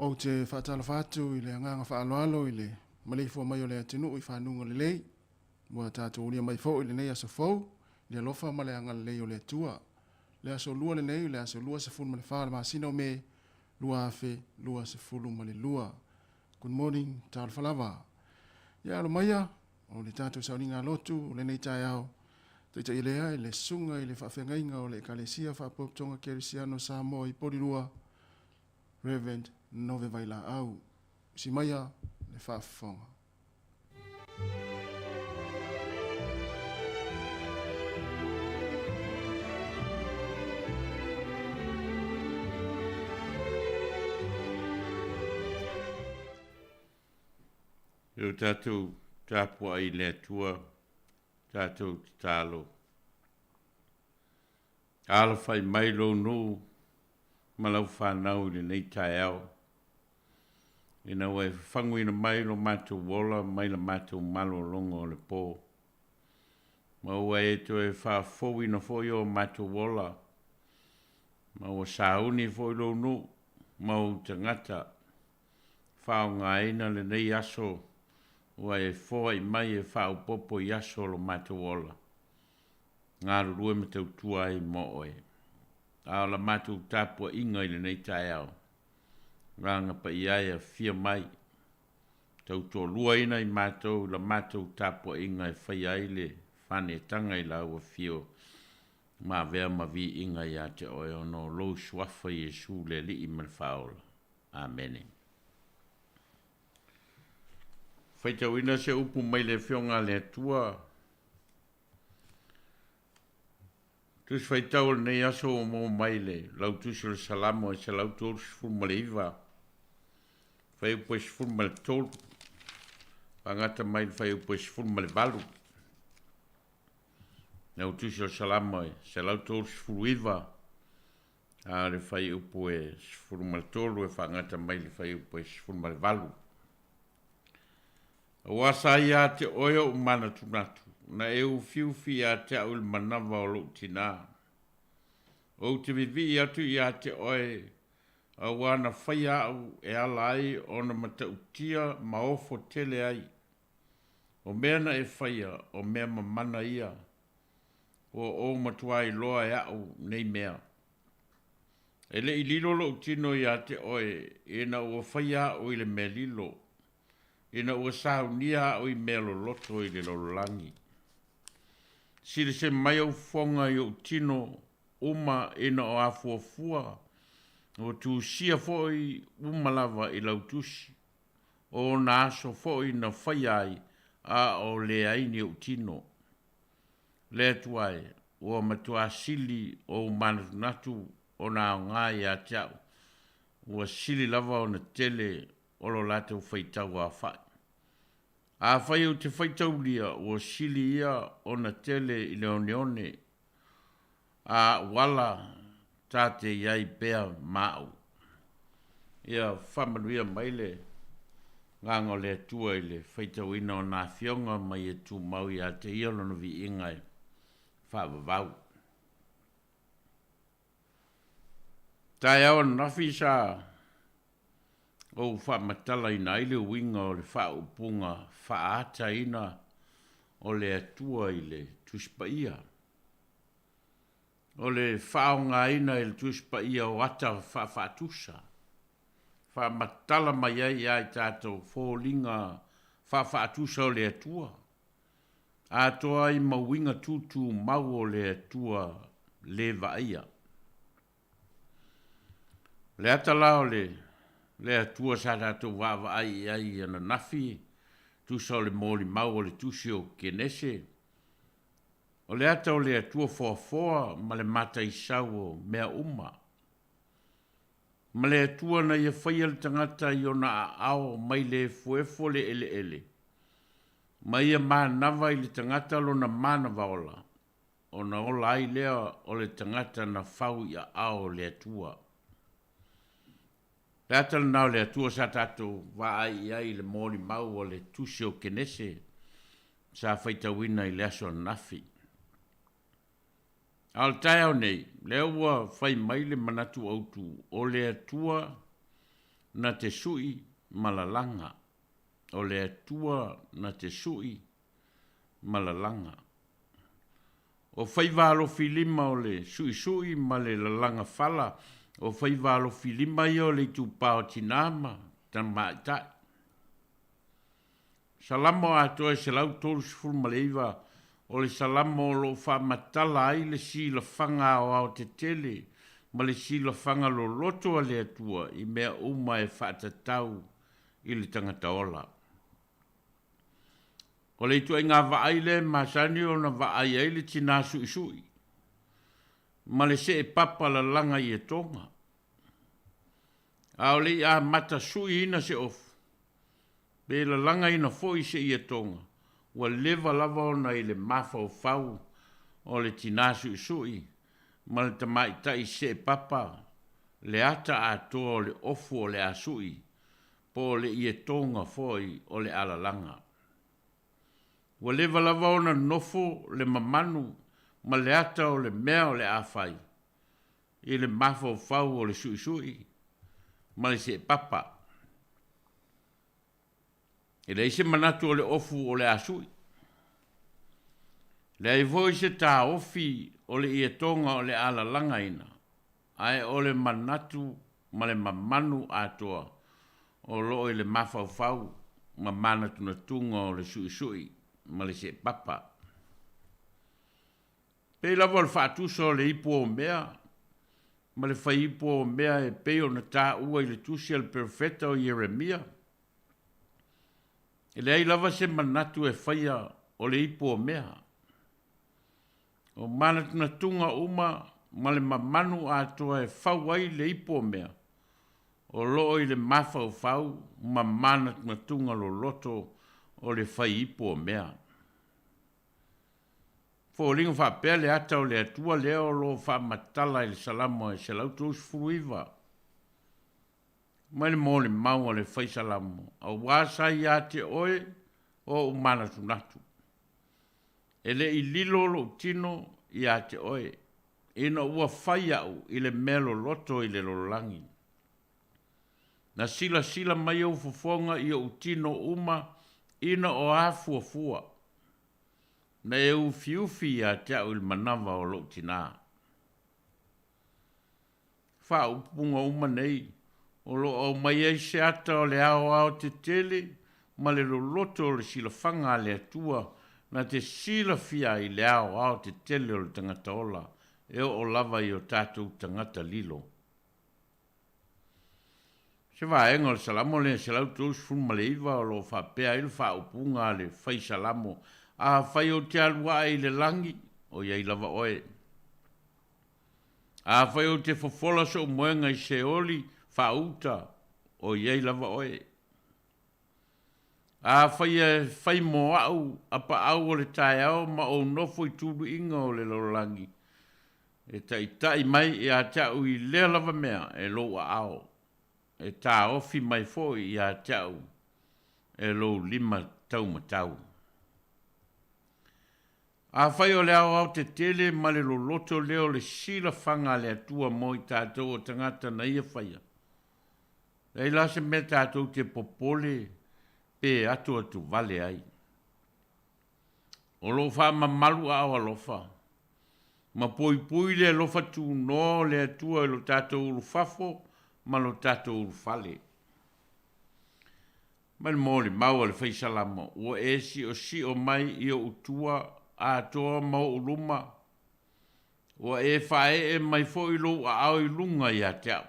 o te whaatala whātu i le nganga whaaloalo i le maleifua mai o le atinu i whanunga le lei. Mua tātou ulia mai fo i le nei aso fau, le alofa ma le anga le lei o le atua. Le aso lua le nei, le aso lua se fulu ma le whaala maasina o me, lua afe, lua se fulu ma le lua. Good morning, tāle whalava. Ia alo maia, o le tātou sauninga lotu, o le nei tai au. Taita i lea, i le sunga, i le whawhengainga o le ekalesia, whapoptonga kerisiano sa moa i porirua, Reverend Nove Vaila au. Si maia le whaafonga. Yo tātou tāpua i le tua, tātou tālo. Ala whai mailo no, malau whanau le nei tai au. Ina wai whangu ina mailo mātou wola, maila mātou malo longo le pō. Ma ua e to e whaafowi na fo yo mātou wola. Ma ua sauni fo ilo no, ma u tangata. Whao ngā ina le nei aso, ua e fōa i mai e whao popo i aso lo mātou wola. Ngā rurua me tau tua i mo oe. Ao la mātou tāpua inga i le nei tai au. Ranga pa i aia fia mai. Tau tō lua ina i mātou, la mātou tāpua inga i whai aile, whane tanga i lau a fio. Mā vea ma vi inga i a te oe ono, lou swafa i Jesu le li i man whaola. Amen. Whaitau ina se upu mai le whionga le tua. Tus whaitau nei aso o mō mai le, lau tusi le salamo e se lau tōru si furma le iwa. Whai upo si furma le tōru. Wangata mai le whai upo si furma le valu. Lau tusi le salamo e se lau tōru si furu iwa. A le whai upo e si furma le tōru e wangata mai le whai upo e si furma le valu. Wasa ia te oio umana tunatu, na eu fiufi a te au il manawa o lo tina. O te vivi atu ia te oe, a wana whai au e alai o na mata utia ma ofo tele ai. O mea na e whaia, o mea mamana ia, o matuai loa e au nei mea. E le i lilo lo tino ia te oe, e na ua whai au i le mea lilo. Ina ua saunia o i melo loto i le lololangi. Sire se mai au fonga i o tino uma ina o afuafua. O tu sia foi umalava i lautusi. O na aso foi na whaiai a o le aini o tino. Le tuai, o matua sili o manatu o na ngai a tiau. O sili lava o na tele o lo late o whaitau a whai. A whai o te whaitau lia o sili ia o na tele i leoneone. A wala tate iai pea mau. Ia whamanuia maile ngango le tua i le whaitau ina o nā whionga mai e tū mau i a te ialono vi ingai whaavavau. Tai au nafi sa o whaamatala ina ile winga o le whaupunga whaata ina o le atua i le tuspaia. O le whaonga ina i le tuspaia o ata whaafatusa. Whaamatala mai ai ai tātou fōlinga whaafatusa o le atua. Atoa i mawinga tutu mau o le atua le vaia. Le atala o le atua sa tātou wawa ai ana nafi, tusa o le mōli mau o le tusi o kenese. O le ata o le atua foa ma le mata i sau o mea uma. Ma le atua na ia whaia le tangata i ona ao mai le fuefo le ele. Ma ia mānawa i le tangata lo na mānawa ola. O na ola ai lea o le tangata na whau i ao le atua. Le atala nao le atua sa tātou wa ai le mōli mau o le tusi o kenese sa whaitawina i le aso nafi. Al tai au nei, le ua whai mai le manatu autu o le atua na te sui malalanga. O le atua na te sui malalanga. O whaivalo filima o le sui ma le lalanga fala. O whaivalo filima i o le tupao tinama tan maitai. Salamo ato e se lau tolu sifuru maleiva o le salamo o lo wha matala ai le si la whanga o au te tele ma le si la whanga lo loto a le atua i mea uma e whaatatau i le tangata ola. O le tu ngā vaaile masani o na vaai ai le tina sui. Ma le se e papa la langa i e tonga. A o le a mata sui ina se ofu. Pe la langa ina foi se i e tonga. Wa leva lava ona i le mafa o fau o le tina sui. Ma le tamaita i se e papa le ata a toa o le ofu o le asui. Po le i e tonga foi o le ala langa. Wa leva lava ona nofo le mamanu ma le ata o le mea o le awhai. I le mafa o fau o le sui. Ma le se papa. I le ise manatu o le ofu o le asui. Le ai voi se tā ofi o le ia tonga o le ala langa ina. Ai o le manatu ma le mamanu atoa. O lo i le mafa o fau ma manatu na tunga o le sui. Ma le se papa. Pei lava le whaatusa o le ipo o mea. Ma le whai ipo o mea e pei o na tā ua i le tusi al perfeta o Jeremia. E le ai lava se manatu e whaia o le ipo o mea. O manatu na tunga uma ma le mamanu atoa e whau ai le ipo o mea. O loo i le mafa o whau ma manatu na tunga lo loto o le whai ipo o mea. Fo ringa wha pēr le ata o le atua leo lo wha matala i le salamo e se lautos furuiva. Mai le mo le mau o le whai salamo. A wasa i a te oe o umana tunatu. E le i lilo lo tino i a te oe. Ina ua whai au i le melo loto i le lolangi. Na sila mai au fofonga i o tino uma ina o a fuafua. Na e ufi a te au il manawa o lo tina. Wha upunga uma nei. O lo au mai e se ata o le ao te tele. Ma le lo loto o le sila whanga le atua. Na te sila fia i le ao te tele o le tangata ola. E o lava i o tātou tangata lilo. Se va enga le salamo le se lau tos fuma le iwa o lo wha pea il wha upunga le whai salamo. A whai o te alua i le langi o iei lava oe. A whai o te fofola so moenga i se oli wha uta o iei lava oe. A whai mo au apa au o le tae au ma o nofo i tūru inga o le lorangi. E tai mai e a tau i lea lava mea e loa ao. E tā ofi mai fo i a tau e lo 5 tau matau. A whai o le au te tele ma le lo loto leo le sila whanga le atua mo i tātou o tangata na ia whaia. E la se me tātou te popole pe atu vale ai. O lo wha ma malu au alofa. Ma poi le alofa tu no le atua lo tātou urufafo ma lo tātou urufale. Ma le mō le maua le whaisalamo. Ua e si o mai i o utua a toa mau uluma. Ua e whae e mai fo i lo a au i lunga i a teau.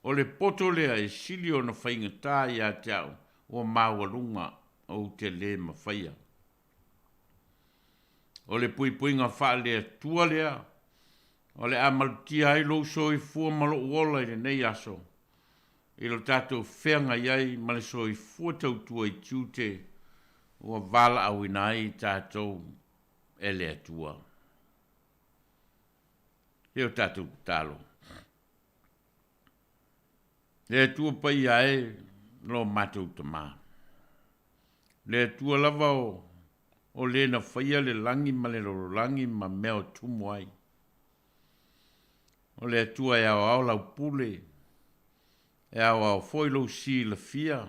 O le poto lea e sili o na whaingatā i a teau. Ua maua lunga o te le ma whaia. O le puinga wha lea tua lea. O le amalutia ai lo so i fua malo uola i le nei aso. I lo tātou whenga iai ma le so i fua tautua i tiute. Ua vala au inai tātou e le atua. Heo tātou talo. Le atua pai ae lo mātou tamā. Le atua lava o le na whaia le langi ma le langi ma meo tumu ai. O le atua e au lau pule. E au foi lo si la fia.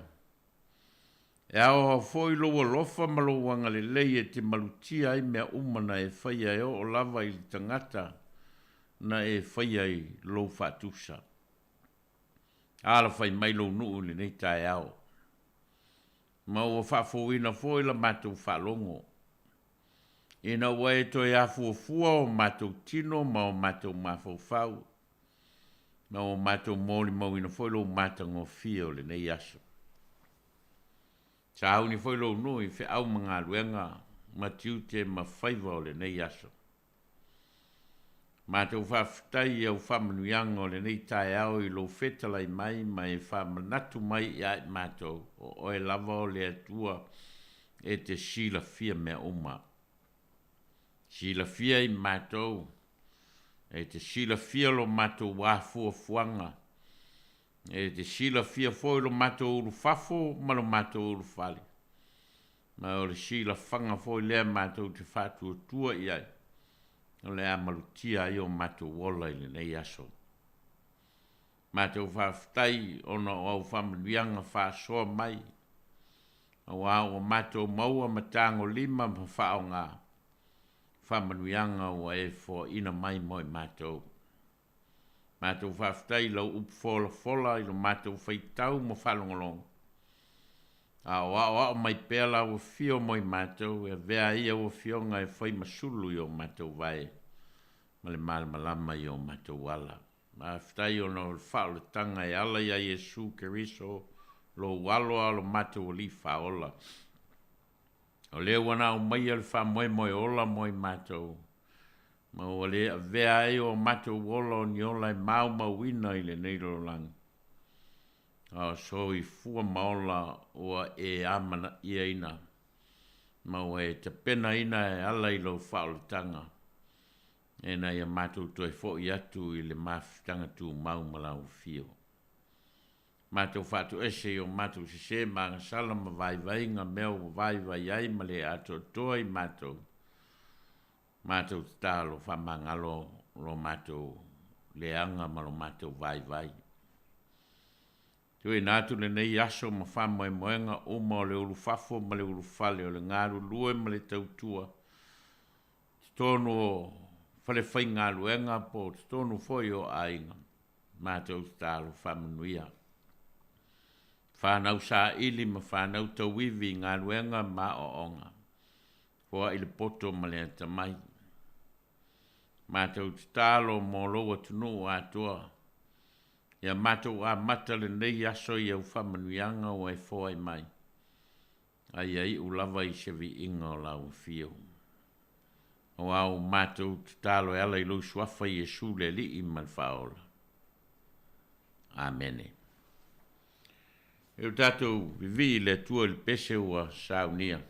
E au foi lo alofa ma lo wanga le lei e te malutia ai mea umana e whaia e o lava i tangata na e whaia i lo whatusa. Ala whai mai lo nuu le nei tae au. Ma ua whafouina foi la matou whalongo. Ina ua e toi a fuafua o matou tino ma o matou mawhauwhau. Ma o matou mōli mauina foi lo matou ngofia o le nei aso. Sa au ni foi lo nui fe au mga luenga ma tiu te ma whaiva o le nei aso. Matou whaftai au whamanuianga o le nei tae au i lo whetalai mai ma e whamanatu mai i ai matou o e lava o le atua e te sila fia mea uma. Sila fia i matou e te sila fia lo matou wafua fuanga. E te sila fia foi lo matou uru fafo ma lo matou uru fali. Ma o le sila fanga foi lea matou te whatua tua i ai. O le amalutia i o matou wola i le nei aso. Matou whaftai ona o au whamanuianga whasoa mai. O au o matou maua matango lima ma whao ngā. Whamanuianga o e fo ina mai moi matou. Matou whaftai lau upfola fola i lo matou whaitau mo whalongolong. A mai pēla o fio moi matou, e vea ia o fionga e whai masulu i o matou vai. Ma le malama i o matou wala. Ma whtai o no whao le tanga e ala ia Yesu Keriso, lo walo a lo matou o li whaola. O leo wana o mai al wha moe moe ola moe matou. Ma o le vea e o matou wola o ni ola e mau mawina i le neiro lang. So i fua maola o e amana i eina. Ma o e te pena ina e ala i lo whaolatanga. E na ia matou toi fo i atu i le mawhitanga tu mau malau fio. Matou whatu ese o matou se ma ngasala ma vai vai ngā meo vai vai ai ma le ato toa i matou. Matou talo whamangalo lo matou leanga ma lo matou vai vai. Tui nātu le nei aso ma whamoe moenga o ma o le uru fafo ma le uru fale o le ngaru lue ma le tautua. Tonu o whale whai ngā luenga po tonu foi o ainga. Mātou talo whamanuia. Whanau sa ili ma whanau tawivi ngā luenga ma o onga. Hoa ili poto ma le tamai. Mātou talo mo loa tunu atua. Ia matou a mata le nei aso i au whamanuianga o e fōai mai. Ai ai ulava i sevi inga o lau fio. O au matou talo e ala i lo suafa i Yesu le li i man whaola. Amene. E tatou vivi le tua le pese ua saunia.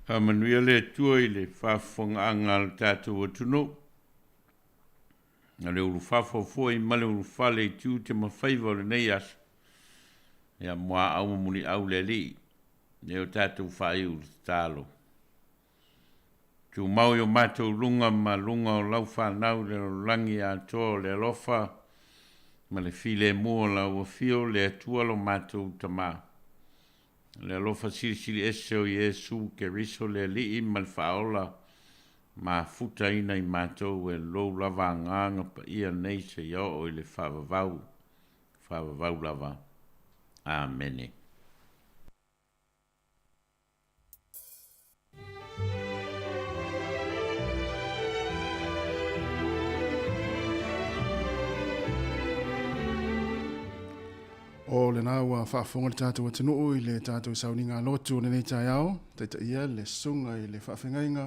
Ha manuia le tua i le whafonga anga le tātou atuno. Na le uru whafo i ma le uru whale i tiu te mawhaiva o le nei asa. Ia mua au mamuni au le li. Ne o tātou whai uru tālo. Tu mau yo mātou lunga ma lunga o lau whanau le rangi a toa le alofa. Ma le file mua la ua fio le atua lo mātou tamā. Le alofa siri ese o Yesu ke riso le li i mal faola. Ma futa ina i mātou e lou lava nganga pa ia nei se ia o i le whavavau. Whavavau lava. Amene. O le nā ua whaafonga le tātou atunuu i le tātou sauninga lotu o le nei tai au, teita ia le sunga i le whaafengainga,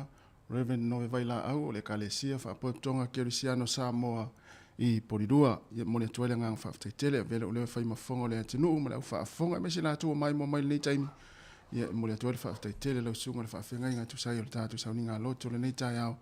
Reverend Noe Vaila au o le Kalesia whaapotonga Kerisiano Samoa i Porirua, ia mone tuele ngang whaafteitele, vele o lewe whaimafonga o le atunuu, ma le au whaafonga, mesi nā tua mai mo mai le nei taimi, ia mone tuele whaafteitele lau sunga le whaafengainga tu sai o le tātou sauninga lotu o le nei tai au,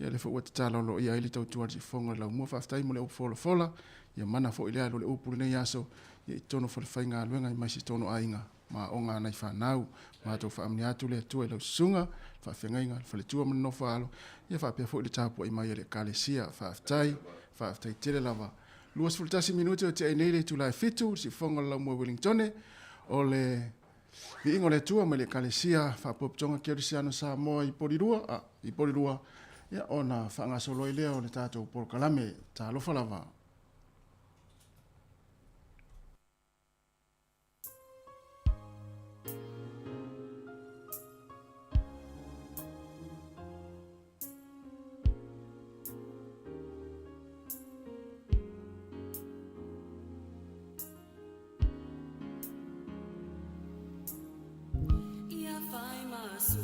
ia le fo te tala lo ia ili tau tua di fonga lau mua whaaftai mo le upo fola, ia mana fo ilea lo le upu le nei aso, ia i tono whaliwhainga luenga i maisi tono ainga, ma o ngā nei whanau, ma tau whaamni atu le atua i lau sunga, whaafengainga, whalitua mana no whaalo, ia whaapea fo ili tāpua i mai le Kalesia, whaaftai tele lava. Luas fultasi minuti o te ainele tu lai fitu, si fonga lau mua Wellingtone, o le viingo le atua mai le Kalesia, whaapoptonga Kerisiano Samoa i Porirua, ia ona whaangasolo i lea o le tātou Polokalame, tā lofa lava. Yesu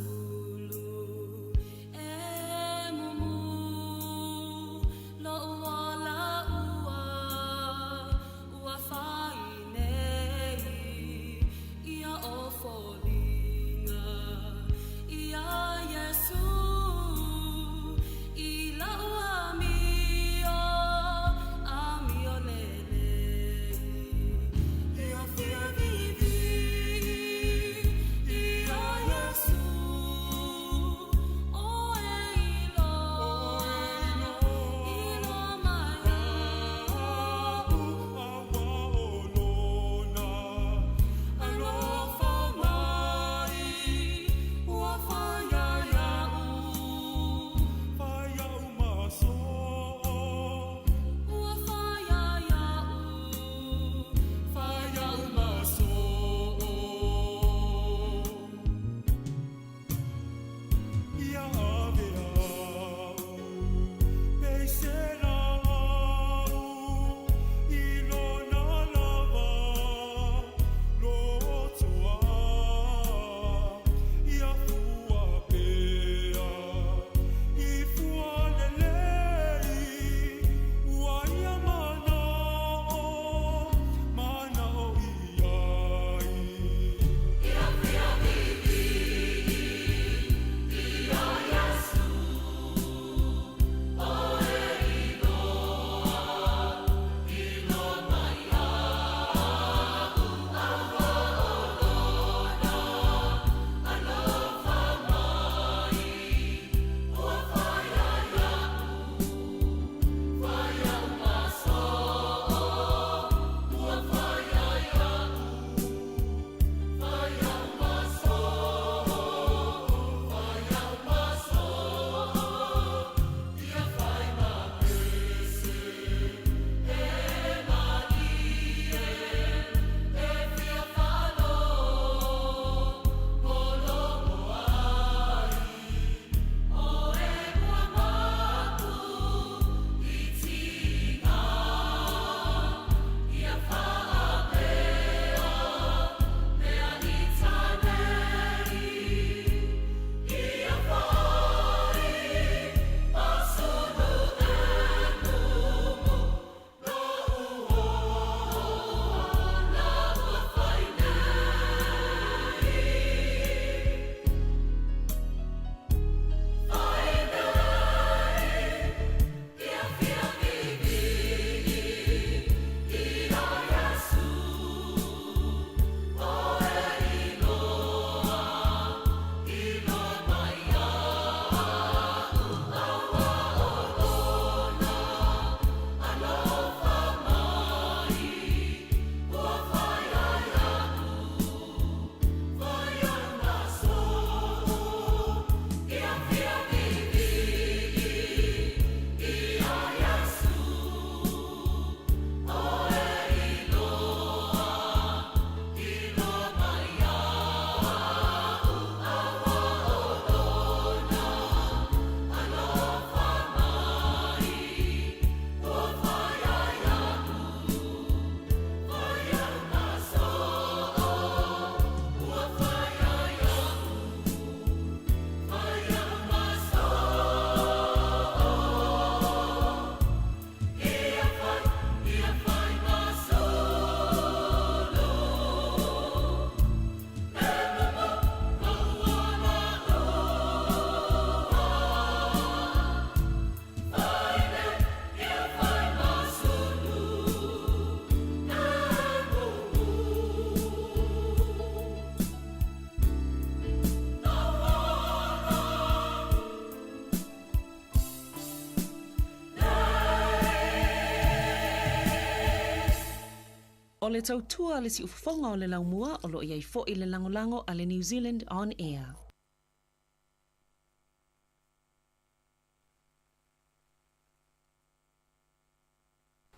O le tautua le si ufafonga o le laumua o lo iai fo i le langolango a le New Zealand On Air.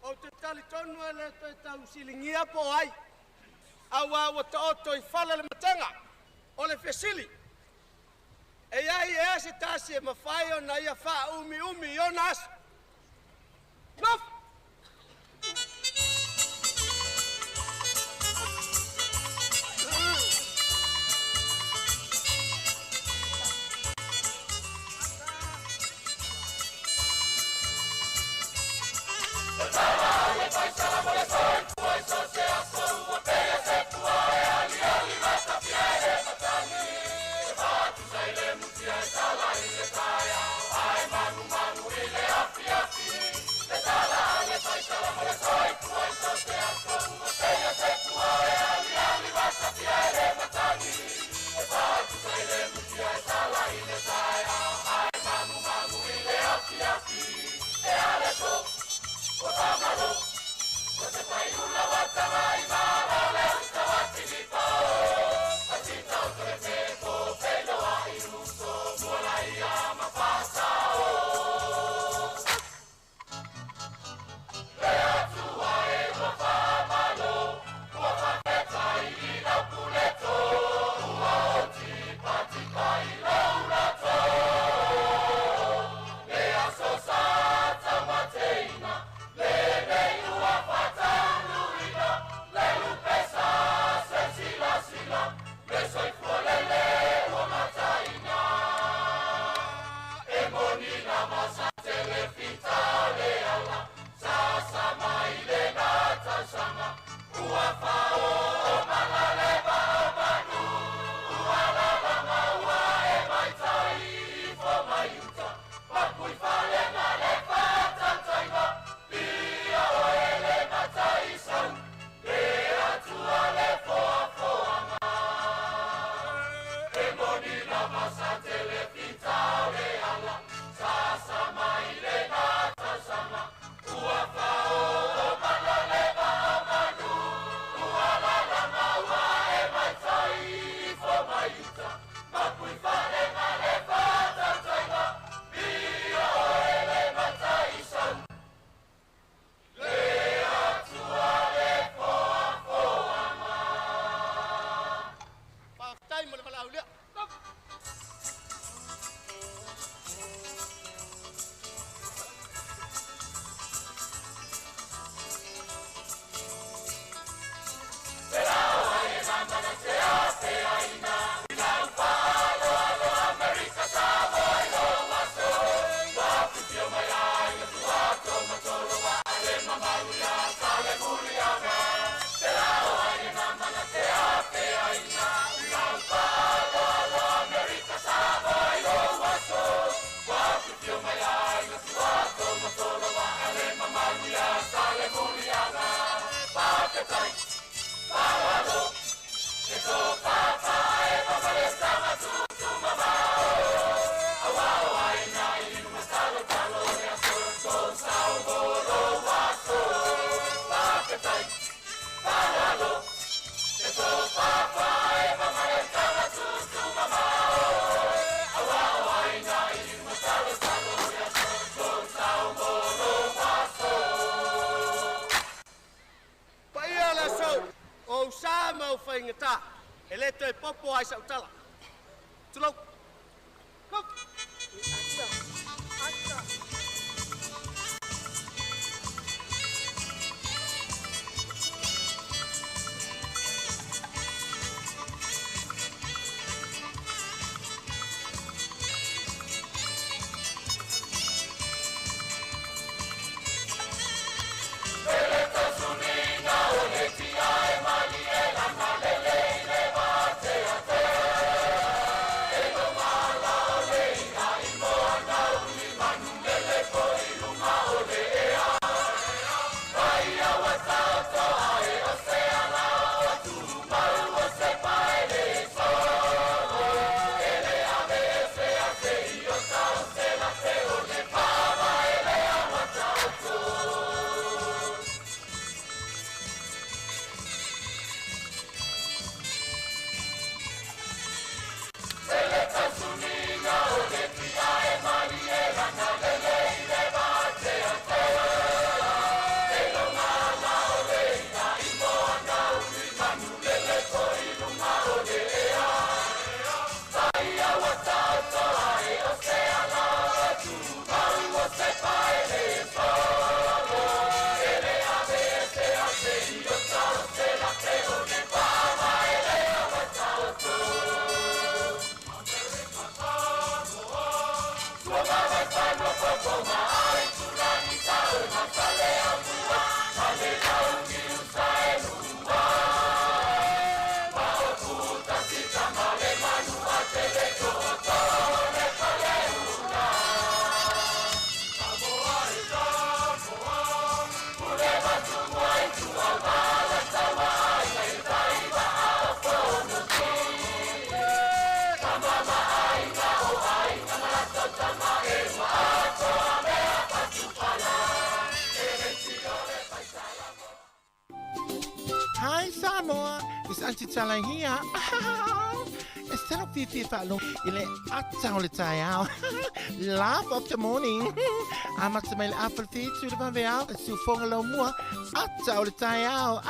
O te tali tonu e le te tau silingia po ai. Awa wa ta oto i fala le matanga o le fesili. E ai e se tasi e mawhai o na ia wha umi o nas. Nof! Ele te popo ai sa utala. Tulo. Kom. Ego more. This Auntie Talang here. Instead of Fifi Falo, ile atau le tayao. Laugh of the morning. Amat sa may apple feet to the pavel. Sufong lo mo. Atau le tayao.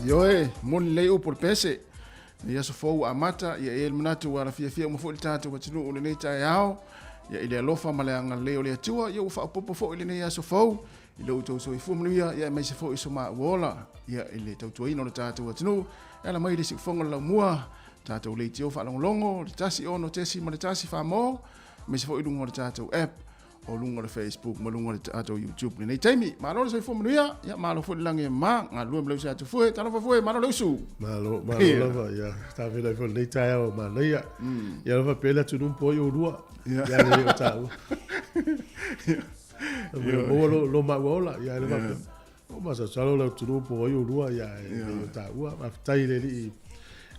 Yoe, mon leo por pese. Ia so fou amata, ia el manatu ala fia mo fo tatu wa tinu o nei tai ao. Ia ile lofa male anga leo le tua, ia ufa popo fo ile nei ia so fou. Ile uto so ifu mnuia, ia mai se fo iso ma wola. Ia ile tau tua ino tatu wa tinu. Ala mai le sikfonga la mua. Tatu le tio fa longo, tasi ono tesi ma tasi fa mo. Mai se fo idungo tatu app. O lunga le Facebook, ma lunga le ato YouTube nei taimi. Ma lo se fo mnuia, ia ma lo fo lange ma, nga lu mlo sa tu fo, tano fo ma lo su. Malo lava ya. Ta vela fo nei tai o ma nei. Ya lava pela tu num po yo lua. Ya le o tau. O lo ma wola ya le va. O ma sa salo la tu num po yo lua ya le o tau. Ma tai le li.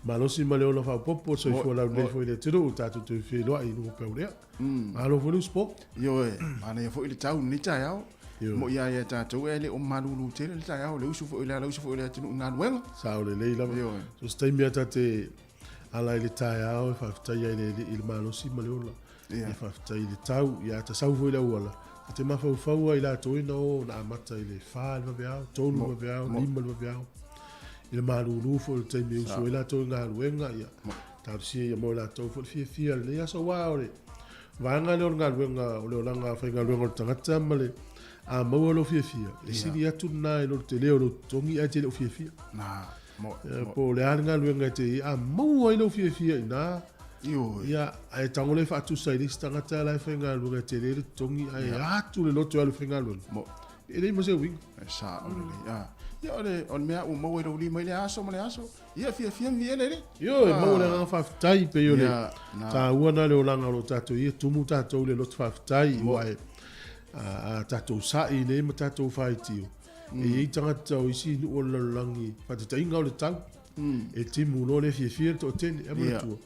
Ma lo si ma le o fa popo so fo la le fo le tu ta tu fi lo ai no pe o. Ma lo fo lu spo. Yo ana fo ile tau ni tai ao. Mo ia ia tātou ele o malulu te le tai ao le usu fo ile tunu ngā nuenga. Sao le lava. So stai mea tate ala ile tai ao e whaftai ile malosi maleola. E whaftai ile tau ia ta sau fo ile uala. Te mawhauwhaua ila toina o na amata ile wha le mabeao, tonu mabeao, lima le mabeao. Ile malulu fo le taimi usu ila tau ngā nuenga ia. Tau si ia mo ila tau fo le fia le ia so wao le. Vanga le o ngā nuenga o le olanga whai ngā nuenga o tangata male. A mau lo fia. E sini atu na e lo te leo lo tongi a te lo fia. Na, mo. Po le anga luenga te a mau ai lo fia na. Yo. Ya, ai tango le fatu sai li stangata la fenga luenga te le tongi ai atu le loto al fenga luenga. Mo. E le mo se wing. Sa o le. Ya. Ya ole on mea o mau e lo li mai le aso mo le aso. Ia fia mi ele le. Yo, e mau le nga fafutai pe yo le. Ta uana le olanga lo tato ia tumu tato le loto fafutai i a tatou sai le ma tatou faitio e i tangata o isi nu o lalangi patatainga o le tau e timu no le fia to tene e mana tua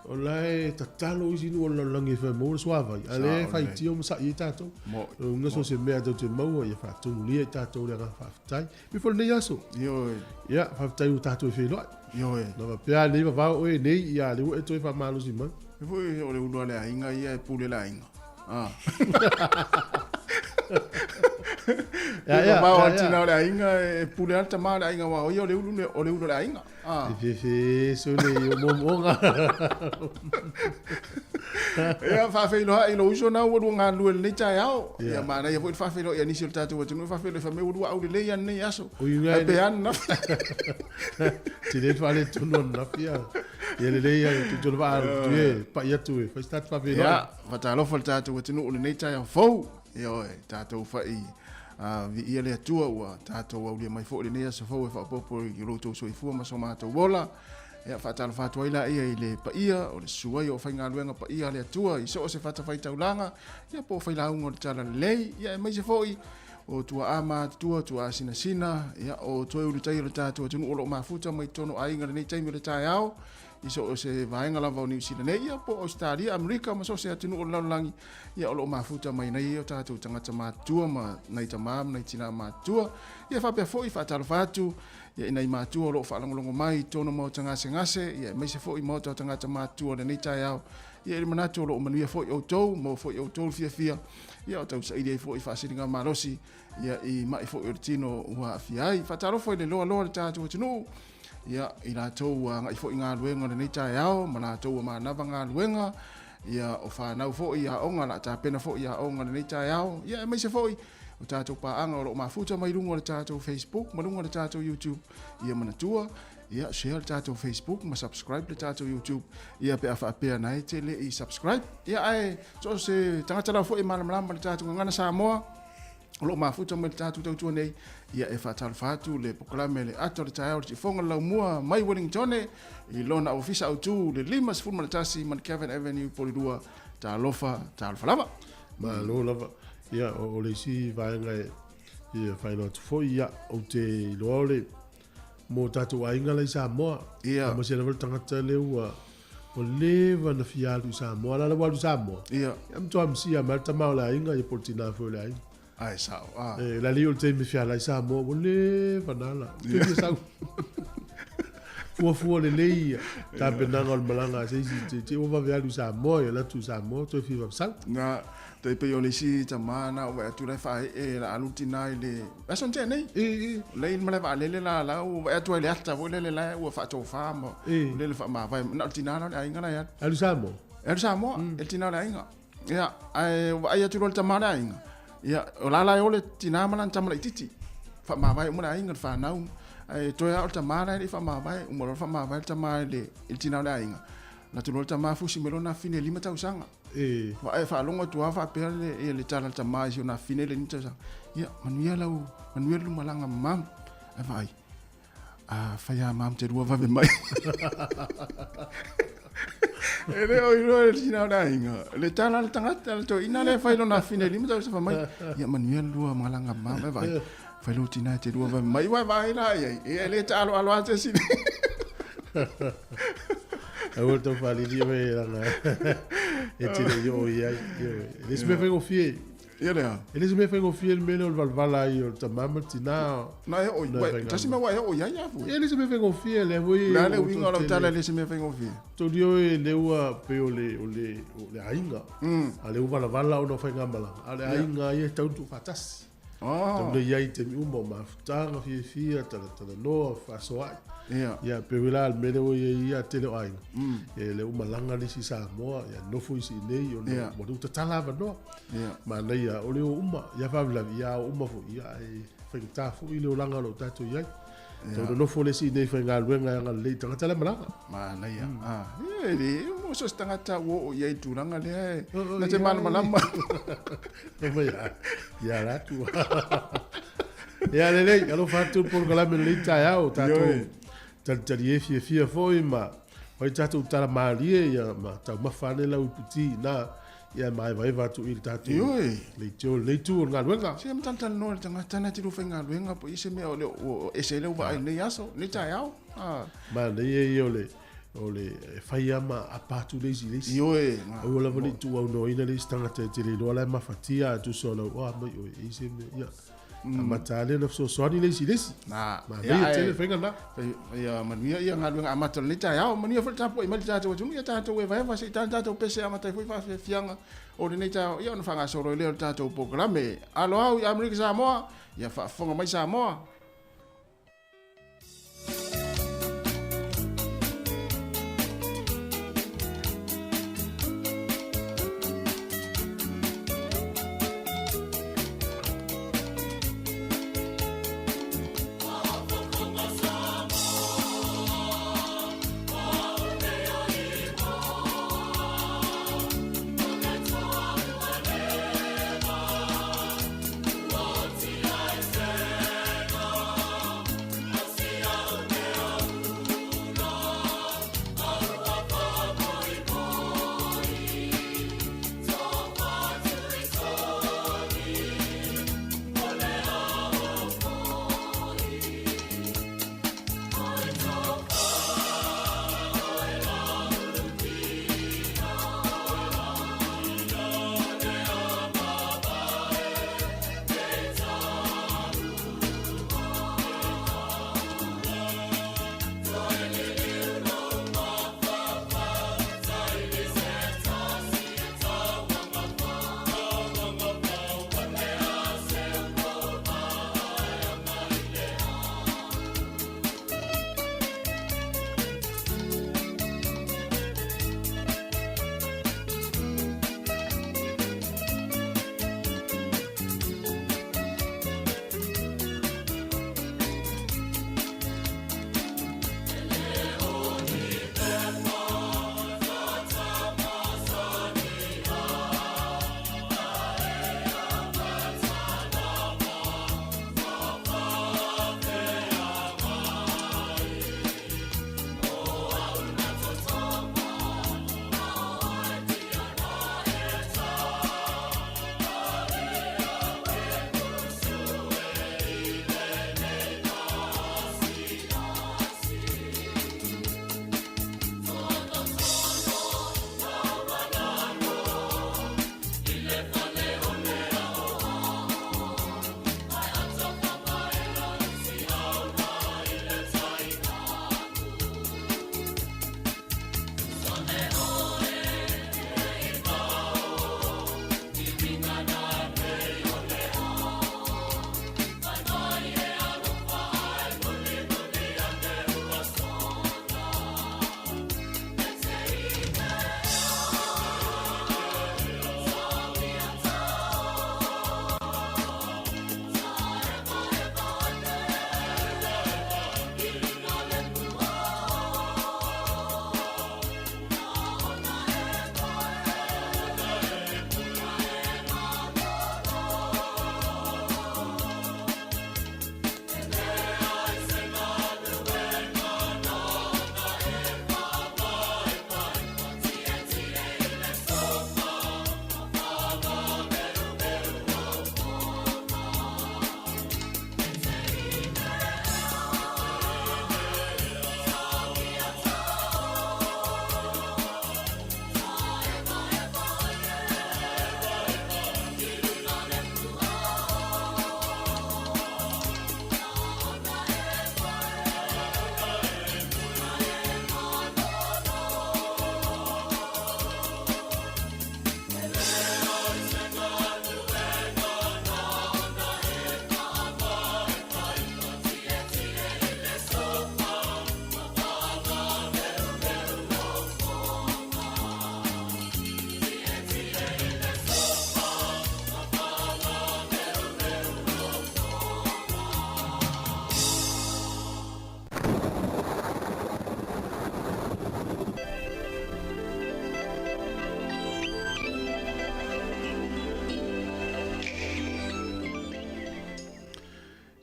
o lai tatalo isi nu o lalangi fa mo le suava a le faitio ma sai tatou nga so se mea te mau ia fatou lia tatou le nga fatai mi fo nei aso yo ia fatai u tatou fe lo yo no pea le va o e nei ia le o to fa malo si man e fo o le uno le ainga ia e pule la ainga Ya ba o tina le ainga e pule alta ma le ainga wa o le ulu le ainga. Fe so le mo monga. Ya fa fe lo ai lo uso na wo nga lu le tai ao. Ya ma na ya fo fa fe lo ya ni sil tatu tu fa fe lo fa me wo au le ya ne yaso. E pe an na. Ti le fa le tu non na pia. Ya le ya tu va tu e pa ya tu fa sta fa fe lo. Ya fa ta lo fa tatu tu no le tai fo. Yo tatu fa i vi ia le atua ua tātou au lia mai fo le nea sa fau e whapopo i roto so i fua ma so mātou wola e whatala whatua ila ia i le paia o le suai o whainga luenga paia le atua i so o se whata whaitaulanga ia po whailaunga o le tala lei ia e mai se fo i o tua ama tua sina ia o toi ulu tai o le tātua tunu o lo mafuta mai tono ainga le nei taimi le tai au i so o se vaenga lava o New Zealand ia po Australia, Amerika ma so se atinu o laulangi ia o lo mafuta mai nei o tātou tangata mātua ma nei tamam, nei tina mātua ia whapea fo i whatalo whatu ia i nei mātua o lo whalangolongo mai tono mau ngase ia mai se fo i mauta o tangata mātua le nei tai au ia i manatu o lo manuia fo i o tou mo fo i o tou fia ia o tau sa idei fo i whasiringa marosi ia i mai fo i o tino ua fiai whatalo fo i le loa le tātou atinu ia i rātou ngai fo i ngā luenga le nei tai ao, ma rātou manawa ngā luenga, ia o whanau fo i a onga, la tā pena fo i a onga le nei tai ao, ia e mai se fo i, o tātou paanga o lo mafuta mai runga le tātou Facebook, ma runga le tātou YouTube, ia manatua, ia share le tātou Facebook, ma subscribe le tātou YouTube, ia pe awha apea nai te le i subscribe, ia ai, so se tangata lau fo i malamalama le tātou ngana Samoa, o lo mafuta mai le tātou tautua nei, ia e whātalo whātu le pokalame le ato le tai au le tifonga lau mua mai Wellington, i lona ofisa au tū le 5 Fumatasi, man Kevin Avenue, Polirua, tā lofa lava. Ma lo lava, ia o le si vaenga ia whainga tu fo ia o te loa le mo tātou ainga lai Samoa. Ia. Ma se level tangata leu o lewa na fialu Samoa, la walu Samoa. Ia. Ia mtoa msia marta mao la ainga ia portina fo le ainga. Ai sao. La li o te me fiala i Samoa, o lewa nala. Te sau. Fua le leia, tā penanga o le malanga, te ova vealu Samoa, ia latu Samoa, toi fiwa sau. Nga, te pe o le si ta mana o atu le whae e la alutina i le... Ason te nei? Lei male wa lele la o atu le ata, o lele la o wha whama, lele wha mawai, na utina na ainga na ia. Alu Samoa? Alu Samoa, e tina na ainga. Ia, ai atu le tamana ainga. Ia, o la o le tina mana tamala i titi. Wha mawai o muna ainga wha nau. Ai toia o tamana i wha mawai, o mora wha mawai tamai le tina na ainga. Na tu lota mafusi melona fine 5 tausanga. Wa e fa longa tu afa pele e le tala tamai si ona fine le nita sa. Ia manuia lu malanga mam. E vai. Fa ya mam te rua va mai. Ele o iro tina na inga. Le tala le tangata le to ina le fa lona fine 5 tausanga mai. Ia manuia lu malanga mam e vai. Fa lu tina te rua va mai vai la e le talo alo ate si. A volta fali di me la e ti io ia le sme vengo fie ia le e le sme vengo fie il meno il valvala io ta mamma ti na na o tasi me wa o ia fu e le sme vengo fie le voi la le winga la tala le sme vengo fie to dio e le ua pe o le ainga a le uva la vala o no fa ngambala a le ainga ia tau tu fatas le ia te mi umo ma tanga fie ta no fa so ia pe wila al mele o ia te le ai e le umalanga ni si Samoa ia no foi si nei o no mo tu tala va no ma nei ia o le uma ia fa vla ia uma fo ia e fa ta fo ile o langa lo tatu ia to no fo le si nei fa ngal wenga ngal le tanga tala malanga ma nei ia le mo so tanga ta wo ia tu langa le na te mal malama no ia la tu ia le alo fa tu por gala me le ta ia o tatu tali e fia foi ma oi tatu tala malie ia ma tau mafane lau puti na ia mai vai va tu il tatu le tu nga luenga se am tanta no tanga tana ti rufa nga luenga po ise me o ese le wa ne yaso ne ta yao ma le ye o le fai ama apatu le si yo o la voli tu no ina le stanga te le lo la mafatia tu solo o ma o ise me ia matale no so soni le si na ma le tele fenga na ia manuia ia nga luenga amato le ta yao mania fa tapo i mal ta tu ia ta to we vai va si ta to pese amata foi fa fianga o le ta ia no fanga soro le ta to programe alo au America Samoa ia fa fonga mai Samoa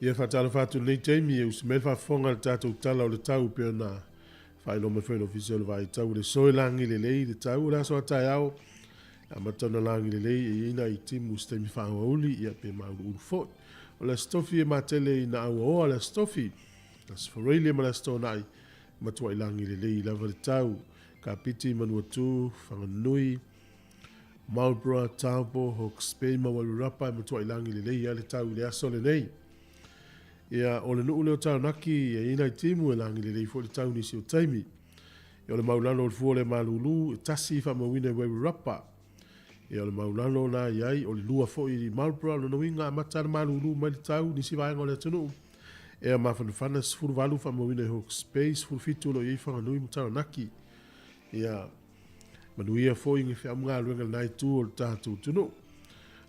Ia whatala whatu nei teimi e usimel whafonga le tātou tala o le tau pia na whai no me whaino ofisial vai tau le soe langi le lei le tau la soa tai au a matana langi le lei e ina i timu stemi whaua uli ia pe mauru uru fo o la stofi e matele i na au oa la stofi la sfareile ma la sto nai matua i langi le lei lava le tau ka piti manua tu whanganui Marlborough, Taupo, Hawke's Bay, Mawarurapa, matua i langi le lei ia le tau le aso le nei ia o le nuu leo tau naki ia ina i timu e langi le lei fo le tau nisi o taimi. Ia o le maulano o le fuo le malulu e tasi fa mawina e wewe rapa. Ia o le maulano na iai o le lua fo i Marlborough no winga amata le malulu mai le tau nisi vaenga o le tunu. Ia mawhanufana sifuru valu fa mawina e Hawke's Bay sifuru fitu lo iei whanganui mo tau naki. Ia manuia fo inge whi amunga aluenga nai tu o le tātou tunu.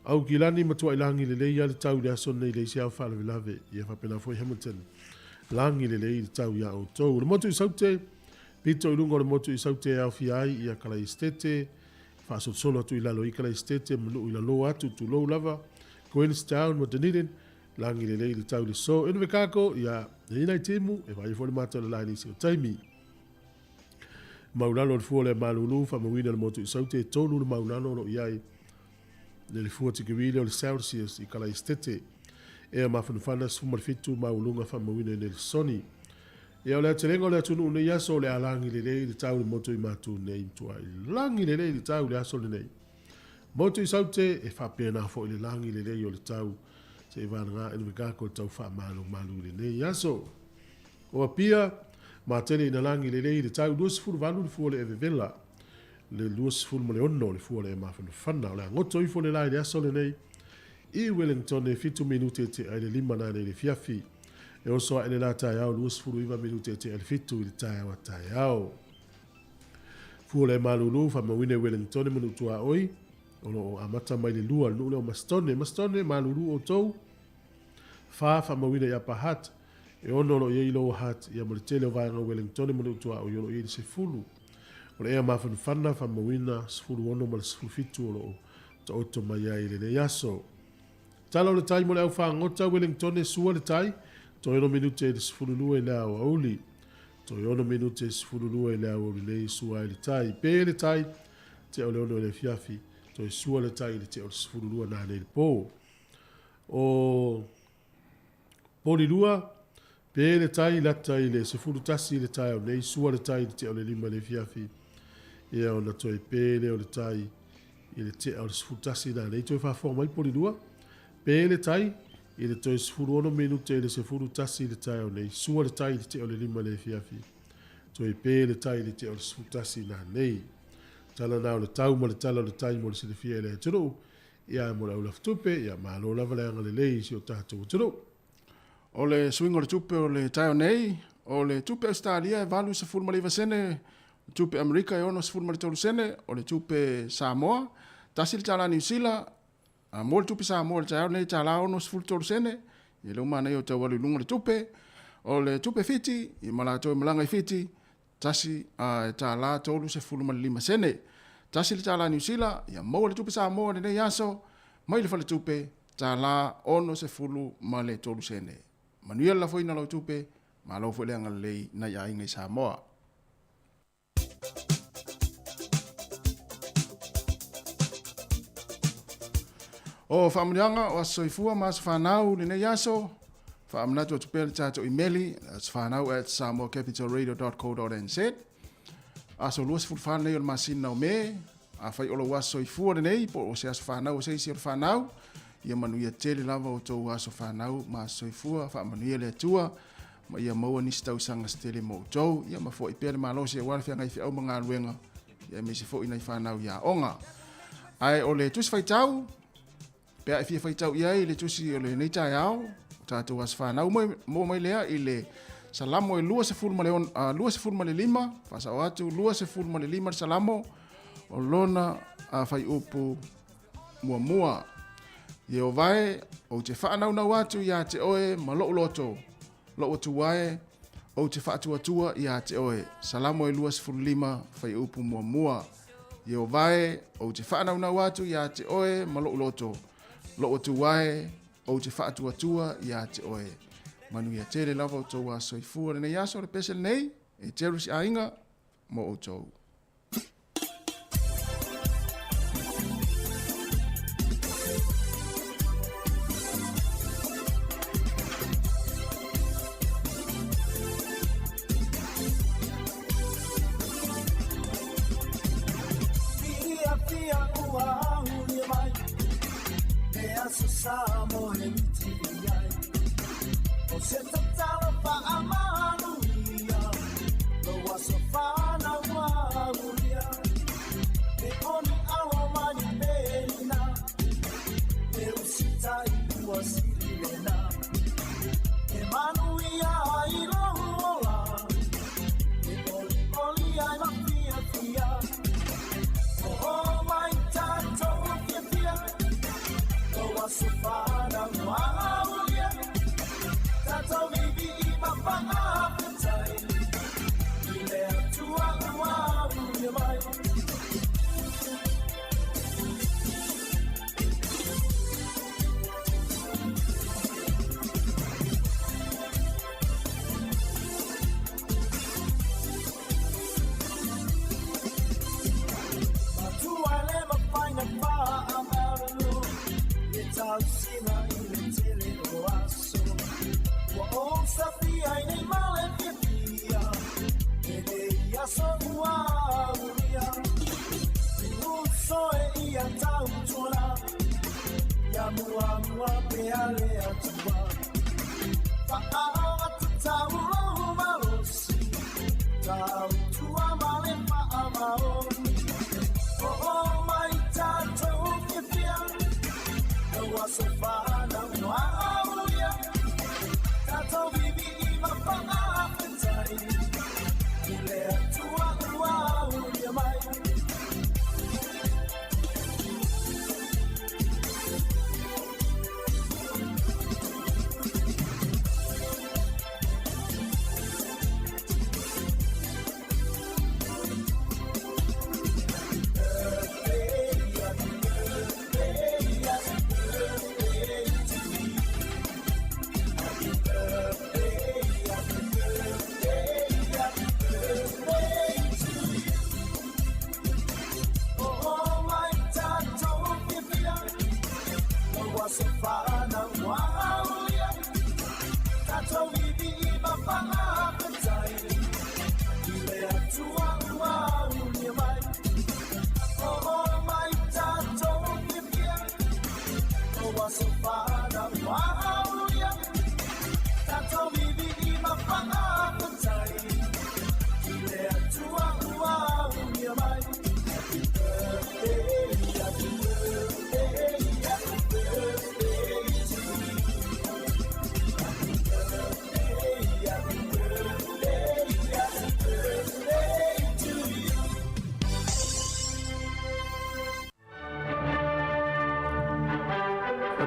Au kilani matua i langi le lei ale tau le aso nei leisi au whalawe lave i a whapena foi Hamilton. Langi le lei le tau ia o tau. Le motu i saute, pito i lungo le motu i saute au fiai i a kala i stete, whaasot solo atu i lalo i kala i stete, manu i lalo atu tu lou lava, Queenstown, Dunedin, langi le lei le tau le so. Enu kako i a ina i timu, e vai fo le mata le laini si o taimi. Maulano le fuo le malulu, whamawina le motu i saute, tolu le maulano lo iai, le fua tikawile o le Celsius i kala istete e a mawhanufana sfumarfitu maulunga whamawina ne le soni. E o le aterengo le atunu nei aso le alangi le lei le tau le moto i matu nei mtua i langi le lei le tau le aso le nei. Moto i saute e whapena fo i le langi le lei o le tau se i vana ngā enu kako le tau wha malu le nei aso. O a pia, ma tele ina langi le lei le tau duas furu vanu le fuo le evevela. Le luas fulu mo le ono le fuole e mawhanufana o le angoto i fole lai le aso le nei i Wellington e 5 minute te ai le 5 na le fiafi e oso a ele la tai au luas fulu 5 minute te ai le 5 i le tai au a tai au fuole e malulu whamawine Wellington e manu tua oi o lo amata mai le lua nu le o mastone malulu o tou whamawine i apahat e ono lo i lo hat i amore tele o vaenga Wellington e manu tua oi ono i le se fulu o le ea mawhanufana whamawina sifuru ono ma le sifuru fitu o lo ta oto mai ai le nei aso. Tala o le tai mo le au whangota Wellington e sua le tai, to eno minute e le sifuru lua e le au auli. To eno minute e sifuru lua e le au auli le sua e le tai. Pe le tai, te o le ono e le fiafi, to e sua le tai le te o le sifuru lua na le po. O poli lua, pe le tai lata i le sifuru tasi le tai o nei sua le tai le te o le lima le fiafi. Ia o na toi pele o le tai i le te au le sifutasi na nei toi whawha mai poli lua. Pele tai i le toi sifuru ono minute i le sifutasi le tai o nei sua le tai le te au le lima le fiafi. Toi pele tai le te au le sifutasi na nei. Tala na o le tau ma le tala o le tai mo le silifia le tunu. Ia mo le au laftupe, ia malo lava le anga le lei si o tātou tunu. O le swingo le tupe o le tai o nei, o le tupe Australia e valu sa fulma le vasene, tupe Amerika e ono sifuru mali tolu sene, o le tupe Samoa, tasi le tala New Zealand, mo le tupe Samoa le tala nei tala ono sifuru tolu sene, i le umana i o tau walu lunga le tupe, o le tupe Fiti, i malato i malanga i Fiti, tasi tala tolu sifuru mali lima sene, tasi le tala New Zealand, i mo le tupe Samoa le nei aso, mai le fale tupe, tala ono sifuru mali tolu sene. Manuia la foi na lo tupe, ma lo foi le anga lei na ia inga i Samoa. O whaamurianga o asoifua mas whanau ni nei aso. Whaamunatu o tupele tato imeli, that's whanau at samoacapitalradio.co.nz. Aso luas fulfana nei o masina o me, a whai olo asoifua ni nei, po o se aso whanau o seisi o whanau. Ia manuia tele lava o tau aso whanau ma asoifua, whaamanuia le atua, ma ia maua nisi tau sanga stele mo tau, ia ma fo i pere ma losi e warwhia ngai whiau mga luenga, ia me se fo i nei whanau ia onga. Ai o le tusi whaitau, pea i fia whaitau iai le tusi o le nei tai au, tātou as whanau mo mai lea i le salamo e lua se fulma le lima, whasa o atu lua se fulma le lima salamo, o lona a whai upu mua. Ye o vai, o te whaanau nau atu ia te oe ma loo loto, loo tu wae, o te whaatu atua ia te oe, salamo e lua se fulma whai upu mua. Ye o vai, o te whaanau nau atu ia te oe ma loo loto, loo tu wae, o te whaatuatua i a te oe. Manu ia tere lava o tau a soifua le nei aso le pese nei, e teru si ainga mo o tau.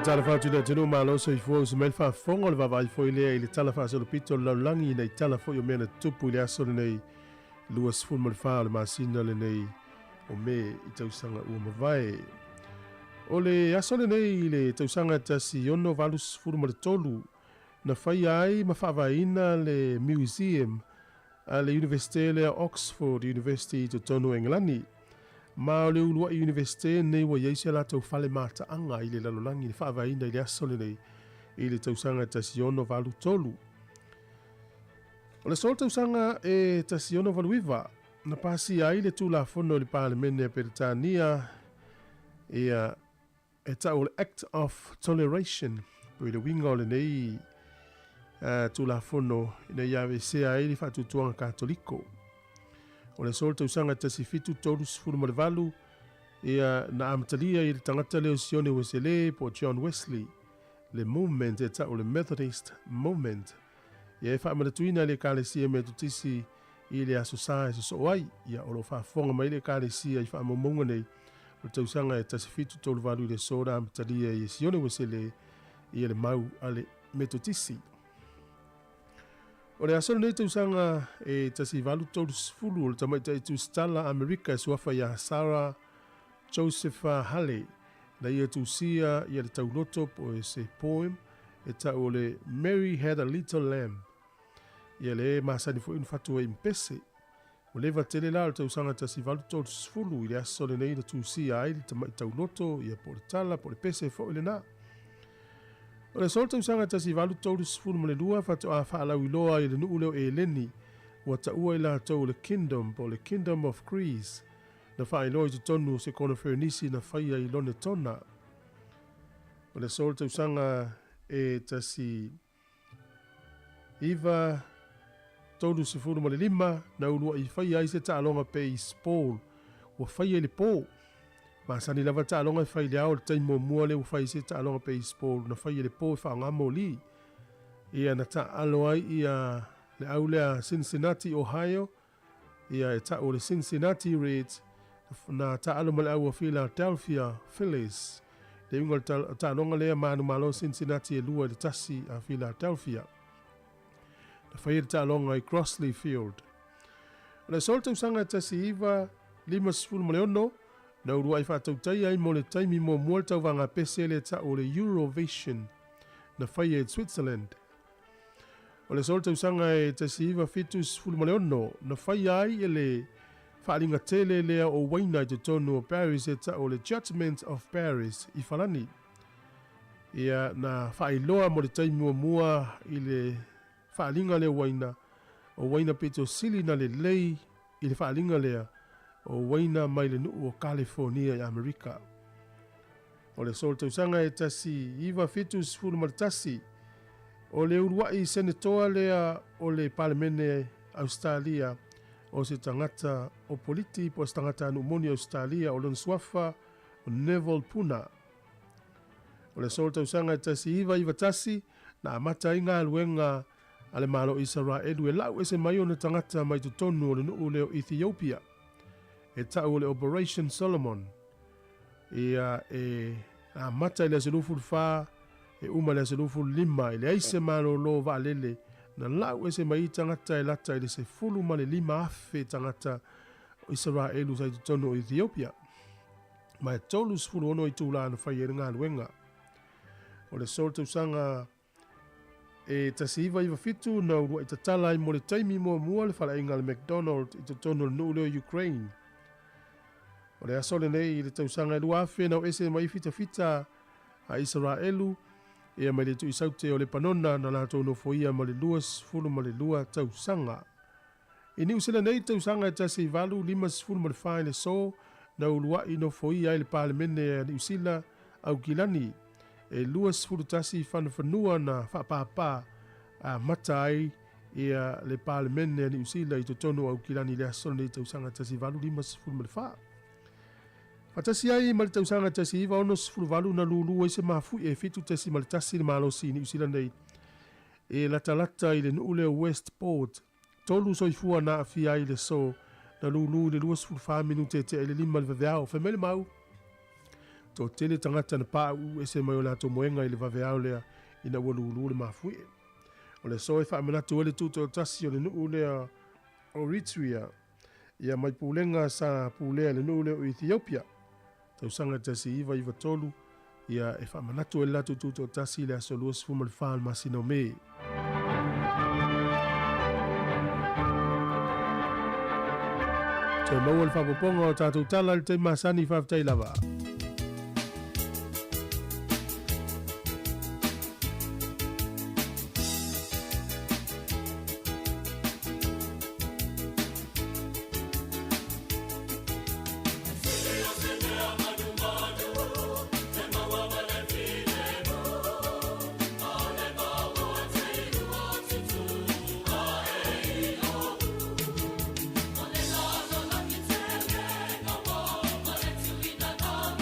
Tala fa tuna tunu malo so ifo se mel fa fongo le vavai fo ile ile tala fa so le pito la langi nei tala fo yo mena tupu ile aso nei luas ful mal fa le masina le nei o me i tau sanga u mavai o le aso nei ile tau sanga tasi ono valus ful mal tolu na fai ai ma fa vaina le museum a le universite le Oxford University to tonu Englani ma o le ulua i universite nei wa yeise la tau fale mata anga i le lalolangi le whaavaina i le asole nei i le tausanga tasiono valu tolu. O le sol tausanga e tasiono valu iwa na pasi ai le tula fono le Parlemene Peritania e tau le Act of Toleration po i le winga o le nei tula fono i le iawe sea ai le whatutuanga katoliko. O le sol tausanga tasi fitu tolus furu le valu na amatalia i le tangata leo sione Wesley po John Wesley le movement e tau le Methodist movement ia e whaamanatuina le kālesia me tutisi i le asosa e so ai ia o lo whaafonga mai le kālesia i whaamamunga nei o tausanga e tasi fitu tolu valu i le soda amatalia i sione Wesley i le mau ale metotisi. O le asolo nei tausanga e tasi valu tolu sfulu o le tamaita i tu stala Amerika e suafa ia Sarah Joseph Halley Na ia tusia ia le tauloto po e se poem e ta o le Mary Had a Little Lamb. Ia le masani fo inu fatu e impese. O leva tele la o tausanga tasi valu tolu sfulu i le aso le nei le tusia ai le tauloto ia po le tala po le pese fo ile na. O le sol tausanga tasi valu tolu sfulu mo le lua fatu a whaalau iloa i le nuu leo e leni ua ta ua i la tau le kingdom po le kingdom of Greece na wha iloa i tonu se kona whenisi na whaia i lone tona. O le sol tausanga e tasi iwa tolu sifuru ma le lima na ulua i whaia i se taalonga pe i spol ua whaia i le pō. Ma sani lava taalonga i whai le ao le taimo mua le ua whai se taalonga pe i spol na whaia le pō i whaangamo li. Ia na taalo ai ia le au lea Cincinnati, Ohio, ia e ta o le Cincinnati Reds na taalo ma le au a Philadelphia Phillies. Le unga taalonga lea maanu malo Cincinnati e lua le tasi a Philadelphia. Na whaia le taalonga i Crossley Field. Le solta usanga tasi iwa 5 ma le ono, na urua i whaatautai ai mo le taimi mo mua tau vanga pese le ta o le Eurovision na whaia i Switzerland. O le solta usanga e tasi iwa 7 ma le ono, na whaia ai e le whaalinga tele lea o waina i te tonu o Paris e ta o le Judgment of Paris i whalani. Ia na whaailoa mo le taimi mua i le whaalinga lea waina, o waina peto sili na le lei i le whaalinga lea, o waina mai le nuu o California i Amerika. O le solta usanga e tasi iwa 7 ma le tasi, o le uruai senatoa lea o le palemene Australia, o se tangata o politi po se tangata anu moni Australia o lon swafa o Neville Puna. O le solta usanga e tasi iwa tasi, na amata inga luenga ale malo Israelu e lau ese mai o na tangata mai tutonu o le nuu leo Ethiopia. E tau le Operation Solomon. Ia e amata ile selufu fa e uma le selufu 5 ile aise malo lo valele na lau ese mai tangata e lata ile se fulu ma le 5 afe tangata Israelu sai tutonu o Ethiopia. Ma e tolu sfulu ono i tula na whai e ngā luenga. O le solta usanga e tasi iwa fitu na urua i tatala i mo le taimi mua le whala inga le McDonald i tutonu le nuu leo Ukraine. O le asole nei i le tausanga e lua afe na o ese mai fita a Israelu e mai le tu isaute o le panona na la tono foia ma le 2 ma le 2 tausanga. I ni usila nei tausanga e tasi valu 5 ma le whae le so na ulua i no foia i le palemene e ni usila au kilani e 2 tasi whanua na whapapa a matai ia le palemene e ni usila i to tono au kilani le asole nei tausanga tasi valu 5 ma le whae. Fatasi ai ma le tausanga tasi iwa ono sfuluvalu na lulu ese mafu e fitu tasi ma le tasi le malosi ni usila nei. E lata i le nuu leo Westport. Tolu soifua na afia i le so na lulu le 2 minute te ele 5 le vaveao. Femele mau. To tele tangata na paa ese mai o lato moenga i le vaveao lea ina ua lulu le mafu e. O le so e wha amenatu ele tuto tasi o le nuu lea Eritrea. Ia mai pulenga sa pulea le nuu leo Ethiopia. Tausanga tasi iwa tolu, ia e whamanatu e latu tuto tasi le aso 2 ma le whaal masino me. Te maua le whapoponga o tātou tala le te masani whaftai lava. Thank you.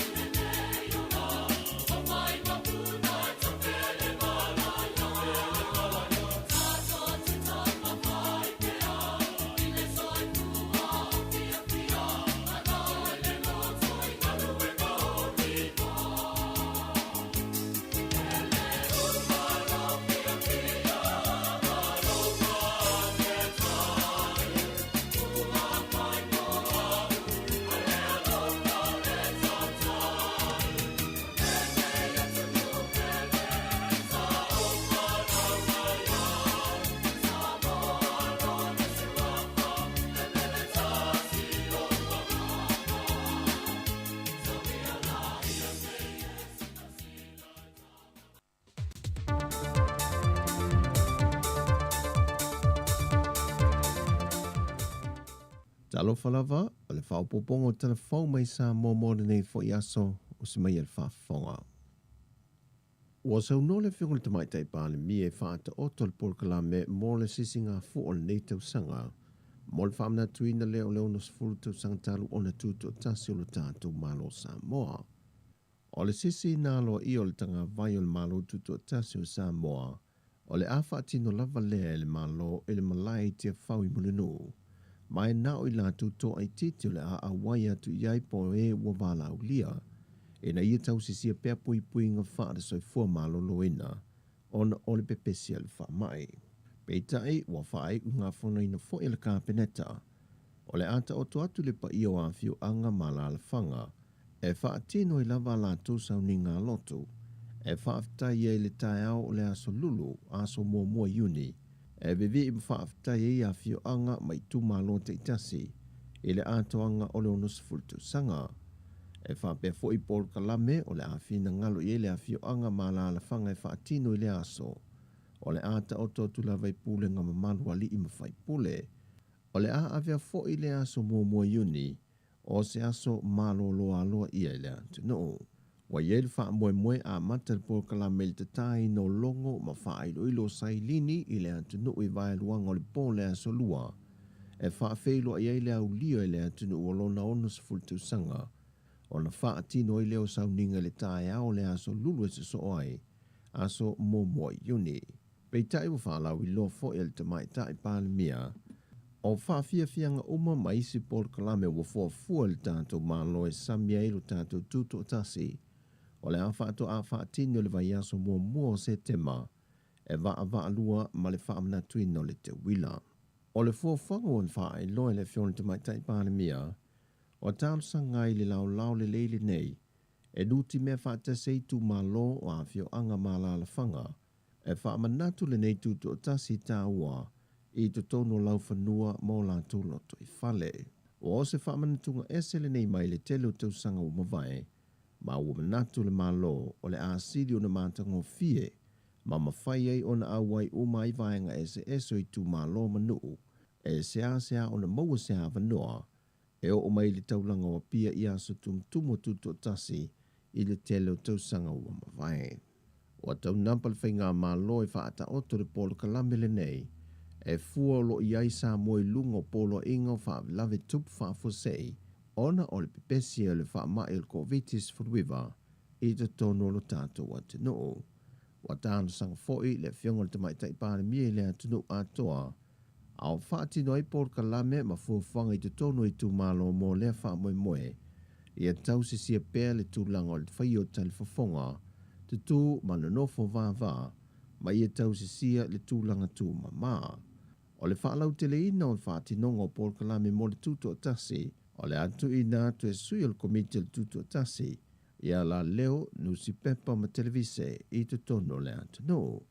Talofa lava, o le whaopopongo telefon mai sa mo nei fo i aso o se mai al whaafonga. Ua sau no le whingole te mai tai pāle mi e whaata oto le porkala me mo le sisinga fu o le nei tau sanga. Mo le whaamna tuina leo no sifuru tau sanga talu o na tutu o tasi o le tātou malo Samoa. O le sisi nā loa i o le tanga vai o le malo tutu o tasi o Samoa. O le a whaatino lava lea le malo e le malai tia whau i mulinu. Mai na o i la tuto ai titi o le a wai atu iai po e ua wala au lia. E na ia tau sisia pea pui nga whaare soi fua malo loina. Ona o le pepesi al wha mai. Peitai ua whaai unga whona ina fo e le kāpeneta. O le ata oto atu le pa io a fiu anga mala ala whanga. E whaatino i lava la tu sau ni ngā lotu. E whaaftai e le tai au o le aso lulu, aso mua iuni. E vivi i mwhaaftai e a fiu anga mai tu malo te itasi. I le atoanga o le onus fultu sanga. E whapea fo i pol kalame o le awhina ngalo i le a fiu anga mala ala whanga e whaatino i le aso. O le ata oto tu la vai pule nga mamalu ali i mawhai pule. O le a avea fo i le aso mua iuni. O se aso malo loa loa ia i le atu no. Wa yel fa moe a matal por kala mel te tai no longo ma fa ilo ilo sai lini i le atu no i vai luanga o le po le aso lua. E fa feilo ia i le au lio i le atu no o lona onus fultu sanga. O na fa atino i leo sau ninga le tai au le aso lulu e se so ai. Aso moe yuni. Pei tai wa fa lau i lo fo el te mai tai pāle mia. O whaafia fianga uma maisi por kalame wa fua le tātou malo e samia ilu tātou tuto tasi. O le awhaato a whaatino le vai aso mua se tema. E vaa lua ma le whaamna tuino le te wila. O le fuafango on whae loe le fiona te mai tai pāle mia. O tālu sangai le lau le leile nei. E nuti mea whaatase tu malo o a fio anga mala la whanga. E whaamanatu le nei tuto tasi tā ua. I to tono lau whanua mō la tūloto i whale. O se whaamanatunga esele nei mai le telo tau sanga o mawai, ma ua manatu le malo o le asiri o na mātanga o fie, ma mawhai ei o na awai o mai vaenga ese eso i tu malo manu, e sea o na maua sea vanua, e o mai le taulanga o pia i aso tumo tuto tasi i le telo tau sanga o mawai. O tau nampal whainga malo i whaata oto le polo kalamele nei, e fua lo iai sa moe lungo polo ingo wha lave tup wha fosei, ona o le pepesi o le wha mai il kovitis furuiva, i te tono lo tato wa te noo. Wa tāno sanga foi le fiongo le tamai tai pāne mie le atunu atoa, au whaati noi por kalame ma fuafanga i te tono i tu malo mo le wha moe, i a tau si sia pēr le tūlanga o le whaio tali fafonga, te tū manonofo vā, ma i a tau si sia le tūlanga tū mamaa. O le whaalau tele ina o le whaatinonga o por kalame mo le tuto tasi, o le atu ina atu e sui o le komiti le tuto tasi, ia la leo nusi pepa ma televise i te tono le atu no.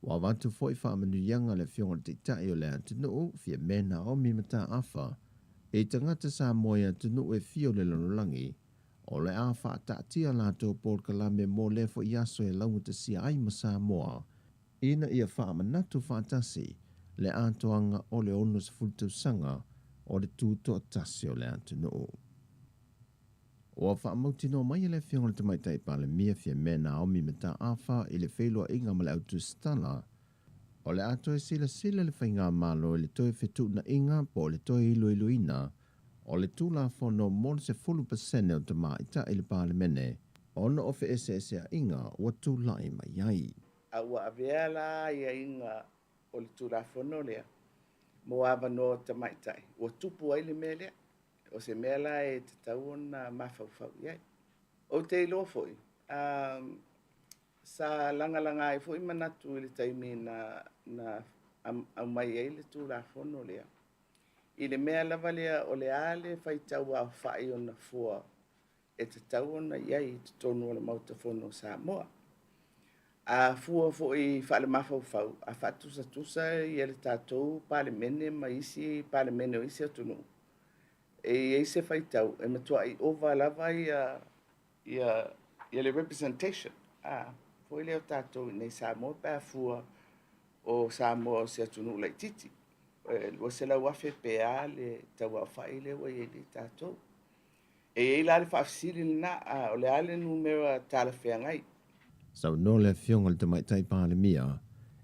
Wa watu foi whaamanu yanga le fionga te tai o le atu no, fia mena o mi mata afa, e tangata sa moe atu no e fio le lanolangi, o le a whaatatia lato por kalame mo le fo iaso e laungu te sia ai ma sa moa, ina ia whaamanatu whaatasi, le atoanga o le onus fultu sanga o le tūto tasi o le atu no. O a whaamauti no mai le fionga te mai tai pāle mia fia mena o mi mata awha i le wheilua inga ma le autu stala. O le ato e sila le whainga malo i le toe whetu na inga po le toe ilu ina. O le tūla whono mon se 40% o te maita i le pāle mene. Ona o whe ese a inga o tūla i mai ai. A ua aveala ia inga o le tūrafono lea, mo awa no te maitai. O tupu ai le mea lea, o se mea la e te tau na mawhauwhau iai. O te ilo foi, sa langa ai foi manatu i le taimi na au mai ai le tūrafono lea. I le mea lava lea o le ale whai tau au whai o na fua e te tau na iai te tonu o le mautafono Samoa. A fua foi fale mafau a tusa i ele tatou pale mene ma isi pale mene o isi atunu e se fai tau e matua i ova lava ia le representation foi le tatou nei Samoa pa fua o Samoa se atunu lai titi ua se lau afe pea le tauaʻofaʻi le ua iai le tatou e iai la le faafesili lenā o le a le numera talafeagai Sauno le fionga le tamaitai palemia,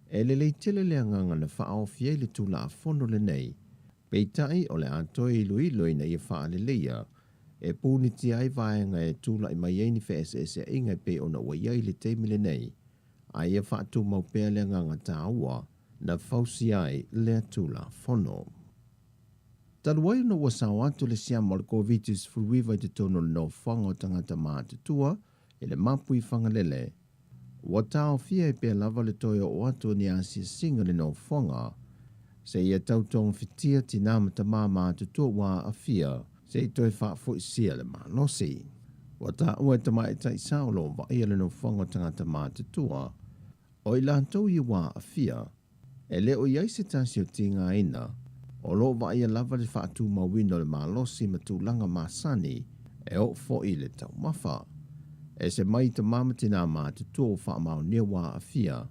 e le leitele le anganga na whaaofia i le tula a fono le nei, peitai o le atoi ilo ina ia wha le leia, e pūni ti ai vaenga e tula i mai eini FSS e inga pe ona ua iai le teimi le nei, a ia wha atu maupea le anganga ta ua, na fausi ai le tula fono. Taluai na ua sao atu le siama o le COVID-19 furuiva i te tono le no whanga o tangata maa tutua, e le mapu i whangalele, Wa tau fia e pe lava le toio o atu ni asia singa le no whanga, se ia tautong fitia tina matamama tutua wa a fia, se i toi wha fo isia le manosi. Wa ta ua tama e tai saolo wa ia le no whanga tangata ma tutua, o i lantou i wa a fia, e le o iai se tasi o tinga ina, o lo wa ia lava le wha atu mawino le malosi matulanga masani, e o fo i le tau mafa. E se mai te mamatina ma te tō wha mau newa a fia,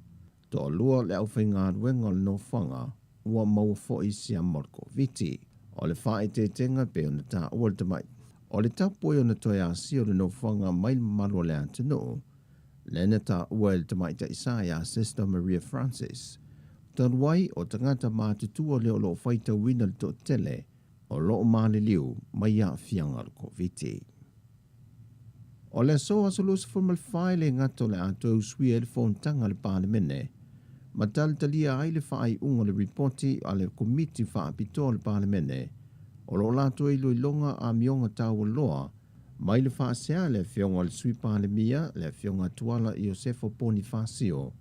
tō lua le au whainga ruenga le no whanga, ua mau fo i sia morko viti. O le wha e te tenga pe o na tā ua le tamai. O le tapu e o na toi a si o le no whanga mai malo le antino, le na tā ua le tamai ta Isaiah Sister Maria Francis. Tan wai o tangata ma te tua leo lo whaita wina le tō tele, o lo maale liu mai a fianga le ko viti. O le so asolus formal file ngato le ato usui le fontanga le parlemene. Matal talia ai le fai unga le reporti a le komiti fa apito le parlemene. O lo lato i longa a mionga tau loa, mai le fa sea le fionga le sui parlemia le fionga tuala Iosefo Bonifacio.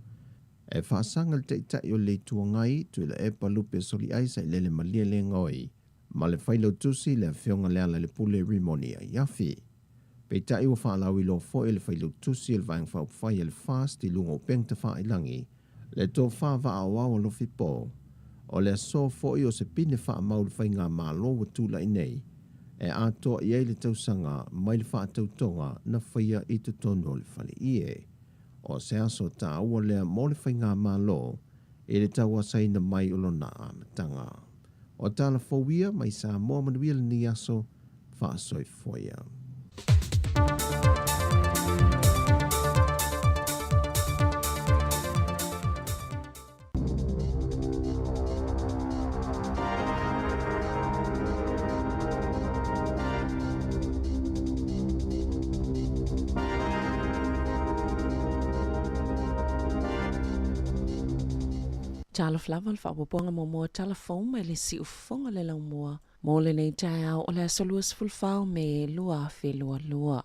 E fa sanga le teitai o le tuangai tu le epa lupe soli aisa i lele malia le ngoi. Ma le failo tusi le fionga le ala le pule rimonia yafi. Peitai ua whaalau i lo fo e le whailu tusi e le vaeng whau whai e le fast i lungo peng te wha ilangi, le tō wha wa awao lo fipo, o le so fo i o se pine wha mau le whai ngā malo wa tūla i nei, e atoa i ei le tausanga mai le wha tautonga na whaia i te tono le whale ie. O se aso tā ua lea mo le whai ngā malo, e le taua saina mai ulo na amatanga. O tāla fowia mai sa mua manuia le ni aso, wha soi foia. Tala flava le whapoponga mo mua telefon me le si ufonga le lau mua. Mo le nei tai au o le asaluas fulfau me lua fe lua.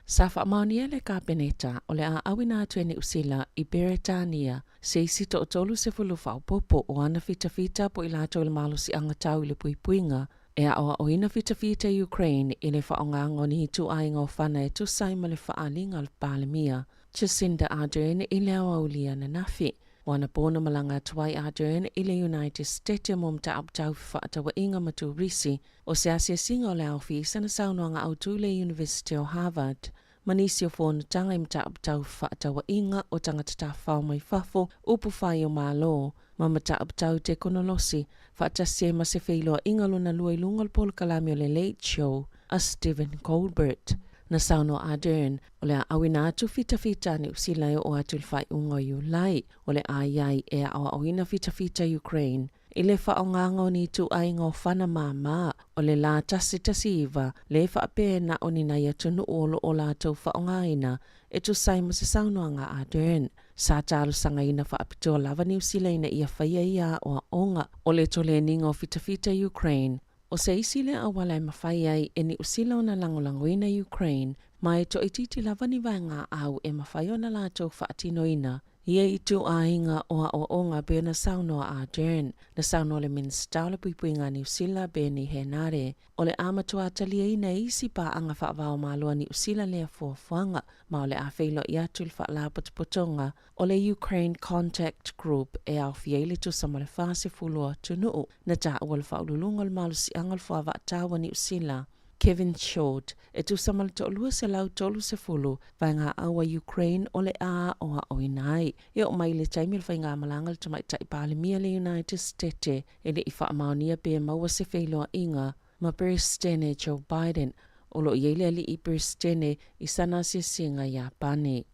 Sa whaamaunia le kapeneta o le a awina atuene usila i Beretania se isi to tolu se fulu whapopo o ana fita po ilato le malo si angatau i le puipuinga e a oa o ina fita Ukraine i le whaonga ni tu ainga o whana e tu saima le whaalinga le palemia. Jacinda Ardern i le awaulia na nafi. Wana pōna malanga tuai Ardern i le United States mom ta aptau whaatawa inga matu risi o se asia singa o le awhisa na saunoanga autu le University of Harvard. Manisi o whona tanga imta aptau whaatawa inga o tangata ta whao mai whafo upu whai o mālo. Mama ta aptau te konolosi whaatasia ma se whailoa inga luna lua ilunga pol kalami o le Late Show a Stephen Colbert. Na sauno Ardern, o le awina atu fita ni usilai o atu le whai unga i ulai, o le aiai e a awina fita Ukraine. I le whaongango ni tu ainga o whana mama, o le la tasi iwa, le whaapena o ni nai atunu olo o la tau whaongaina, e tu saima se saunoanga Ardern. Sa talu sanga ina whaapito lava ni usilai na ia whaia ia o onga, o le tole ninga o fita Ukraine. O se isile a wala mawhai ai e ni usila o na langolangoina Ukraine, mai to ititi lava ni vanga au e mawhai o na lato whaatino ina, ia i tu ainga o onga be na sauno a Ardern, na sauno le minsta o le puipuinga ni usila be ni henare, o le amatua atalia ina isi pa anga whaavao malua ni usila lea fuafuanga, ma o le a whailo i atu le whaala potonga, o le Ukraine Contact Group e au fiele tu sama le whase fulua tunuu, na ta ua le whaululunga le malu si angal fuava atawa ni usila, Kevin Short, e tu samal to lua se lau tolu se fulu, vai ngā awa Ukraine o le a o a oinai. E o mai le taimil vai ngā malangal to mai tai pāle mia le United States, e le ifa amaunia pe maua se feiloa inga, ma President Joe Biden, o lo iele ali i President i sana se singa ya pane.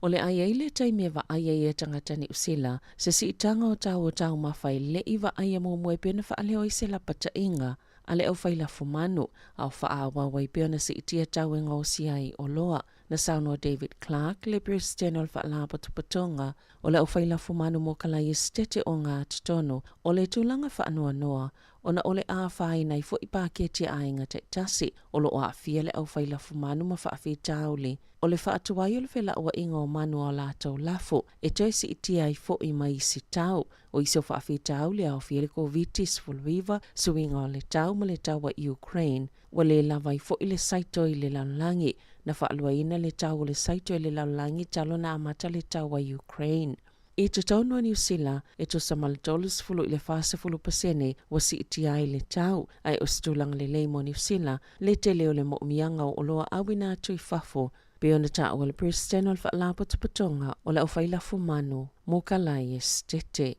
O le ai le taimia va ai e tangata ni usila, se si itanga o tau mawhai le iwa ai mo moe pena wha aleo i se la pata inga, ale au whaila fumanu, au wha awa wai pena se itia tau e ngausi ai o loa, na sauno David Clark, le President o le wha la patupatonga, o le au whaila fumanu mo kalai estete o ngā titono, o le tūlanga wha anua noa, ona ole a whai nei fo i pāketi a inga te tasi, o lo a fia le au whaila fumanu ma wha awhi tauli, o le wha atuai o le whela ua inga o manu o lātou lafo, e toi si iti ai fo i mai si tau, o iso wha awhi tauli au fia le ko vitis fulwiva, suinga o le tau ma le tau wa Ukraine, wa le lawai fo i le saito i le laulangi, na wha alua ina le tau o le saito i le laulangi talo na amata le tau wa Ukraine. E te tauno New Zealand, e to samal tolus fulu i le fase fulu pasene, wasi iti ai le tau, ai o stulang le leimo New Zealand, le te leo le mo mianga o loa awina atu i fafo, pe ona ta o le President o le whaalapa tupatonga o le au whaila fumanu, mo kalai e stete.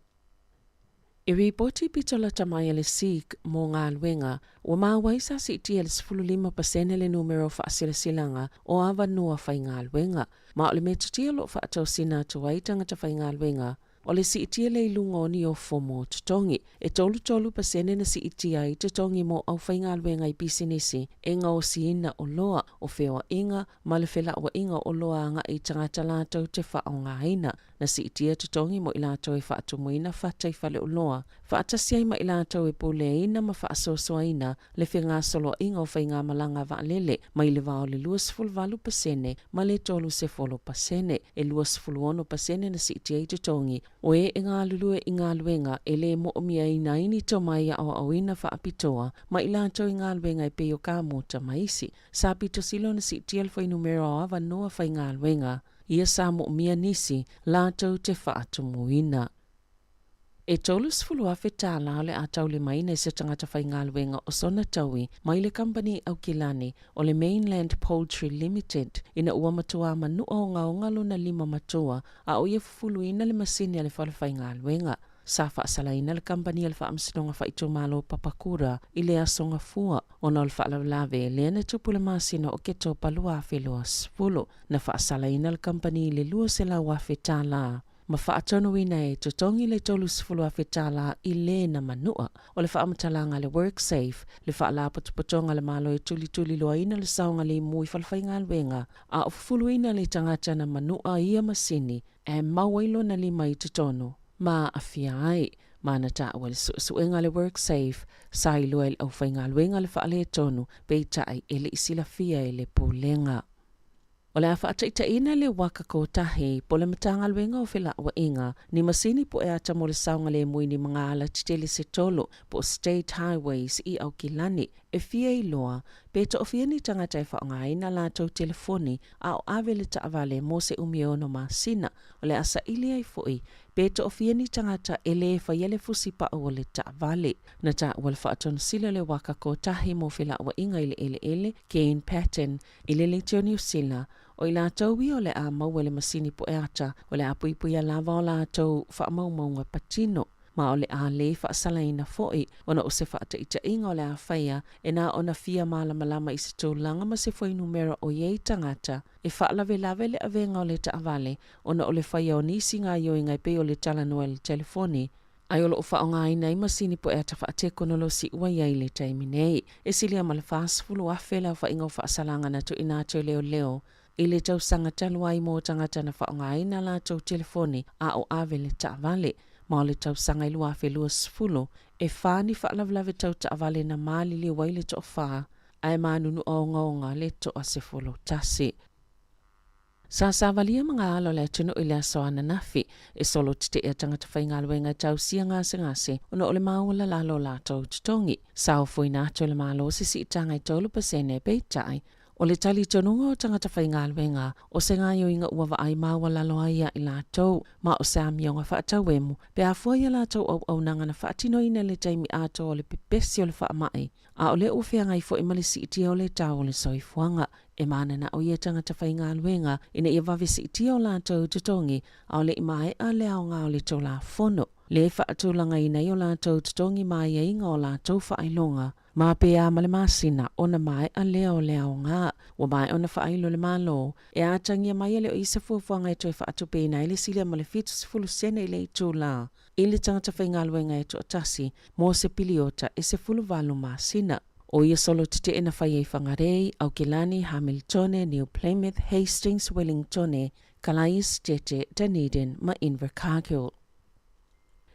E ripoti pitola tamai le Sikh mo ngā luenga, o mawai sa si iti le 15% le numero whaasilasilanga o awa noa whai ngā luenga, ma o le me tutia lo whaatau sina tuai tangata whai ngā luenga, o le si itia le ilunga o ni o fomo tutongi, e tolu pasene na si itia i tutongi mo au whai ngā luenga i bisinisi, e ngā o si ina o loa o whewa inga, ma le whela o inga o loa anga i tangata lātou te wha o ngā ina, na si itia tutongi mo i lātou e whaatu moina whatai whale o loa, whaatasiai ma i lātou e pole ina ma whaasosoa ina, le whenga solo inga o whai ngā malanga waalele, ma i le wao le 28% ma le 30% e 28% na si itia i tutongi, o e ngā lulue i ngā luenga e le mo omia i naini to mai a o ina whaapitoa, ma i lātou i ngā luenga e peo kā mōta maisi, sa pito silo na si itia le whai numero a awa noa whai ngā luenga, ia sa mo mia nisi, lātou te whaatu muina. E tolus fulu a whetala o le atau le maina i se tangata whai ngā luenga o sona taui, mai le company au kilani o le Mainland Poultry Limited, ina ua matua manu o ngalo na 5 matua, a o ia fulu ina le masini a le whale whai ngā luenga. Sa whaasala ina le company al whaamsinonga whaitu malo papakura i le asonga fua, o na le whaalawlawe le ane tupu le masina o keto palua a whelua sfulu, na whaasala ina le company le lua se la wa whetala. Ma whaatono ina e tutongi le tolu sfulu a whetala i le na manua, o le whaamutalanga le WorkSafe, le whaalapatupatonga le malo e tuli loa ina le saunga le mui whalwhai ngā luenga, a o fulu ina le tangata na manua ia masini, e mawailo na lima i tutono. Ma afia ai, mana ta wale suenga le WorkSafe, sa ilua il au whai ngā luenga le whaale tonu, beita ai ele isila fia ele pulenga. O le awhaataita ina le waka ko tahi, po le matanga luenga o whela wa inga, ni masini po e ata mo le saunga le mui ni mga ala titele se tolo, po State Highways i au kilani, e fia i loa, peta o fia ni tangata e whaonga ina lātou telefoni, a o awele ta avale mo se umiono masina, o le asa ili ai foi, peta o fia ni tangata e le whaiele fusi pa o le ta avale, na ta wale whaatonu sila le waka ko tahi mo whela wa inga ele, Kane Patton, ile le teo New Zealand, o i lātou i o le a maua le masini po e ata, o le a puipui a lava o lātou whaamaumaunga patino, ma o le a le whaasalaina foi, ona o se whaataita inga o le a whaia, e nā ona fia malama i se tōlanga ma se whai numera o iei tangata, e whaalawe le avenga o le ta avale, ona o le whaia o nisi ngā ioinga i pe o le tala noa le telefoni, ai o lo whaonga ina i masini po e ata whaateko nolo si ua iai le taimi nei, e silia ma le whaasfulu a whela o whainga o whaasalanga na tu inato leo, i le tau sanga talua i mō tangata na whaonga ina la tau telefoni a o ave le ta avale, ma o le tau sanga i lua whelua sfulo, e whāni whaalawlawe tau ta avale na māli le wai le to o whaa, ai mānunu o ngaonga le to a se folo tasi. Sa savalia mga alo le tunu i le asoana nafi, e solo tite e tangata whainga luenga tau sia ngase, ono o le maula lalo la tau tutongi, sa o fui nato le malo si si tanga i tolu pasene peitai, O le tali tonunga o tangata whaingaluenga o se ngai o inga ua ai maua laloa ia i lātou ma o sa mionga whaatau emu pe a fua ia lātou au nanga na whaatino ina le taimi ato o le pepesi o le whaamai a o le ufea ngai fo imali si itia o le tau o le soifuanga e mana na o ia tangata whaingaluenga ina ia vavisi itia o lātou tutongi a o le imae a le ao ngā o le tau la fono. Le whaatulanga ina i o lātou tutongi mai e inga o lātou whaailonga. Ma pe a male masina ona mai a leo ngā wa mai ona whaailo le malo e a tangia mai leo isa fuafuanga e toi whaatupe ina ili sile ma le fitus fulu sene ile i tū la. Ili tangata whaingaluenga e to tasi mo se piliota e se fulu valu masina. O ia solo tite ena whai e whangarei, Aukilani, Hamiltone, New Plymouth, Hastings, Wellingtone, Calais, Tete, Dunedin, ma Invercargill.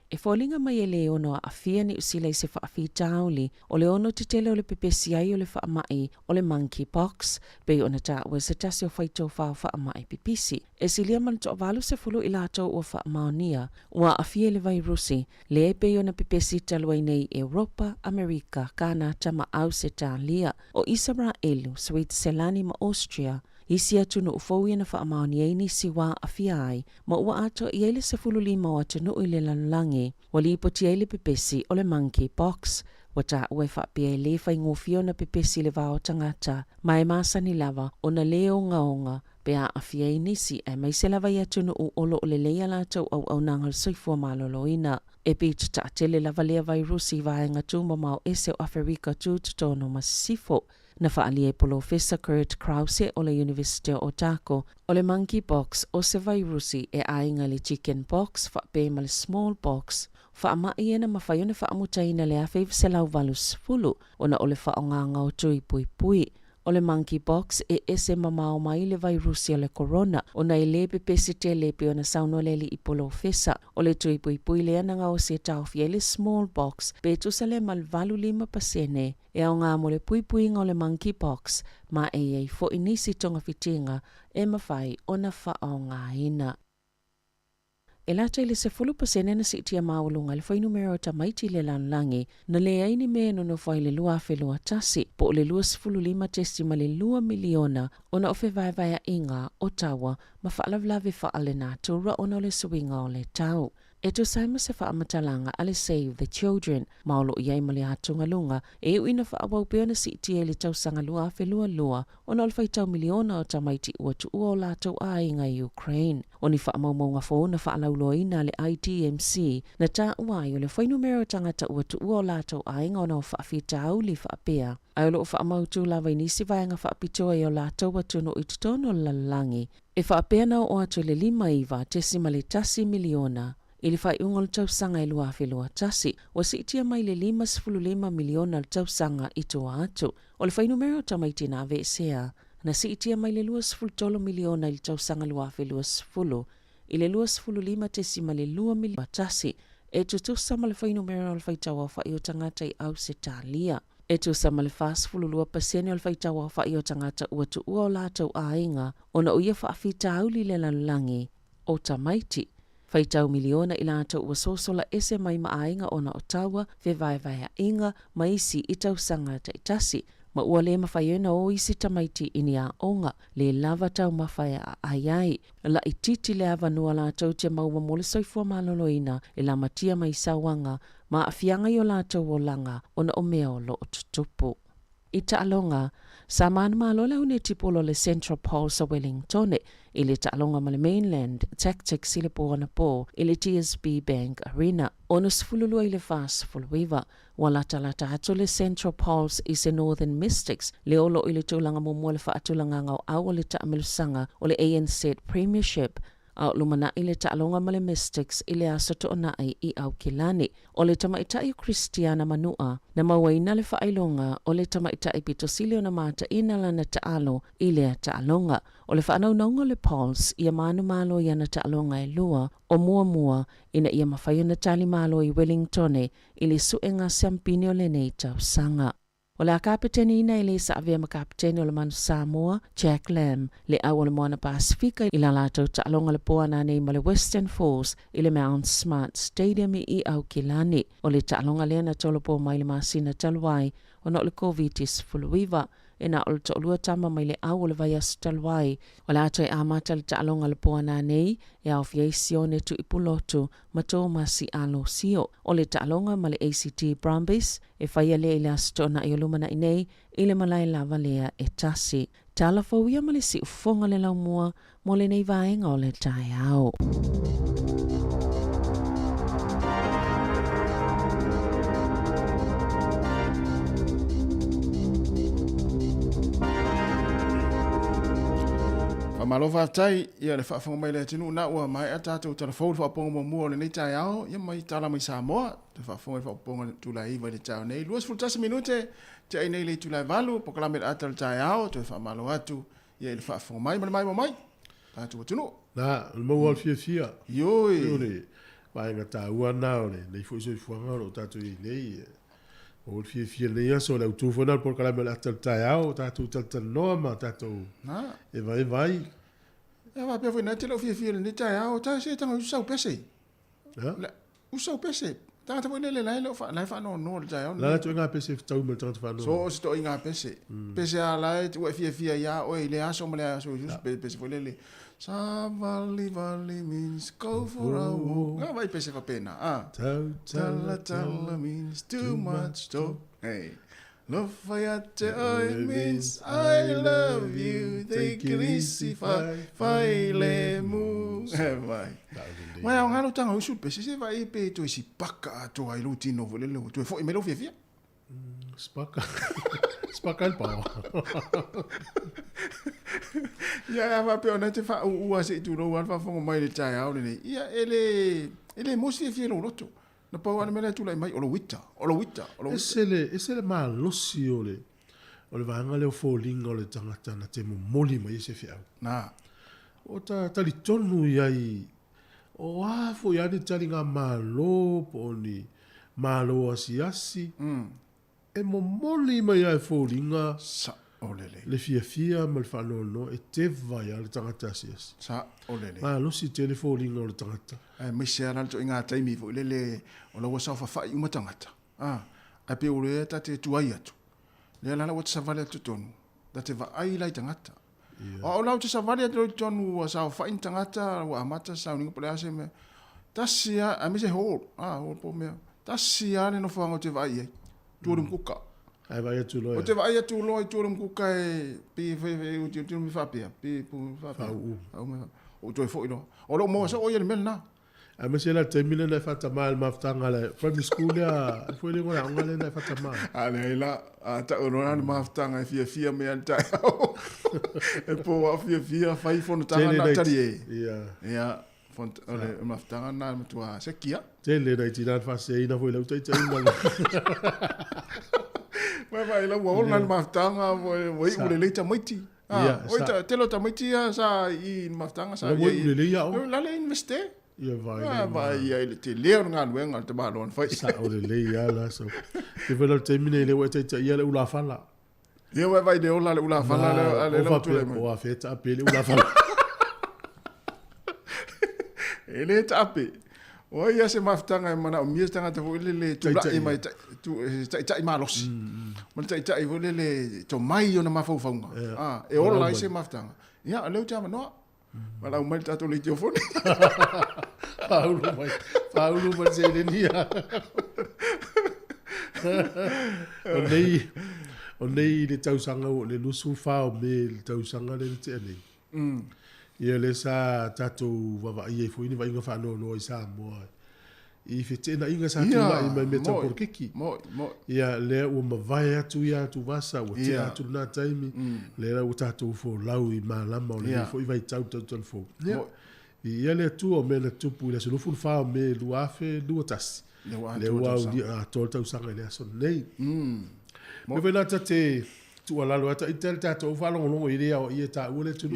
E fōlinga mai e le ono a fia ni usila i se whaafi tauli o le ono titele o le pepesi ai o le whaamai o le monkeypox pe ona ta ua se tasi o whaito whaamai pipisi. E silia man to avalu se fulu i lātou o whaamaonia ua a fia le vairusi le e pe ona pepesi talua nei Europa, Amerika, Kanata ma au se talia o Israelu, Switzerland ma Austria. Isi atunu ufou ia na whaamaoni e ni siwa a fiai, ma ua ato i eile se fulu lima o atunu i le lanulangi, wa li ipoti eile pepesi o le monkeypox, wa ta ue whaapia e le whai ngofio na pepesi le vao tangata, ma e masani lava o na leo ngaonga, pe a fiai nisi e mai se lava i atunu u olo o le leia lātou au nangal soifua maloloina. E pita ta atele lava lea vairusi vaenga tumba mao ese o Afrika tu tutono masifo, na whaali e Professor Kurt Krause o le University of Otago o le monkeypox o se vairusi e ainga le chickenpox whape ma le smallpox whaamai ena mawhai ona whaamutaina le awhaiv se lau valus fulu ona o le whaonganga o tui pui pui. O le monkeypox e ese mamao mai le vairusi o le corona o na le pepesi te lepe o na sauno leli i Professor o le tui pui pui le ananga o se tauwhia le smallpox pe tusale mal valu 5% e au ngā mo le pui pui o le monkeypox ma e ei fo inisi tonga fitinga e mawhai o na whaonga ina. E lata ile se 10% na si itia maulunga le whai numero ta maiti le lanlangi na le aini me no no whai le lua whelua tasi po le lua 15 testi ma le 2 miliona o na ofe vai inga o tawa ma whaalavlawe whaale nā tura o na le suinga o le tau. E to saima se whaamatalanga ale Save the Children, maolo iai ma le atunga lunga, e uina whaawau peo na si itia le tausanga lua whelua lua o na olwhai tau miliona o tamaiti ua tu ua o lātou a inga Ukraine. O ni whaamaumaunga fō na whaalauloina le IDMC na tā uai o le whai numero tangata ua tu ua o lātou a inga o na o whaafita au li whaapea. Ai lo whaamautu lawa inisi vaenga whaapitoa i o lātou atuno i tutono lalangi. E whaapea na o atu le 5 iwa tesi ma le tasi miliona. Ili whai ungol tausanga i lua whelua tasi, wa si itia mai le 5.5 miliona tausanga i toa atu. O le whai numero tamaiti nā vesea, na si itia mai le 2.3 miliona i tausanga lua whelua sfulu, i le 2.5 tesi ma le 2 miliona tasi, e tutusa ma le whai numero al whai tawa whai o tangata i au se talia. E tu sama le whaasfulu lua pasene al whai tawa whai o tangata ua tu ua o lātou a inga, o na uia whaafita auli le lalulangi o tamaiti. Whaitau miliona i lātou ua sosola ese mai maainga o na Ottawa, whewaiwai inga, maisi i tausanga taitasi, ma ua le mawhaiona o isi tamaiti ini a onga, le lava tau mawhai a aiai, la i titi le avanua lātou te maua mole soifua maloloina, e la matia mai sawanga, ma afianga i o lātou o langa, o na o mea lo o tutupu. I taalonga, sa mana malola une tipolo le Central Pulse o Wellingtone, i le taalonga ma le Mainland Tactics i le Pōana Pō, i le TSB Bank Arena. Ono sfululua i le whaasfuluiva, walata atu le Central Pulse i se Northern Mystics, le olo i le tūlanga mumua le whaatulanga ngau au o le taamelusanga o le ANZ Premiership, au lumana i le taalonga ma le Mystics i le asoto o nai i Aukilani. O le tamaitai Christiana Manua, na mawaina le whaailonga o le tamaitai pitosili o na mata ina lana taalo i le taalonga. O le whaanaunga le Pulse ia manu malo i ana taalonga e lua o mua ina ia mawhai na tali malo i Wellingtone i le suenga sampini o le nei tausanga. O le kapiteni ina i le sa avea ma kapiteni o le manu Samoa, Jack Lamb, le au o le moana Pasifika i la lātou taalonga le poana nei ma le Western Falls i le Mount Smart Stadium i Aukilani. O le taalonga le ana tolo po mai le masina taluai o no le COVID-19. e na o le toʻalua tama mai le au o le vaiaso taluai. O le ato e amata le taʻaloga le poana nei e aofia isi o ne tuʻipulotu ma Tomasi Alosio. O le taʻaloga ma le ACT Brumbies e whaia lea i le asitona i o lumana i nei i le malai lava lea e tasi. Tala fauia ma le si ufonga le laumua mo le nei vaenga o le tae au. Malo fatai ia le whaafonga mai le tinu na ua mai a tātou telefon whaaponga mo mua o le nei tae ao ia mai tala mai Samoa te whaafonga whaaponga tula iwa le tau nei luas fultasi minute te ai nei le tula valu pokalame le ata le tae ao te whaamalo atu ia le whaafonga mai mai tātou tinu na le mau al fia ioi vai nga ta ua na ole nei fo so fuanga o tātou i nei o fia nei aso le utufona pokalame le ata le tae ao tātou tatanoa ma tātou na e vai e va pe foi na te lo fia le tae ao ta se tanga usau pese ha usau pese ta te le lai fa no le tae ao la tu nga pese tau me tau fa no so sto inga pese pese a lai tu fia ya o le aso mo le aso just pese foi le sa vali means go for a walk nga vai pese fa pena tala means too much talk hey love fayate means I love you take it easy fai le mu vai mai ang halo tanga usul pese se vai pe to si paka to ai lutino vole le to foi me lo fia spaka el pao ya va pe ona te fa u se tu lo fa fongo mai le tai au ni ia ele mo fia lo loto na pa wana mele tu lai mai o lo wita esele ma losi ole vanga le falling ole tangata na te moli mai se fia na o ta li tonu iai o a fo ia ni tali nga malo poni malo asi e moli mai ai falling sa olele le fia mal fa no e te vai al tangata sias sa olele ma losi telefoning ole tangata me se ana to inga taimi fo le o lo sa fa fai uma tangata a pe o le ta te tuai atu le ala o sa vale tu tonu da te va ai lai tangata o la te sa vale tu tonu o sa fa in tangata o amata sa uninga pole ase me tasia a me se ho o po me tasia ne no fa ngo te vai ai tu rum kuka ai vai atu lo o te vai atu lo tu rum kuka e pe o tu mi fa pe pu fa o to fo ilo o lo mo so o ye me na a me se la termina na fata mal maftanga la primary school ya foi le ngona ngale na fata mal ale la ta ona maftanga fia me anta e po fia fai fon ta na tarie ya font ole maftanga na tua sekia tele dai tirar fa se ina foi la utai ina vai la wo na maftanga voi ule leita maiti oi ta telo ta maiti sa I maftanga sa la le investe ia vai ia te leo nga nuenga te balon fai sa o le ia la so te vela termine le wete ia le ula fala ia vai de ola le ula fala le o tu le o afeta apele ula fala ele tape o ia se maftanga mana o mies tanga te le tu la e mai tu tai malos man tai vole le to mai ona mafaunga e ola se maftanga ia le tama no Malah umai tak tulis telefon. Paulo mai se nia. O nei le tausanga o le lusu fao me le tausanga le te nei. Ia le sa tatou vava ia foi ni vai nga fa no i sa mo. I fete na inga sa tu mai me por kiki. Ia le o ma vai atu ia tu vasa o te atu na taimi. Le la o tatou fo lau I malama o le foi vai tau fo. Ia le tu o me le tupu le sulu fa me luafe luatas. Le wa di a tol tau sanga le so nei. Me vela te tu ala lo ata itel tatou fa longo I le o ia ta o le tu.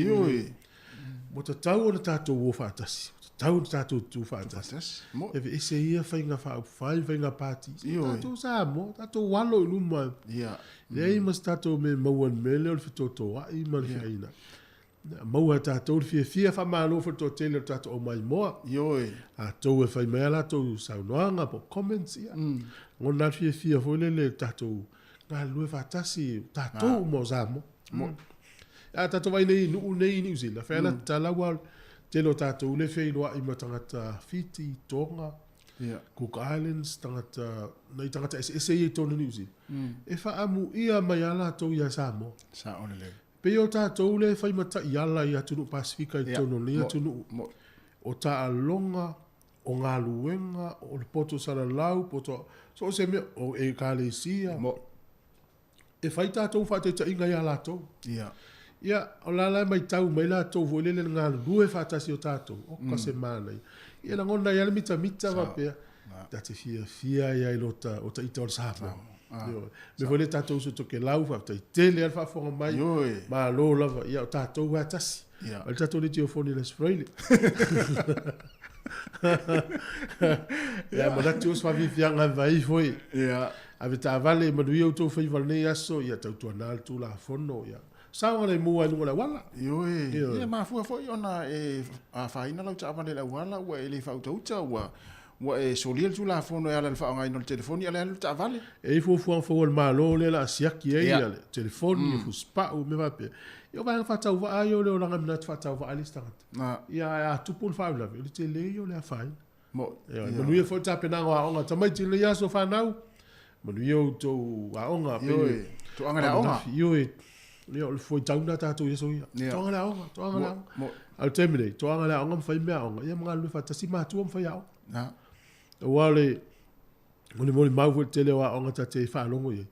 Mo ta tau o tatou wo fa tasi. Tau tatou tu fa tasi. E ese ia fainga fa fainga party. Tatou sa mo tatou walo luma. Ia. Le mas tatou me mawan mele o fitoto ai mal faina. Mau tatou fia fa malo fo tele tatou mai mo. Ioi. A tou e fai mela tou saunoanga po comments ia. Ngona fia fo le tatou ngā lue whātasi tātou mo zamo. A tātou vai nei nuu nei New Zealand. Whēna talawa te lo tātou le wheiloa i ma tangata Fiji, Tonga, Cook Islands, nei tangata ese i tōna New Zealand. E whaamu ia mai ala tau ia Samoa. Sa ole le. Pe o tātou le whai mata i ala i atunu Pasifika i tōna ni atunu. O tā alonga, o ngā luenga, o le poto saralau, poto... So se mea, o e kālesia. E whai tātou whate ta inga i ala tau. Ia, o lalai mai tau mai la tau voilele ngā lue whatasi o tātou. O kase mānei. Ia na ngona ia le mita wapea. Ta te fia ia i lota o ta ita o le sāpa. Me voile tātou so toke lau whapta i tele al whafonga mai. Ma lo lava. Ia o tātou whatasi. O le tātou le teofoni le spraile. Ia manatu o swavifianga vai foi. Ia. Ave ta vale manuia o tau whaiwala nei aso. Ia tau tua nal tu la fono. Ia. Sao le mua nu la wala. Ia ma fu foi ona e a faina lau ta vale la wala wa ele fa uta wa e soliel tu la fono ala le fa ngai no telefoni ala ta vale. E fu fo le malo le la siaki e ale telefoni fu spa o me va pe. Io va fa tau va io le langa minat fa tau va alista. Ia tu pul fa la le te le io le fa. Mo no ia fo ta pena wa onga tamai ti le ya so fa nau. Mo io to a onga pe. To anga la onga. Io leo le foi tauna tātou ia soia. Toanga la onga. Al terminate, toanga la onga mwhai mea onga. Ia mga lue whatasi mātua mwhai au. Wale, moni mau te leo a onga ta te whaalongo ia.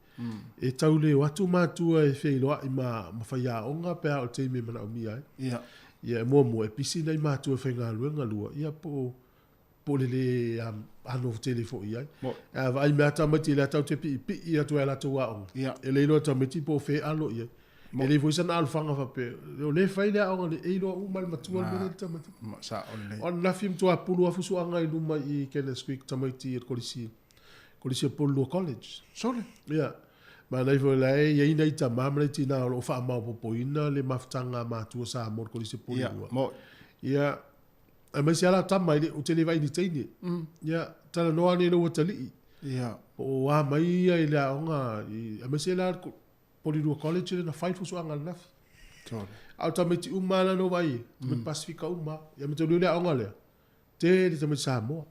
E tau leo atu mātua e whailoa i mwhai a onga pēr o te me mana o mi ai. Ia mua e pisi nei mātua whai ngā luenga lua. Ia po le ano tele fo ia. Vai mea tamati le atau te pi ia tu e la tu a onga. E leilo tamati po whai alo ia. E le foi sana alfanga fa pe. O le fai le o le eilo o mal matua le tamati. Sa ole. On la film to apulu afusu anga i luma i Kenneth Creek tamati e kolisi. Kolisi Apollo College. Sole. Ia. Ma nei foi la e ina i tamama le tina o fa ma popoina le maftanga matua sa mo kolisi Apollo. Mo. Ia. A mai sia la tamai le o tele vai ni teini. Ia. Tala no ani lo tali. Ia. O a mai ia le onga i a mai sia la Polirua College na fight fusu anga nafi. Au tamiti umala no vai, me Pasifika uma, ia me te lule onga le. Te tamiti Samoa.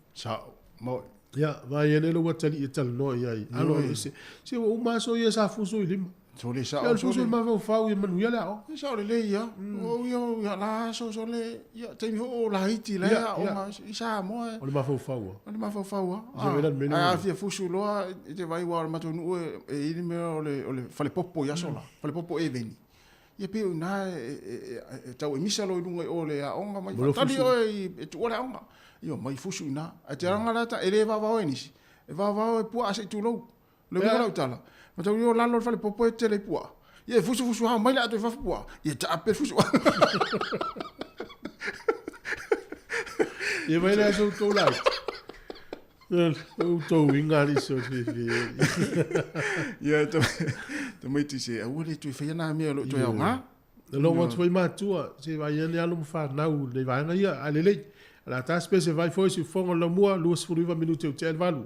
Mo. Ia, vai ene lo watali e tal no ia. Alo se uma so ia sa fusu i lima. So le sa. Ia fusu ma fau ia manuia le o. Ia sa le ia. O ia la so le ia te mi o la hiti le ia o isa mo. O le ma fau. O le ma fau. Ah, fia fusu loa te vai wa ma tonu e ili me o le fale popo ia sola. Fale popo e veni. Ia pe na tau e misa lo lunga o le a onga mai. Tali o e tu ora onga. Io mai fusu na. A te ranga lata e le va va enisi. E va va e pu ase tu lo. Le mo tala. Ma tau yo lalo fale popo e tele pua. Ia fusu ha mai la to fa pua. Ia ta ape fusu. Ia mai la so to lai. O to ingari so fi. Ia to mai ti se a wole tu fa na me lo to ya nga. Lo mo tu ma tua, se vai ene alu fa na u le vai nga ia alele. La ta spese vai foi si fongo lo mua lu sfuriva minuto o tel valu.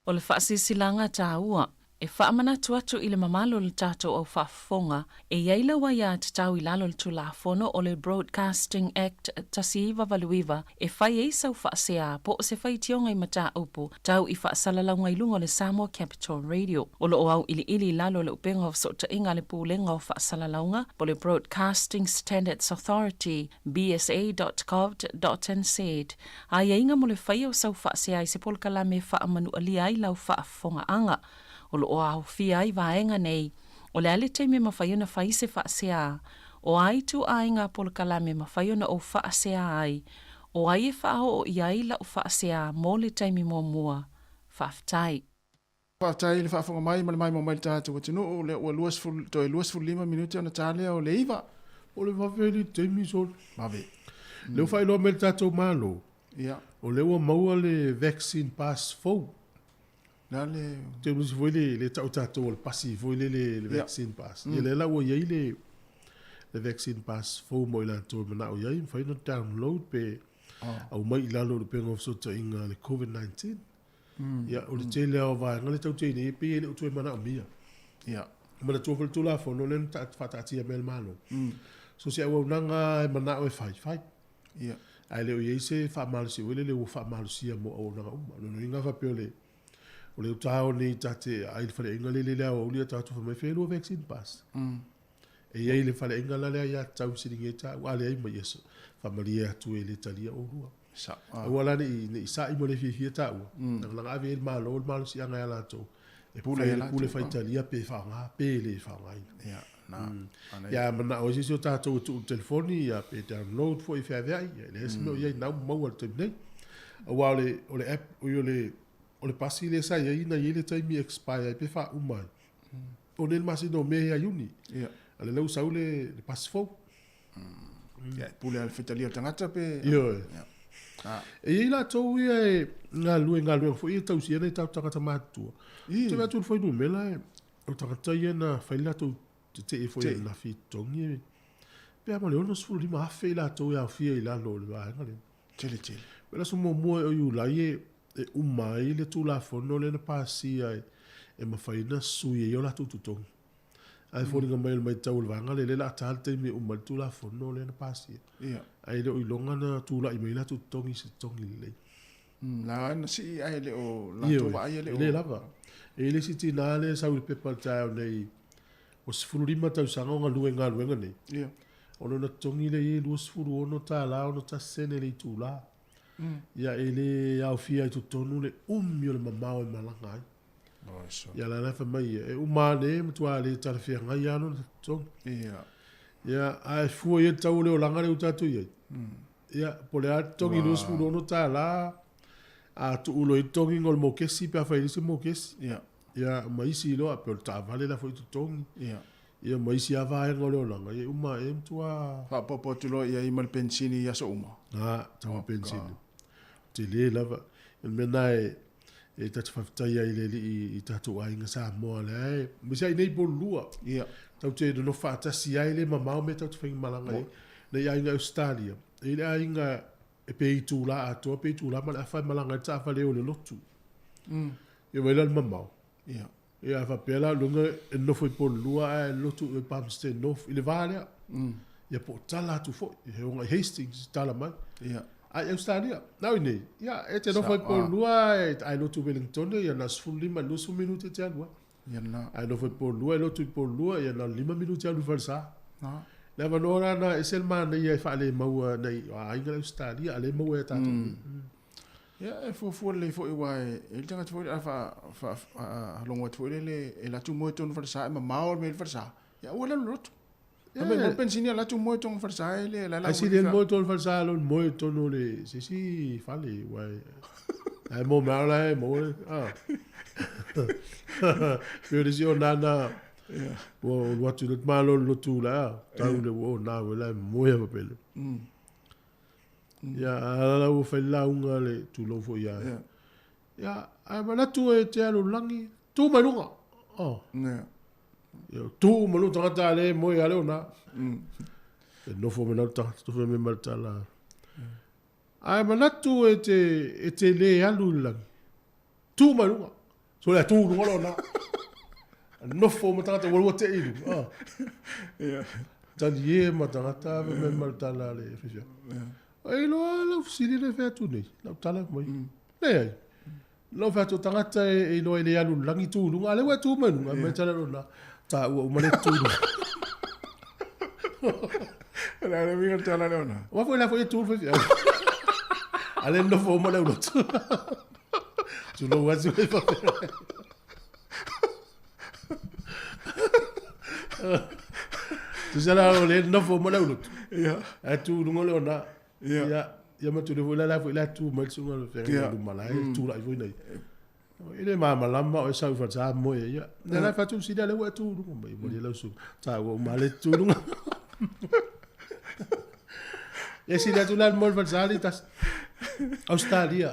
O le whaasisilanga tāua, e whaamanatu atu i le mamalo le tātou au whaafonga, e iaila wa ia te tau i lalo le tulafono o le Broadcasting Act tasiiwa valuiva, e whai e sau whaasea po o se whai tionga i mata upu, tau i whaasalalanga i lunga le Samoa Capital Radio. O lo au ili lalo le upenga o sota inga le pūlenga o whaasalalanga, po le Broadcasting Standards Authority, bsa.gov.nz. A inga mo le whai o sau whaasea i se polkala me whaamanu alia i lau whaafonga anga. O lo au fia i vaenga nei, o le ale te me mawhaiona whai se whaasea, o ai tu ainga polkala me mawhaiona o whaasea ai, o ai e whao o iai la o whaasea mō le teimi mō mua, whaftai. Whaftai le whaafonga mai, ma le mai mō mai le tātou atinu, o le ua luas fulu 5 minuti ona tālea o le iwa. O le whawheri teimi sol. Mawe. Leo whailoa me le tātou mālo. Ia. O le ua maua le vaccine pass fau. Nale te musi foi le tau tatou le pasi foi le vaccine pass e le la o ye le vaccine pass fo mo la to na o ye foi no download pe au mai la lo pe of so inga le covid-19 ya o le tele o va ngale tau te ni pe le o to mana o mia ya ma le to fo to la fo no len ta fatati mel malo so se o nanga mana o fai ya Ai le o ye se fa mal si wele le o fa mal si mo o na no inga fa pe o le utao ni tate ai le fale inga le o ni tatu fa me fe lo vaccine pass e ye le fale inga la le ya tau si nge ta wa le ai mo yeso fa maria tu e le talia o rua sa wala ni sa i mo le fi ta o na la ave mal si anga la to e pule fa italia pe fa nga pe le fa nga ya na ya mana o si ta to telefoni ya pe download fo i fa vai le se no ye na mo wa te ne o le app o le pasi le sa ye na ye le tai mi expire pe fa umai o le masi no me ya uni ya ale le usau le pasi fo ya pule al fitalia tangata pe yo ya e ila to ia nga lue fo i tau si nei tau tangata matu te va tu fo no mela o tangata ia na faila to te e fo na fi tongi pe ama le ono sfulu lima afe ila to ia fia ila lo le va ngale tele pela so mo o yu la ye e umai le tu la fo no le na pasi ai e ma faina su ye yo la tu tongi ai fo nga mai tau le va ngale le la talte mi umai tu la fo no le na pasi ya ai le o ilonga na tu la emaila tu tongi se tongi le la na si ai le o la to ba ai le lava e le si tina le sa ul pepa tau nei o sfuru lima tau sanga nga luenga nei ya ono na tongi le ye lu sfuru ono ta la ono ta sene le tu la ya ele au fia tu tonu le umio le mamao e malanga ai ya la fa mai e umane mtua le ta fia nga ya no tong ya ai fu ye tau le o langa le utatu ye ya pole a tongi no sfuru ono ta la a tu ulo i tongi ngol mo kesi pe fa isi mo kesi ya mai si lo a pe ta vale la foi tu tongi ya mai si ava e ngol o langa ye uma e mtua fa popo tu lo ia i mal pensini ya so uma ta pensini te le lava el menai e ta fa ta ia ile i ta tu ai nga sa mo le mi sai nei bo lua tau te no fa ta si ai le mama me ta tu malanga nei ai nga Australia ile ai nga e pe tu la a to pe tu la ma fa malanga ta fa le o le lotu e vai la mama e a fa pela lunga e no foi por lua e lotu e pamste no ile vale e po tala tu fo e nga Hastings tala mai ai Australia now nei e te no foi por lua e ai lotu Wellington e na sfulli ma no su minuti te alwa ai no foi por lua e lotu por lua e na 5 minuti alu falsa le valora na esel man ia fa le mau nei ai nga Australia ale mau e tatu ya e fu le fo i wai e tanga fo fa longo fo le e la tu mo ton falsa ma mau me falsa ya wala lot ya me pensini la tu mo ton falsa le la si le mo ton falsa lo mo ton le si fa le wai ai mo ma la mo pero si ona wo what you look malo lo tu la tau le wo na wala mo ya pele ya ala wo fa la unga le tu lo fo ya ai mana tu e te alu langi tu malunga tu malu ta le mo ya le ona no fo me ta tu fo me malta la ai mana tu e te le alu langi tu malunga so la tu lo na no fo mo tangata wo te ilu tan ye ma tangata me malta la le fisha ai lo sili le fa tu nei la tala mai nei lo fa tu tangata e lo ile alu langi tu lu ale wa tu manu me tala lo na ta o mane tu la le mi tala le ona wa fo la fo tu fa ale no fo mo le lo tu lo wa tu fa tu sala le no fo mo le lo a tu lu ngolo na ya ma tu le la tu ma tu ngolo fe lu mala tu la vo nei ile ma malama o sa fa sa mo ya na fa tu si le wa tu lu mo le lo su ta wo ma le tu lu ya si da tu la mo fa sa li tas Australia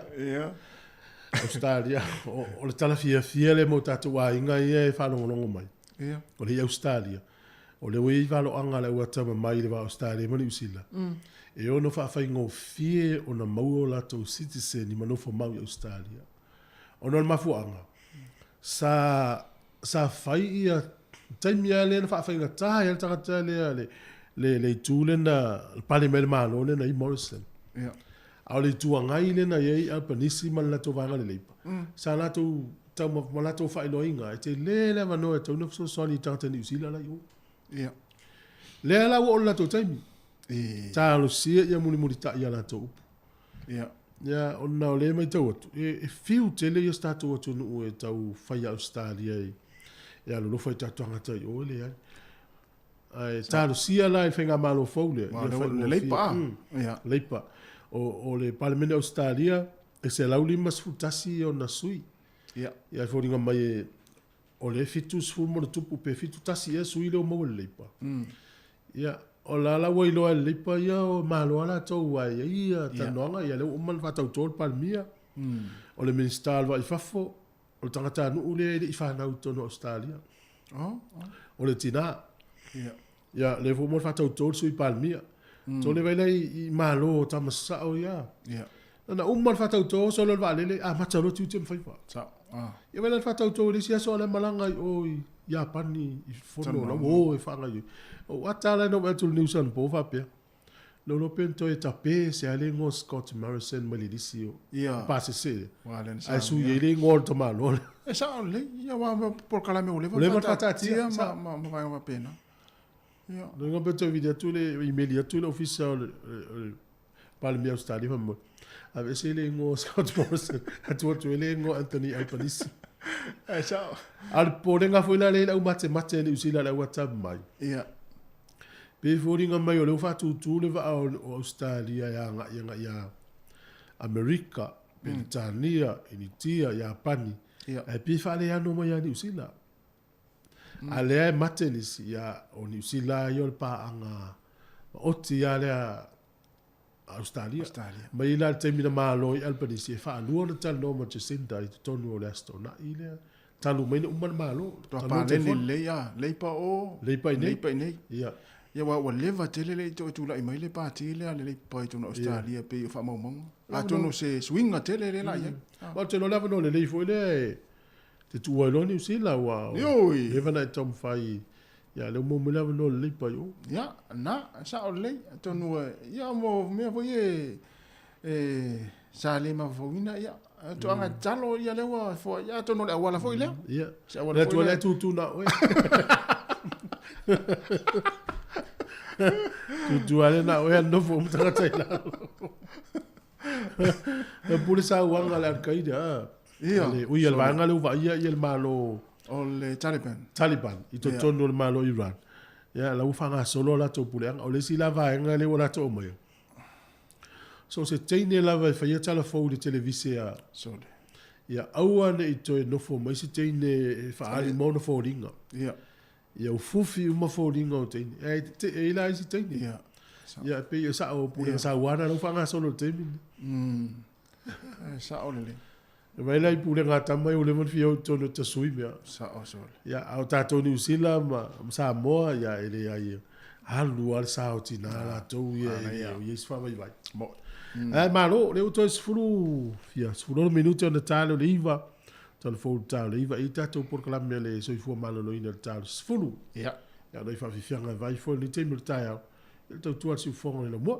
Australia o le tala fia le mo tatu wa inga ia e fa longo mai o le Australia o le wei valo anga le wata mai le va Australia mani usila e ono fa ngo fie ona mau la to citizen ni manofo mau Australia ono mafu anga sa fai ia taimia le fa nga ta ya ta le tule na parliament malo le na Morrison Au le tuangai lena iei Albanisi ma latou vanga le leipa. Sa latou tau ma latou whailoinga. E te le lewa no e tau na fsosoni tangata New Zealand la iu. Ia. Le la o latou taimi. Ta lo sia ia muli ta ia latou upu. Ia. Ia, ona o le mai tau atu. E fiu tele ia statou atu nu e tau whai Australia e. Ia lo fai tatu angata i o le ai. Ai, ta lo sia la e whenga malo fau le. Le leipa. Ia. Leipa. O le Parliament Australia e se lau lima sfutasi o na sui. Ia. Ia fōringa mai e o le fitu sfu mo tupu pe fitu tasi e sui le o mau le leipa. Ia, o la la wai loa le leipa ia o malo ala tau wai ia tanoanga ia le uman whatau tōl palmia. O le minister alwa i fafo o le tangata anu ule i whanau tono Australia. O le tina. Ia. Ia, le fō mo whatau tōl sui palmia. So le vailai i malo tamasa o ia. Ia. Na umman whatau tō so le valele matalo tiu tem whaifa. Sa. Ia vailai whatau tō le sia so le malanga o i Japani i fono la o e whanga i. O atala no betul New Zealand po whapea. No lo pento e tape se ale ngo Scott Morrison malilisio. Ia. Pase se. Walen sa. Ai su ye le ngo to malo. E sa le ia wa por kalame o le. Le whatatia ma vai ma pena. Ja. Dan gaan we weer toe email toe officieel Parlement Australia van mo. Ave se le ngo Scott Morrison, atu le ngo Anthony Albanese. E sa. Al porenga foi la le au mate le usila la WhatsApp mai. Ia. Pe foringa mai o le fa tu le va Australia ya America, Britania, Initia, Japani. Ia. E pe fa le ano mai ni usila. Ale matelis ya o New Zealand yo pa anga oti ya le Australia. Mai la temina malo i Albanese fa lu na tal no mo Jacinda i tonu o lesto na ile talu mai no man malo to pa le ya le pa o le pa nei ya ya wa leva tele le to la mai le pa ti le pa to Australia pe fa mo a to no se swinga tele le la ya wa te no lava no le foi le te tu ai lo New Zealand wa yoi even I tom fai ya le mo mo lava no le pa yo ya na sa o le to no ya mo me vo ye sa le ma vo ina ya to anga talo ya le wa fo ya to no le wala fo ile ya sa wala fo le tu na we tu ale na we no fo mo tanga tai la e pure sa wanga la kaida ia ui el vanga le va ia el malo o le Taliban i to tono le malo Iran ya la ufanga solo la to pure o le sila va nga le wala to mo so se teine la va fa ia telefone de televisia so ya aua ne i to no fo mai se teine fa ali mono fo ringa ia ia ufufi uma fo ringa o teine e la se teine ia ya pe ia sa o pure sa wana no fanga solo teine sa o le vai lai pule ngata mai o le mon fio tono te sui mea sa o so ya au tato New Zealand ma Samoa ya ele ai halu al sao tina la to ya yes fa vai vai mo ma lo le to sfulu fia sfulu minuto on talo liva telefone talo liva i tato por clame le so fu malo no in talo sfulu ya no fa fi fianga vai fo ni te militaire il to tu al su fond le mo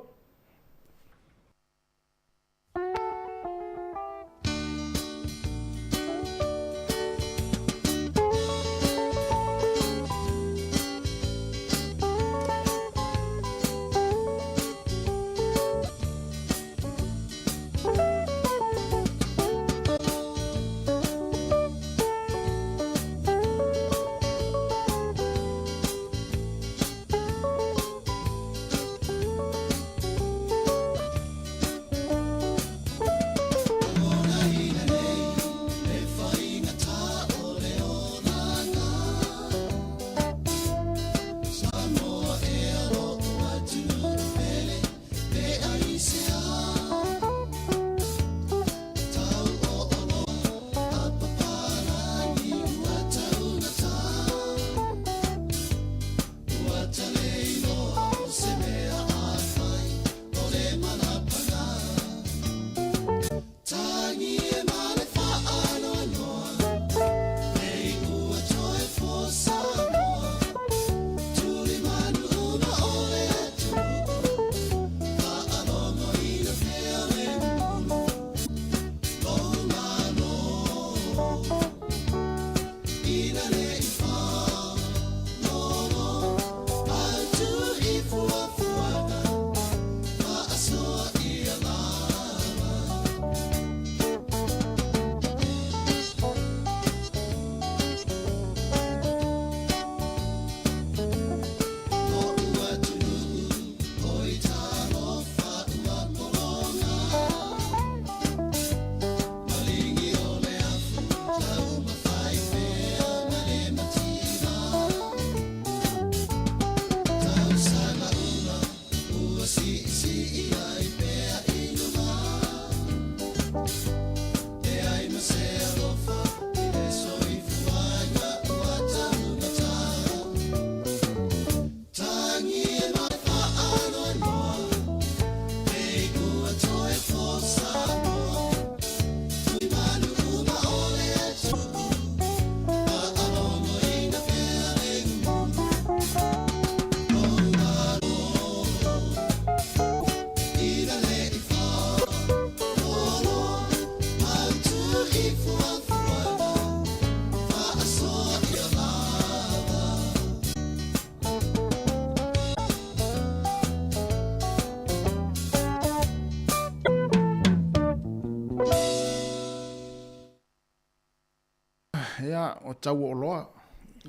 Ia, o tau o loa.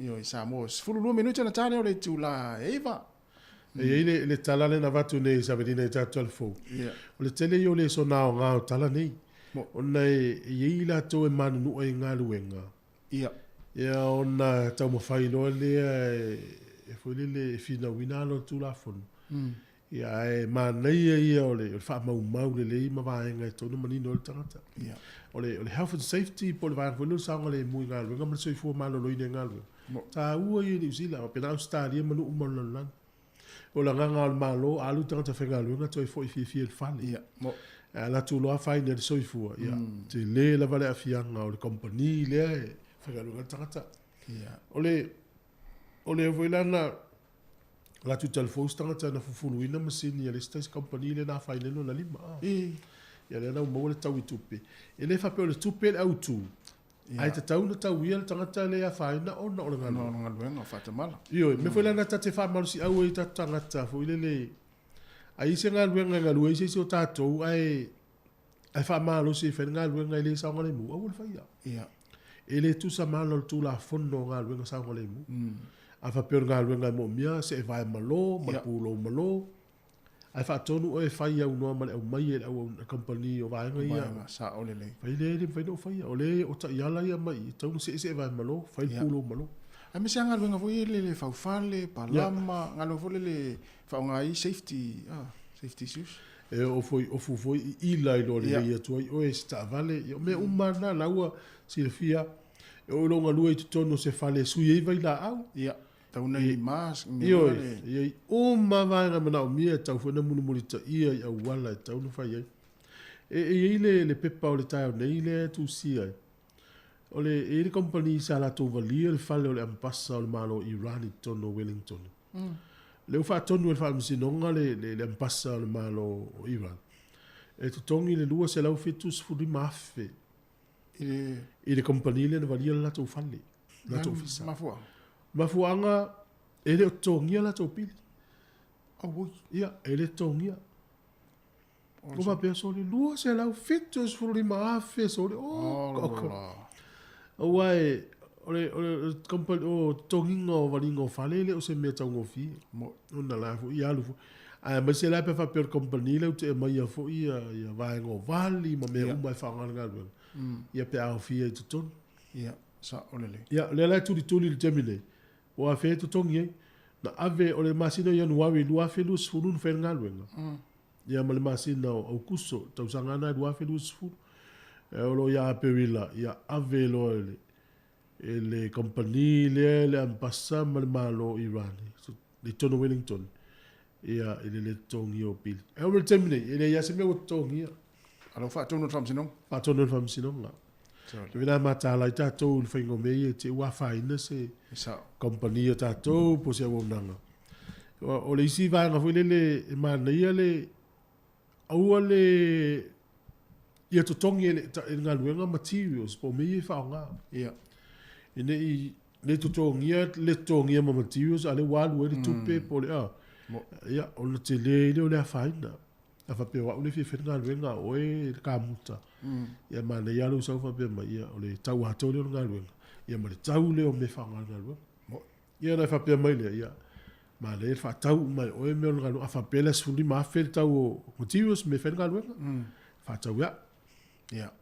Io i Samoa. Fululu minuta na tane o le tula Eva. E le tala le na vatu nei sa vedina i tatu al fo. Ia. O le tele yo le so nao ngā o tala nei. O nei i la to e manu nu e ngā luenga. Ia. Ia o na tau mawhai loa le e fwile le fina wina lo tu la fonu. Ia e manei ia o le wha mau mau le lei ma vaenga e tonu manino le tangata. Ia. O le health and safety po le vaenga fwile saunga le mui ngā luenga ma le soifua malo loine ngā luenga. Ta ua i New Zealand o pena Australia manu umano lan. O la nganga al malo alu tangata whenga luenga toi fo i fi el fale. Ia. Mo. La tu loa fai ne le soifua. Ia. Te le la vale a fianga o le company lea e whenga luenga tangata. Ia. O le voilana la tu telefos tangata na fufuluina masini ya le stais company le na fai leno na lima. Ya le na mo le tau i tupe. E le fa pe le tupe au tu. Ai te tau na tau ia le tangata le a fai na ona o le ngalo. No ngalo nga fatamala. Io, me voilana ta te fa malusi au e ta tangata fo le ai se ngalo ngalo e se o tatou ai fa malusi fe ngalo ngai le sa ngale mu au le fai ya. Ia. Ele tu sa malo tu la fono ngalo nga sa ngale mu. A fa per ngalo nga mo mia se vai malo, mapulo malo. Ai fa tonu o e fai au no mal au mai e au company o vai nga ia. Sa ole le. Fai le fai no fai ole o ta yala ia mai tonu se vai malo, fai pulo malo. Ai me se ngalo nga foi le faufale, palama, ngalo foi le fa ngai safety, safety issues. E o foi i lai lo le ia tu o e sta vale, me umana laua silfia. O longa lua i tonu se fale sui e vai la au. Ia. Tau nei mas. Io, o ma vaenga mana o mia tau fwena munu mulita ia i au wala e tau nu fai ei. E le pepa o le tai o nei le tu sia e. O le company sa la tau valia le fale o le ampasa o le malo Iran i tono Wellington. Le ufa tonu e fai msinonga le ampasa o le malo Iran. E tu tongi le lua se lau fitu sfuri mafe. I le company le na valia la tau fale. La tau fisa. Mafua. Mafuanga ele o tongia la topili. Ui. Ia, ele tongia. O va pe sole lua se lau fitus furi maafe sole. O wai o company o tongingo valingo falele o se me tango fi. O na la fu ia lu. Ai ma se la pe fa per company le te mai fo ia vai ngo vali ma me umai fa nganga. Ia pe au fi e ton. Ia, sa olele. Ia, le la tuli le temile. O a fetu tongi na ave o le masino Januari lua felu sfurun fenga luenga. Ia ma le masino au kuso tau sangana lua felu sfur. E o lo ia pewila ia ave lo ele company le ampasa ma le malo Iran. Le tono Wellington. Ia ele tongi o pili. E o le temine ele ia se me o tongi. Alo fa tonu fam sinong. Fa tonu fam sinong la. Vina mata la tatou le faingo me te wa faina se company o tatou po se wonanga. O le isi va nga foi le mana ia le au le ia to tongi nga luenga materials po me fa nga. Ia. Ine i le to tongi le tongi ma materials ale walu le tupe po le ia o le tele le faina. A fa pe wa le fi fenga luenga o e ka muta. Ia mana ia lu sau fa pe mai ia o le tau hato le nga luenga. Ia ma le tau le o me fa nga luenga. Ia na fa pe mai le ia. Ma le fa tau mai o e me nga luenga fa pe le sfuli ma fe tau materials me fenga luenga. Fa tau ia. Ia.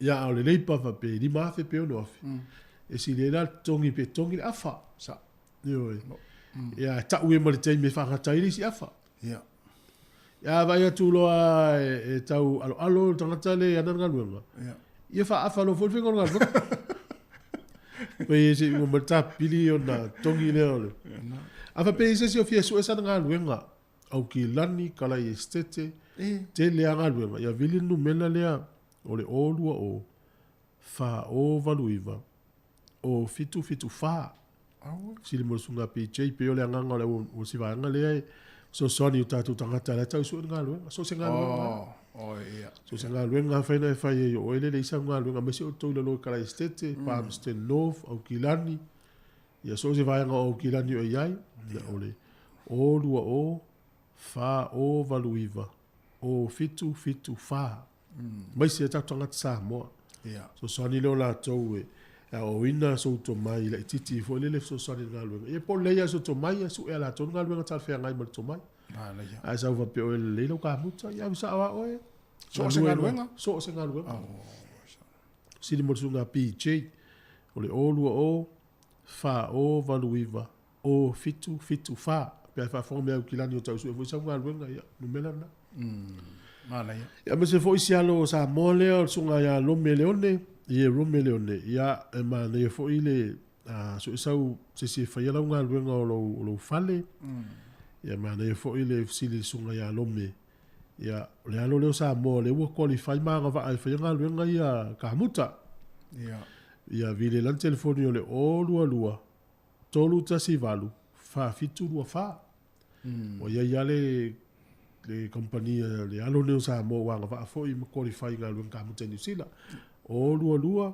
Ia o le leipa fa pe di ma fe pe o no fe. E si le la tongi pe tongi afa. Sa. Ia tau e ma le tei me fa ngatai si afa. Ia. Ia vai atu loa e tau alo tangata le ana nga luenga. Ia fa afa lo fulfi ngol nga. Pe se mo mata pili ona tongi le ole. Afa pe se o fia su esa nga luenga. Au ki lani kala i estete. Te le nga luenga. Ia vili nu mena lea ole olua o fa o valuiva. O fitu fa. Sili mo sunga pe che pe ole nga le o si va nga le so soni o tatu tangata la tau su nga luenga. So se nga luenga. Ia. So se nga luenga whaina e whai o ele le isa nga luenga. Mese o tau lalo kala estete. Palmerston North au Kilani. Ia so se vai nga au Kilani o iai. Ia ole. O lua o fa o valuiva. O fitu fa. Mai se tatu tangata sa moa. Ia. So soni leo la tau o ina so to mai le titi fo le so so nga lu e po le ya so to mai su e la to nga lu tal fe ngai mo to mai a sa va pe o le lo ka muta ya sa wa o so se nga lu nga so se nga lu si le mo su nga pi che o le o lu o fa o valuiva o fitu fa pe fa fo me ki la ni o tau su e fo sa nga lu nga ya no mela na mana ya me se fo isi alo sa mole o su nga ya lo meleone ye Romeleone ia e mana e fo ile so sau se fa ia nga luenga o lo fale ia mana e fo ile sili sunga ia lome ia le alo le sa mo le wo qualify ma va ai fa nga luenga ia ka muta ia vile lan telefoni o le o lua tolu tasi valu fa fitu lua fa o ia le kompania le alo le sa mo wa va fo i qualify nga luenga ka muta ni sila o lua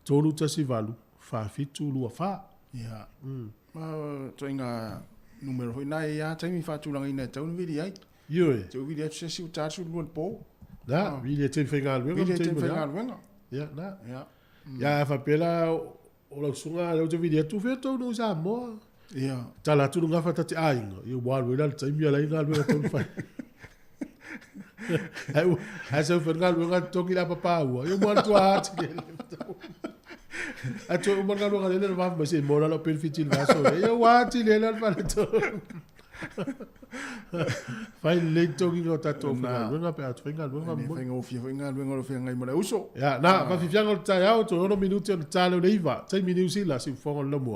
tolu tasi valu fa fitu lua fa ia ma to inga numero ina ia taimi fa tu lang ina tau vidi ai yo tu vidi se si uta su lu po na vidi te fenga lu vidi te fenga lu ya na ya fa pela o la sunga le te vidi tu fe to no sa mo ia tala tu nga fa tati ai yo wa lu la taimi la inga lu to fa ai se fenga lu nga to ki la papa yo mo tu at a to mo nga lu nga le va ma se mo la pen fitil va so yo wa ti le la fa to fai le to ki no ta to fa lu nga pe at fenga lu nga mo fenga lu fenga mo la uso ya na va fi fianga ta ya to no minuto ta le iva 6 minuti la si fo lo mo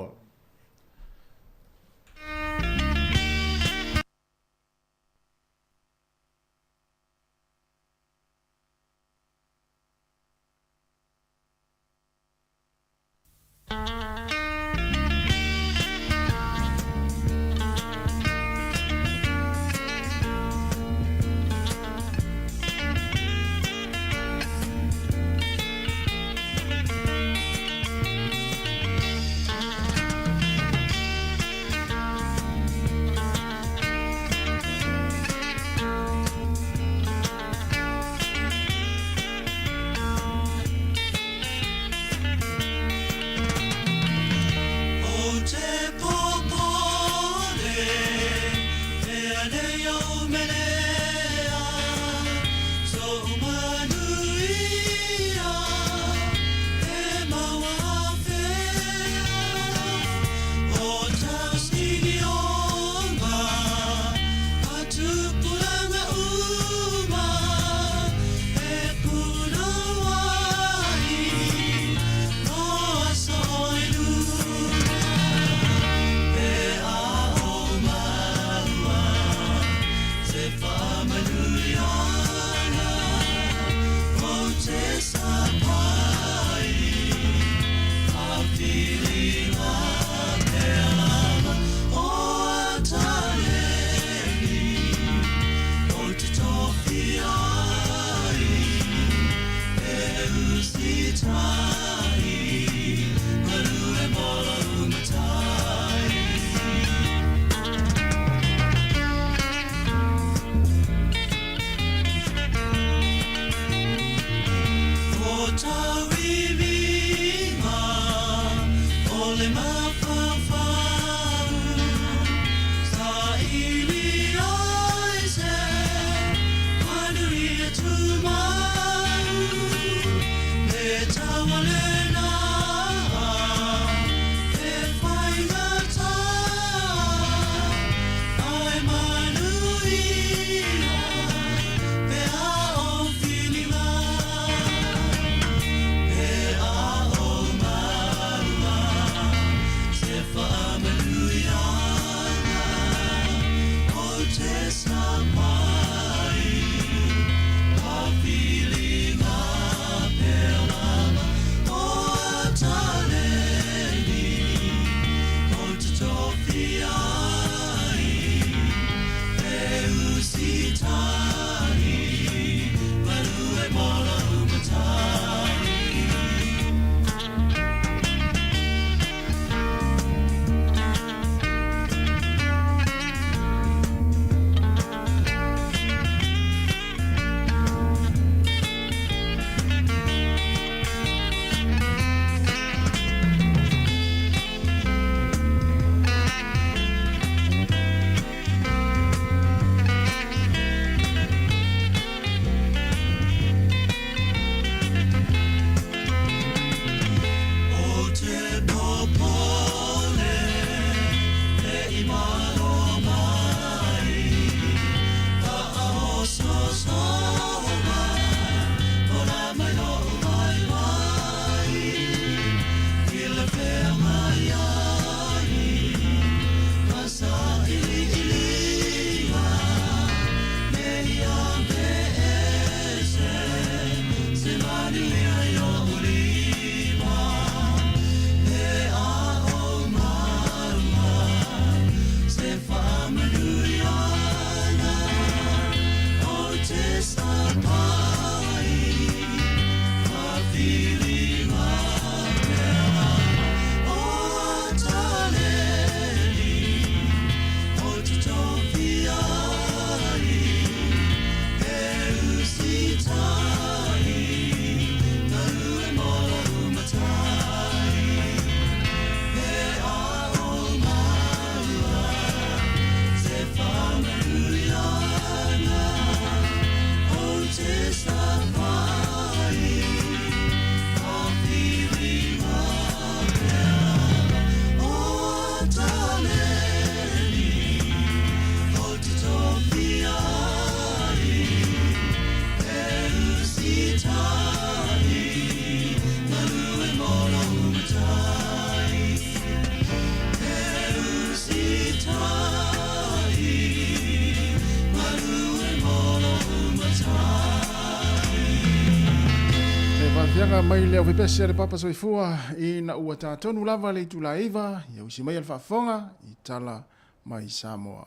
Fianga mai leo vipese le papa soifua ina ua tātonu lava le itu laiva ia usi mai alfa fonga i tala mai Samoa.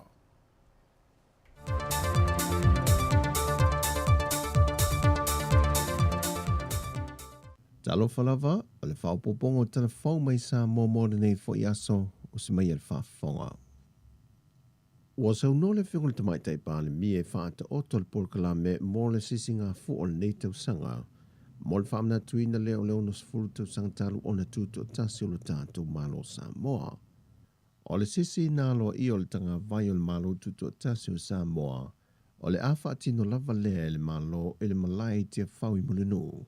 Talofa lava o le whaopopongo telefon mai Samoa mōre nei fo i aso usi mai alfa fonga. Ua sau no le whingole tamai taipā le mi e whaata oto le porkala me mō le sisinga fu o le nei tausanga. Mol famna tuina leo no sfulu tau sangtalu o na tuto tasi o le tātou malo Samoa. O le sisi nalo i o le tanga vai o le malo tuto tasi o Samoa. O le awha atino lava lea le malo e le malai tia whau i mulinu.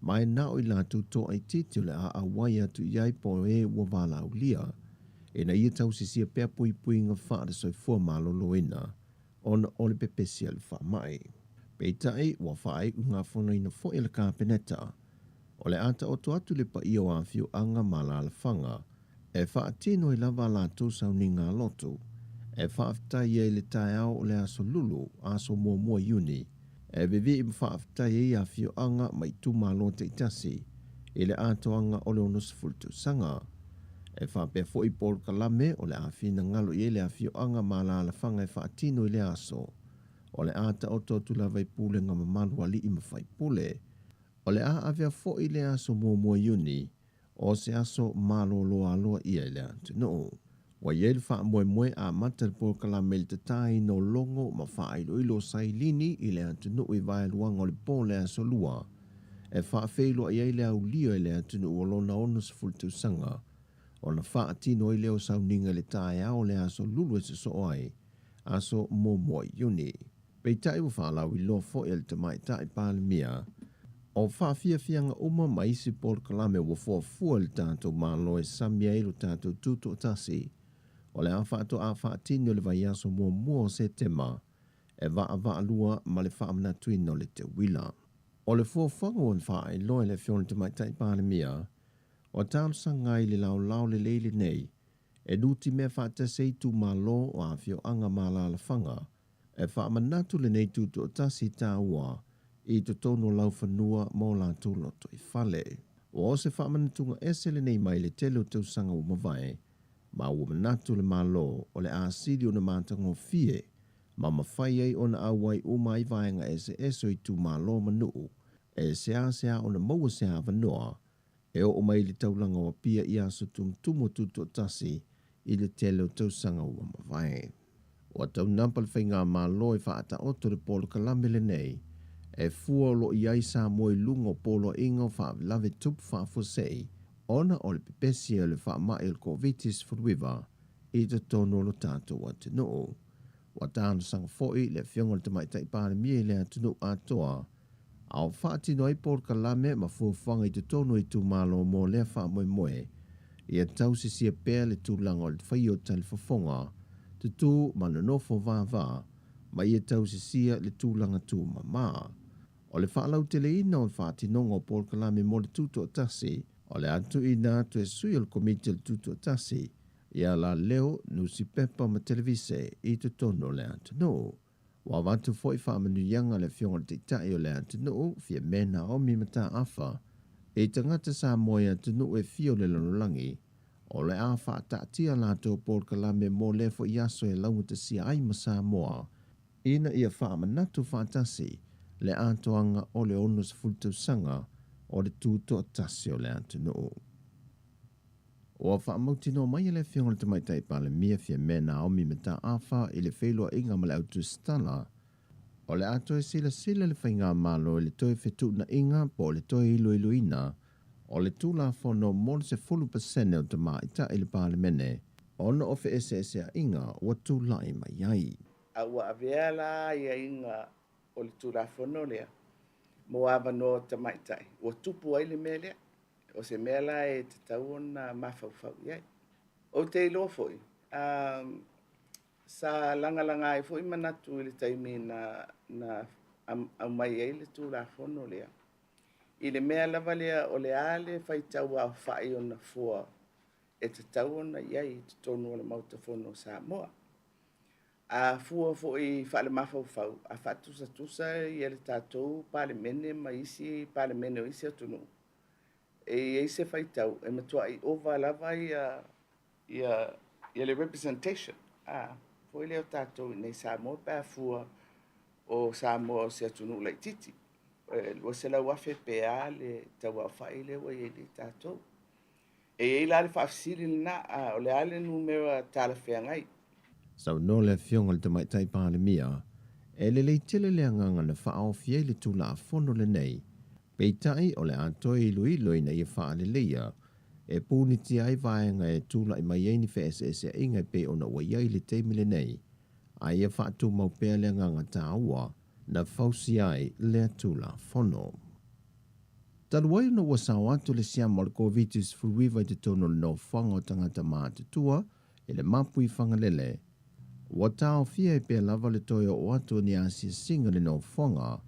Mai na o i la tuto ai titi o le a awai atu iai po e ua wala au lia. E na ia tau sisia pea pui pui nga wha de soi fua malo loina. Ona o le pepesia le wha mai. Peitai ua whae unga whono ina fo ele ka peneta. O le ata oto atu le pa io a fiu anga mala ala whanga. E wha tino i lava la tu sau ni ngā lotu. E wha aftai e le tai au o le aso lulu, aso mua mua iuni. E vivi i mwha aftai e a fiu anga mai tu malo te itasi. I le ato anga o le onus fultu sanga. E wha pia fo i pol kalame o le awhina ngalo i le a fiu anga mala ala whanga e wha tino i le aso. O le ata o tōtu la vai pule ngā mamalu ali i mawhai pule. O le a avea fo i le aso mua mua iuni, o se aso malo loa loa ia i le atu no. Wa iei le wha moe moe a mata le pōr kala me le tatai no longo ma wha ilo ilo sai lini i le atu no i vai luanga o le pō le aso lua. E wha feilo iei le au lio i le atu no o lona ono se fultu sanga. O na wha atino i leo sau ninga le tae au le aso lulu e se so ai. Aso mua mua iuni. Peitai ua whaalau i loa fo el te mai tai pāle mia. O whaafia fianga uma maisi pol kalame ua fua le tātou malo e samia ilu tātou tuto tasi. O le awhaato a whaatino le vai aso mua mua se tema. E vaa lua ma le whaamana tuino le te wila. O le whango on whae loa le fiona te mai tai pāle mia. O tālu sangai le lau le leile nei. E nuti mea whaatase tu malo o a fio anga mala la whanga. E whaamanatu le nei tuto tasi tā ua i to tono lau whanua mō la tūloto i whale. O se whaamanatunga ese le nei mai le telo tau sanga o mawai, ma ua manatu le malo o le asiri o na mātango fie, ma mawhai ei o na awai o mai vaenga ese eso i tu malo manu, e sea o na maua sea whanua, e o mai le taulanga o pia i aso tumo tuto tasi i le telo tau sanga o mawai. O tau nampal whainga malo i whaata oto le polo kalame le nei, e fua lo i aisa mo i lungo polo ingo wha lave tupu wha fosei, ona o le pepesia le wha mai il Covitis Furuiva, i te tono lo tātou atu noo. Wa tānu sanga foi le whiongol te mai taipāne mie le atu noo atoa, au whaati no i polo kalame ma fuawhanga i te tono i tu malo mo le wha moe moe, i a tausi sia pēr le tūlanga o le whaio tali whafonga, te tū manonofo vā, ma ia tausi sia le tūlanga tū mamā. O le whaalau tele ina o le whaatinonga o pol kalame mo le tuto tasi, o le atu ina atu e sui o le komiti le tuto tasi, ia la leo nusi pepa ma televise i te tono le atu no. Wa watu foi whaamanu yanga le fionga le teitai o le atu no, fia mena o mi mata afa, e tangata sa moe atu no e fio le lanolangi, o le a whaatatia lato pol kalame mo le fo iaso e launga te sia ai masa moa, ina ia whaamanatu whaatasi, le atoanga o le onus fultu sanga o le tūto tasi o le atu no. O whaamauti no mai le whionga te mai taipa le mia fia mena o mi mata awha i le wheloa inga ma le autu stala, o le ato e sila le whainga malo i le toi whetu na inga po le toi ilo ina, o le tūla whono mōle se 40% o te maita i le pāle mene, ona o whe ese a inga o tūla i mai ai. A ua avea la ia inga o le tūrafono lea, mo awa no te maitai. O tupu ai le mea lea, o se mea la e te tau ona mawhauwhau iai. O te ilo foi, sa langa ai foi manatu i le taimi na au mai ai le tūrafono lea. I le mea lava lea o le ale whaitau au whai ona fua e te tau ona iai te tonu o le mautafono Samoa. a fua fo'i fa'alemafau a fa'atusatusa ia le tatou palemene ma isi palemene o isi atunu e se faitau e matua'i ova lava ia le representation fo'i lea o tatou nei Samoa pe a fua o Samoa o se atunu laititi ua se lau afe pea le taua'afa'i le ua iai le tatou e iai la le fa'afesili lana o le a le numera talafeagai Sau no le fionga le tamaitai palemia, e le leitele le anganga na whaofia i le tula a fono le nei, peitai o le atoi ilo ina ia wha le leia, e pūni ti ai vaenga e tula i mai eini FSS e inga pe ona ua iai le teimi le nei, a ia wha atu maupea le anganga ta ua, na fausi ai le tula fono. Taluai na ua sao atu le siama le COVID-19 furuiva i te tono le no whanga o tangata maa tutua, e le mapu i whangalele, Wa tau fia e pia lava le toio o atu ni asia singa le no whonga,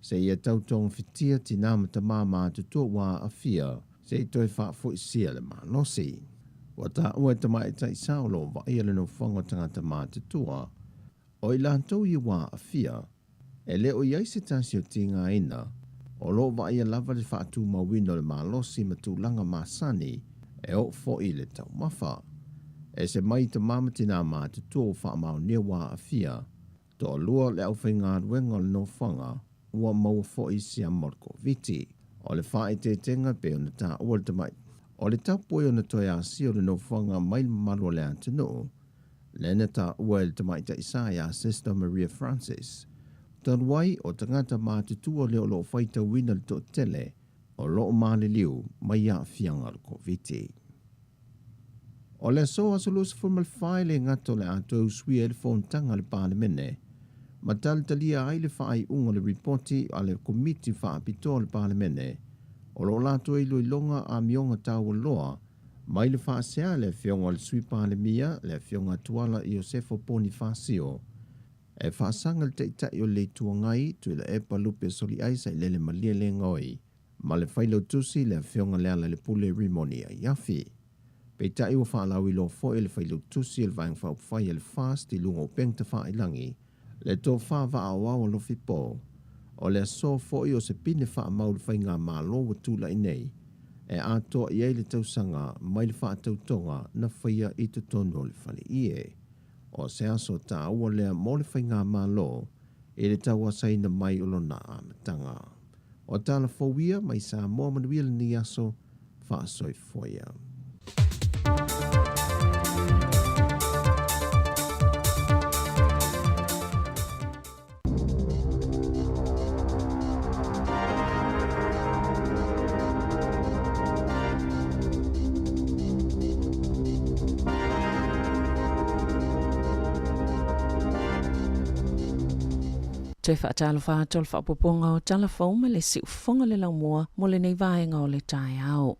se ia tautong fitia ti nāmata māma tutua wā a fia, se i toi wha fo isia le mālosi. Wa ta ua tamai tai saulo wa ia le no whonga tangata mā tutua, o i lantou i wā a fia, e le o iai se tasi o tinga ina, o lo wa ia lava le whaatu mawino le mālosi matulanga māsani, e o fo i le tau mawha. E se mai te mamati nā mā te tō wha mau nia wā a fia, tō lua le au whainga ruenga le no whanga, ua mau fo i sia morko viti. O le whae te tenga pe o na tā ua le tamai. O le taupoi o na toi a si o le no whanga mai marua le antino, le na tā ua le tamai ta isa a Sister Maria Francis. Tōn wai o tangata mā te tua leo lo whaita wina le tō tele, o lo māle liu mai a fianga le ko viti. O le so asolus formal file ngato le ato usui le fontanga le palemene. Matal talia ai le fai unga le reporti a le komiti fa apito le palemene. O lo lato i longa a mionga tau loa, mai le fa sea le fionga le sui palemia le fionga tuala Iosefo Bonifacio. E fa sanga le teitai o le tuangai tu le epa lupe soli aisa i lele malia le ngoi. Ma le failo tusi le fionga le ala le pule rimonia yafi. Peitai ua whaalau i lo fo e le whailu tusi e le vaeng whau whai e le fast i lungo peng te wha ilangi, le tō wha wa awao lo fi pō, o le so fo i o se pine wha mau le whainga mā lo wa tūla i nei, e atoa i ei le tausanga mai le wha tautonga na whaia i te tono le whale ie. O se aso tā ua lea mo le whainga mā lo, e le tau asai na mai ulo na amatanga. O tāna fōwia mai sa mō manuia le ni aso, wha asoi foia. Te whaatalo whātol whapoponga o talafoma le si ufonga le laumua mo le nei vaenga o le tae au.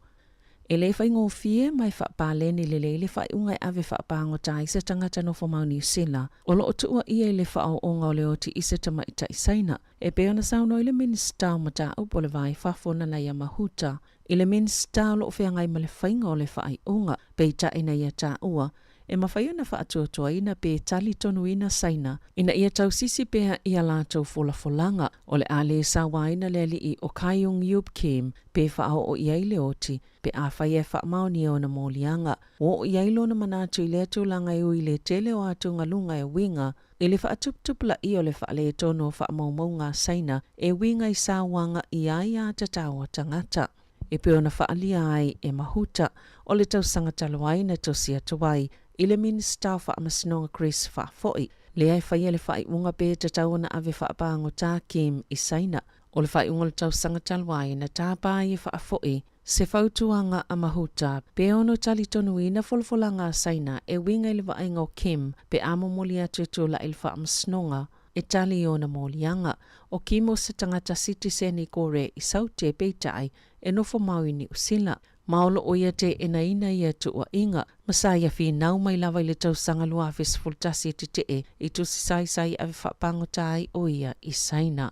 E le whai ngō fie mai whaapāleni le le whai ungai ave whaapāngo tae se tangata no whamau New Zealand. O lo o tua ia le whao o ngā o le o ti isa tamaita isaina. E peona sauno i le minista o mata au po le vai whafona na ia mahuta. I le minista lo o whiangai ma le whainga o le whai unga. Peita ina ia tā ua. E mawhaiona whaatuatua ina pe tali tonu ina saina, ina ia tau sisi pea ia lātou folanga o le ale sawa ina le li i o Kaiung Yub Kim, pe whaao o iai le oti, pe a whai e whaamaoni o na mōlianga, o iai lo na manatu i le atulanga e ui le tele o atu ngalunga e winga, i le whaatuptupula i o le whaale e tono o whaamaumau saina, e winga i sawanga i ai a tatawa tangata. E peona whaalia ai e mahuta, o le tau sangataloai na tosia tuwai, i le minista whaamasnonga Chris Whaafoi. Le ai whaia le whai unga pe te tau na ave whaapango tā Kim i saina. O le whai unga le tau sangatalwai na tā pāi e Whaafoi. Se whautuanga a mahuta, pe ono tali tonu i na folfolanga saina e winga i le vaenga o Kim pe amomoli atu tula i le whaamasnonga e tali o na molianga. O Kim o se tangata citizen i kore i saute peitai e nofo mau i New Zealand. Maolo o ia te ina ia tua inga, masaya fi nau mai lava i le tau sangalua a fesfultasi te te i tu sai ave whapango tai o ia i saina.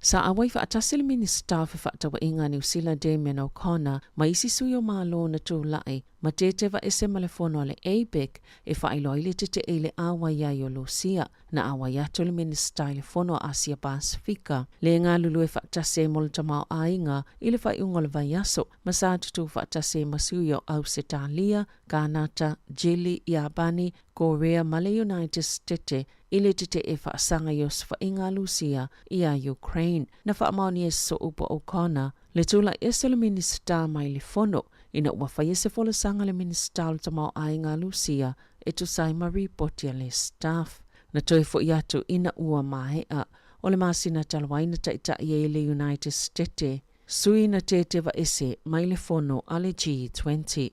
Sa awai whaatasi le minista whatawa inga New Zealand Damien O'Connor ma isi suyo malo na tūlai ma te wa ese malefono le ABEC e whailo ile te ele awa ia o Lucia na awa iato le minista le fono Asia Pasifika. Le ngā lulu e whaatasi mo le tamau ainga ile whaiunga le vaiaso ma sa tutu whaatasi ma suyo Ausitalia, Kanata, Jili, Iabani, Korea ma le United States ile te e whaasanga i os whainga Lucia ia Ukraine. Na whaamaoni e so upo O'Connor, le tula ese le minista mai le fono, ina ua whaiese fola sanga le minista o tamau ainga Lucia, e tu saima reportia le staff. Na toi fo iatu ina ua mahea, o le masina talwaina taita i le United States, sui na te wa ese mai le fono ale G20.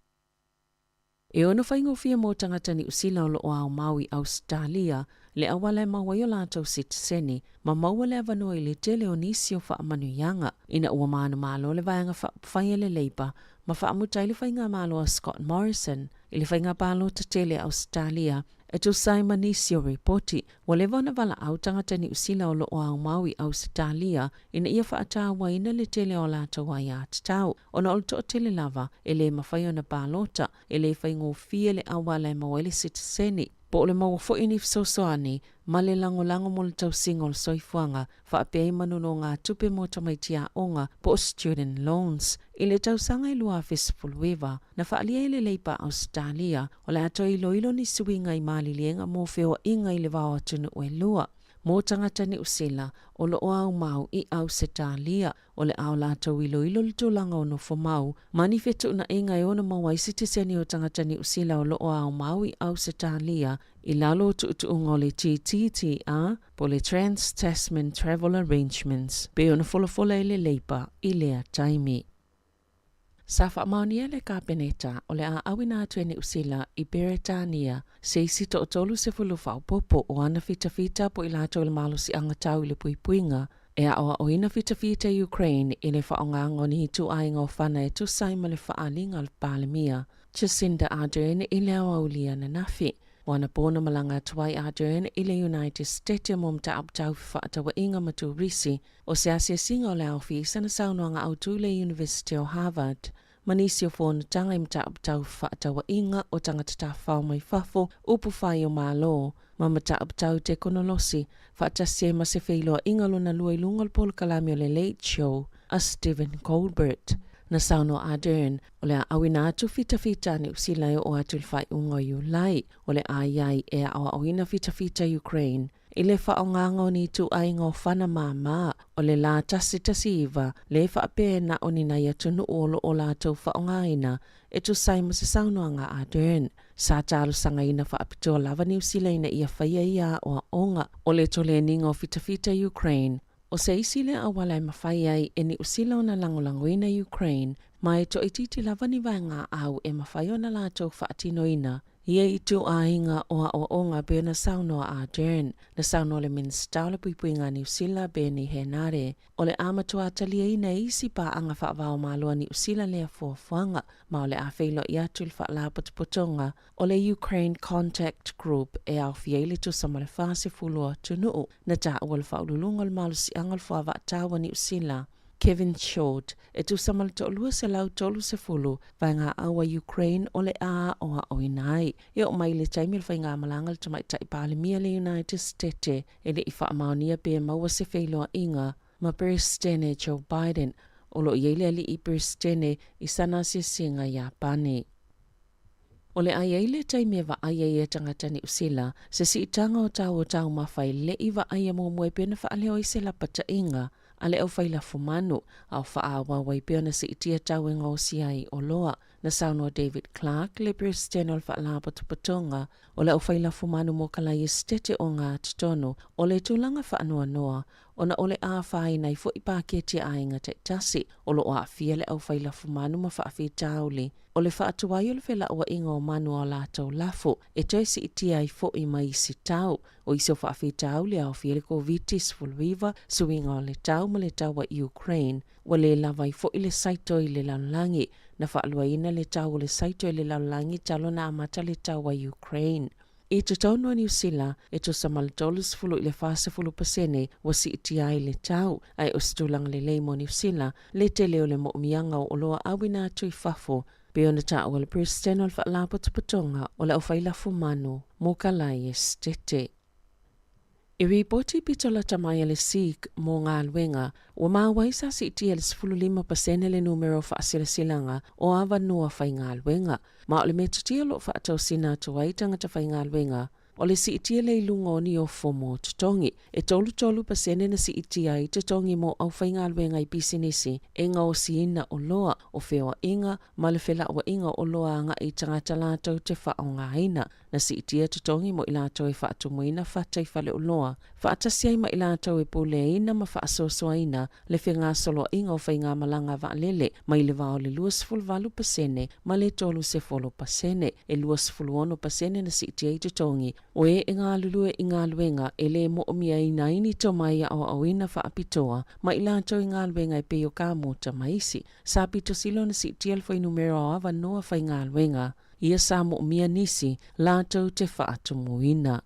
E ono whaingofia mo tangata ni usila o lo o au Maui Australia, le awale mawai o lātou sitiseni, ma maua le avanoi le tele o nisi o whaamanuyanga, ina ua maana malo le vaianga whaia le Labour, ma whaamutai le whainga malo a Scott Morrison, i le whainga palo ta tele Australia, e tu saima nisi o reporti, wa le vana vala au tangata ni usila o lo o au Maui Australia, ina ia whaatawa ina le tele o lātou ai atatau, ona ol to tele lava, e le mawhaio na palota, e le whaingo fia le awale mawai sitiseni, po le maua fo ini fsosoani, ma le lango mo le tau singa o le soifuanga, whaapei manuno ngā tupe mo tamaitia onga po student loans. I le tau sanga i lua fesipuluewa, na whaalia i le Labour Australia, o le ato i loilo ni suinga i mali lienga mo feo inga i le wao atunu ue lua. Mō tangata ni usila, o le o au mau i Ausitalia, o le au lātou ilo le tūlanga o no fo mau, manifetu na inga e ona mawai sitiseni o tangata ni usila o le o au mau i Ausitalia, i lalo tuutuunga o le TTTA, po le Trans-Tasman Travel Arrangements, pe ona fola i le Labour i lea taimi. Sa whaamaunia le kapeneta o le a awina atu ene usila i Beretania se isi to tolu se fulu whaupopo o ana fita po i lato le malo si angatau i le puipuinga e a oa o ina fita Ukraine i le whaongango ni tu ainga o whana e tu saima le whaalinga le palemia Jacinda Ardern i le awa ulia na nafi. Wana pōna malanga tuai Ardern i le United States mom ta aptau whaatawa inga matu risi o se asia singa o le au fisa na saunoanga autu le University of Harvard. Manisi o fōna tanga imta aptau whaatawa inga o tangata ta whao mai whafo upu whai o mālo. Mamata aptau te konolosi whaatasia ma se whailoa inga luna lua ilunga le polo kalami o le Late Show a Stephen Colbert. Na sauno Ardern, o le awina atu fita ni usila o atu le whai unga i ulai, o le aiai e a awina fita Ukraine. I le whaongango ni tu ainga o whana māma, o le la tasi iwa, le whaapena o ni nai atunu olo o lātou whaongaina, e tu saima se saunoanga Ardern. Sa tālu sanga ina whaapitoa lava ni usila ina ia whaia ia o onga, o le tole ninga o fita Ukraine. O se isile awala e mawhai ai e ni usila o na langolangoina Ukraine, mai to ititi lava ni vanga au e mawhai o na lātou whaatino ina, ia i tu ainga o a onga be na saunoa Ardern, na saunoa le minsta o le puipuinga ni usila be ni henare, o le amatua atalia ina isi pa anga whaavao mālua ni usila lea fuafuanga, ma o le awhailo i atu le whaalāpotopotonga, o le Ukraine Contact Group e au fiele tu sama le whase fulua tunuu, na ta ua le whaululunga le malu si anga le whaava atawa ni usila. Kevin Short, e tu sama le to'olua se lau tolu se fulu, vai ngā awa Ukraine o le a o a oinai. E o mai le taimi le vai ngā malanga le tamai tai palemia le United States, e le i whaamaunia pe maua se whailoa inga, ma President Joe Biden, o lo iele ali i President i sana se singa Japani. O le ai le taimi wa ai e tangata ni usila, se si itanga o tau mawhai le i wa ai mo moe pena wha aleo i se lapata inga, ale au whaila fumanu, au whaawa wai peona se itia tau e ngausi ai o loa, na saunoa David Clark, le President o le whaalapatonga, o le au whaila fumanu mo kalai estete o ngā titono, o le tūlanga whaanoa noa, ona o le a whai nei fo i pāketia ainga te tasi, o lo o a fia le au whaila fumanu ma whaafi tauli, o le whaatuai o le whela ua inga o manu o lātou lafo, e toi si itia ai fo i mai si tau, o iso whaafi tauli au fia le COVID-19 fulwiva, suinga o le tau ma le tau wa Ukraine, wa le lavai fo i le saito i le lalangi, na whaalua ina le tau o le saito i le lalangi talo na amata le tau wa Ukraine. I te tau no New Zealand, e to sa maltolus fulu i le fasa fulu pasene wa si iti ai le tau, ai o stulang le leimo New Zealand, le te leo le mo mianga o loa awina atu I fafo, pe ona ta o le presidential fa la patonga o le ofaila fumano, mo kalai estete. I ripoti pitola tamai le Sikh mo ngā luenga, wa mawaisa si iti le 15% le numero fa asilasilanga o awa noa fai ngā luenga, ma o le metutia lo fa atau sina tuai tangata fai ngā luenga, o le si iti le ilunga ni o fomo tutongi, e tolu pasene na si iti ai tutongi mo au fai ngā luenga I bisinisi, e ngā o si ina o loa o whewa inga, ma le whela o inga o loa anga I tangata lātou te wha o ngā ina, na si itia tutongi mo I lātou e wha atumuina whatai whale o loa, wha atasiai ma I lātou e pule ina ma wha asosua ina, le whenga solo inga o whai ngā malanga wa lele, ma I le wao le 2.8% ma le 3.7%, e 2.1% na si itia I tutongi, o e ngā lulue I ngā luenga e le mo omia I naini to mai au awina wha apitoa, ma I lātou I ngā luenga e peo kā mota maisi, sa pito silo na si itia le whai numero awa noa whai ngā luenga, ia sa mo mia nisi lātou te whaatumuina.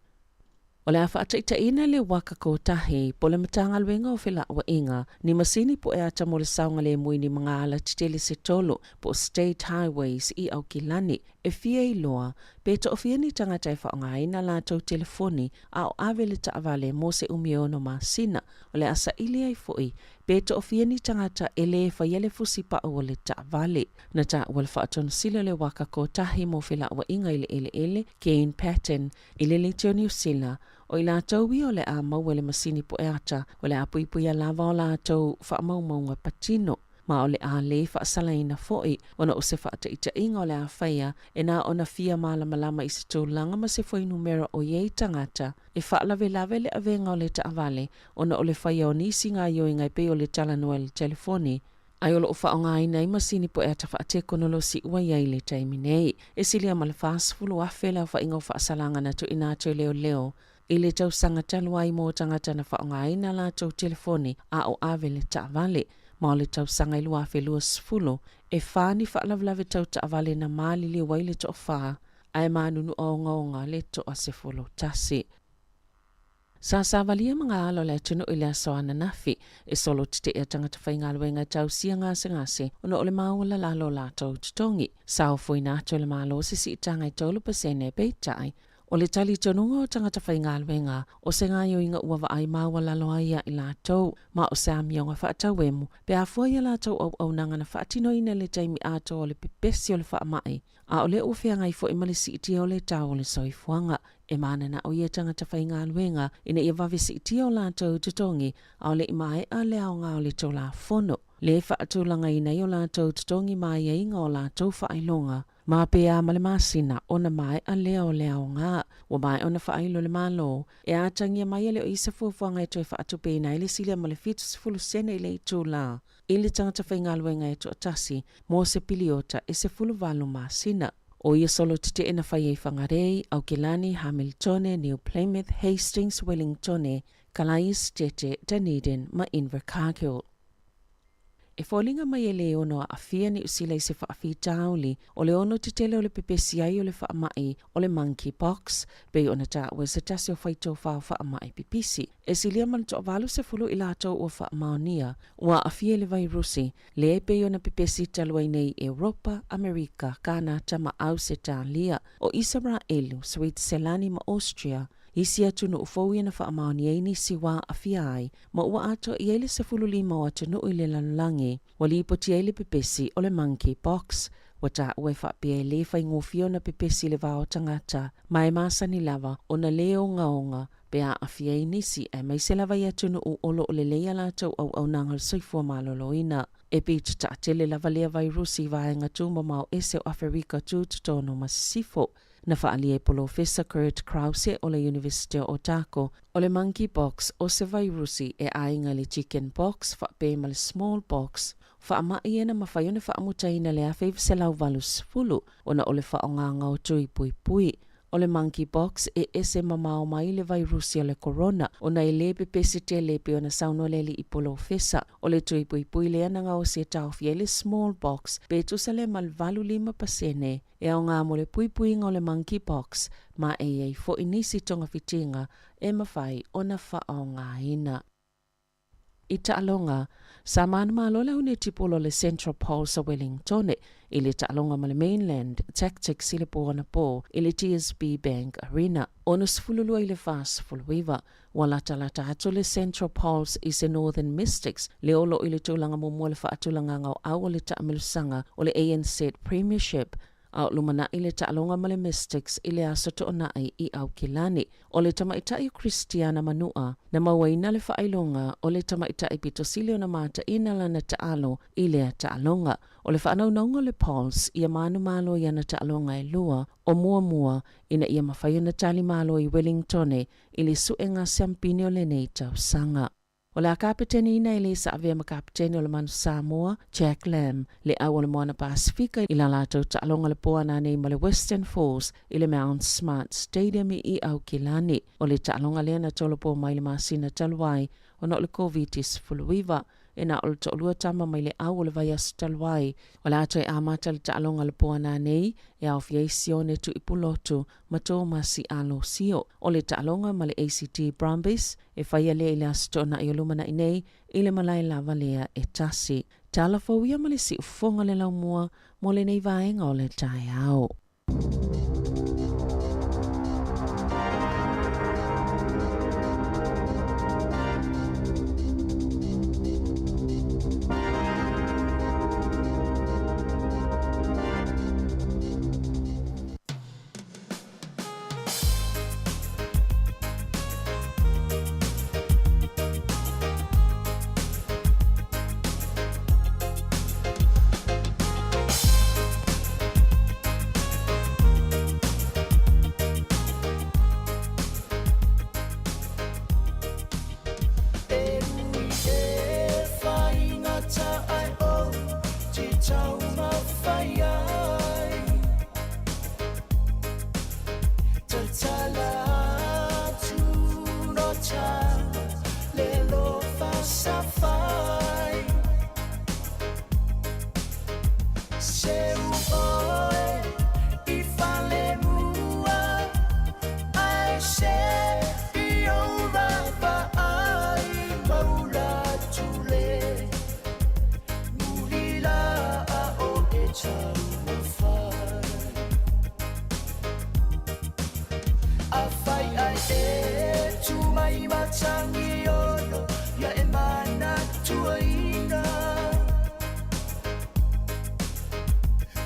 O le a whaataitaina le waka ko tahi, po le matanga luenga o whila wa inga, ni masini po e ata mo le saunga le muini mga ala titele se tolo po state highways I au kilani, e fia I loa, pe to ofia ni tangata e whaongaina lātou telefoni a o ave le taavale mo se umiono masina, o le asa ili ai foi, pe to ofia ni tangata e le whaiele fusipa o le taavale, na ta wal whaatona sila le waka ko tahi mo whila wa inga ele, Kane Patton, ile le teo New Zealand, o I lātou o le a maua le masini po e ata, o le a puipuia lava o lātou whaamaumaunga patino, ma o le a le whaasalaina foi, ona o se whaata inga o le a whaia, e nā ona fia malama I se tūlanga ma se foi numero o iei tangata, e whaalave le avenga o le taavale, ona o le whaia o nisi ngā ioinga pe o le talanua le telefoni, ai o lo whaonga I nei masini po e ata whaate konolo si ua iei le taimi nei, e silia ma le whaasfulu a whela whainga o whaasalanga na tu inato leo, I le tau sanga talua I mō tangata na whaonga ina la tau telefoni a o ave le taavale, ma o le tau sanga I lua whelua sfulo, e whāni whaalavlave tau taavale na māli le waile to o whaa, ai mānunu o ngaonga le to a se fulo tasi. Sa savalia mga alo le tunu I le asoana nafi, e solo tite e tangata whainga luenga tau sia ngase, ono o le maula lalo la tau tutongi, sa o fui nato le malo se si itanga I tolu pasene peitai, o le tali tonunga o tangata whainga luenga, o se ngā ioinga uawa ai maua lalo aia I lātou, ma o se amionga whaatauemu, pe a fuaia lātou au nanga na whaatino ina le taimi ato o le pepesi o le whaamai, a o le ufea ngai fo imali si iti o le tau o le soifuanga, e mana na o ia tangata whainga luenga, ina ia wawe si iti o lātou tutongi, a o le imae a le ao ngā o le tau la fono, le whaatulanga ina I o lātou tutongi mai e inga o lātou whailonga, ma pea ma le masina ona mai a leo ngā, wa mai ona whailo le malo, e atangia mai leo isa fuafuanga e toi whaatupena ili silia ma le fitus fulu sene ile I tūla, ili tangata whainga luenga e to atasi, mo se piliota e se fulu valu masina. O ia solo tite ena whai e whangarei, au Kilani, Hamiltone, New Plymouth, Hastings, Wellingtone, Calais, Tete, Dunedin, ma Invercargill. E fōlinga mai e le ono a fia ni usila I se whaafi tauli, o le ono te tele o le pepesi ai o le whaamai o le monkeypox, be ona ta ua se tasi o whaito whaamai pipisi. E silia man to avalu se fulu I lātou o whaamaonia, ua a fia le vairusi, le e be ona pepesi talua nei Europa, Amerika, Kanata ma Australia, o Israelu, Switzerland ma Austria, Isi atunu ufouia na whaamaoni e nisi wā a fiai, ma ua ato I eile se fululima o atunu I le lanulangi, wali ipoti eile pepesi o le monkeypox, wata ue whapia e le whaingofio na pepesi le vāo tangata, mai masani lava o na leo ngaonga, pea a fiai nisi e mai se lava I atunu u olo o le leia lātou au nangal soifua maloloina. E pita ta tele lava lea vairusi vaenga tumba mao ese o Afrika tu tutono masifo, na whaalia Professor Kurt Krause o le University o Otago, o le monkeypox o se vairusi e ainga le chickenpox, whape ma le smallpox, whaamai ena mawhai ona whaamutaina le awhaiv se lau valus fulu, ona o le whaonganga o tui pui pui. o le monkeypox ese mamao mai le vairusi o le corona, o nei le pepese te le pe ona sauno le li ipolo fesa, o le tui pui le ananga o se tau fie le smallpox, pe tusale mal valu 5% e au ngā mo le pui o le monkeypox, ma ei fo inisi tonga fitinga e mawhai ona whaao ngā ina. I Ta'alonga, sa mana malola une tipolo le Central Pulse o Wellington, i le Ta'alonga ma le Mainland Tactics i le Pōna Pō, i le TSB Bank Arena. Ona sfululua i le fast fulwiva, walatalata atu le Central Pulse i se Northern Mystics, le olo i le tūlanga mo le whaatulanga ngau au o le Ta'amilusanga o le ANZ Premiership, au lumana i le Ta'alonga ma le Mystics i le aso to'onai i au kilani. O le tamaitai Christiana Manua, na mawaina le whaailonga o le tamaitai pitosili o na mata ina lana Ta'alo i le Ta'alonga. O le whaanaunonga le Pulse, ia manu malo i ana Ta'alonga e lua, o mua ina ia mawhai na tali malo i Wellington i le suenga siampini o le nei tau sanga. O le kapiteni ina i le sa avea makapiteni o le manu Samoa, Jack Lamb, le au o le moana Pasifika i la lātou Ta'alonga le poana nei ma le Western Falls i le Mount Smart Stadium i au kilani. O le Ta'alonga lea na tolo po mai le masina taluai o na o le COVID-19 fuluiva. E na o le to'olua tama mai le au o le vai asu taluai. O le ato e amata le Ta'alonga le poana nei e au fiaisio ne tu ipulotu ma tō masi alo sio. O le Ta'alonga ma le ACT Brumbies e whaia lea i le asu tōna i olumana i nei i le malai lava lea e tasi. Tala fauia ma le si ufonga le laumua mo le nei vaenga o le tai au.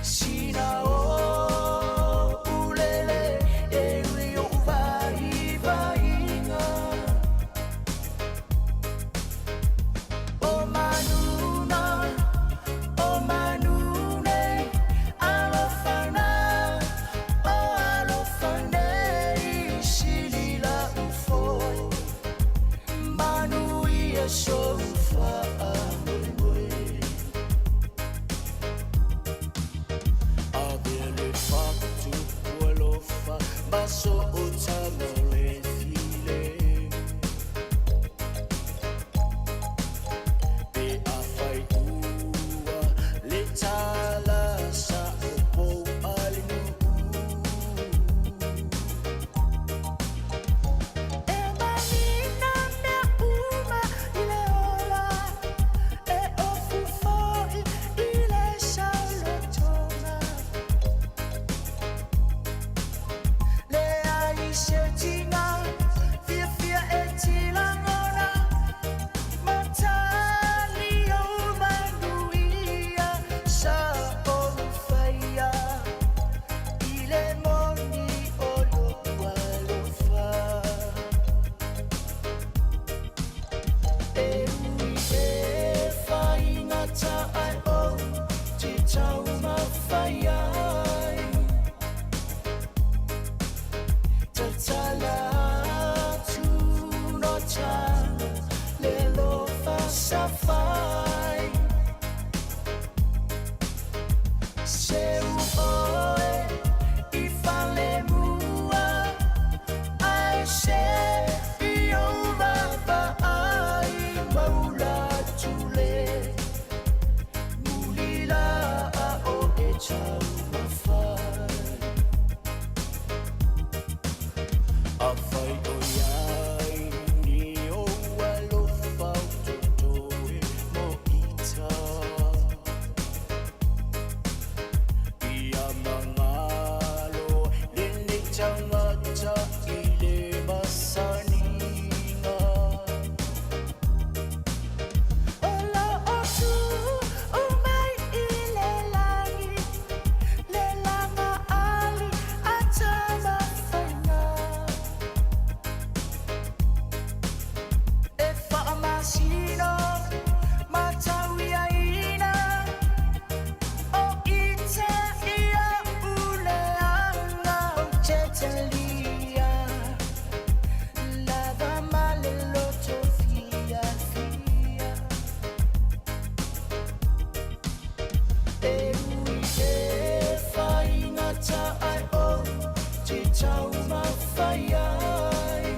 See tau mawhai ai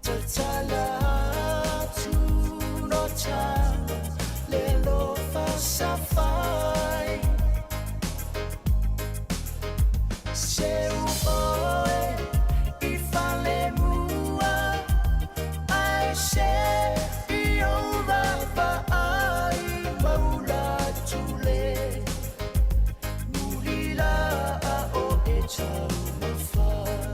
te tala atu no tau lelo fasawhai se uoe I fale mua ai se I ora ai maula tule mulila o e tau mawhai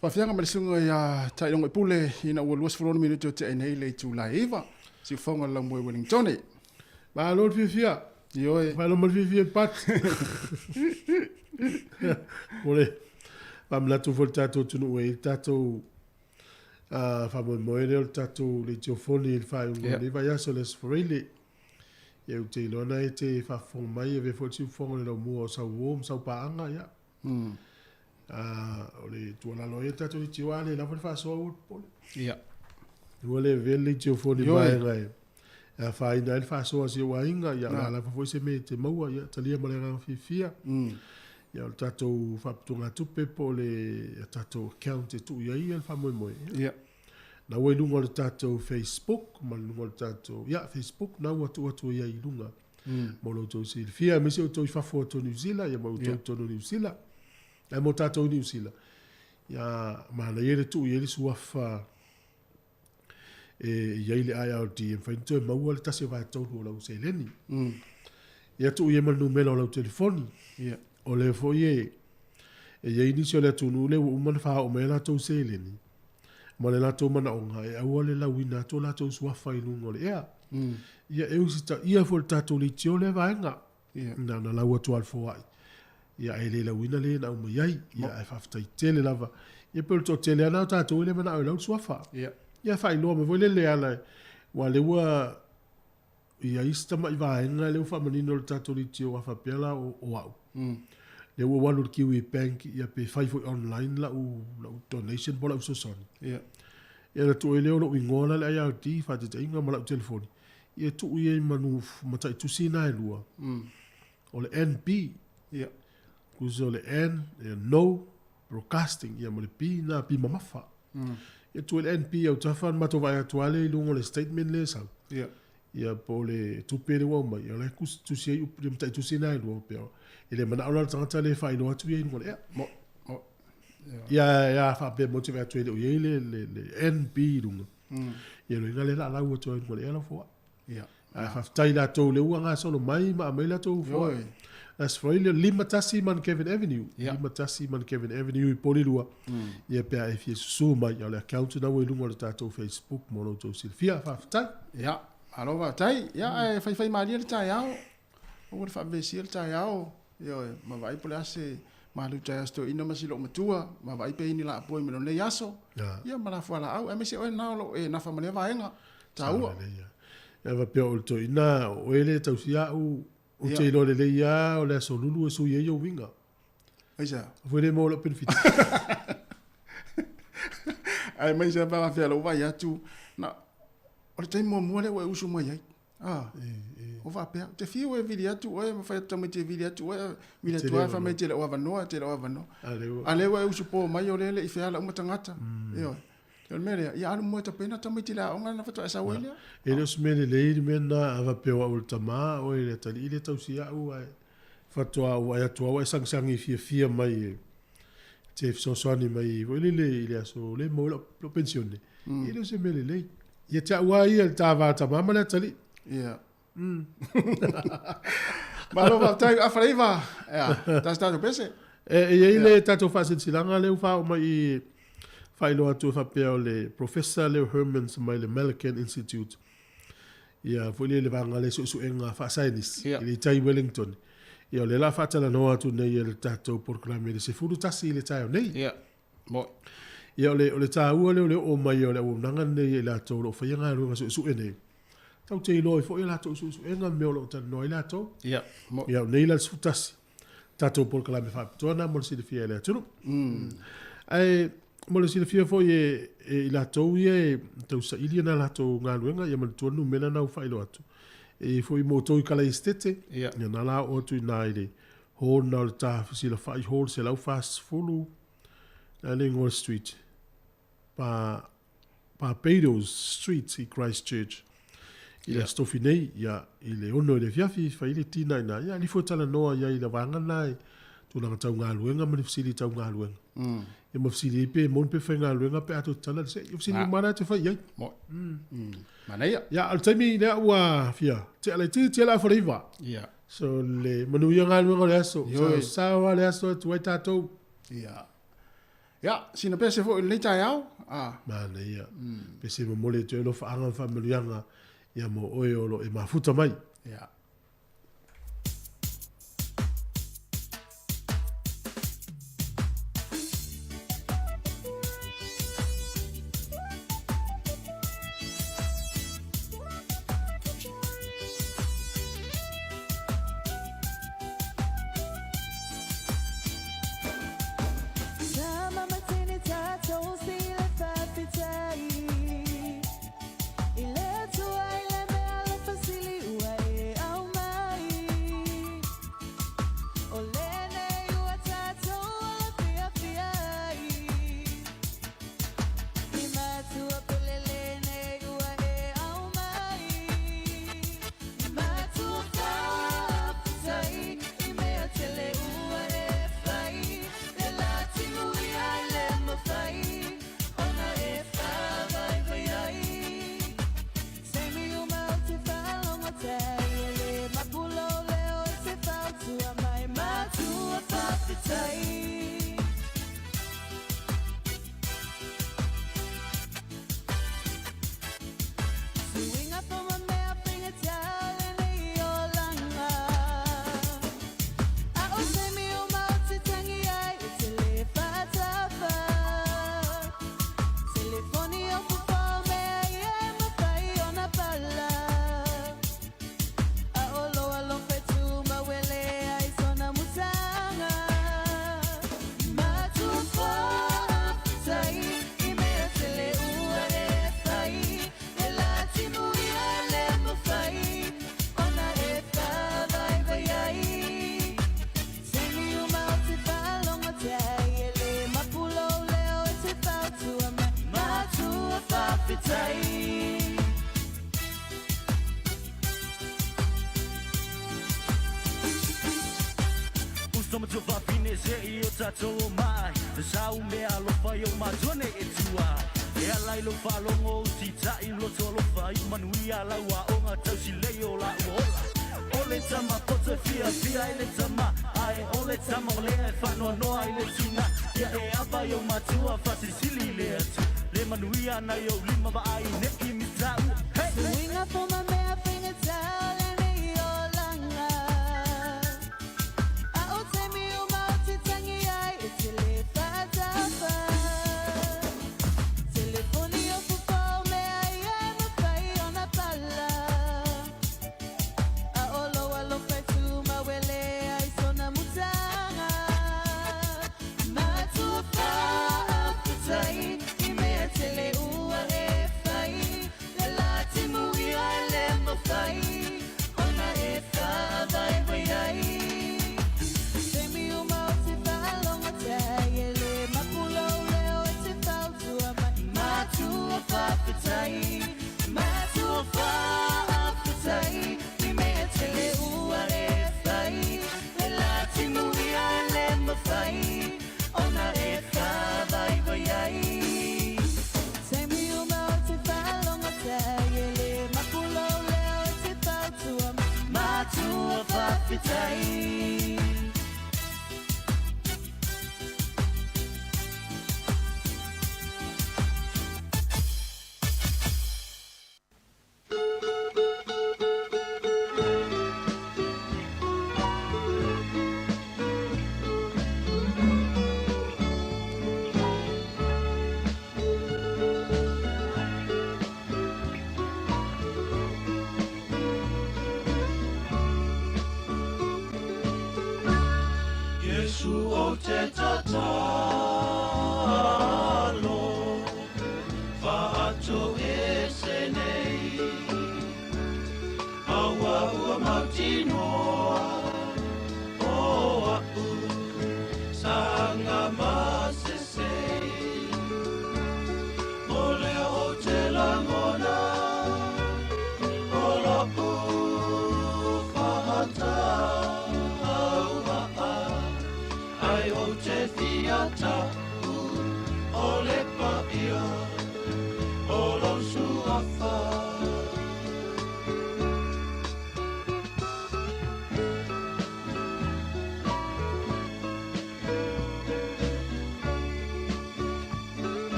Whawhianga marisunga ia tairong e pule ina ua luas whorona minuto te enei le tu la eva. Si whaunga la mwe Wellingtoni. Ma lor fifia. Ioe. Ma lor fifia pat. Ole. Pam la tu fol tato tunu e tato famo moere o tato le tiofoni il fai un le vai aso les forele. Ia te lona e te whafong mai e ve fol si fonga le mo sa uom sa paanga ia. Ole tuana loe tato i tiwane la fa so ul pole. Ia. Ole vele tiofoni vai ngai. A fai na fa so si wainga ia la fa se me te maua ia talia malenga fifia. Ia o tato whaptunga tupe po le tato account e tu ia ia fa moi moi. Ia. Na wei lunga le tato Facebook, ma lunga le tato, ia Facebook na watu ia i lunga. Mo lo to si fia me se o to fa foto New Zealand ia mo to New Zealand. E mo tato New Zealand. Ia ma na ia tu ia su fa ia ile ai au di fa into ma ua le tasi va to lo se leni. Ia tu ia ma numero lo telefoni. Ia. O le fo ye ia inisio le tunu le umana fa o mela to se leni. Ma le lato mana o ngai a ua le la wina to lato su fa i lungo le ia. Ia e usita ia fo tato li tio le vaenga. Na la ua to al fo ai. Ia e le la wina le na umu iai. Ia e fafta i tele lava. Ia pel to tele ana tato le mana o lau su fa. Ia fa i loa me voi le ala. Wa le ua ia ista mai vaenga le ufa manino le tato li tio wa fa pela o au. Le ua walu Kiwi Bank ia pe fai foi online la u donation bola u sosoni. Ia. Ia la tu ele o ingola le ia ti fa te inga mala telefoni. Ia tu ia manu mata tu sina e lua. O le NB. Ia. Kuzo le N no broadcasting ia mo le P na pi mamafa. Ia tu le NB au tafan mato vai atuale i lungo le statement le sa. Ia. Ia po le tupere wa mai ia le kus tu sia u mata tu sina e lua pe. Ele mana ona tanga le fai no atu ia ngol ia. Ia fa be motive atu ile le NB lungo. Ia lo ngale la u atu ngol ia la fo. Ia. Fa tai la to le uanga solo mai ma mai la to fo. As for ile limatasi man Kevin Avenue. Limatasi man Kevin Avenue i polilua. Ia pe a fi su mai ia le account na we lungo le tato Facebook mono to Silvia fa tai. Ia. Alo va tai. Ia e fai mali le tai ao. O le fa be si le tai ao. Io ma vai pole ase ma lu tai sto ina masilo matua ma vai pe ni la poi me no le yaso. Ia ma la fala au e me se o na lo e na fa male vaenga. Tau. Ia va pe o to ina o ele tau sia u o te lo le ia o le so lulu e su ye yo winga. Aisa. Foi le mo lo pen fit. Ai mai se va fa lo vai atu na o te mo le o usu mai ai. O va pe te fio e vili atu o ma fa tamo te vili atu o vili atu fa me te le o vano te le o vano. Ale wa usu po mai o le i fa la uma tangata. Io. Yo mele ia anu mo te pena tamo te la o ngana fa to esa wele. Ele os mele le mena ava pe o ultama o ele tali ile tau sia u ai fa to o ai to o sang sang i fia mai te so so ni mai o ile so le mo lo pensione. Ele os mele le ia ta wa ia ta va ta mama le tali. Ia. Ma lo va tai a freva. Ja, da sta do pese. Ile tato fa silanga le fa o mai fa ilo atu fa pe le professor Leo Hermans mai le American Institute. Ia foi le vanga le su enga fa science. Ile tai Wellington. Ia le la fa tala no atu nei le tato proclame le se furu tasi le tai nei. Ia. Mo. Ia le ta u le o mai o le o nanga nei le ato lo fa yanga ru su ene. tau te ilo i fo i lato usu enga me o lo ta no i lato Ia. ia nei la sutasi tato por kala me fa tona mo si de fie le tunu ai mo le si de fie fo i lato ia tau sa ili na lato ngaluenga ia mo tonu mena na fa ilo atu e fo i mo to i kala estete Ia. ia na la o tu na ile ho na le ta si la fa i ho se la fast fulu na le ngol street pa Peidos Street i Christchurch. I le stofi nei, ia, i le ono i le fiafi, fa i le tina ina, ia, li fo tala noa, ia, i le wanga nai, tu nanga tau ngā luenga, ma le fisili tau ngā luenga. Ia ma fisili pe, mon pe fai ngā luenga, pe ato tala, se, ia fisili mana te fai, iai. Mo. Mana ia. Ia, al taimi, lea ua, fia, te ala ti, te ala whareiva. Ia. So, le, manu ia ngā luenga le aso, Ioi. so, sawa le aso, tu ai tātou. Ia. Ia, sina pese fo i le tai au. Mana ia, pe se mamole te alo whaanga whamilianga, ia mo oe olo e mafuta mai. Ia. Sama matini tato sila fapitai. Ile tua ile mea fasili uae au mai. Olene ua tato ala fia fiai. Ima tua pelelene uae au mai. Ima tua fapitai. Imea tele uae fai. Usoma jova fine se io tato mai Sau me alo fai o majone e tua E alai lo falongo si tai lo tolo fai Manui ala wa onga tau si leo la uola Ole tama poto fia fia ele tama Ai ole tama ole e whanoa noa ele tuna Ia e ava yo matua fasi sili le atu Le manui ana yo lima wa ai ne i mitau Hey! Swinga for my mea finger towel and yo langa. Ao te mi o mauti tangi ai e te le whatafa. Telefoni o pupau me ai e ma whai ona pala. Ao loa lo whai tu ma wele ai sona mutanga. Matua whaaputai i mea tele ua e whai. Le lati mui ai le ma whai. Ona e whawai mai ai. Te mi o mauti whaalonga tai e le mapulo leo e te whautua mai. Matua whaaputai. Matua whaaputai. I mea tele ua e whai. Le lati mui ai le ma whai. Ona e whawai mai ai. Te mi o mauti whaalonga tai e le mapulo leo e te whautua mai. Matua whaaputai.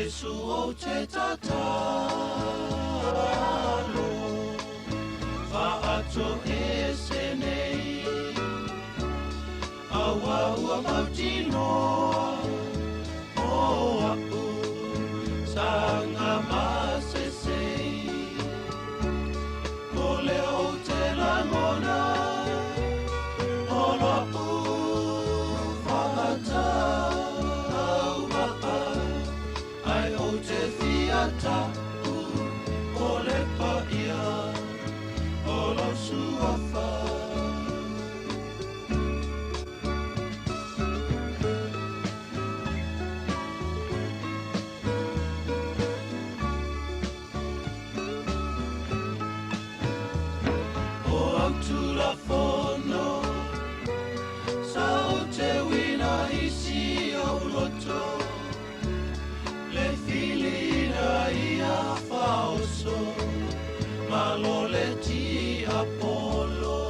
Yesu o te tatalo Whaato e senei Awa ua mautino O au Sanga masesei O leo te langona O lau Whaata Au maa Ai o te fiata O le paia O lo suafa O au tulafono Sa o te wina isi au loto Le filina ia faoso Malole ti Apollo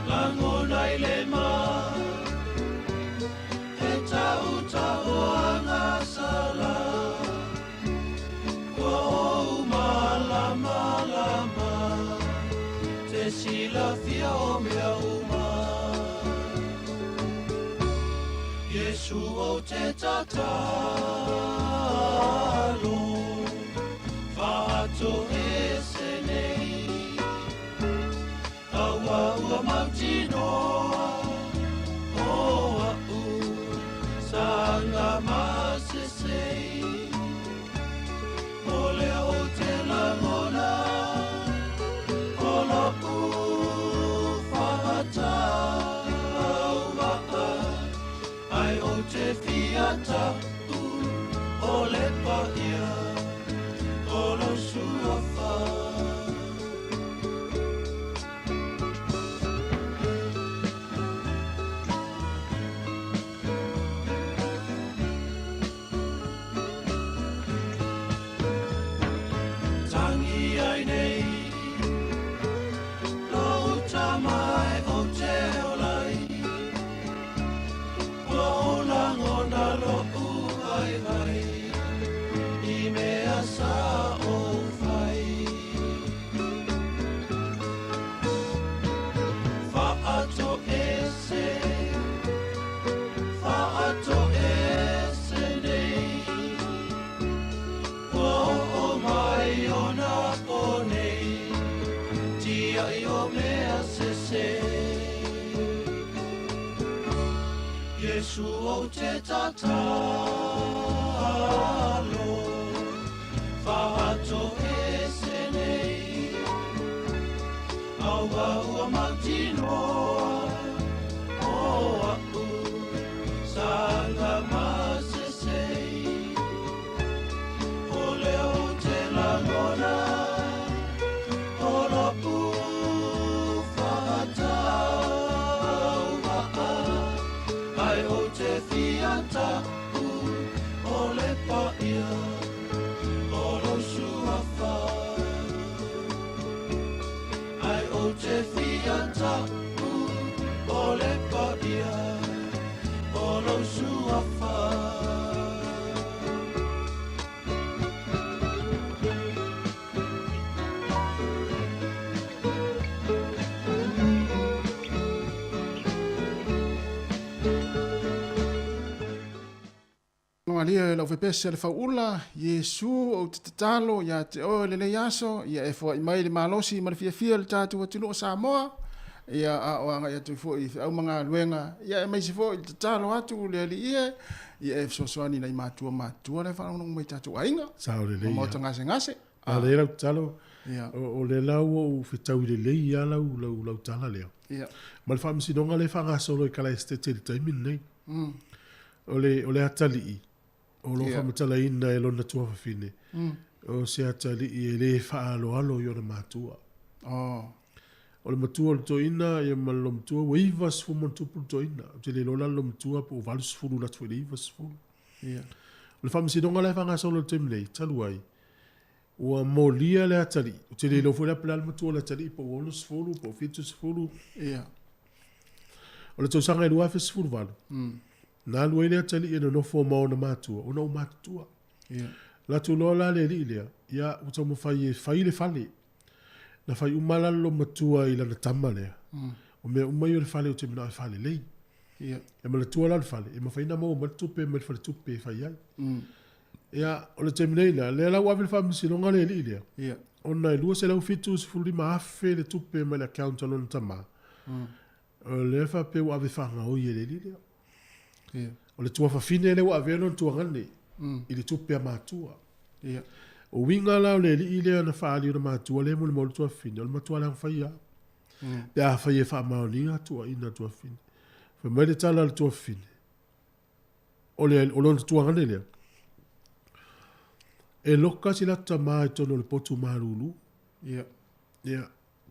Langona i le ma He tau tahoanga sala Kua ou malama lama Te sila fia o mea uma Yesu o te tatalo Whaato e senei Awa ua mautinoa O au Sanga masesei O leo te langona O lau Whaata Au maa Ai o te fiata O le paia O lo suafa Tangi ai nei Lo tamai o te olai Lo langona lo ai ai I mea sa o fai Whaato ese Whaato ese nei O mai ona o nei Tia I o mea sese Yesu o te tatalo Whaato e senei Aua ua mautinoa O au Sanga masesei O leo te langona O lau Whaata Au maa Ai o te fiata O le paia O lo suafa Ai o te fiata O le paia O lo suafa Alia lau fepese le faula Yesu o te tatalo ia te o le le yaso ia e fo i mai le malosi ma le fia le tatu atunu o Samoa ia a o anga ia tu fo i au manga luenga ia e mai se fo i tatalo atu le li ia e so soani nei matua le fa no mai tatu ainga Sao le le. mo tanga se ngase A le lau talo. ia O le lau o fetau le le ia lau tala leo. ia Ma le whaamisinonga le whanga solo i kala este te taimin nei. O le atali i. O lo whamatala ina e lona tua whawhine. O se atali i e le whaalo alo i o na mātua. O le matua le toina ia ma lo matua weiva sfulu man tupu le toina. O te le lola lo matua po valu sfulu na tuwe leiva sfulu. O le whamisinonga le whanga solo le taimin nei. Talu ai. Ua molia le atali. O te le lo fuera pela le matua le atali po ono sfulu, po fitu sfulu. O le tausanga i lua fe sfulu valu. Nā lua lea tali ina no fo mau na mātua. Ona o mātua. La tu loa la le li lea. Ia utau mo fai le fale. Na fai umalalo matua ila na tama lea. O mea umai o le fale o te mina o fale lei. E ma le tua la le fale. E ma fai na mau ma le tupe ma le fale tupe fai ai. Ia o le te mina ila. Lea lau awe le fai misilonga le li lea. Ona e lua se lau fitu se fuli ma afe le tupe ma le account alo na tama. O le fa pe wa ave fa nga o ye le li lea. O le tua fa fine le wa ave alo tua ngane. I le tupe a mātua. O winga lau le li lea na fa ali o na mātua le mo le mo le tua fine. O le matua le fai a. Pe a fai e fa maoninga tua ina tua fine. Fa mai le tala le tua fine. O lona tua ngane lea. E loka si lata mai tono le potu marulu.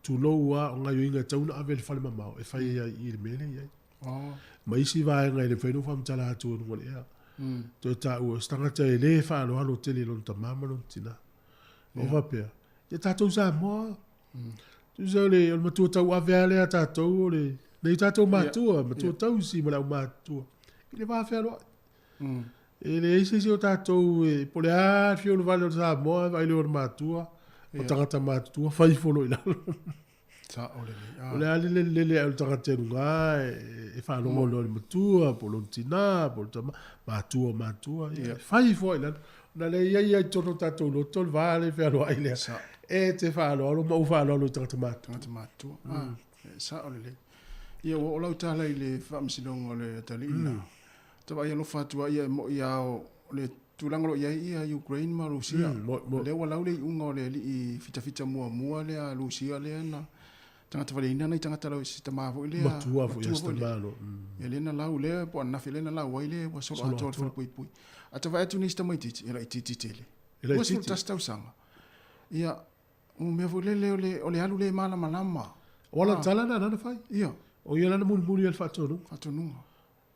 Tu lou a o ngai o inga tauna ave le fale mamao. E fai e i le mele iai. Ma isi vai ngai le whainu wha mtala atu o nungole ea. Toi ta ua stangata e le wha alo halo tele lon ta mama lon tina. O whapea. Ia tātou sa moa. Tu sa le o matua tau ave ale a tātou o le. Nei tātou mātua. Matua tau si ma lau mātua. I le whawhea loa. E le eise si o tātou e pole a fio le vale o sa moa. Vai le o mātua. O tangata mātua. Whai folo i lalo. Sa o le. O le ali le au tangata e runga e whanongo lo le matua. Polo tina. Polo tama. Mātua. Whai fo i lalo. Na le ia tono tātou lo tol vale whea loa i lea. E te whaaloa lo mau whaaloa lo tangata mātua. Tangata mātua. Sa o le. Ia o lau tala i le whaamisilonga le tali ina. Tawa ia lo whatua ia mo ia o le tūlangalo ia Ukraine ma Rusia. Le walau le unga o le li i fita mua le a Rusia le na. Tangata wale ina nei tangata lau si tamavo i le. Matua fu ia stamalo. Ia le na lau le po anafi le na lau wai le wa solo ato le pui. Ata vai atu ni sta mai titi ila i titi tele. Ila i titi. Wasu tastau sanga. Ia o mea fu lele o le alu le malama. Wala tala na nana fai? Ia. O ia lana muli al whatonu? Whatonunga.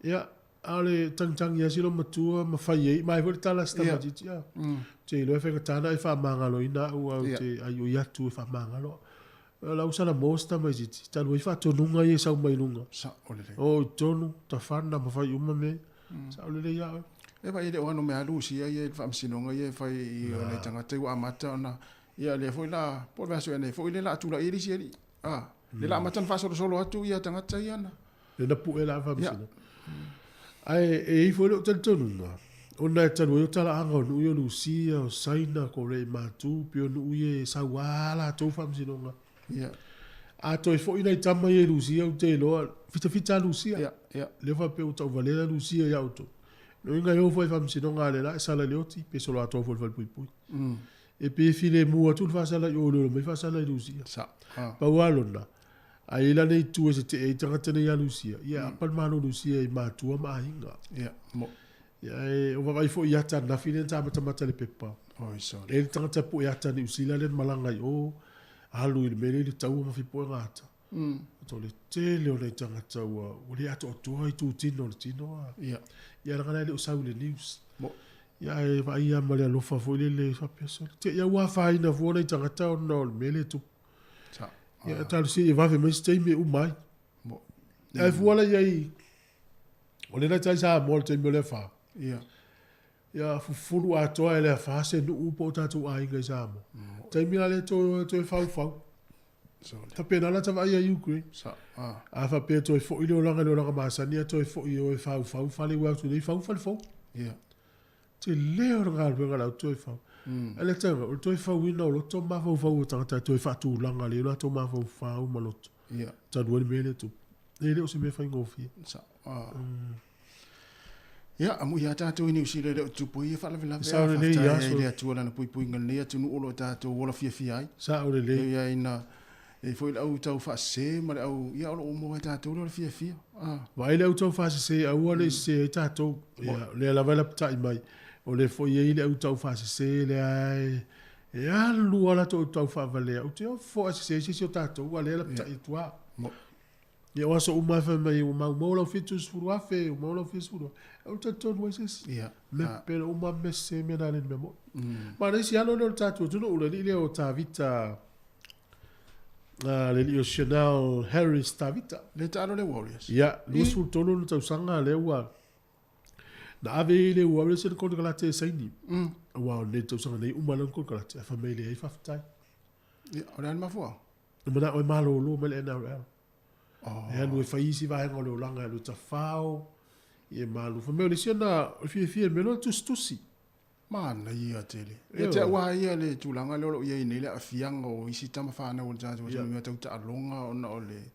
Ia, ale tang ia silo matua ma fai ei, mai vore tala sta majiti ia. Te ilo e whenga tana e wha mangalo ina au au te ai o iatu e wha mangalo. La usana mosta majiti, tanu e whatonunga i e sau mai lunga. Sa olele. O tonu, ta whana ma fai uma me. Sa olele ia. E vai ele o ano me alu si ia e whaamsinonga ia e whai i o le tangata i o amata ona. Ia le foi la, po vaso ene, foi le la tula iri si eri. Le la amata na solo atu ia tangata ia na. Le na pu e la whaamsina. Ai, e i foi le o tantonunga. Ona e tanu e o tala anga o nui o Lucia o Saina ko rei mātu, pio nui e sawala tau whaamsinonga. Ia. A toi foi nei tama e Lucia o te loa, fita Lucia. Ia. Le wha pe o tau valera Lucia ia auto. No inga yo foi whaamsinonga le la, e sala leoti, pe solo ato foi pui. E pe file mua tu fasala yo lo me fasala i Lucia sa pa walona ai la nei tu se te e tangata nei a Lucia ia pa mano Lucia i matua mahinga ia mo ia e o vai fo ia ta na fine ta mata le pepa oi so e tangata pu ia ta ni usila le malanga yo alu i mele le tau ma fi po ngata to le tele o le tangata o le ato to ai tu tino ia la le usau le news mo ia e vai ia male alofa foi le fa peso te ia wa fa ina vo nei tangata o no mele tu sa ia tal si e va ve mais te me umai mo e vola ia o le na tai sa mo te me le fa ia fu fulu a to ele fa se no upo tatu ai ga sa mo te me le to fa so ta pena la ta vai ia Ukraine sa a fa pe to fo ile o langa ma sa ni to fo i fa le wa tu ni fa ia te leo ngal venga la toi fa ele tanga o toi fa wina o to ma fa o tanga toi fa tu langa le la to ma fa o malot ia ta do mele tu ele o se me fa ngofi sa ia amu ia ta to ni usile le tu pui fa la sa le ia so le tu la pui ngal le tu no lo ta to wala fi ai sa o le ia ina e foi au tau fa se ma au ia o mo ta to lo fi vai le auto fa se au le se ta to ia le la vala ta mai o le foi ele au tau fa se le ai e alu ala to tau fa vale o te fo se o tato o le la ta itua ia o so uma fa mai o mau lo fitus furu afe o mau lo fitus o tato no es ia me pero uma me se me na le memo ma le si alo no tato tu no le o ta vita le o Chanel Harris ta vita le ta le Warriors ia lu sul tolo no tau sanga le wa Na ave le ua le se ko kala te saini. Wa le to sanga nei umala ko kala te fa mele ai fa tai. Ya, ora ma fo. No mana o malo lo mele na ra. E anu e faisi vai ngolo langa lu ta fao. E malu fa mele se na fi melo tusi. Mana ia tele. E te wa ia le tulanga lo ia ni le afianga o isi tama fa na o ja jo me ta alonga ona o le.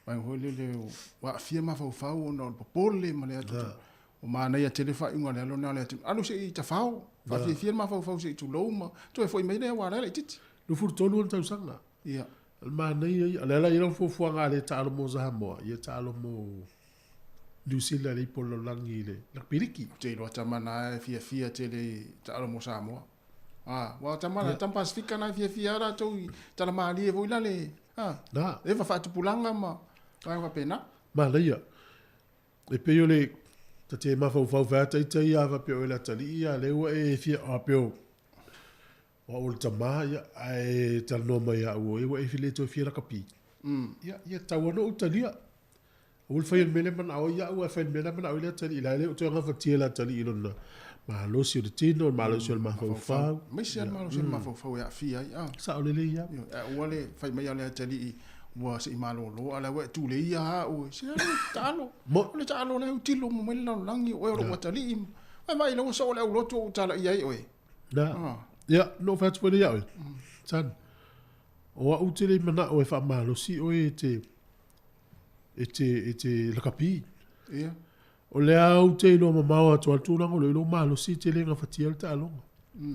Vai hole le wa afia ma fa fa o no popole ma le atu. O mana ia tele fa inga le lona le atu. Alu se i ta fao. Fa fi ma fa se tu lo ma. To e foi me le wa le titi. Lu fur tolu ta usanga. Ia. Mana ia ala ia fo fo nga le ta mo za mo. Ia ta mo Lucilla le polo langi le la piriki te lo tamana fia tele ta lo mosamo wa tamana tam pasifika na fia ra to ta la mali e voila le na e fa tu pulanga ma va pena ma le ia e pe yo le ta te ma fa ta ia va pe la tali ia le wa e fia a pe o ul tama ia ai ta no ma ia o e wa e file to fia la kapi ia ta wa no utalia ul fa mele man au ya u fa mele man au le tali ila le to nga fa tiela tali ilona ma lo si de tino ma lo si ma fa ma si ma lo si ma fa ya fia sa o le ya o le fa me ya le tali wa si ma lo ala we tu le ya o si talo mo le talo le utilo mo me la langi o ro tali ai mai lo so le lo to tala ia o da ya no fa tu ya o san o utile mana o fa ma lo si o e la kapi. Ia. O le au te ilo mamawa tu altunanga lo ilo malo si te lenga fatia ta alonga.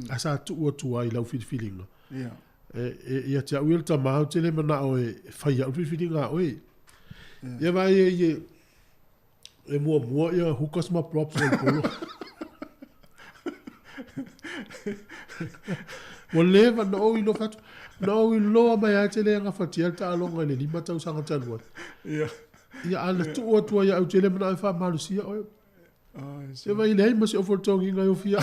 Asa tu o tu ai lau feeling. Ia. Ia te au ta mau te le mana o e fai au feeling a oi. Ia vai e mua ia hukas ma props o polo. O leva no ilo fatu. No ilo mai a te lenga fatia ta alonga le lima tau sanga talua. Ia. Ia ala tu ia au tele mana fa malusia o. Se vai nei mas o fortongi ngai o fia.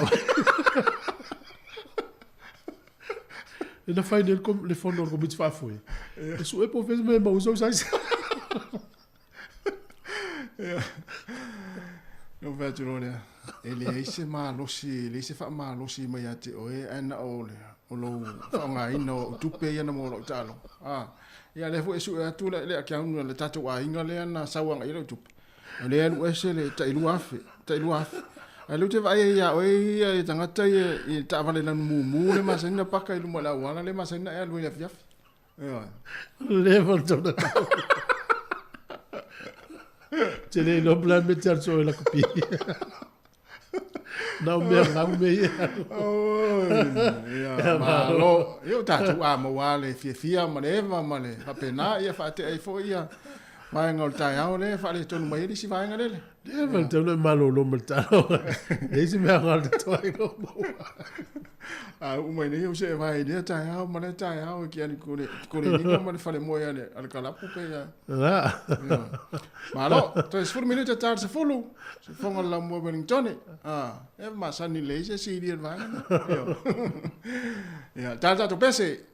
E na fai del com le fondo com bit fa foi. E su e po fez me mo so sai. Ia. No vejo ora. Ele ese malosi, le se fa malosi mai ate o e ana o le. O lo fa ngai no tupe ia na mo lo talo. Ia le fo esu atu le ka unu le tatu a inga le na sawanga ile tup. Le anu ese le ta ilu afe. Alu te vai ia o ia tangata i ta vale na mu le masina paka ilu mala wana le masina e alu ia fiaf. Ia. Le volto na. Te le no plan meter so la copia. Não me ia. Malo, eu tatu a mo wale fia maneva male. Apena ia fa te ai fo ia. Mai ngol tai au le fa le tonu mai si vai ngale. Ia man te no malo lo mertano. Ese me ngol te toi no. O mai nei o se vai dia tai au male tai au ki ani kore ni male fa le moia le al kalapu pe ya. Malo, to es fur minuto tarde se fulu. Se fonga la mo Wellington. E ma sani le se si dia vai. Ya, tarde to pese.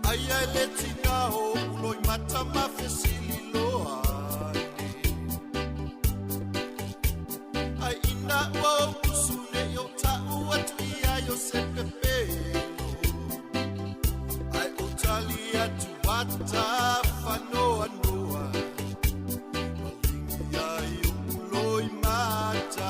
Aia le tina o uloi mata mawhesili loa Ai ina wau kusune yo tau atu ia yo sepe pelo Ai o tali atu wata whanoa noa Malingi ai o uloi mata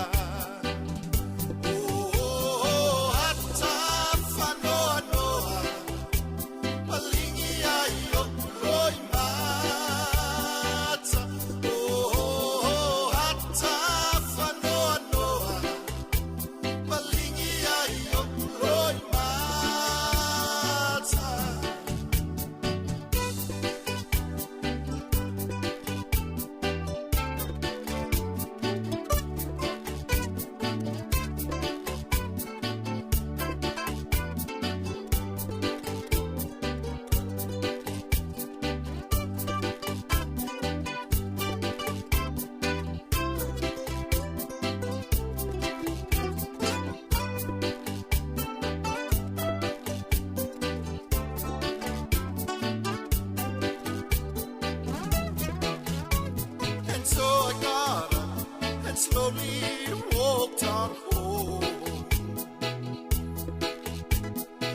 Slowly walked on home.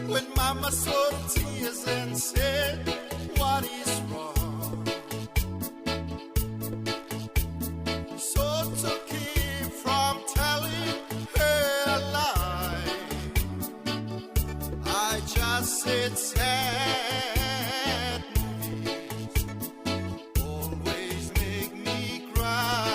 When Mama saw the tears and said, "What is wrong?" So to keep from telling her a lie, I just said, "Sad movies always make me cry."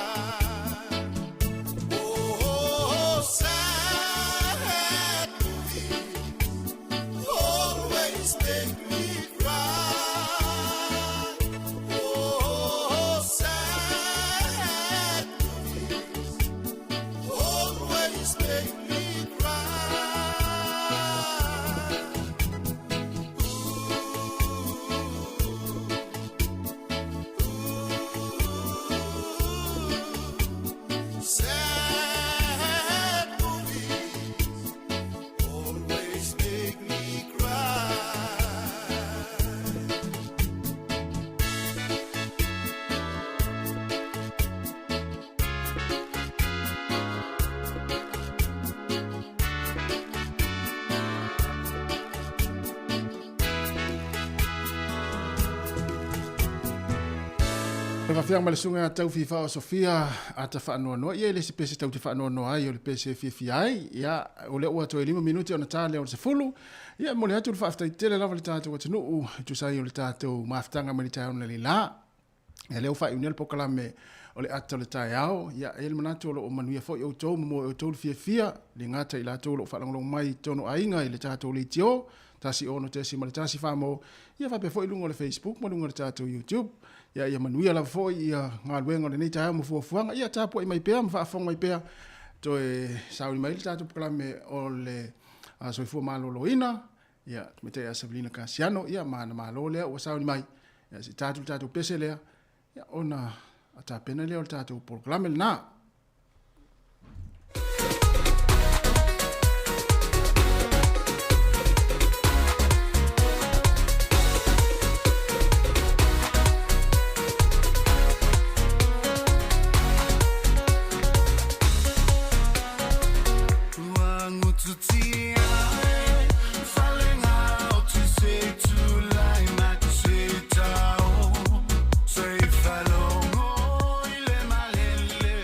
Whawhiang malesunga tau whiwha o Sofia a ta whaanoa noa. Ia le si pese tau te whaanoa noa ai o le pese whiwhi ai. Ia o le ua toi 5 minuti o na tāle o le se fulu. Ia mo le hatu le whaaftai tele lava le tātou atanuu. Tu sai o le tātou maaftanga mani tai ona le la. Ia leo whai unel pokalame o le ata le tai ao. Ia ele manatu o lo o manuia fo i o tau mo o tau le whiawhia. Le ngata i la tau lo whalangolong mai tono ainga i le tātou le tio. Tasi ono te si male tasi whamo. Ia whape fo i lungo le Facebook, mo lungo le tātou YouTube. Ia manuia la fo ia ngā luenga le nei tae mo fuafuanga. Ia tāpua i mai pēr, ma whaafonga mai pēr. Toi sauri mai le tātou pokalame o le soifua malolo ina. Ia me te a Sabrina Casiano. Ia maana malo lea ua sauri mai. Ia si tātou pese lea. Ia ona a tāpena lea o le tātou pokalame le nā. Say follow, ile malele.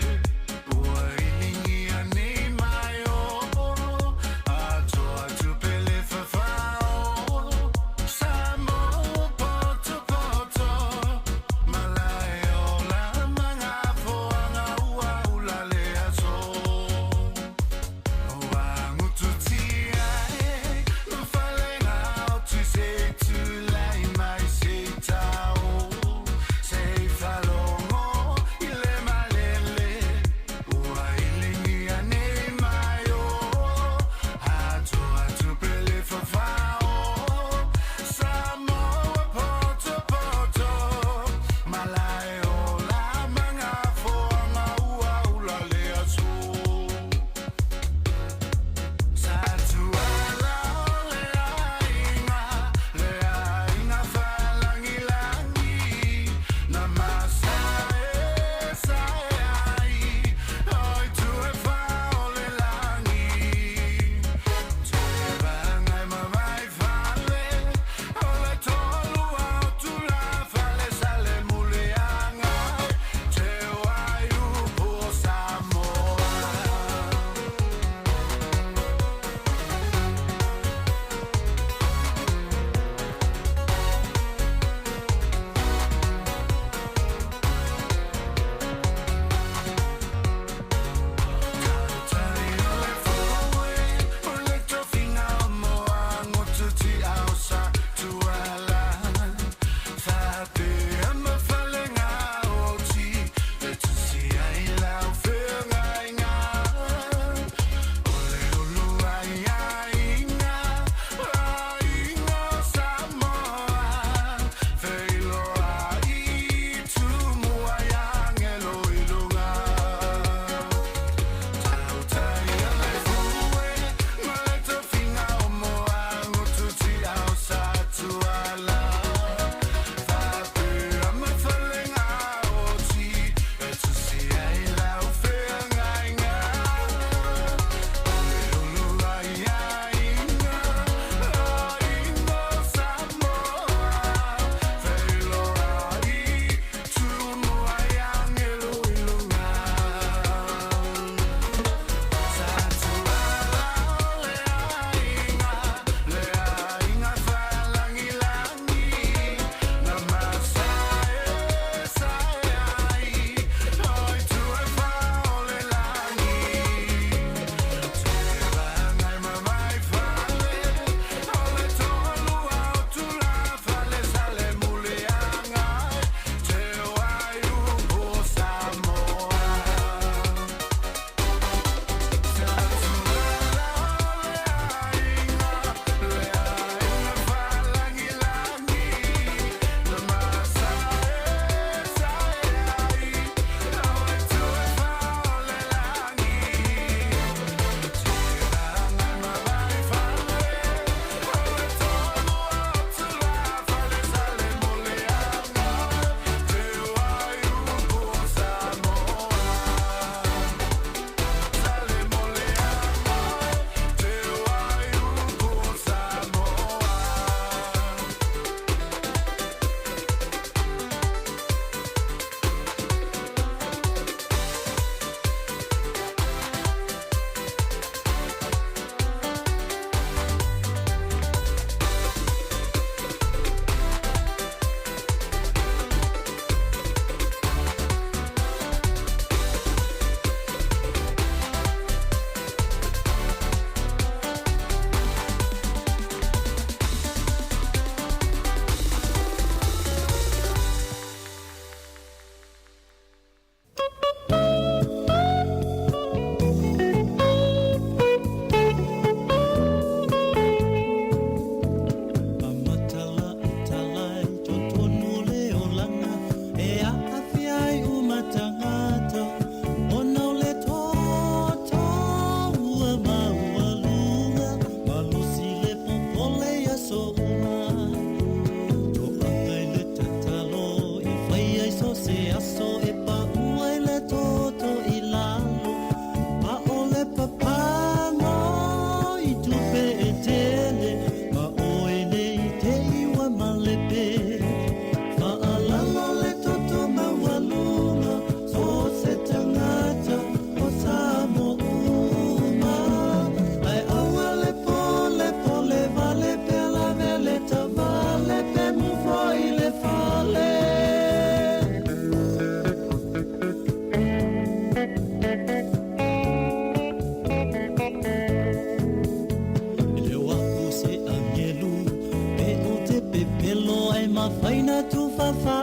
faina tu fafa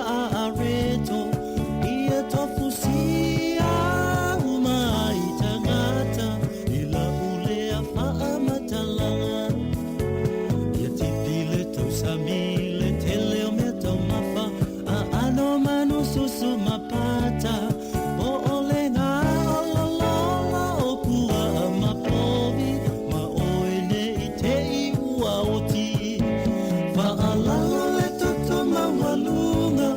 areto ia tofu sia uma itangata ila ule afa matalanga ia tipile tu samile tele o meto mafa a ano manu susu mapata o ole na ololola o pua mapovi ma oene ite iua oti fa alala le toto mawalunga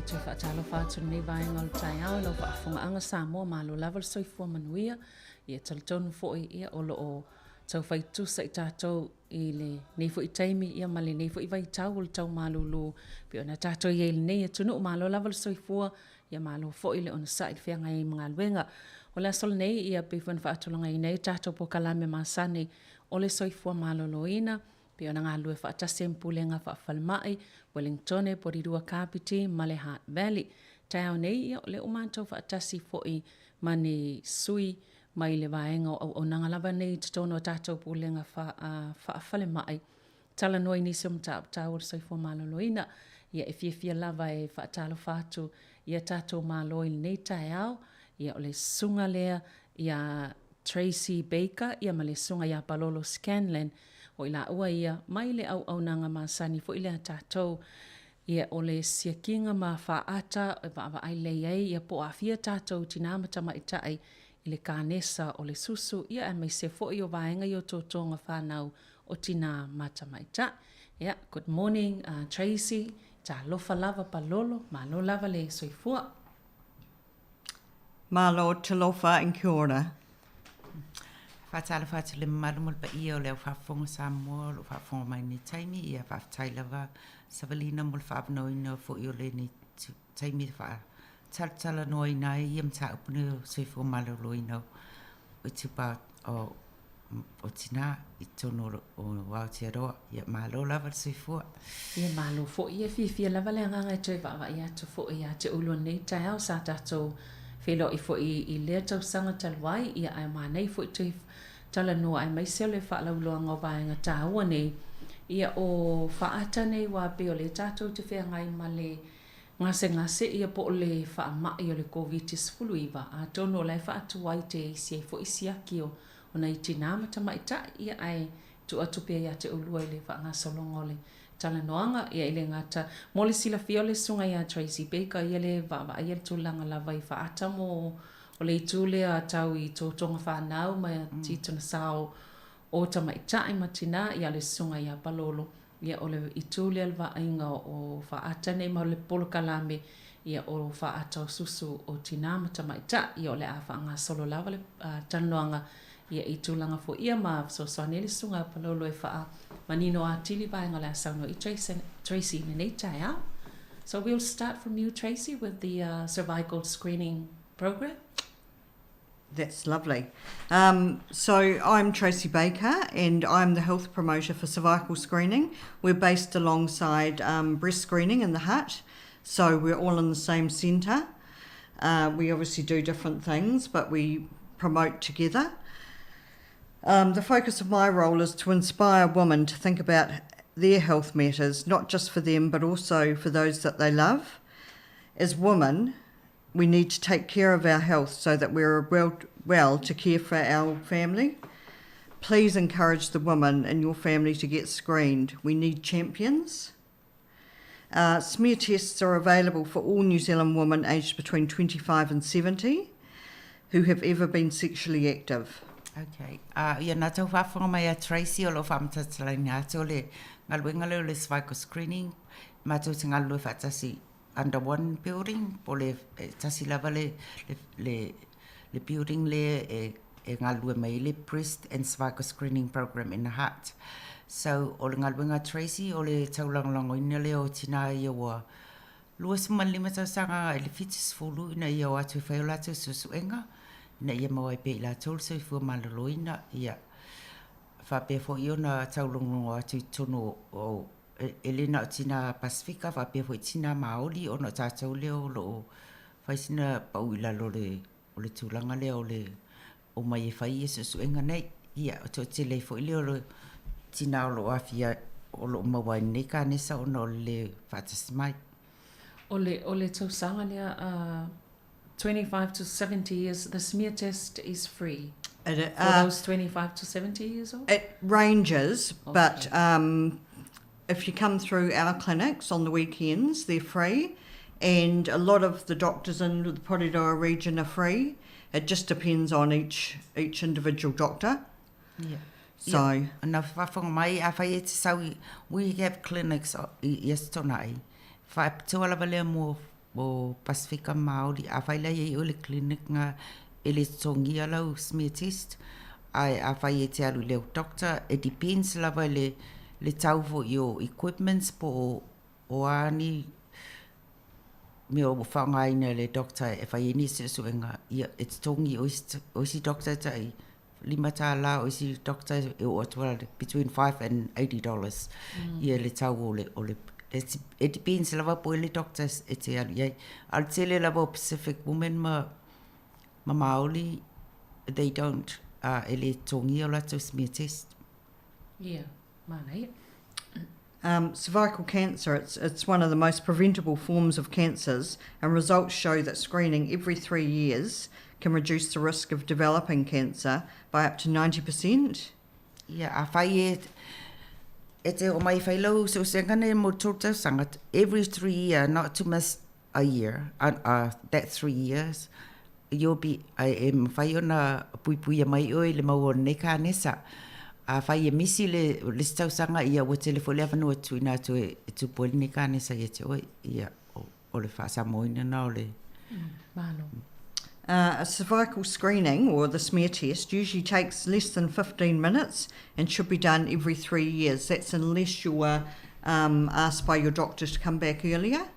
te whaatalo whātunu nei vaenga o tai au lo whaafongaanga Samoa malo lava le soifua manuia ia talatonu fo'i ia o lo o tau whaitusa i tātou i le nei fo'i taimi ia male nei fo'i vai tau o le tau malulu pe ona tātou i le nei tunu o malo lava le soifua ia malo fo'i le ona sa i le whianga i mga luenga o le asol nei ia pe fuan whaatulanga i nei tātou po kalame masane o le soifua malo loina pe ona ngā lue whaatase mpulenga whaafalmai Wellington, Porirua Kapiti, Male Heart Valley. Tau nei ia o le umantou whaatasi fo'i mani sui mai le vaenga o nangalava nei te tono tātou pulenga whaafale mai. Tala noi nisi tau o soifua maloloina. Ia e fia lava e whaatalo whātu ia tātou maloi nei tai au. Ia o le sunga lea ia Tracy Baker, ia ma le sunga ia Palolo Scanlon. O ila ua ia mai le au nanga masani fo ile tātou ia o le siakinga ma whaata wa ai lei ia po afia tātou tina matama itai i le kānesa o le susu ia mai se fo i o vaenga i o tōtonga whanau o tina matama itai. Yeah, good morning Tracy, ta lofa lava Palolo, malo lava le soifua. Malo te lofa in kia ora. Whaatala whaatale marumul pa ia o leo whaafonga Samoa, lo whaafonga mai ni taimi, ia whaatailawa Savalina mul whaapanoina fo i o le ni taimi whaatala noi nai, ia mta upune o soifua maloloina o tupa o tina i tono o Aotearoa, ia malo lava soifua. Ia malo fo ia fia lava le anganga i tui wawa ia tu fo ia te ulua nei tai au sa tātou whelo i fo i lea tau sanga talwai, ia ai manei fo i tui tala noa ai mai seo le whaalauloa ngā vaenga tāua nei. Ia o whaata nei wā pe o le tātou te whea ngai ma le ngase ia po o le whaamai o le COVID-19 iwa. A tono lai whaatu wai te isi fo isi aki o na i tina matama ita ia ai tu atupia ia te ulua i le whaangasolongo le tala noanga ia ile ngata. Mo le sila fio le sunga ia Tracy Baker ia le wawa ia le tūlanga lava i whaata mo o le itule a tau i tōtonga whanau mai a tituna sao o tamaitai matina ia le sunga ia Palolo ia o le itule al vainga o whaata nei ma le polo kalame ia o whaata o susu o tina matamaita ia o le a whaanga solo lava le tanoanga ia i tūlanga fo ia ma so le sunga Palolo e whaa manino a tili vainga le asauno i Tracy nei tai au. So we'll start from you Tracy with the cervical screening program. That's lovely. So I'm Tracy Baker and I'm the health promoter for cervical screening. We're based alongside breast screening in the Hut. So we're all in the same centre. We obviously do different things, but we promote together. The focus of my role is to inspire women to think about their health matters, not just for them, but also for those that they love. As women, we need to take care of our health so that we're well to care for our family. Please encourage the women in your family to get screened. We need champions. Smear tests are available for all New Zealand women aged between 25 and 70 who have ever been sexually active. Okay. Ia nā tau whaafonga mai a Tracy o lo whaamatatalai ngā tō le ngaluenga leo le cervical screening. Mā tau te ngalue whaatasi under one building, po le tasi lava le building le e ngalue mai le breast and cervical screening program in the Hut. So o le ngaluenga Tracy o le taulangolango ina leo tina ia wa lua suma lima tau sanga e le fitis fulu ina ia o atu whaiola tu susuenga. Na ia mawai pe la tol so fu maloloina ia fa pe fo io na taulongo atu tono o elena tina Pacifica fa pe fo tina maoli o na tātou leo lo faisina pauila lo le tulanga leo le o mai fai so enga nei ia to te le fo leo lo tina lo afia o lo mawai nei ka nesa o no le fatasmai o le tausanga lea 25 to 70 years, the smear test is free for those 25 to 70 years old? It ranges, okay. But if you come through our clinics on the weekends, they're free, and a lot of the doctors in the Porirua region are free. It just depends on each individual doctor. Yeah. So, we have clinics yes tonight. Fa tuala vale mo o Pasifika Māori a whaila i o le clinic ngā e le tongia lau smear test ai a whai e te alu leo doctor it depends lava le tau fo i o equipments po o ani me o whangaina le doctor e whai e ni se suenga ia e te tongi o si doctor tai lima tā la o si doctor e o atua between $5 and $80 ia le tau o le it depends lava po le doctors e te alu iai al tele lava Pacific women ma Māori they don't ele tongi o lato smear test. Yeah, manai. Cervical cancer, it's one of the most preventable forms of cancers, and results show that screening every 3 years can reduce the risk of developing cancer by up to 90%. Yeah, a whai e te o mai whailau so sengane mo tōtau sangat every 3 years, not to miss a year, that 3 years. You'll be e whai ona pui mai oi le mau o nei ka nesa. A whai e misi le stau sanga ia o telefo le avanua tu ina tu e tu poli nei ka nesa ia te oi ia o le wha samoina na o le. A cervical screening or the smear test usually takes less than 15 minutes and should be done every 3 years. That's unless you are asked by your doctor to come back earlier.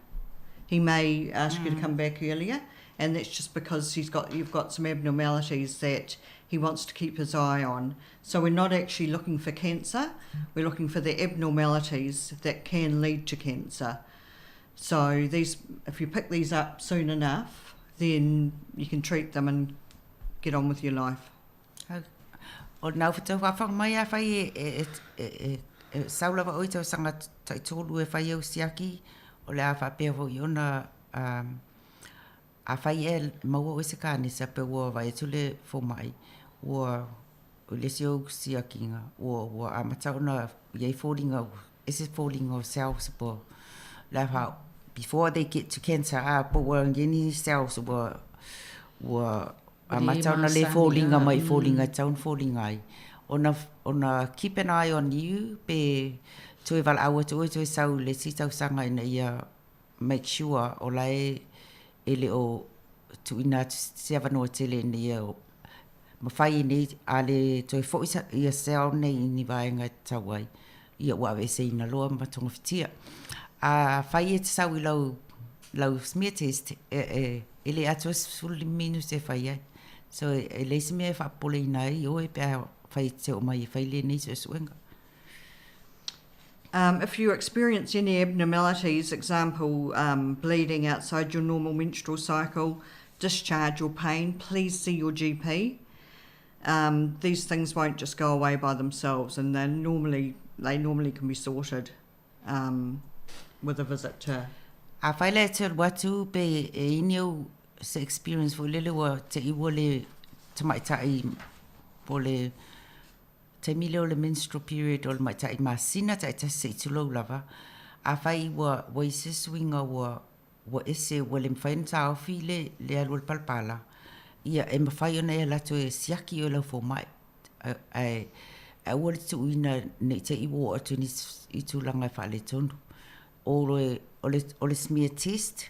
He may ask you to come back earlier. And that's just because you've got some abnormalities that he wants to keep his eye on. So we're not actually looking for cancer, we're looking for the abnormalities that can lead to cancer. So if you pick these up soon enough, then you can treat them and get on with your life. O nau whatau whawhang mai a whai e saulawa oi tau sanga tai tōlu e whai au siaki o le a whapea ho i ona a whai e maua o se kāne sa pe ua vai tule fo mai ua le si au siakinga ua a matau na iei falling of cells po la how before they get to cancer po ua ngeni cells ua a matau na le falling a town falling ai ona keep an eye on you pe to eval awa to sau le si tau sanga ina ia make sure o lai ele o tu ina se avano tele ni o mafai ni ale to fo ia sel nei ni vai nga tawai ia wa ve se ina lo matonga fitia a fai et sa wi lo smear test ele atos sul minus e fai so ele se me fa polina o e pe fai te o mai fai le ni se suenga. If you experience any abnormalities, example, bleeding outside your normal menstrual cycle, discharge or pain, please see your GP. These things won't just go away by themselves, and they normally can be sorted with a visit to. A whaile te watu pe e inio se experience fo lele wa te iwole te maitai po le te mile o le menstrual period o le maitai masina ta se tulo lava a whai wa ise swinga wa ese wa le mwhain tau file le alul palpala ia e mwhai ona e lato e siaki o lau fo mai a wale tu ina ne te iwo atu ni i tūlanga whale tonu o le smear test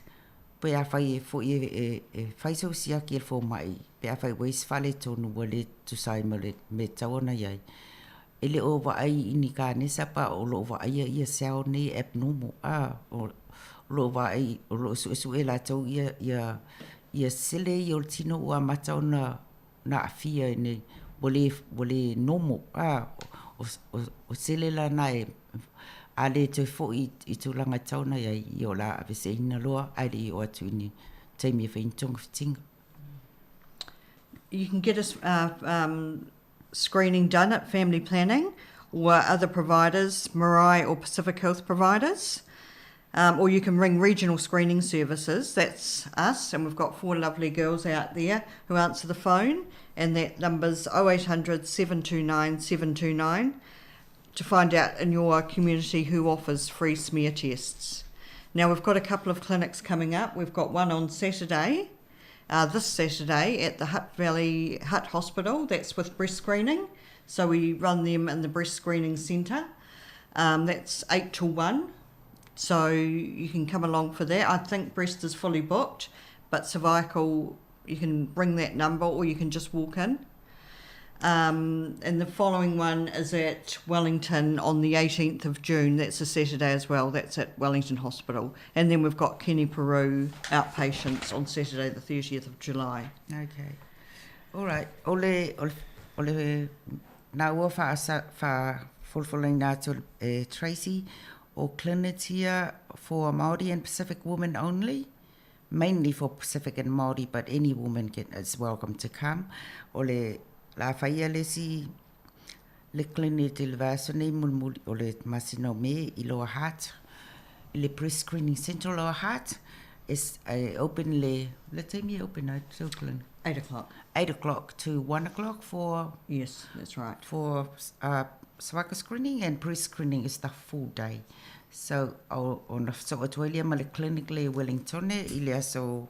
pe a whai e fo e whai sau siaki e fo mai pe a whai weis whale tonu wale tu sai me tawana iai ele o wa ai ini ka nesa pa o lo wa ai ia sel nei abnormal o lo wa ai o lo su e la tau ia sele i tino o mata ona na afia nei wole normal o sele la nai ale te fo i tūlanga tauna i o la avese ina loa ai o atu ni taimi e whaintonga fitinga. You can get a screening done at Family Planning or other providers, Marai or Pacific Health providers, or you can ring Regional Screening Services, that's us, and we've got 4 lovely girls out there who answer the phone, and that number's 0800 729 729 to find out in your community who offers free smear tests. Now we've got a couple of clinics coming up. We've got one on Saturday, this Saturday at the Hutt Valley Hutt Hospital, that's with breast screening. So we run them in the breast screening centre. That's 8 till 1. So you can come along for that. I think breast is fully booked, but cervical, you can bring that number or you can just walk in. And the following one is at Wellington on the 18th of June. That's a Saturday as well. That's at Wellington Hospital. And then we've got Kenny Peru outpatients on Saturday the 30th of July. Okay. All right. Ole na ua fa fulfilling na to Tracy or clinic here for Māori and Pacific women only, mainly for Pacific and Māori, but any woman is welcome to come. Ole la whaia lesi le clinic te levaso nei mulmuli o le masino me I Lower Hutt, I le pre-screening centre Lower Hutt is open le time open at Silkland? 8 o'clock. 8 o'clock to 1 o'clock for... Yes, that's right. For cervical screening, and pre-screening is the full day. So, on so atuelia ma le clinic le Wellington, I le aso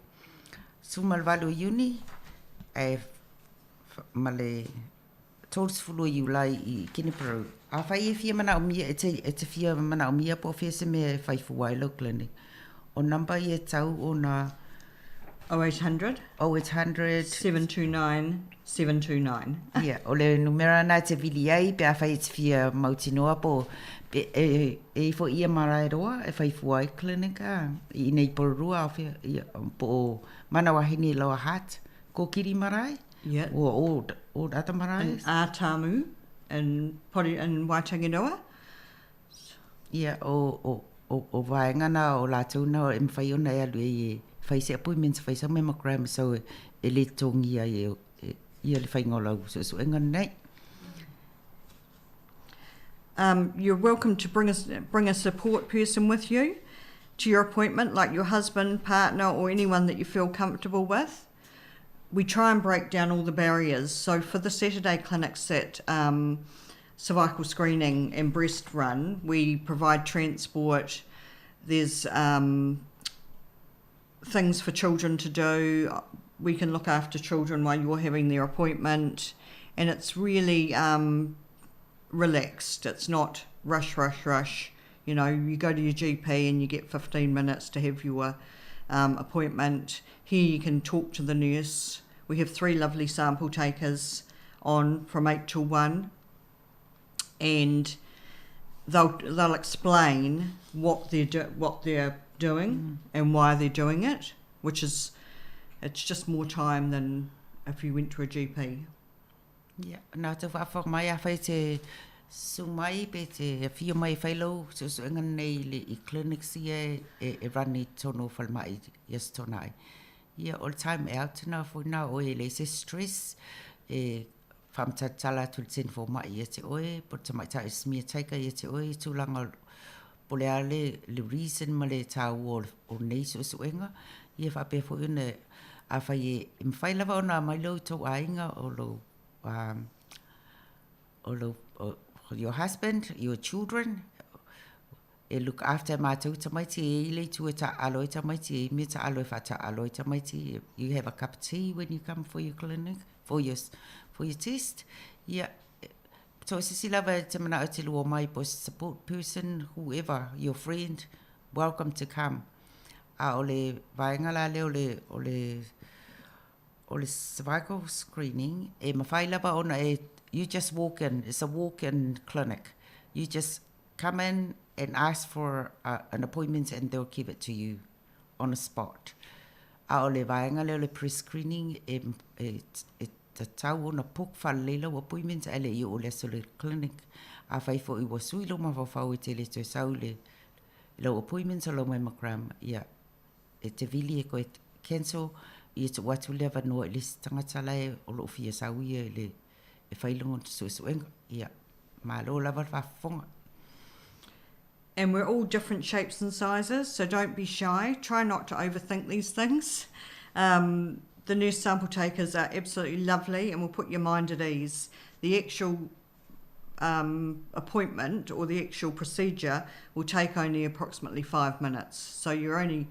sumalvalu uni, ma le tolsfulu Julai I Kinniperu. A whai fia mana o mia, it's a fia mana o mia po fia se me whai fuwailo clinic. O number I tau o na... 0800 729 729. Yeah, o le numera na te vili ai pe a whai te fia mautinoa po e fo ia marae roa e whai fuai klinika I nei porurua o fia po mana wahini Lower Hutt ko kiri marae yeah o ata marae in Atamu and Waitangiroa yeah o vaengana o lātou na e mwhai ona e alu e whai se appointments whai sa mammogram so e le tongi ai ia le whai ngolau so engan nei. You're welcome to bring a support person with you to your appointment, like your husband, partner, or anyone that you feel comfortable with. We try and break down all the barriers. So for the Saturday clinics at cervical screening and breast run, we provide transport. There's things for children to do. We can look after children while you're having their appointment, and it's really relaxed. It's not rush. You know, you go to your GP and you get 15 minutes to have your appointment. Here you can talk to the nurse. We have 3 lovely sample takers on from 8 till 1, and they'll explain what they're doing and why they're doing it, which is, it's just more time than if you went to a GP. Yeah, nā te whawha mai a whai te sumai pe te whia mai whailo so engan nei le I clinics e rani tono whalmai yes tonai. Yeah, all time out na for na o e le se stress whamta tala tul ten for mai e te oe por te mai ta ismia taika e te oe tūlanga pole a le reason ma le tau o nei so enga ia whape fo une a whai e mwhailawa o na mai lo tau ainga o lo your husband, your children, look after mātou tamaiti e le tu ta aloi tamaiti me ta aloi fa ta aloi tamaiti. You have a cup of tea when you come for your clinic, for your test. Yeah. So sisi lava te mana o te lua mai post support person, whoever, your friend, welcome to come. A ole vaengala le ole cervical screening e mawhai lava ona e you just walk in. It's a walk-in clinic. You just come in and ask for an appointment and they'll give it to you on the spot. A ole vaenga le ole pre-screening e te tau ona puk whalela appointment ele I ole sole clinic. A whai fo I wasui lo ma whawhau e te le to sau le lo appointments o lo mammogram. Yeah. E te vili e koe cancel I te watu lewa noa I le tangata lai o lo fia sau I le e whailongo te suenga. Yeah. Ma lo lava whafonga. And we're all different shapes and sizes, so don't be shy. Try not to overthink these things. The nurse sample takers are absolutely lovely and will put your mind at ease. The actual appointment or the actual procedure will take only approximately 5 minutes. So you're only,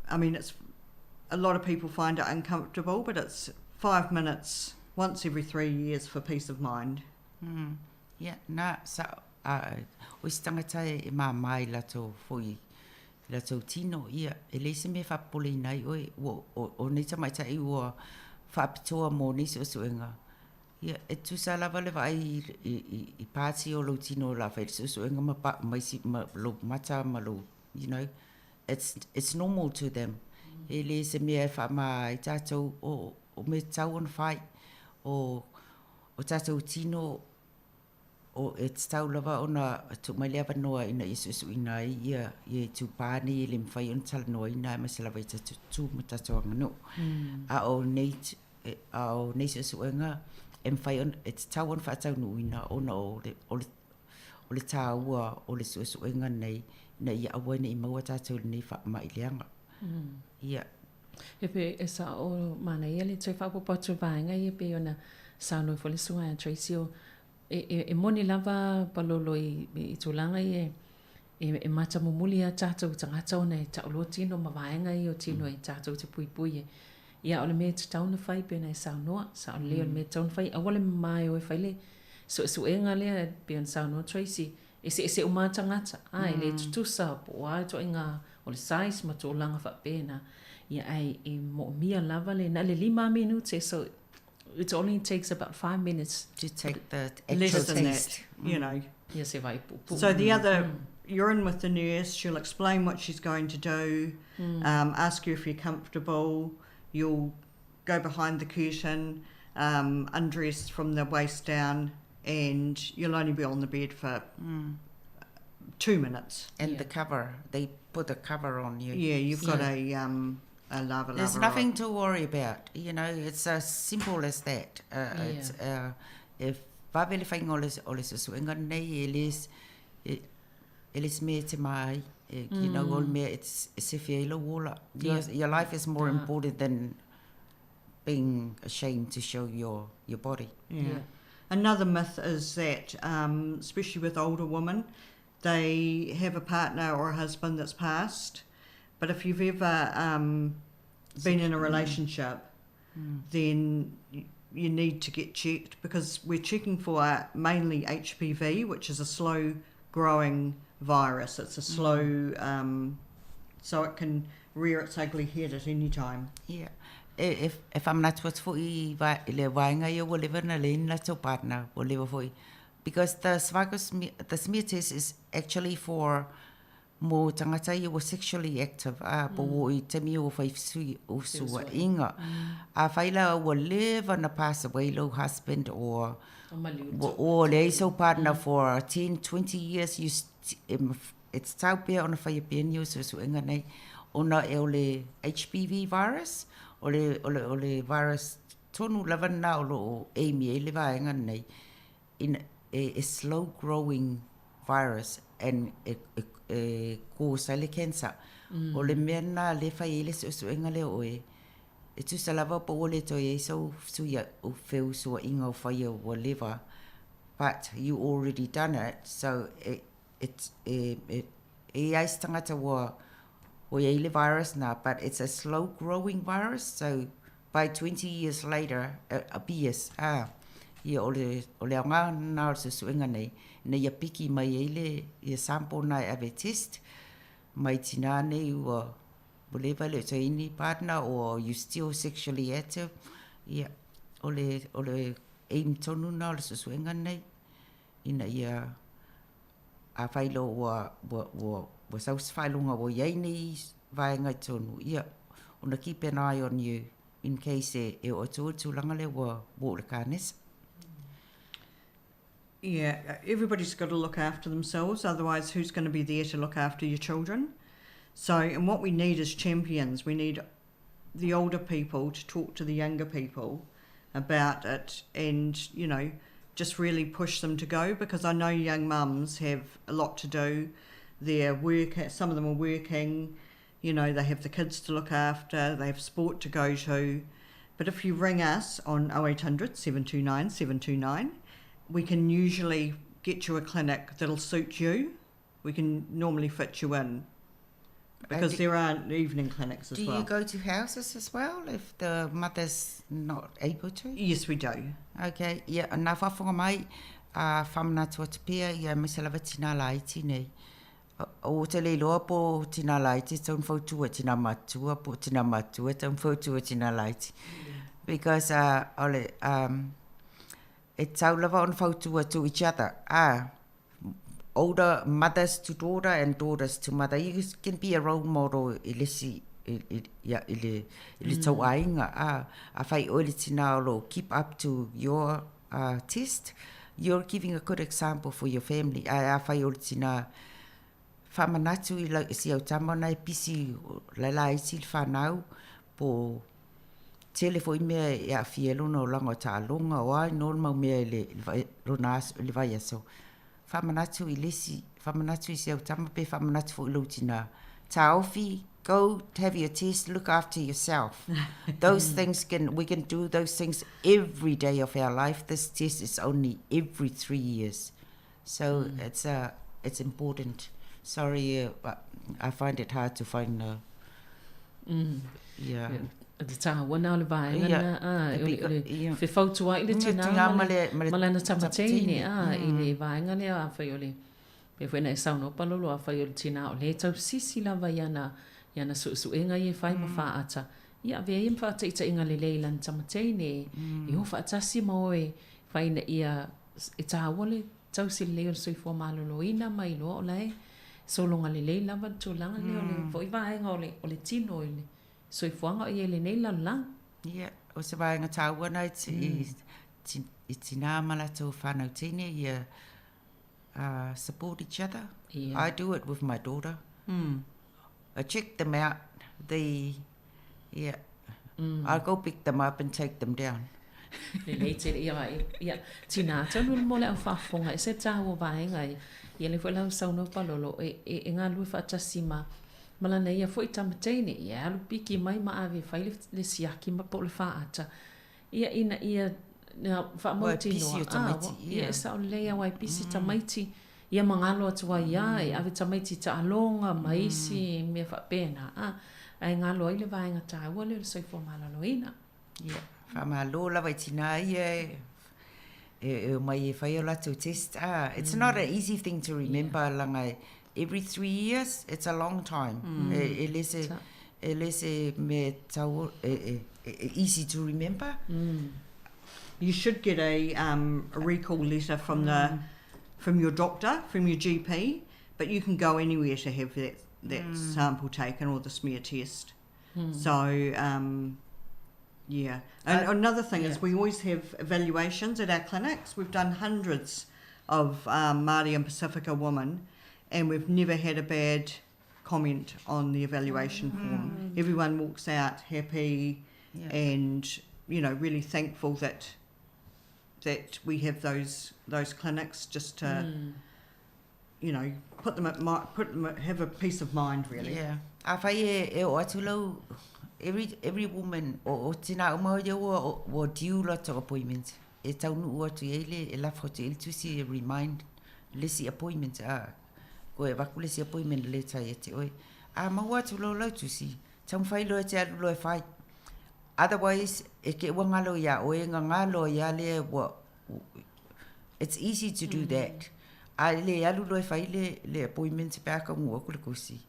I mean, it's a lot of people find it uncomfortable, but it's 5 minutes once every 3 years for peace of mind. Yeah, na sa o tangata e mā mai lato fui la tau tino ia e le se me fa pole nai o nei tamai tai ua fa pitoa mo nei so enga ia e tu sa lava le vai I party o lo tino la fa so enga ma pa mai si ma lo mata ma lo you know it's normal to them e le se me fa mai tatou o me tau on fai o tatou tino o it's tau lava ona tu mai leva noa ina isu ina ia ye tu pani lim fai on tal noa ina ma se lava tu mata tu no a o nei su enga em fai on it's tau on fa tau no ina ona o le tau o le su enga nei na ia awa nei maua tatu nei fa mai leanga ia e pe e sa o mana ia le tui fa po tu vaenga ia pe ona sa no fo le sunga Tracy o e moni lava palolo I tulanga e mata mumuli a tātou tangata ona e taulo tino mawaenga I o tino e tātou te pui pui ia ole me te tauna whai pena e sao noa sao leo me tauna whai awale mai o e whai le so e ngā lea pe on sao noa Tracy e se o mā tangata ai le tutusa po ai to inga o le sais ma tō langa wha pena ia ai e mo mia lava le na le 5 minute so it only takes about 5 minutes to take the less than taste. that, you know. Yes, if I So the other, you're in with the nurse, she'll explain what she's going to do, ask you if you're comfortable, you'll go behind the curtain, undress from the waist down, and you'll only be on the bed for 2 minutes. And the cover, they put a cover on you. Yeah, you've got a lava. There's nothing to worry about. You know, it's as simple as that. It's if vavele fainga o le susuenga nei elis me te mai. You know, all me it's if you wola. Your life is more important than being ashamed to show your body. Yeah. Another myth is that, especially with older women, they have a partner or a husband that's passed. But if you've ever been in a relationship, then you need to get checked because we're checking for mainly HPV, which is a slow-growing virus. It's a slow, so it can rear its ugly head at any time. Yeah. If I'm not what's for le vainga you will live in a lane that's your partner will live for because the smear test is actually for mo tangata you were sexually active po I te mi o fai sui o sua inga a faila will live and pass away low husband or le so partner for 10-20 years you it's tau pe on fai pen you so inga nei ona le HPV virus o le virus tonu lavana o lo emi le vaenga nei in a slow growing virus and ko sale cancer o le mena le fai le so enga le oe e tu salava po le to e so suya o feu so inga o fai o whatever but you already done it so it's ai tangata wa o ye le virus na but it's a slow growing virus so by 20 years later appears ia o le anga na so enga nei ne ia piki mai ele ia sample na ave test mai tina nei o whatever le so any partner or you still sexually active ia o le aim tonu na le so enga nei ina ia a failo wa saus failunga o yai nei vaenga tonu ia ona keep an eye on you in case e o tu langa le wa le kanes. Yeah, everybody's got to look after themselves, otherwise who's going to be there to look after your children? So, and what we need is champions. We need the older people to talk to the younger people about it and, you know, just really push them to go because I know young mums have a lot to do. Some of them are working, you know, they have the kids to look after, they have sport to go to. But if you ring us on 0800 729 729, we can usually get you a clinic that'll suit you. We can normally fit you in because there are evening clinics as well. Do you go to houses as well if the mother's not able to? Yes, we do. Okay, yeah, and nā whawhunga mai, whamana tua te pia, ia misalava tina la iti nei. o te leiloa po tina laiti, taun fautua tina matua, po tina matua, taun fautua tina laiti. Because it's our lava on fautua to each other. Older mothers to daughter and daughters to mother. You can be a role model, ilisi, ili tau ainga. A whai oili tina olo, keep up to your test. You're giving a good example for your family. A whai oili tina whamanatu i si au tamana e pisi laila isi il whanau po telefo i mea e a fielo no langa ta longa o ai no mau mea le ronas le vai aso. Whamanatu i lesi, whamanatu i si au tama pe whamanatu fo ilo tina. Ta ofi, go have your test, look after yourself. Those things we can do those things every day of our life. This test is only every 3 years. So it's important. Sorry, I find it hard to find. Yeah. Te tahawana o le vaenga fe fautua i le tina malana tamatene i le vaenga le a whai o le pe whena e sauno palolo a whai o le tina o le tau sisi lava iana suenga i e whai ma whaata ia vea i mwhaata i ta inga le leilan tamatene i ho whaatasi mo e whaina ia e tahawale tau si leo le soifua malolo ina mai loa o lai solonga le leilava tūlanga leo le fo i vaenga o le tino i le soifuanga i ele nei lang. Yeah, o se vaenga tāwana i tina malato whanau tine i support each other. Yeah. I do it with my daughter. I check them out. I'll go pick them up and take them down. Nei te ia tina tonu mo le whafonga e se tāua vaenga i le whalau sauno palolo e ngā lui whaatasima malana ia fo i tamatene ia alu piki mai ma ave whai le siaki ma po le whaata ia ina ia whaamauti noa ia e sao lea wai pisi tamaiti ia mangalo atua ia e ave tamaiti ta alonga maisi mea whapena ai ngalo ai le vaenga tāua le soifo malaloina ia whamalo lawa i tina ia mai e whai o latu test it's not an easy thing to remember langai. Every 3 years, it's a long time. Easy to remember. You should get a recall letter from your doctor, from your GP, but you can go anywhere to have that sample taken or the smear test. So, yeah. And another thing is we always have evaluations at our clinics. We've done hundreds of Māori and Pacifica women, and we've never had a bad comment on the evaluation form. Everyone walks out happy and, really thankful that we have those clinics just to, have a peace of mind, really. Yeah. A whai e o atu lau, every woman o tina umau ia o due lot of appointments. E taunu ua tu eile e lafo tu il tusi remind lesi appointments ko e wakule si appointment le tai te oi maua tu lo tu si tam fai lo te alu lo fai otherwise e ke wangalo ya o e ngalo ya le it's easy to do that le alu lo fai le appointment pa ka mo ko ko si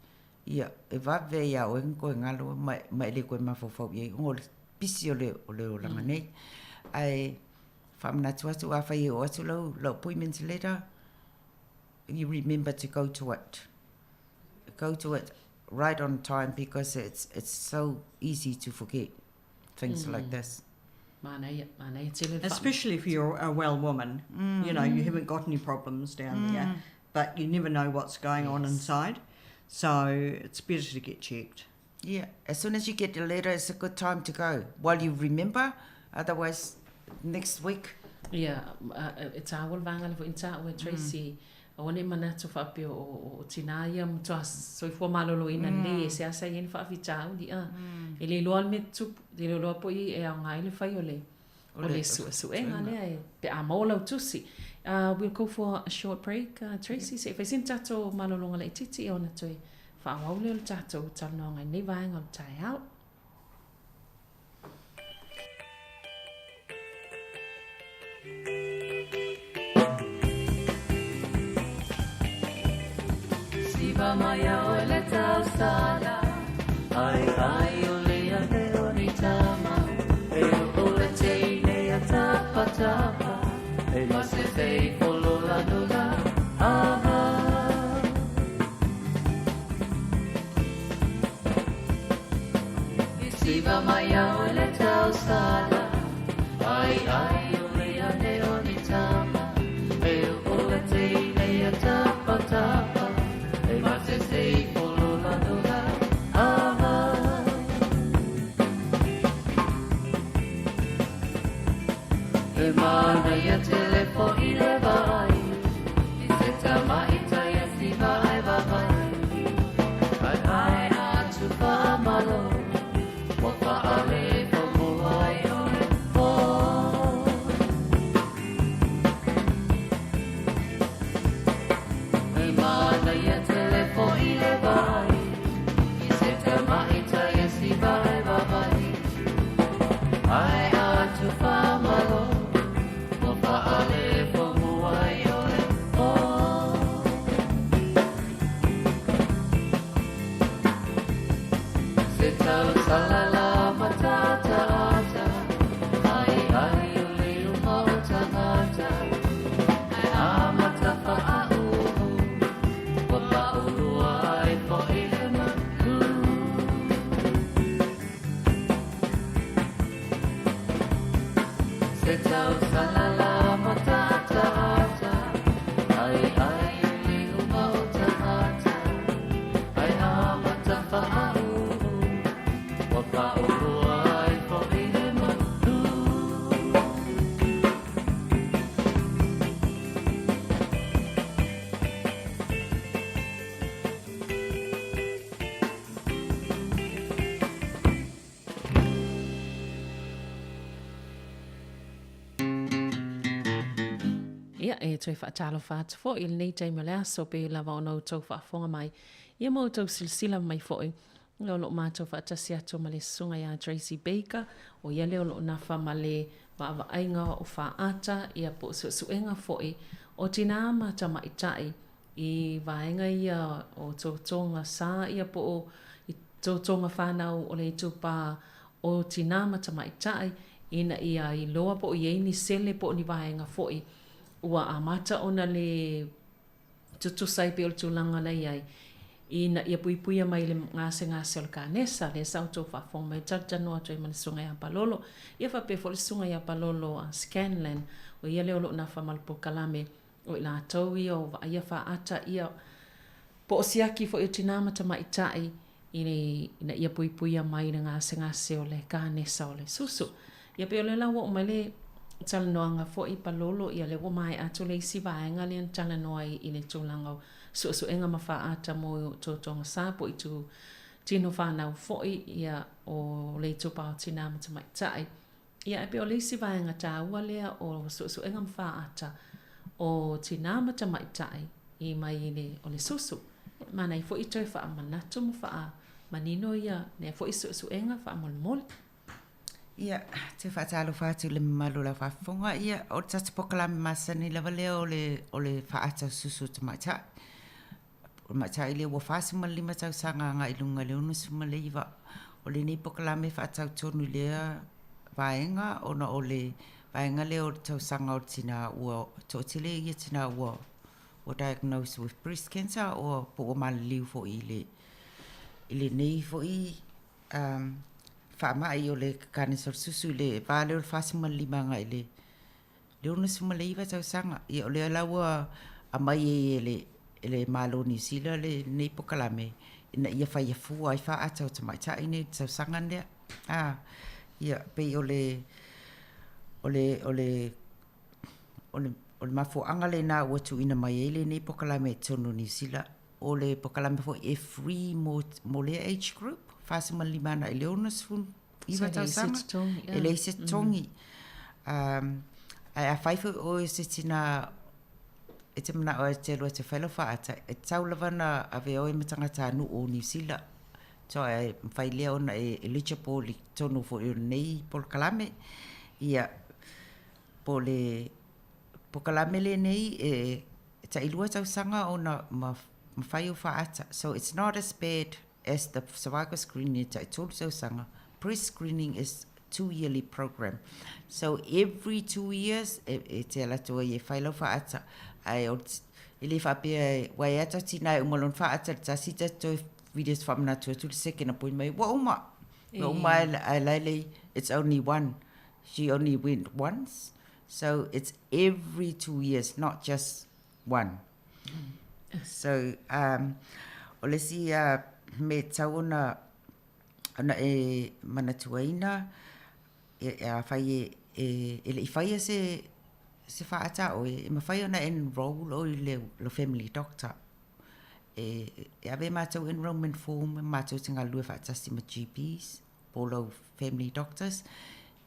ia e va ve ya o ko ngalo mai le ko ma fo ye ngol pisi o le langa nei ai famna tu a fai o tu lo appointment later. You remember to go to it right on time because it's so easy to forget things like this. Especially if you're a well woman, you haven't got any problems down there, but you never know what's going on inside, so it's better to get checked. Yeah, as soon as you get the letter, it's a good time to go while you remember. Otherwise, next week. Yeah, it's our vanga for inta Tracy. One mana to fapi o tinaia mtua soifua malolo ina le se asa yen fa fitau di ele loal me tu de lo po I e anga ile fai ole suenga le pe amola tusi. We'll go for a short break. Tracy se fa sin tato malolo le titi ona toi fa wole le tato talonga nei vaenga tai out. sala ai ai o lea leo ni tama e o le tei lea tapa tapa e mase tei polo la nula aha i siva mai au le tau sala ai ai o lea leo ni tama e o le tei lea tapa tapa e mase tei polo la nula aha e mana ia telefo i le vai i se tama i tai e si vai vai ai ai atu pa malo o pa ale o mo ai o e po e mana ia telefo i le vai i se tama i tai e si vai vai ai atu pa malo Salala matata ata ai ai o leo mauta ngata ai amata pa au o pa urua ai po ile maku se tau salala matata ata ai ai o leo mauta ngata ai amata pa au Ia e toi whaatalo whaatafo i nei teima lea so pe lava o nau tau whaafonga mai. Ia mau tau silsila mai foi. Leo lo mātou whaatasi ato ma le sunga ia Tracy Baker o ia leo lo nafa ma le waawa ainga o whaata ia po suenga foi o tina mata maitai i vaenga ia o tōtonga sā ia po o i tōtonga whanau o le tupa o tina mata maitai ina ia i loa po i eini sele po ni vaenga foi. Ua a mata ona le tutusai pe o tūlanga nei ai. Ina ia puipuia mai le ngase o le kānesa, le sauto whawhong mai tatano atu i manisunga ia palolo. Ia whape folisunga ia palolo a Scanlan, o ia leo lo na whamalpo kalame o i la ataui o wa ia whaata ia po o siaki fo i tinamata maitai ina ia puipuia mai le ngase o le kānesa o le susu. Ia pe o le lawa o mai le talanoanga fo i palolo ia le wo mai atu le isi vaenga le talanoa i le tūlanga so enga mawhaata mo tōtonga sāpo i tu tino whanau fo ia o le tupa o tina mata maitai. Ia e pe o le isi vaenga tā ua lea o so enga mawhaata o tina mata maitai i mai o le susu. Mana i fo i toi wha manatu mo wha manino ia ne fo i so enga wha molmol. Ia, te whaatalo whaatu le malu la whafonga. Ia, o tata pokalame masani lava leo o le whaata susu te maitai. O maitai le wa whaasima lima tau sanga nga ilunga leonu suma le iwa. O le ni pokalame whaatau tonu lea vaenga, ona o le vaenga leo tau sanga o tina ua tōtile ia tina ua o diagnosed with breast cancer o po o maliliu fo i le nei fo i whaamai o le kānesor susu le vāle o le whaasima lima nga i le ona suma le iwa tau sanga. Ia o le alaua a mai e le malo New Zealand le nei pokalame ina ia whai a fua i wha atau ta mai tai nei tau sanga nea. Ia pei o le mafuanga le nā watu ina mai e le nei pokalame tonu New Zealand o le pokalame fo e free mo le age group whaasima lima na i le ona sfun iwa tau sanga e le se tongi. A whaifo o se tina e te mana o e te roa te whailo whaata e taulawana a veo e matangata anu o New Zealand. So e mwhailea ona e eligible i tonu fo i nei pokalame ia po le pokalame le nei e ta ilua tau sanga ona mawhai o whaata. So it's not as bad as the cervical screening it's also sanga breast screening is 2-yearly program. So every 2 years e te ala to e failo fa ata ai o ile fa pe wa ya ta tina umolon fa ata ta sita to videos from na to second appointment wa uma no my it's only one. She only went once. So it's every 2 years, not just one. So ole si me tauna ana e manatuaina e fai ele fai se fa ata o e ma fai na enroll o le family doctor e ave matau enrollment form matau tinga lu fa ata si ma GPs polo family doctors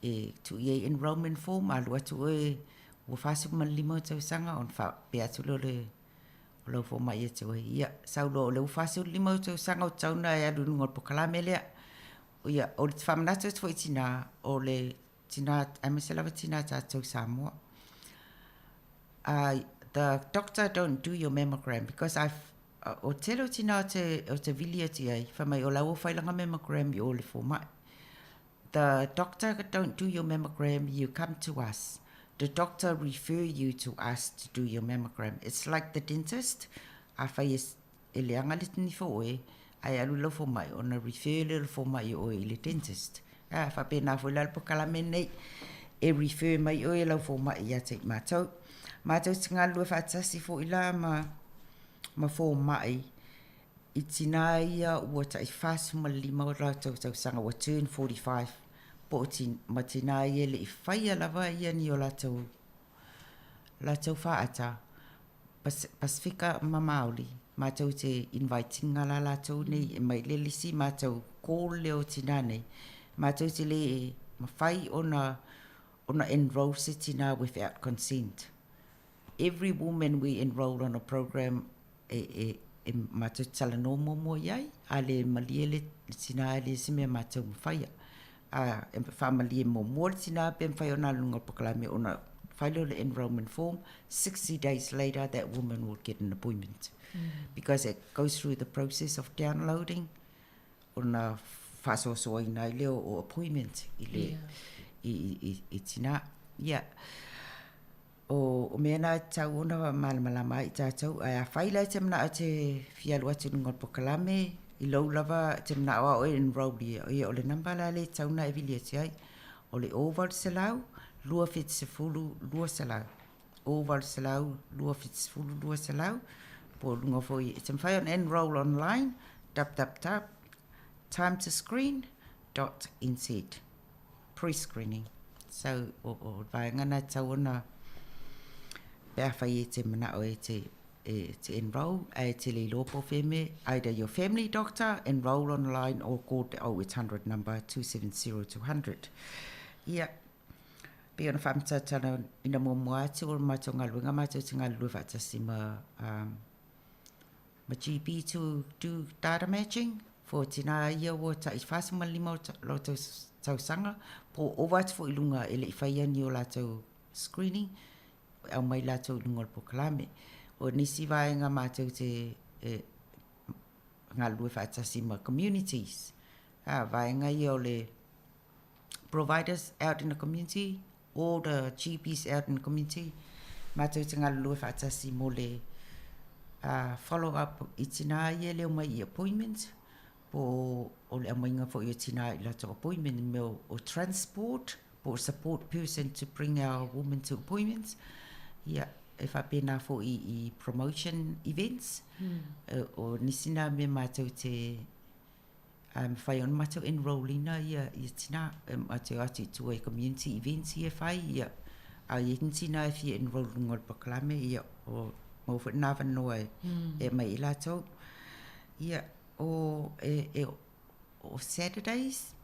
e tu ye enrollment form alu atu e wo fa su ma limo tau sanga on fa pe atu lo fo mai e tu ia saulo le fa su limo tau sanga o tau na ya lu ngor po kala mele ia o le famna tu foi tina o le tina amesela tina ta tau Samoa. The doctor don't do your mammogram because I've o telo tina o te vilia ti ai fa mai o la o fai langa mammogram i o le fo mai. The doctor don't do your mammogram, you come to us. The doctor refer you to us to do your mammogram. It's like the dentist. A fai e le anga litini fo e ai alu lo fo mai ona refer le fo mai o le dentist. Fa pe na fo la po kala menei e refer mai o le fo mai ya te matou. Matou tinga lu fa tasi fo ila ma fo mai itina ia ua tai fasu ma lima o rātou tau sanga wa turn 45 po matina ia le i whaia lava ia ni o rātou whaata Pasifika mamaoli mātou te invitinga la rātou nei e mai le lisi mātou kō leo tina nei mātou te le e mawhai ona enroll se tina without consent. Every woman we enroll on a program e mātou tala no mo iai, a le malie le tina le sime mātou mwhaia. E whamalie mo le tina pe mwhai ona lunga pokalame ona whailo le enrollment form. 60 days later, that woman will get an appointment. Because it goes through the process of downloading ona whasosoa ina i leo o appointment i le i tina. Yeah. O mea nā tau ona malamalama i tātou, a whaila te mna o te whialua te nunga pokalame, i lau lava te mna o e enroll i o le nambala le tau na e vilia te ai, o le oval se lau, lua fit se fulu, lua se lau. Oval se lau, lua fit se fulu, lua se lau, po lunga foi, te mwhai on enroll online, time to screen.nz, pre-screening. So, o vaengana tau ona, pea whai e te mana o e te enroll, e te le lopo wheme, either your family doctor, enroll online, or call the 0800 number 270-200. Ia, pe ona whamta tana ina mua atu o mātou ngaluenga mātou te ngalue whatasi ma GP to do data matching, for tina ia o ta i whasuma lima o tau sanga, po o watu fo ilunga ele i whaia ni o lātou screening, au mai lātou lunga po kalame. O nisi vaenga mātou te ngā lue whaatasi ma communities. Vaenga i o le providers out in the community, all the GPs out in the community. Mātou te ngā lue whaatasi mo le follow up i tina i leo mai i appointments. Po o le amainga fo i tina i lātou appointment me o transport, po support person to bring our women to appointments. Yeah, if I been for promotion events, or nisina me mātou te whai on mātou enrollina ia tina mātou ati to a community events ia whai ia a tina if you enroll ngol paklame ia o mawhut nawa noa e mai i lātou ia o Saturdays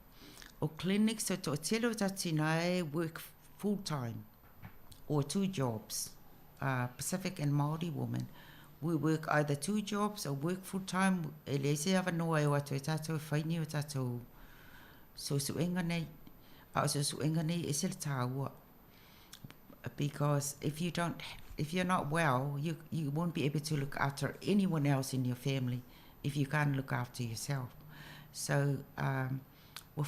o clinics so to telo tina e work full time or 2 jobs, Pacific and Māori women. We work either 2 jobs or work full time. E le se awa noa e watu e tātou whaini o tātou so suenga nei. So suenga nei e se le tāua. Because if you're not well, you won't be able to look after anyone else in your family if you can't look after yourself. So, wa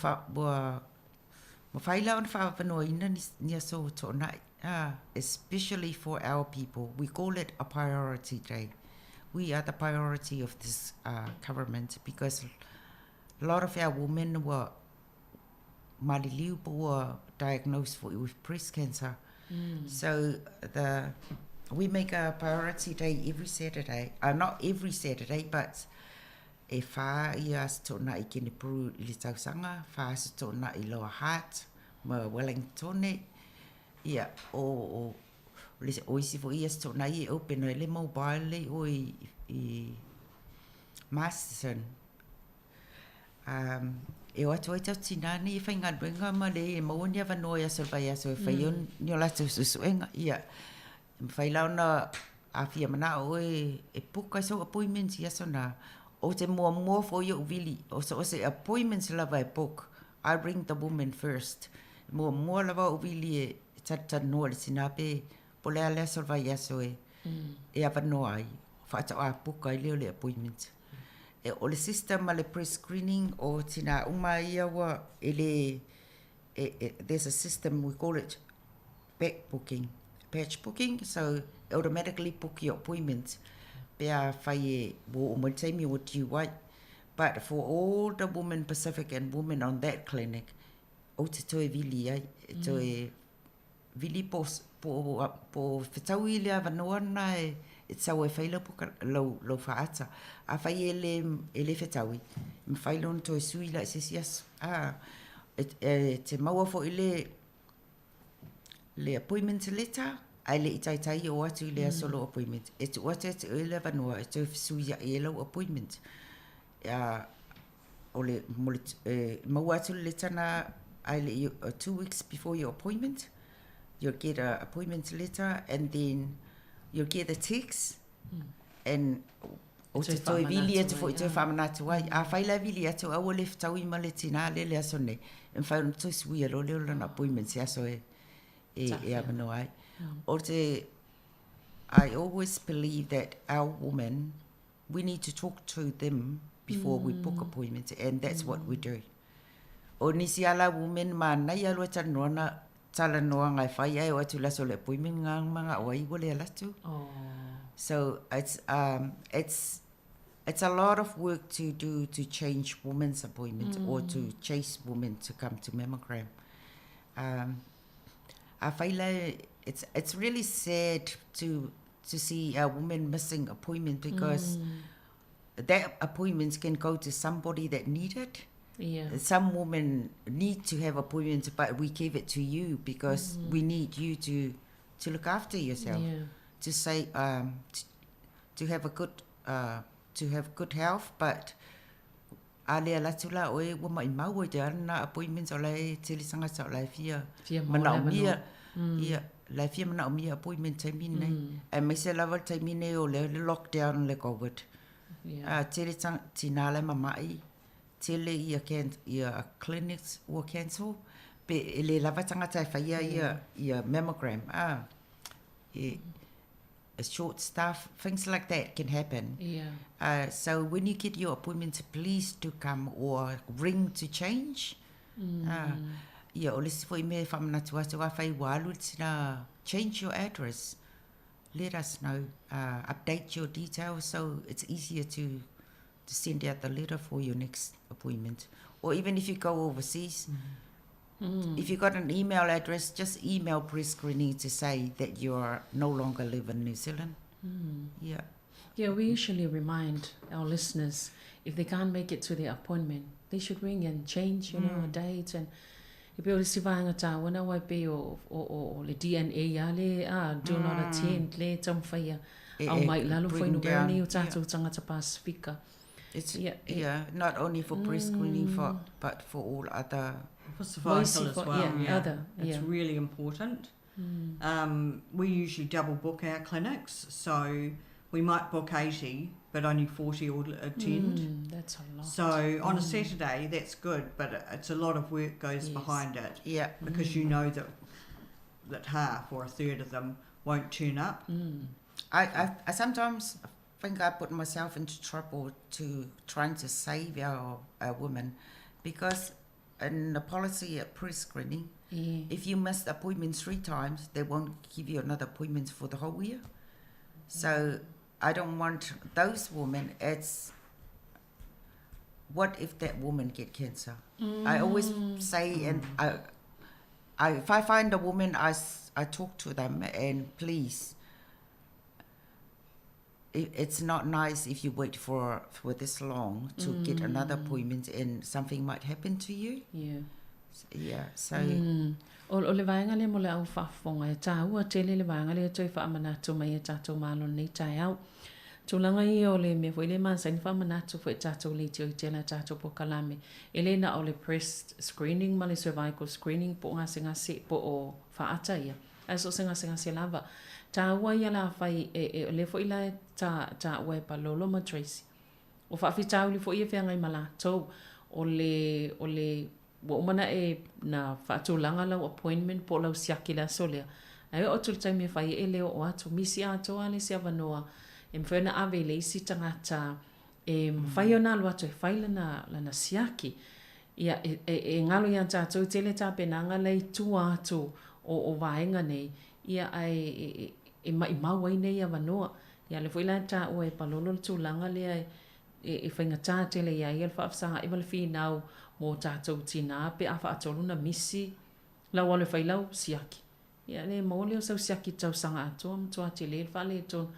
whaila on whaavanoina ni so tōna, especially for our people. We call it a priority day. We are the priority of this government because a lot of our women were were diagnosed with breast cancer. So we make a priority day every Saturday. Not every Saturday, but e wha I as tōna I kene puru I le tausanga, wha as tōna I Lower Hutt, ma Wellington, ia o le oisi fo I as tōna I open le mobile o I Masterson. E o atu tau tina ni whai ngā ruenga ma le e mauania wanoa ia solvai aso e whaion ni o latu susuenga ia. Whai launa a whia mana o e puka so appointments ia so na o te mua for you vili o so se appointments lava e book. I bring the woman first. Mua lava o vili e tata noa le sinape po lea lea solvai aso e awanoa ai. Whaata a puka I leo le appointments. O le system ma le pre-screening o tina uma ia wa there's a system, we call it batch booking, so automatically book your appointments. Pea whai wo o mo taimi o tiu wai. But for all the women Pacific and women on that clinic, o te toe vili ai, toe vili po whetau I lea wanoa na e tau e whaila puka lo whaata. A whai e le whetaui. Me whailon to e sui la se sias. Te maua fo I le appointment letter, ai le itai o atu I le solo appointment. E tu atu te le vanua, e tu sui a e lau appointment. O le maua atu le tana, ai le 2 weeks before your appointment, you'll get an appointment letter and then you'll get a text and o te toi vili atu fo I te whamanatu ai. A whaila vili atu au le whtau I ma le tina le aso ne. En whaun toi sui alo leo lana appointment se aso e amano ai. O te, I always believe that our women, we need to talk to them before we book appointments, and that's what we do. O nisi ala women ma nai alo e tanua na tala noa ngai whai ai o atu laso le appointment ngā mga o ai wale alatu. So it's a lot of work to do to change women's appointments or to chase women to come to mammogram. I feel it's really sad to see a woman missing appointment because that appointments can go to somebody that need it. Yeah. Some women need to have appointments, but we give it to you because we need you to look after yourself. Yeah. To say to have good health, but ale latula oe wa mai mau te ana appointments o lai telisanga sa lai fia mana mia ia lai fia mana mia appointment time nei e me se level time nei o le lockdown le covid telisanga tinale mamai tele ia clinics were cancel pe le lavatanga tai fa ia mammogram a short staff, things like that can happen. Yeah. So when you get your appointment, please do come or ring to change. Yeah, o lesi foi me whamanatu atu a whai walu tina change your address. Let us know. Update your details so it's easier to send out the letter for your next appointment. Or even if you go overseas, if you got an email address, just email pre-screening to say that you're no longer live in New Zealand. Yeah. Yeah, we usually remind our listeners if they can't make it to their appointment, they should ring and change, you know, a date. And if you see vanga ta wana wai pe o le DNA ya le do not attend le tam faya au mai lalo foi no berni o tatu tangata Pasifika. It's not only for pre-screening but for all other. For cervical as well. It's really important. We usually double book our clinics, so we might book 80, but only 40 will attend. That's a lot. So on a Saturday, that's good, but it's a lot of work goes behind it. Yeah. Because you know that half or a third of them won't turn up. I sometimes think I put myself into trouble to trying to save our women, because in the policy at pre-screening, if you missed appointments 3 times, they won't give you another appointment for the whole year. So I don't want those women. It's what if that woman get cancer? I always say, and if I find a woman, I talk to them, and please, it's not nice if you wait for this long to get another appointment and something might happen to you. Yeah, so o le vaenga le mo le au whaafonga e tā ua tele le vaenga le toi whaamanatu mai e tātou malo nei tai au. Tūlanga i o le me fo le mansa ni whaamanatu fo e tātou le tio i tēnā tātou po kalame. E le na o le breast screening ma le cervical screening po ngase po o whaata ia. Aso se ngase lava. Tā ua ia la whai le fo ila tā ua e palolo ma Tracy. O whaafitau li fo ia whianga i malatou o le wo mana e na whaatulanga lau appointment po lau siaki la solea. Ai o tulu taimi e whai e leo o atu misi ato ale se avanoa e mwhena ave le isi tangata e mwhai o nalo atu e whai lana siaki. Ia e ngalo ian tātou tele tā penanga lei tua atu o vaenga nei. Ia e maua nei avanoa. Ia le fwila tā o e palolo le tūlanga lea e whainga tā tele ia i alfa afsanga i malafi nau mo tātou tina pe a whaatoluna misi lau ale whailau siaki. Ia le maole o sau siaki tau sanga atoa mtua te le whale ton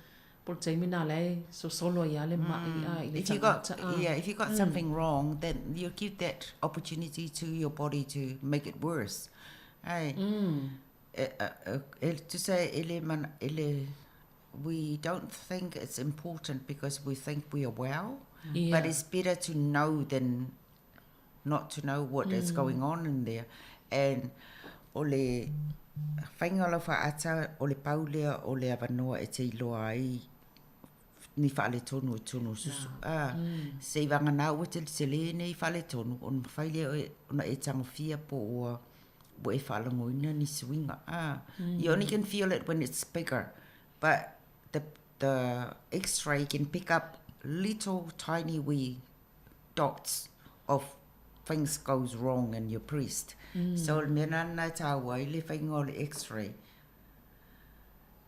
por teimi nā lei so solo ia le mai a i le tangata. If you got something wrong, then you give that opportunity to your body to make it worse. Hey. To say we don't think it's important because we think we are well, but it's better to know than not to know what is going on in there. And o le whaingala whaata o le paulea o le avanoa e te iloa ai ni whaale tonu susu. Se wanga nā ua te le nei whaale tonu o na whaile o na e tangawhia po o e whaalangoina ni swinga. You only can feel it when it's bigger, but the X-ray can pick up little tiny wee dots of things goes wrong in your breast. So mena na tawa I le whainga o le X-ray.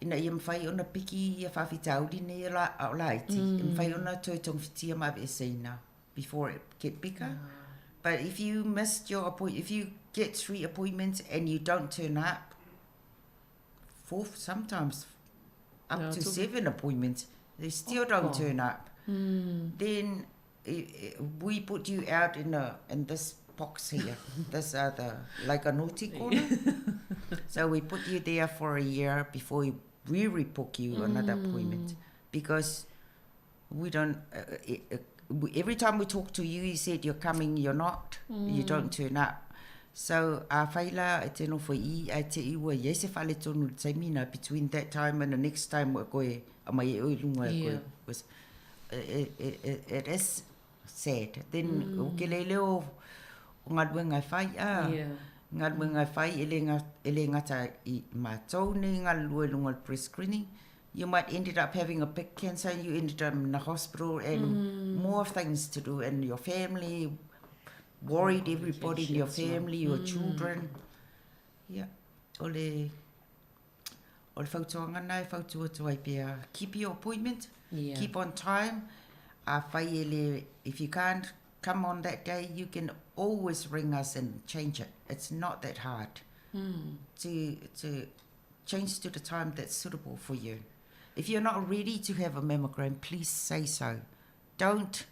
Ina ia mwhai ona piki ia whawhitauri nei o la iti. Mwhai ona toi tongwhitia ma e seina before it get bigger. But if you missed your appointment, if you get 3 appointments and you don't turn up, 4 sometimes up to 7 appointments, they still don't turn up. Then we put you out in this box here. This like a naughty corner. So we put you there for a year before we rebook you another appointment, because we don't. Every time we talk to you, you said you're coming, you're not. You don't turn up. So whaila e teno whai I te iwa i se whale tonu taimina between that time and the next time wa koe a mai e oi lunga koe. It is sad. Then o ke leo o ngā rua ngai whai ngā rua ngai whai ele ngata i mātou nei ngā rua lunga pre-screening. You might ended up having a big cancer, you ended up in the hospital and more things to do, and your family worried everybody in your family, your children. Yeah. Ole whautuanga nei, whautua pia. Keep your appointment. Keep on time. If you can't come on that day, you can always ring us and change it. It's not that hard to change to the time that's suitable for you. If you're not ready to have a mammogram, please say so. Don't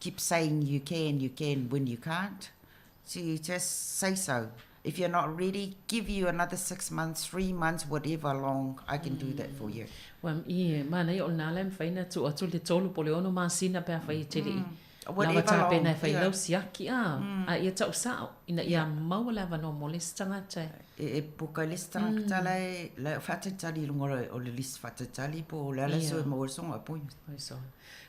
keep saying you can when you can't. So you just say so. If you're not ready, give you another 6 months, 3 months, whatever long, I can do that for you. Well, mana i o nala me faina tu atu le tolu po le ono masina pe fai tele. Lava ta pe na fai lau siaki a ia tau sao ina ia mau lava no mo le stangata. E puka le stangata la fatatali lunga o le list fatatali po la so mo so apoi. So.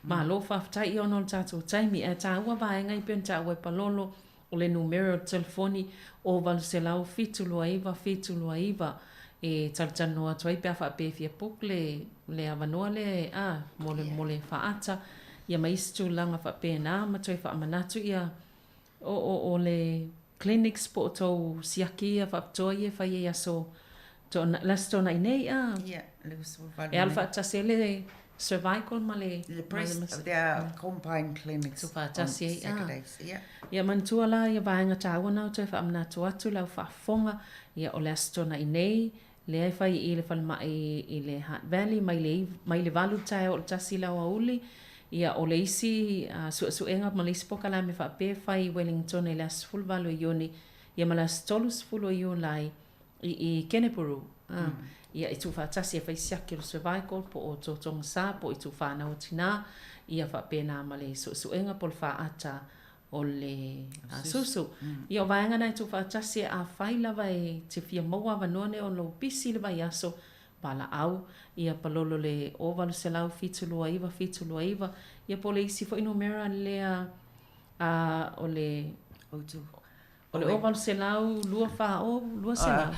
Ma lo fa tai i ono tatu taimi e ta ua vai ngai pe ta ua palolo o le numero telefoni o valselau fitulu aiva e talanoa tuai pe fa pe fia puk le avanoa le mole faata ia mais tu langa fa pe na ma tuai fa manatu ia o le clinics po to siaki fa toie fa ia so to lasto na nei Yeah, le survival. e alfa tasele cervical male The breast, their combined clinics tu fa on tasi Saturdays. Yeah. ia mantua la ia vaenga tawana to fa manatu atu lau fa fonga ia o lasto na nei le ai fai i le falmai i le Hutt Valley mai le valu tai o tasi lau auli ia o le isi suenga ma le isi pokala me fa pe fai Wellington e las full valu ioni ia ma las tolus full ioni i Kenepuru ia i tu fa tasi e fai siaki o cervical po o totonga sa po i tu fa na o tina ia fa pe na ma le suenga po fa ata o le susu. Ia o vaenga nei tu fa tasi a fai lava e te fia maua vanone o lo pisi le vai aso pala au ia palolo le ovalu se lau fitulua iwa ia po le isi fo inumera lea o le ovalu se lau lua fa o lua se lau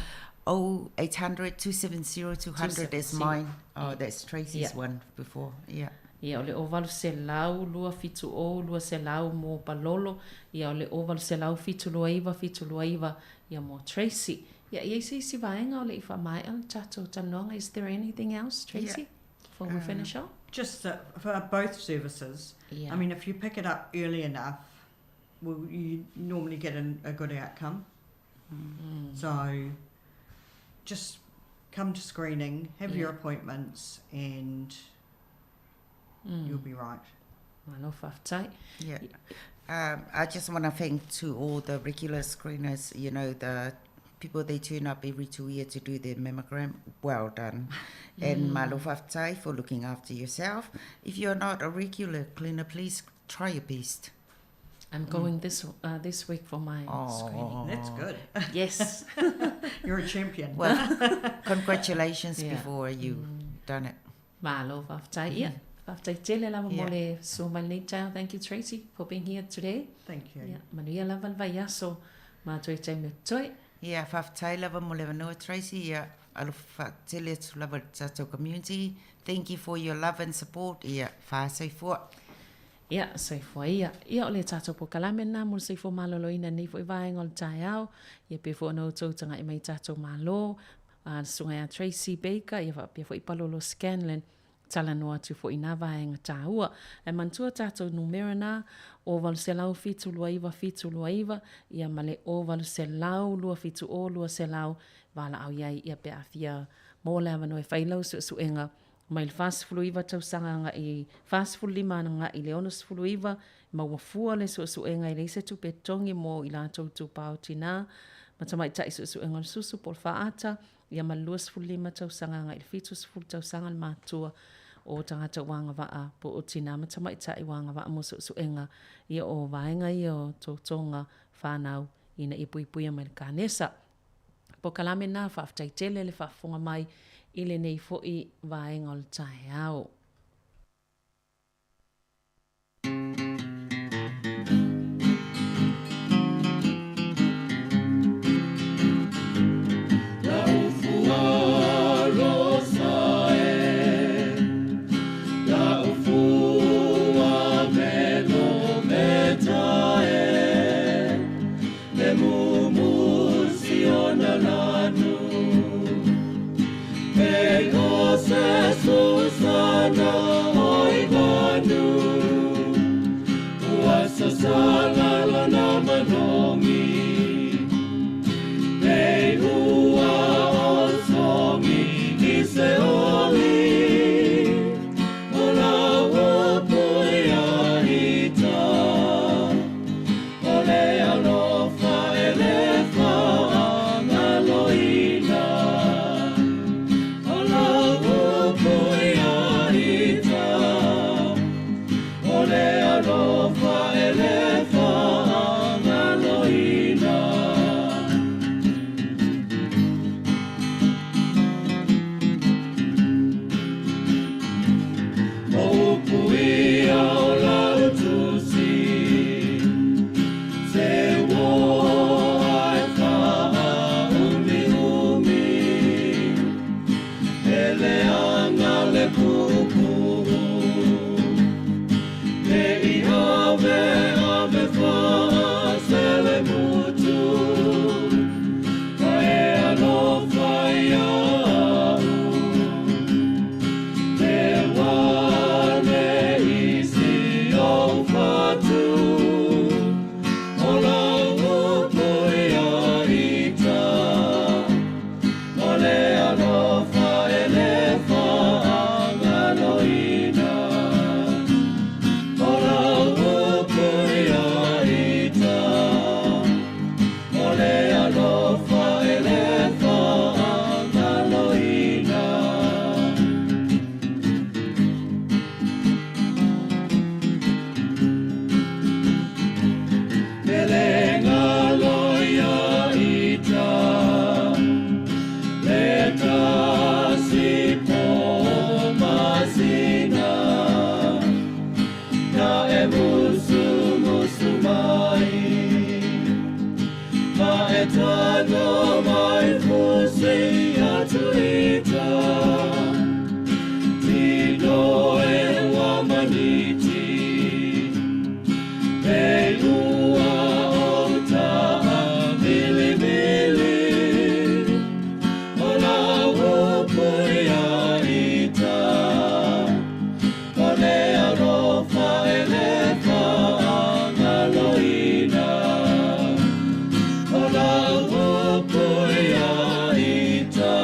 0800-270-200 is mine. Oh, that's Tracy's one before. Yeah. Ia o le ovalu se lau lua fitu o lua se lau mo palolo ia o le ovalu se lau fitulua iwa ia mo Tracy. Yeah, si vaenga o le ifa mai al tato tanonga. Is there anything else, Tracy, before we finish up? Just for both services. Yeah. I mean, if you pick it up early enough, you normally get a good outcome. So just come to screening, have your appointments, and you'll be right. Yeah. I just want to thank to all the regular screeners, you know, the people they turn up every 2 years to do their mammogram. Well done. And malofaftai for looking after yourself. If you're not a regular cleaner, please try your best. I'm going this week for my screening. That's good. Yes. You're a champion. Well, congratulations before you've done it. Malofaftai, yeah. Thank you, Tracy, for being here today. Thank you. Yeah, Manuia lava vaiaso matoi te me toi. Yeah, whaftai lava mo lewa noa Tracy. Yeah, alo whaatele tu lava tato community. Thank you for your love and support. Yeah, whaasai fua. Yeah, sai fua ia. Ia o le tato po kalame na mo sai fua malolo ina ni fua i vaenga o le tai au. Ia pe fua no tautanga i mai tato malo. Sunga Tracy Baker. Ia pia fua i palolo Scanlon. Tala noa tu fo ina vaenga tāua. E mantua tātou numera nā, ovalu se lau fitu lua iwa, ia male ovalu se lau lua fitu o lua se lau, wala au iai ia pe awhia mōle awa noe whailau su enga, mai le whasfulu iwa tausanga nga i, whasfulu lima nga i leonasfulu iwa, mawafua le su enga i leise tu pe tongi mo i la tautu pao tina, matamai tai su enga susu pol whaata, ia maluasfulu lima tausanga nga i fitu sfulu tausanga le mātua, o tangata wanga waa po o tina matamai tai wanga waa mo su enga ia o vaenga ia o tōtonga whanau ina ipuipuia mai kānesa. Po kalame nā whaftai tele le whafonga mai ile nei fo i vaenga o le tae au. Susana oiganu Wasasala lana manomi Nei hua onsongi Ise oli Ola wapuia hita Ole alofa elefa Angaloina Ola wapuia Ole alofa elefa Angaloina mai ma e tano mai fusi atu ita tino e wamaniti e ua o taha mili mili o la upui a ita o le arofa e le whaangaloina o la upui a ita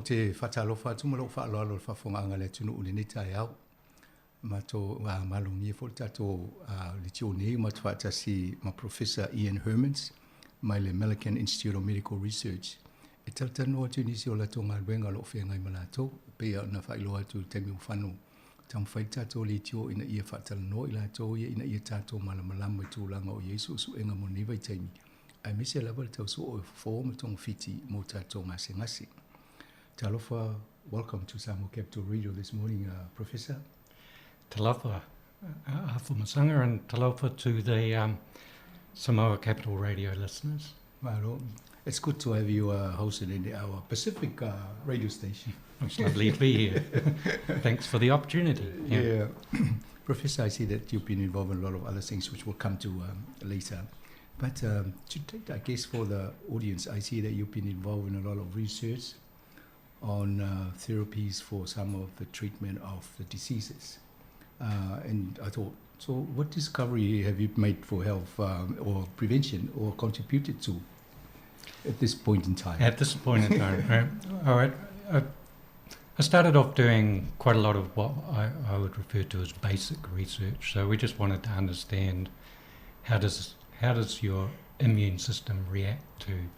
o te whatalofa atu malo whaaloa lo whafonga le tunu uli ni tai au. Ma to malungi fo tato le tio nei ma tu si ma Professor Ian Hermans mai le American Institute of Medical Research. E tata no atu nisi o la tonga wenga lo whenga i malato pe na whailo atu te mi whanu. Tam whai tato le tio ina ia whatala no i la to ina ia tato malamalama i tūlanga o Yesu su enga mo niwa i taimi. Ai mese lava le tau so o fo mo tong fiti mo tato ngase ngase. Talofa, welcome to Samoa Capital Radio this morning, Professor. Talofa, Afumasanga, and talofa to the Samoa Capital Radio listeners. Well, it's good to have you hosted in our Pacific radio station. It's lovely to be here. Thanks for the opportunity. Yeah. Professor, I see that you've been involved in a lot of other things which we'll come to later. But today, I guess for the audience, I see that you've been involved in a lot of research on therapies for some of the treatment of the diseases. And I thought, so what discovery have you made for health or prevention or contributed to at this point in time? At this point in time, right? All right. I started off doing quite a lot of what I would refer to as basic research. So we just wanted to understand how does your immune system react to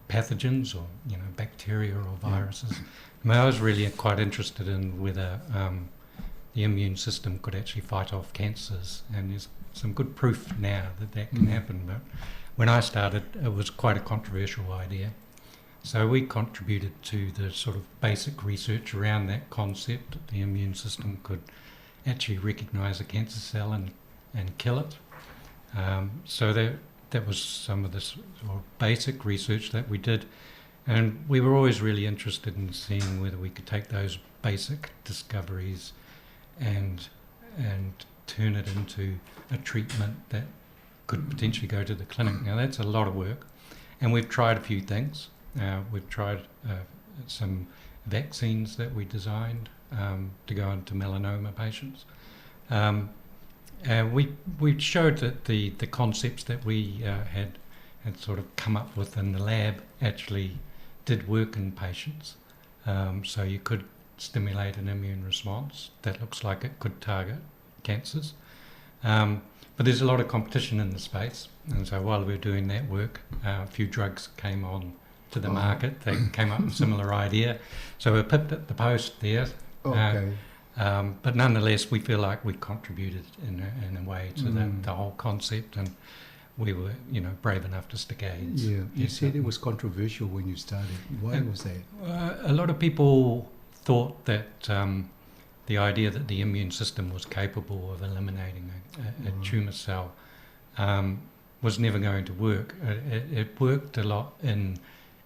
pathogens or bacteria or viruses. I was really quite interested in whether the immune system could actually fight off cancers, and there's some good proof now that can happen. But when I started, it was quite a controversial idea. So we contributed to the sort of basic research around that concept that the immune system could actually recognise a cancer cell and kill it. So that was some of the sort of basic research that we did, and we were always really interested in seeing whether we could take those basic discoveries and turn it into a treatment that could potentially go to the clinic. Now that's a lot of work, and we've tried a few things. We've tried some vaccines that we designed to go into melanoma patients. We showed that the concepts that we had sort of come up with in the lab actually did work in patients. So you could stimulate an immune response that looks like it could target cancers. But there's a lot of competition in the space, and so while we were doing that work, a few drugs came on to the market. They came up with a similar idea. So we're pipped at the post there. Okay. But nonetheless, we feel like we contributed in a way to the whole concept, and we were, brave enough to stick our heads. Yeah, you said it was controversial when you started. Why was that? A lot of people thought that the idea that the immune system was capable of eliminating a tumour cell was never going to work. It worked a lot in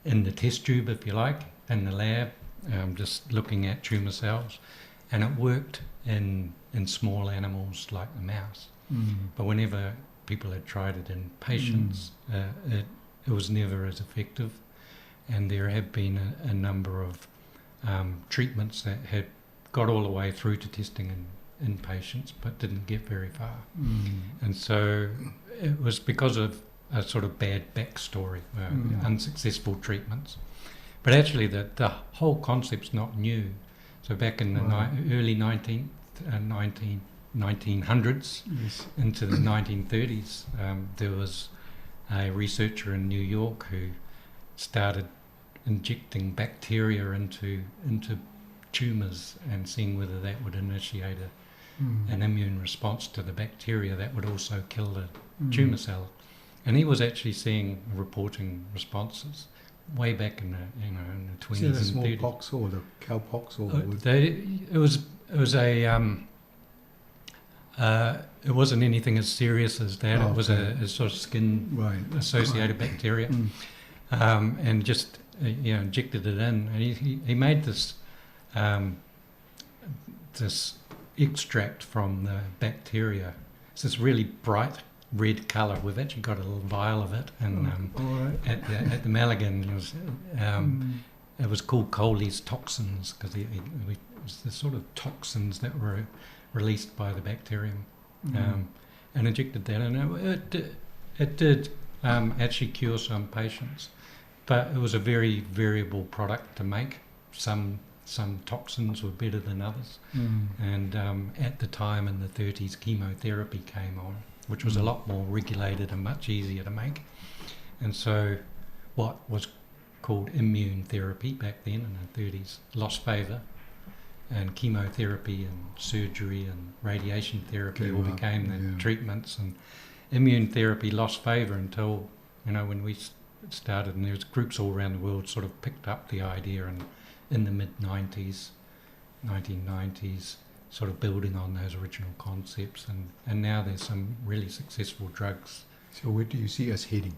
the test tube, if you like, in the lab, just looking at tumour cells. And it worked in small animals like the mouse. But whenever people had tried it in patients, it was never as effective. And there have been a number of treatments that had got all the way through to testing in patients, but didn't get very far. And so it was because of a sort of bad backstory, unsuccessful treatments. But actually the whole concept's not new. So back in the early 1900s into the 1930s, there was a researcher in New York who started injecting bacteria into tumours and seeing whether that would initiate an immune response to the bacteria that would also kill the tumour cell. And he was actually reporting responses way back in the 20s and 30s. The smallpox or the cowpox or it wasn't anything as serious as that. It was a sort of skin associated bacteria, and just injected it in. And he made this this extract from the bacteria. It's this really bright red colour. We've actually got a little vial of it, and at the Malagan, it was called Coley's toxins because it was the sort of toxins that were released by the bacterium, and injected that, and it did actually cure some patients, but it was a very variable product to make. Some toxins were better than others. And at the time in the 30s, chemotherapy came on, which was a lot more regulated and much easier to make. And so what was called immune therapy back then in the 30s lost favour, and chemotherapy and surgery and radiation therapy all became the treatments, and immune therapy lost favour until, when we started, and there was groups all around the world sort of picked up the idea, and in the mid-90s, 1990s, sort of building on those original concepts, and now there's some really successful drugs. So where do you see us heading?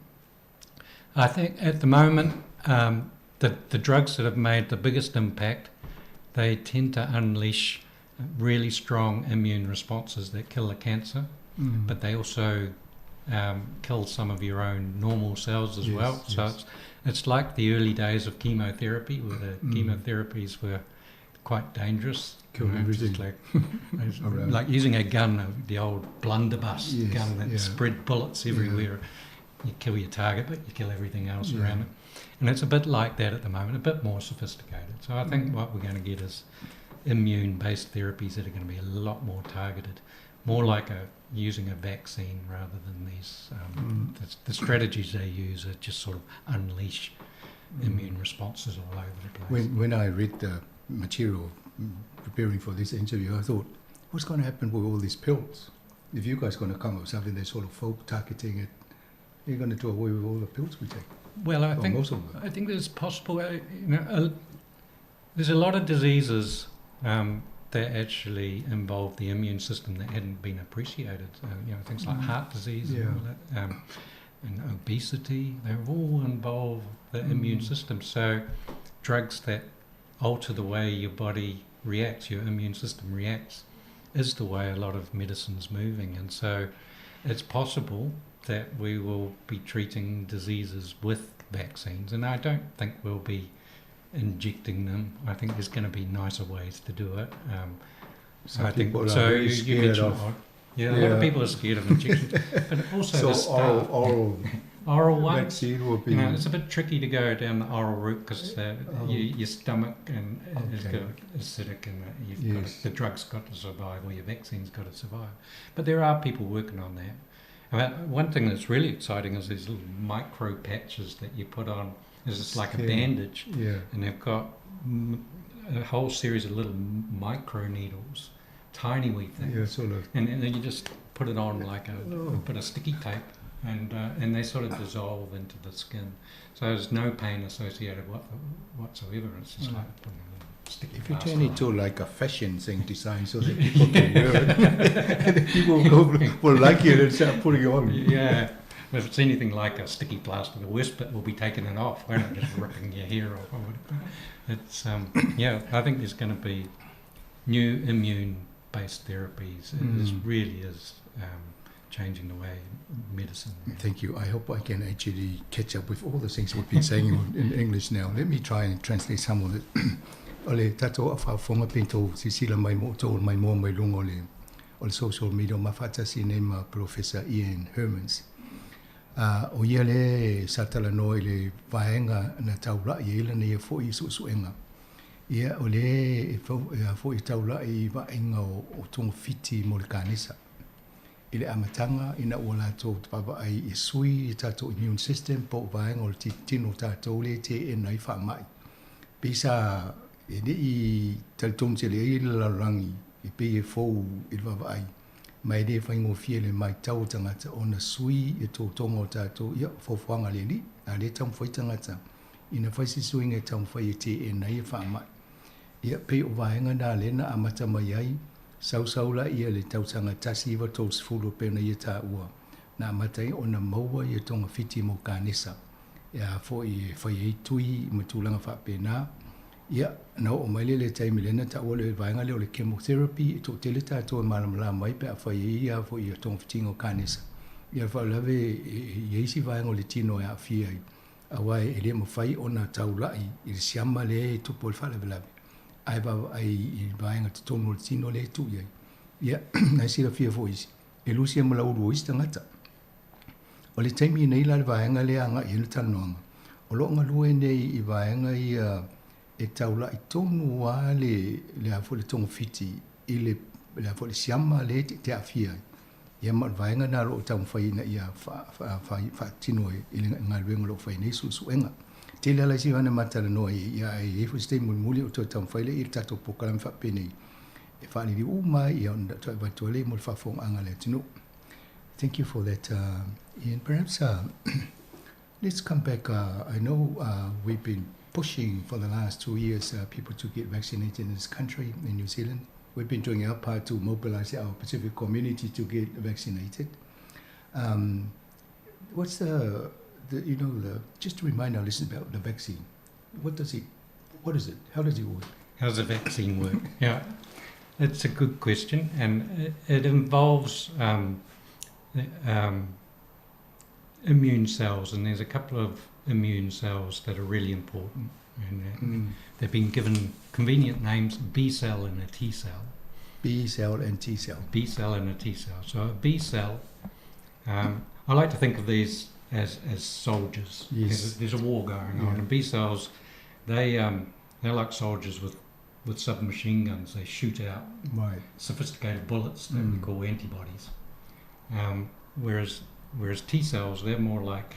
I think at the moment, the drugs that have made the biggest impact, they tend to unleash really strong immune responses that kill the cancer, but they also kill some of your own normal cells as well. So it's like the early days of chemotherapy, where the chemotherapies were quite dangerous. Killed everything. Like using a gun, the old blunderbuss gun that spread bullets everywhere. You kill your target, but you kill everything else around it. And it's a bit like that at the moment, a bit more sophisticated. So I think what we're going to get is immune-based therapies that are going to be a lot more targeted, more like using a vaccine rather than these. The strategies they use are just sort of unleash immune responses all over the place. When I read the material preparing for this interview, I thought, what's going to happen with all these pills? If you guys are going to come up with something that's sort of folk targeting it, you're going to do away with all the pills we take. Well, I think there's possible. There's a lot of diseases that actually involve the immune system that hadn't been appreciated. Things like heart disease and all that, and obesity. They all involve the immune system. So, drugs that alter the way your body reacts, your immune system reacts, is the way a lot of medicine's moving. And so, it's possible that we will be treating diseases with vaccines, and I don't think we'll be injecting them. I think there's going to be nicer ways to do it. Some people are very scared of. A lot of people are scared of injections, but also oral ones. Vaccine will be. It's a bit tricky to go down the oral route because your stomach is acidic, and the drug's got to survive, or your vaccine's got to survive. But there are people working on that. One thing that's really exciting is these little micro patches that you put on. It's just like a bandage, and they've got a whole series of little micro needles, tiny wee things, and then you just put it on like a bit of sticky tape, and they sort of dissolve into the skin. So there's no pain associated whatsoever. It's just like putting a little sticky. If you turn it to like a fashion thing design so that people can wear it, and people will like it and start putting it on. Yeah. If it's anything like a sticky plaster, the worst bit will be taking it off. We're not just ripping your hair off. It's I think there's going to be new immune-based therapies. It really is changing the way medicine. Thank you. I hope I can actually catch up with all the things we've been saying in English now. Let me try and translate some of it. Ole tato whaafonga pinto sisila mai mo tō mai mo mai lungo le social media mawhatasi name Professor Ian Hermans. O ia le satala no le vaenga na taula i ele ne fo i suenga ia o le fo i taula i vaenga o tong fiti mo le kanisa ile amatanga ina ola to papa ai i sui i tato immune system po vaenga o tino tato le te e nai fa mai bisa i taltong te le i la rangi i pe fo i va ai mai de faingo fiele mai tau tangata ona sui e to tongo tato ia fofuanga le ni a le tam foi tangata ina faisi suinga tam foi te e nai fa mai ia pe o vaenga na le na amata mai ai saula ia le tau tangata si va to sfulu pe na ia ta ua na matai ona maua ia tonga fiti mo kanisa ia foi tui matulanga fa pena ia no o mai le tai milena ta o le vaenga le chemotherapy to teleta to malamala mai pe fa ia fo ia tong fitingo kanisa ia fa lave ia si vaenga le tino ya fia awai ele mo fai ona taula i siama le to pol fa lave ai va ai vaenga to no tino le tu ia na si la fia fo isi e lucia mo la uruista ngata o le taimi nei la vaenga le anga i le tanonga O lo ngalua nei I vaenga e taula I tonu wa le afo le tongo fiti I le afo le siama le te afia. Ia ma vaenga na lo tau whaina ia fa tino I le ngaluenga lo whaina I suenga. Te lala si wana matala noa ia e fu stei muli o tau whaile I tato pokalam wha pene. E whaani li umai ia onda tau watuale mo le whafonga le tino. Thank you for that, Ian. Perhaps let's come back. I know we've been pushing for the last 2 years people to get vaccinated in this country, in New Zealand. We've been doing our part to mobilize our Pacific community to get vaccinated. What's just to remind our listeners about the vaccine. What is it? How does it work? How does the vaccine work? Yeah, it's a good question, and it involves immune cells, and there's a couple of immune cells that are really important, and they've been given convenient names: B cell and a T cell. B cell and T cell. B cell and a T cell. So a B cell, I like to think of these as soldiers. Yes. There's a war going on, and B cells, they're like soldiers with submachine guns. They shoot out sophisticated bullets that we call antibodies. Whereas T cells, they're more like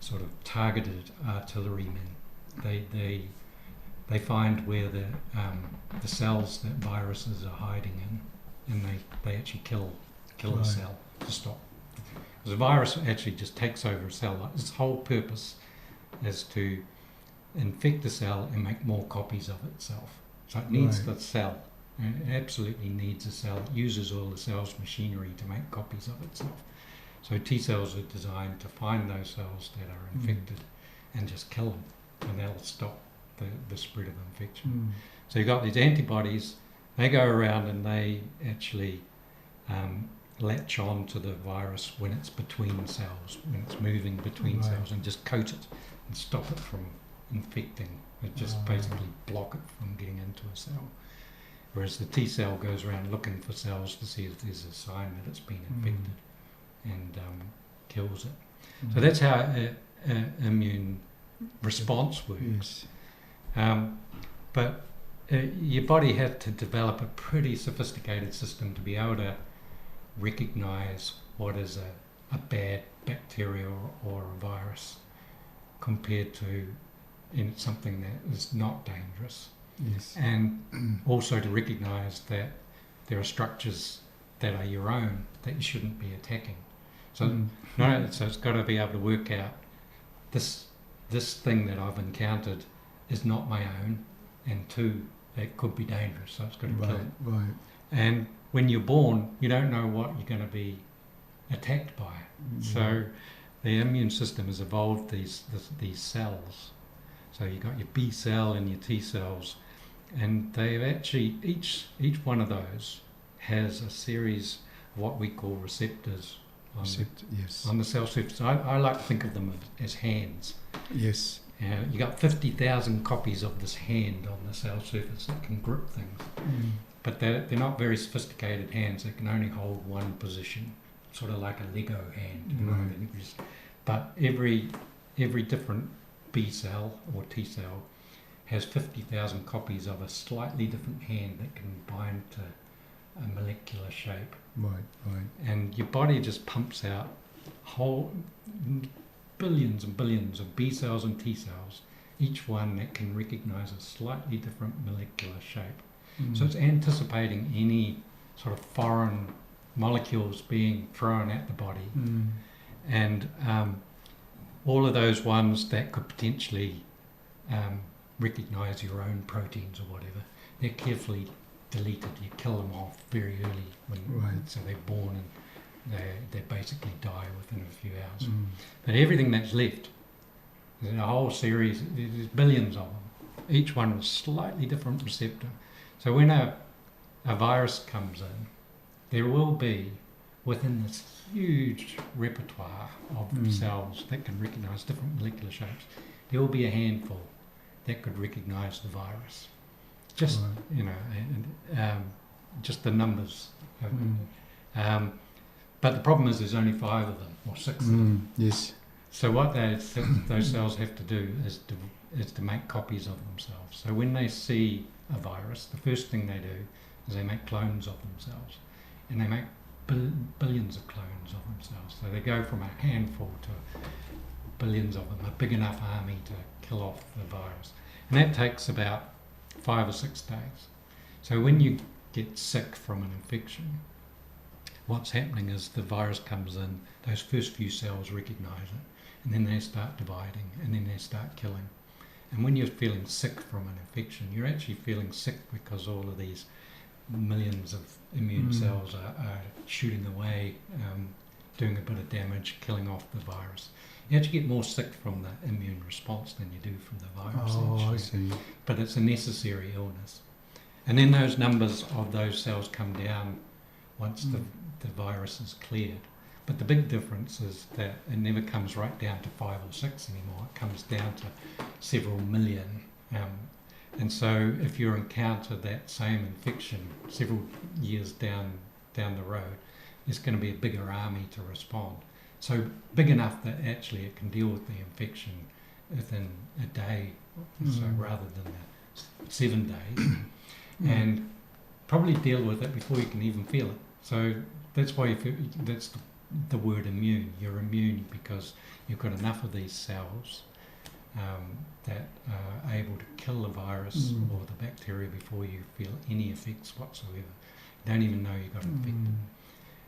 sort of targeted artillerymen. They find where the cells that viruses are hiding in, and they actually kill the cell to stop. Because the virus actually just takes over a cell. Its whole purpose is to infect the cell and make more copies of itself. So it needs the cell. And it absolutely needs a cell. It uses all the cell's machinery to make copies of itself. So T cells are designed to find those cells that are infected and just kill them, and that'll stop the spread of infection. So you've got these antibodies. They go around and they actually latch on to the virus when it's between cells, when it's moving between cells, and just coat it and stop it from infecting. It just basically block it from getting into a cell. Whereas the T cell goes around looking for cells to see if there's a sign that it's been infected and kills it. So that's how immune response works. But your body had to develop a pretty sophisticated system to be able to recognize what is a bad bacteria or a virus compared to something that is not dangerous. Yes. And also to recognize that there are structures that are your own that you shouldn't be attacking. So so it's got to be able to work out this thing that I've encountered is not my own, and two, it could be dangerous, so it's got to kill it. Right. And when you're born, you don't know what you're going to be attacked by. So the immune system has evolved these cells. So you've got your B cell and your T cells, and they've actually, each one of those has a series of what we call receptors on the cell surface. I like to think of them as hands. Yes. You got 50,000 copies of this hand on the cell surface that can grip things. But they're not very sophisticated hands. They can only hold one position, sort of like a Lego hand. But every different B cell or T cell has 50,000 copies of a slightly different hand that can bind to a molecular shape. Right. And your body just pumps out whole billions and billions of B cells and T cells, each one that can recognize a slightly different molecular shape. So it's anticipating any sort of foreign molecules being thrown at the body. And all of those ones that could potentially recognize your own proteins or whatever, they're carefully deleted. You kill them off very early, so they're born and they basically die within a few hours. But everything that's left, there's a whole series, there's billions of them, each one with a slightly different receptor. So when a virus comes in, there will be, within this huge repertoire of cells that can recognize different molecular shapes, there will be a handful that could recognize the virus. Just, just the numbers. But the problem is there's only 5 of them, or 6 of them. Yes. So what those cells have to do is to make copies of themselves. So when they see a virus, the first thing they do is they make clones of themselves, and they make billions of clones of themselves. So they go from a handful to billions of them, a big enough army to kill off the virus. And that takes about 5 or 6 days. So when you get sick from an infection, what's happening is the virus comes in, those first few cells recognise it, and then they start dividing, and then they start killing. And when you're feeling sick from an infection, you're actually feeling sick because all of these millions of immune cells are shooting away, doing a bit of damage, killing off the virus. You actually get more sick from the immune response than you do from the virus. Oh, I see. But it's a necessary illness. And then those numbers of those cells come down once the virus is cleared. But the big difference is that it never comes right down to 5 or 6 anymore. It comes down to several million. And so if you encounter that same infection several years down the road, there's going to be a bigger army to respond. So big enough that actually it can deal with the infection within a day, so rather than 7 days, and probably deal with it before you can even feel it. So that's why that's the word immune. You're immune because you've got enough of these cells that are able to kill the virus or the bacteria before you feel any effects whatsoever. You don't even know you got infected.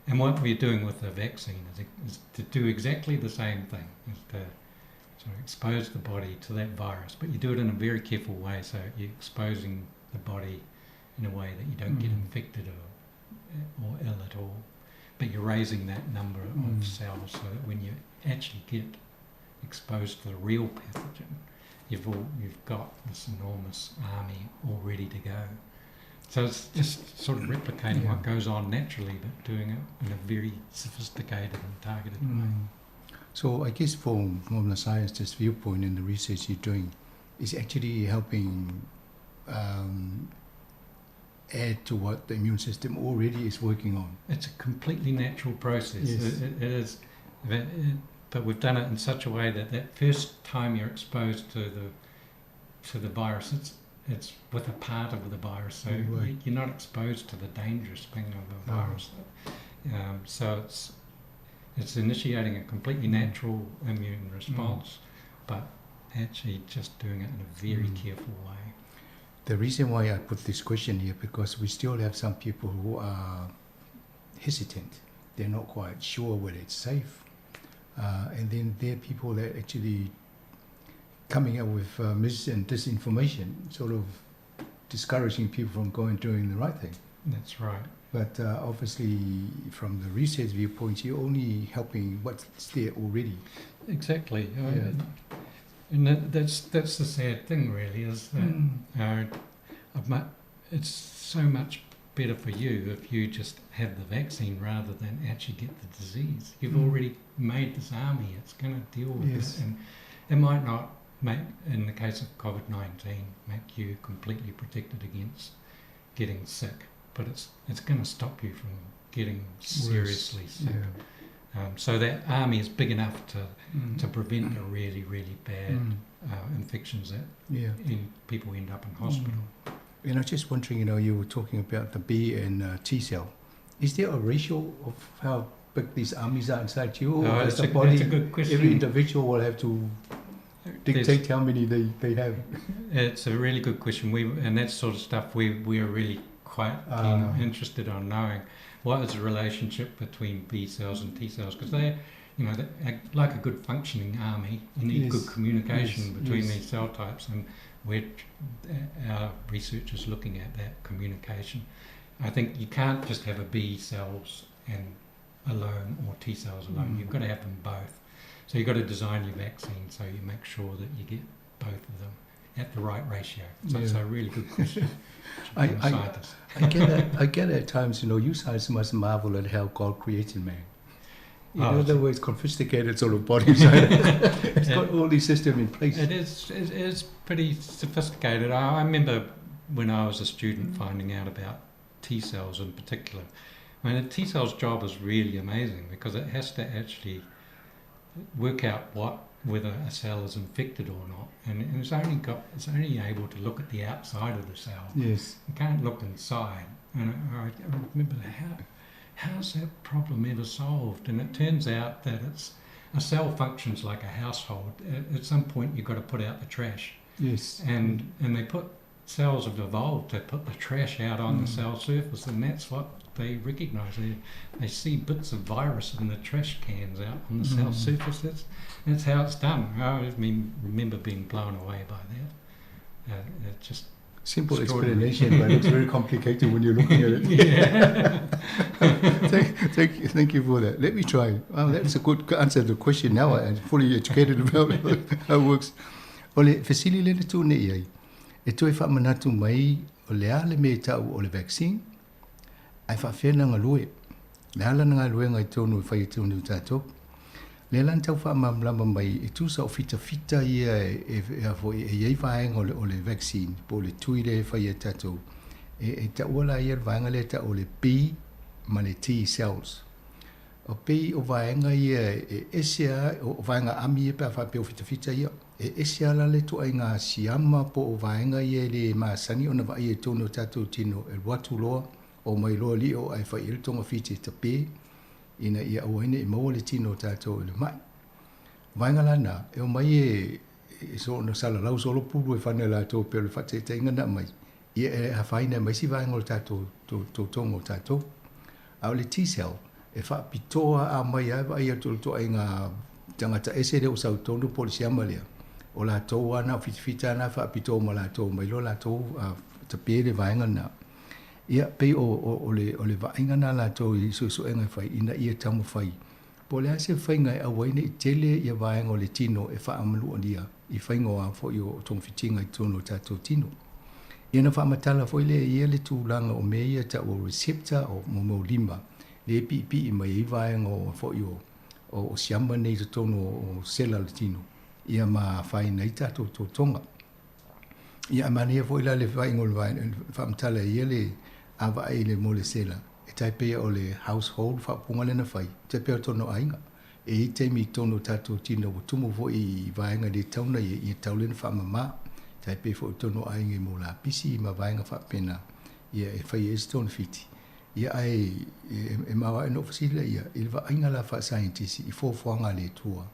And what we're doing with the vaccine is to do exactly the same thing, is to sort of expose the body to that virus, but you do it in a very careful way, so you're exposing the body in a way that you don't get infected or ill at all, but you're raising that number of cells so that when you actually get exposed to the real pathogen, you've got this enormous army all ready to go. So it's just sort of replicating what goes on naturally, but doing it in a very sophisticated and targeted way. So I guess from the scientist's viewpoint in the research you're doing, is actually helping add to what the immune system already is working on. It's a completely natural process. Yes. It is, but we've done it in such a way that first time you're exposed to the virus, it's with a part of the virus, so you're not exposed to the dangerous thing of the virus. So it's initiating a completely natural immune response, but actually just doing it in a very careful way. The reason why I put this question here, because we still have some people who are hesitant. They're not quite sure whether it's safe. And then there are people that actually coming up with mis and disinformation, sort of discouraging people from going and doing the right thing. That's right. But obviously, from the research viewpoint, you're only helping what's there already. Exactly. And that's the sad thing, really, is that it's so much better for you if you just have the vaccine rather than actually get the disease. You've already made this army. It's going to deal with it. And it might not make, in the case of COVID-19, make you completely protected against getting sick, but it's going to stop you from getting seriously sick. So that army is big enough to prevent the really, really bad infections that people end up in hospital. And I was just wondering, you were talking about the B and T cell. Is there a ratio of how big these armies are inside you? Or That's the body, a good question. every individual will have to dictate how many they have? It's a really good question. And that sort of stuff we are really quite interested on knowing. What is the relationship between B cells and T cells? Because they're like a good functioning army. You need good communication between these cell types, and our research is looking at that communication. I think you can't just have a B cells alone or T cells alone. You've got to have them both. So you've got to design your vaccine so you make sure that you get both of them at the right ratio. So it's a really good question. I get at times, you scientists must marvel at how God created man. In other words, sophisticated sort of bodies. It's got all these systems in place. It is pretty sophisticated. I remember when I was a student finding out about T cells in particular. I mean, the T cell's job is really amazing because it has to actually work out whether a cell is infected or not, and it's only able to look at the outside of the cell. Yes. It can't look inside. And I remember how's that problem ever solved? And it turns out that a cell functions like a household. At some point, you've got to put out the trash. Yes. And cells have evolved to put the trash out on the cell surface, and that's what they recognise. They see bits of virus in the trash cans out on the cell surface. That's how it's done. I remember being blown away by that. It just simple explanation, but it's very complicated when you're looking at it. Yeah. Thank you for that. Let me try. Well, that's a good answer to the question. Now I'm fully educated about how it works. Ole fesili le tu ne ai. E toi fa manatu mai o le ale me tau o le vaccine. Ai fa fena ngalue. Le ala ngalue ngai tonu fai tonu tato. Le lan tau fa mamlama mai e tu sa fita ia e fo e ia fa o le vaccine po le tuile fai tato. E ta ola ia vanga le ta o le B ma le T cells. O P o vaenga ia e esia o vaenga ami e pa fa pe o fita ia. E esia la le tu ainga siama po o vaenga ia le masani ona va ia tonu tato tino e watu loa o mai loa li o ai fa il tonga fiti te pe ina ia o ine e mo le tino tato le mai. Vaenga lana e o mai e so no sala lau solo pulu e fana la to pe le fate te ngana mai. Ia e ha faina mai si vaenga o tato to tongo tato. Au le T-cell e fa pitoa a mai ava ia to ainga tangata ese de usau tonu polisia malia. O la tau ana fitfita na fa pitoa ma la tau mai lo la tau te pere vaenga na. Ia pe o le vaenga na la tau i so enga fai ina ia tamu fai. Po le ase fai ngai a waine i tele ia vaenga o le tino e fa amalu alia i fai ngoa fo i o tong fitinga i tono tato tino. Ia na fa matala fo ile ia le tūlanga o meia ta o receptor o momo lima. Le pi i mai i vaenga o fo i o siamba nei to tono o sela le tino. Ia ma fai nei tato to tonga. Ia mania fo ila le fai ngol vaenga fa matala ia le ava ai le mo le sela. E taipea o le household fa punga le na fai. Taipea tono ainga. E i teimi tono tato tino o tumu fo i vaenga le tauna i taulena fa mama. Taipea fo tono ainga mo la pisi ma vaenga fa pena. Ia e fai e stone fiti. Ia ai e mawa e no fasile ia. Il va ainga la fa scientist i fo fuanga le tua.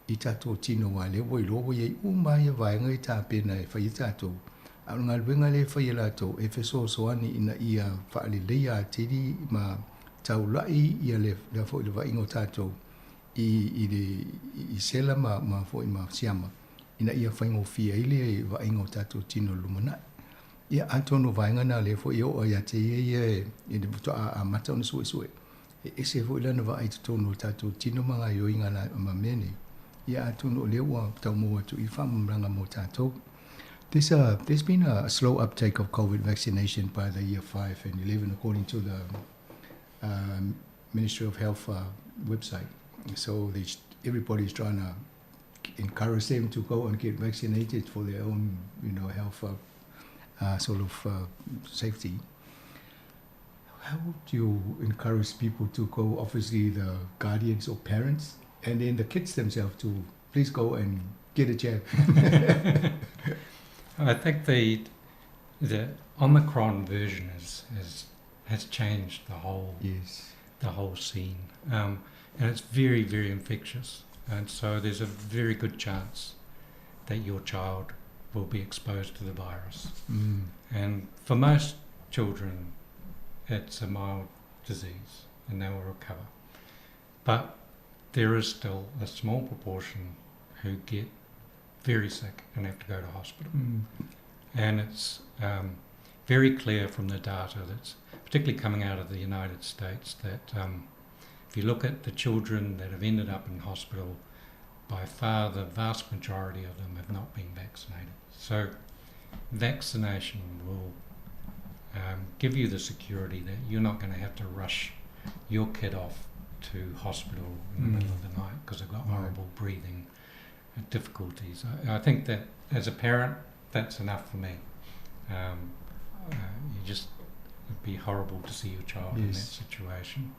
I tato tino wa le wo i lobo ia i uma ia vaenga i ta pena e fai tato. Au ngā luenga le whai la tau e wheso soani ina ia whaale leia tiri ma tau lai ia le fo i le waingo tātou i sela ma fo i ma siama ina ia whaingo fia i le waingo tātou tino lumana. Ia antono vaenga na le fo i o ia te ia i le puto a mata ona sue sue. E ese fo i lana wa ai tono tātou tino mga yo inga la ma mene. Ia antono le ua tau mua tu i whamranga mo tātou. There's been a slow uptake of COVID vaccination by the year 5 and 11, according to the Ministry of Health website. So everybody's trying to encourage them to go and get vaccinated for their own, health safety. How do you encourage people to go? Obviously, the guardians or parents, and then the kids themselves to please go and get a jab. I think the Omicron version has changed the whole scene, and it's very, very infectious, and so there's a very good chance that your child will be exposed to the virus. And for most children, it's a mild disease, and they will recover. But there is still a small proportion who get very sick and have to go to hospital. And it's very clear from the data that's particularly coming out of the United States that if you look at the children that have ended up in hospital, by far the vast majority of them have not been vaccinated. So vaccination will give you the security that you're not going to have to rush your kid off to hospital in the middle of the night because they've got horrible breathing difficulties. I think that as a parent, that's enough for me. It'd be horrible to see your child in that situation,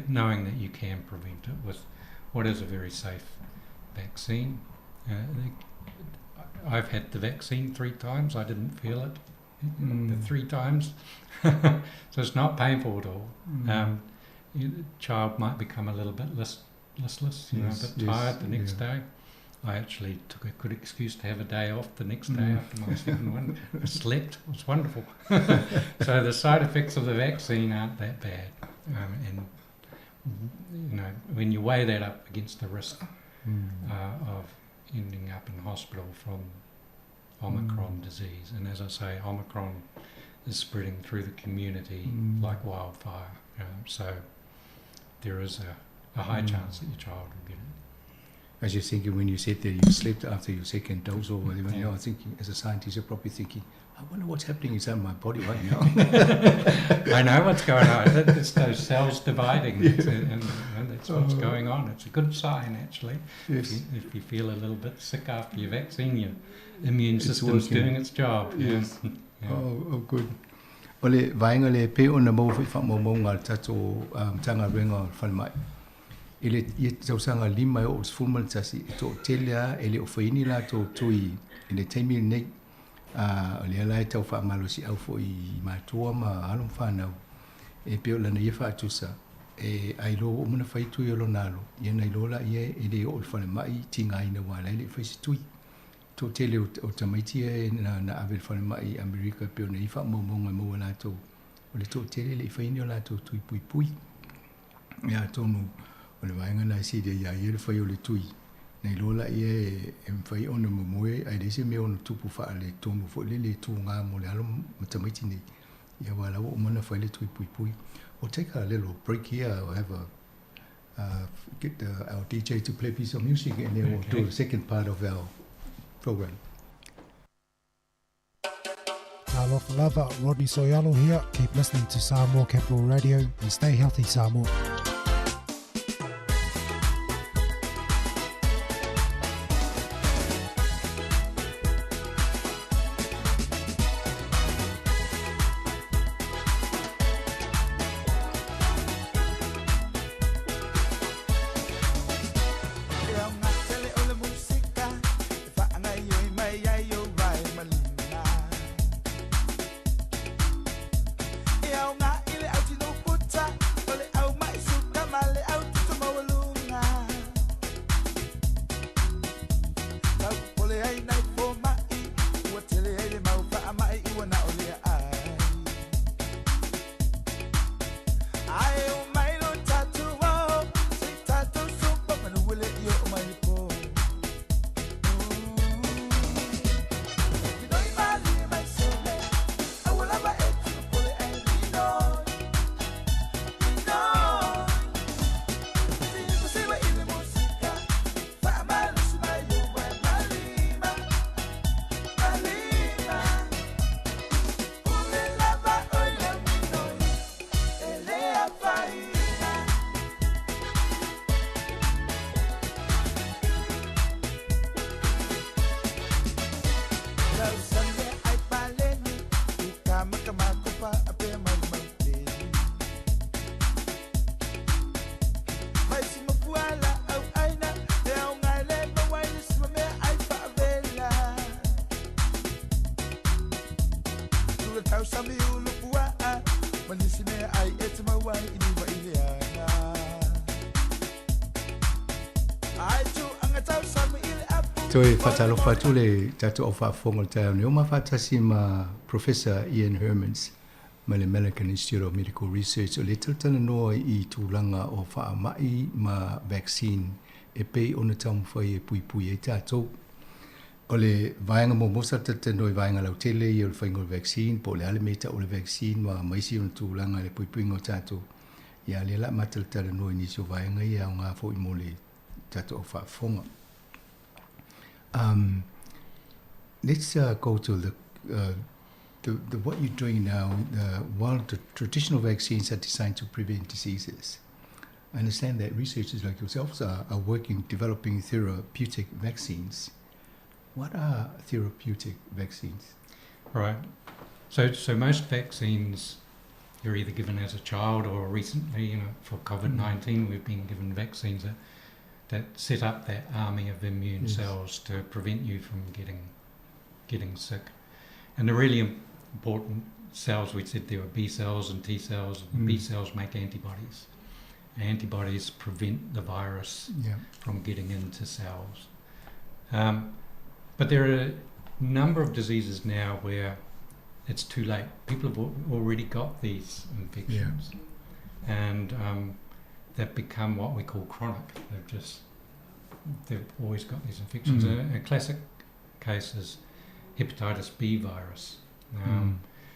knowing that you can prevent it with what is a very safe vaccine. I've had the vaccine 3 times. I didn't feel it the 3 times. So it's not painful at all. The child might become a little bit listless, a bit tired the next day. I actually took a good excuse to have a day off the next day after my second one. I slept. It was wonderful. So the side effects of the vaccine aren't that bad. And when you weigh that up against the risk of ending up in hospital from Omicron disease, and as I say, Omicron is spreading through the community like wildfire. So there is a high chance that your child will get it. As you're thinking, when you said that you slept after your second dose or whatever, I was thinking, as a scientist, you're probably thinking, I wonder what's happening inside my body right now. I know what's going on. It's those cells dividing, and that's what's going on. It's a good sign, actually. Yes. If you feel a little bit sick after your vaccine, your immune system's doing its job. Yes. Yeah. Oh, good. Ole vainga le pe ona mo fa mo ngal tato tanga renga falmai. Ele i tausanga 5 o fulmal tasi to telia ele o faini la to tui ele taimi nei ole ala tau fa malo si au fo i matua ma alum fa na e pe ola nei fa tusa e ai lo o mona fai tui o lo nalo ye nei lola ye ele o falmai tinga ina wala ele fa si tui to tele o tamaiti e na avel falmai America pe nei fa mo mo la to ole to tele le faini o la to tui pui ya tonu o le vaenga na si de ia ia le fai o le tui nei lola ia e fai ona momoe ai dese me ona tupu fa le tonu fo le tu nga mo le alo matamaiti nei ia wala o mana fai le tui pui. We'll take a little break here. I'll have get our DJ to play a piece of music and then we'll do the second part of our program. Alofa lava, Rodney Soyalo here. Keep listening to Samoa Capital Radio and stay healthy, Samoa. Toi fatalo fatule tato ofa fongol tau ne oma fatasi ma Professor Ian Hermans ma le American Institute of Medical Research o le tala noa I tūlanga o wha mai ma vaccine e pei ona tau mwhai e pui pui e tato o le vaenga mo mosa tata noi vaenga lau tele I o le whaingol vaccine po le ale meta o le vaccine ma maisi ona tūlanga le pui pui ngo tato ia le la matal tala noa nisi o vaenga I au ngā fo I mo le tato o wha fonga. Let's go to the what you're doing now. While the traditional vaccines are designed to prevent diseases, I understand that researchers like yourselves are working developing therapeutic vaccines. What are therapeutic vaccines? Right. So most vaccines you're either given as a child or recently, for COVID-19, we've been given vaccines that set up that army of immune cells to prevent you from getting sick. And the really important cells, we said there were B cells and T cells. And B cells make antibodies. Antibodies prevent the virus from getting into cells. But there are a number of diseases now where it's too late. People have already got these infections, and they've become what we call chronic. They've always got these infections. A classic case is hepatitis B virus.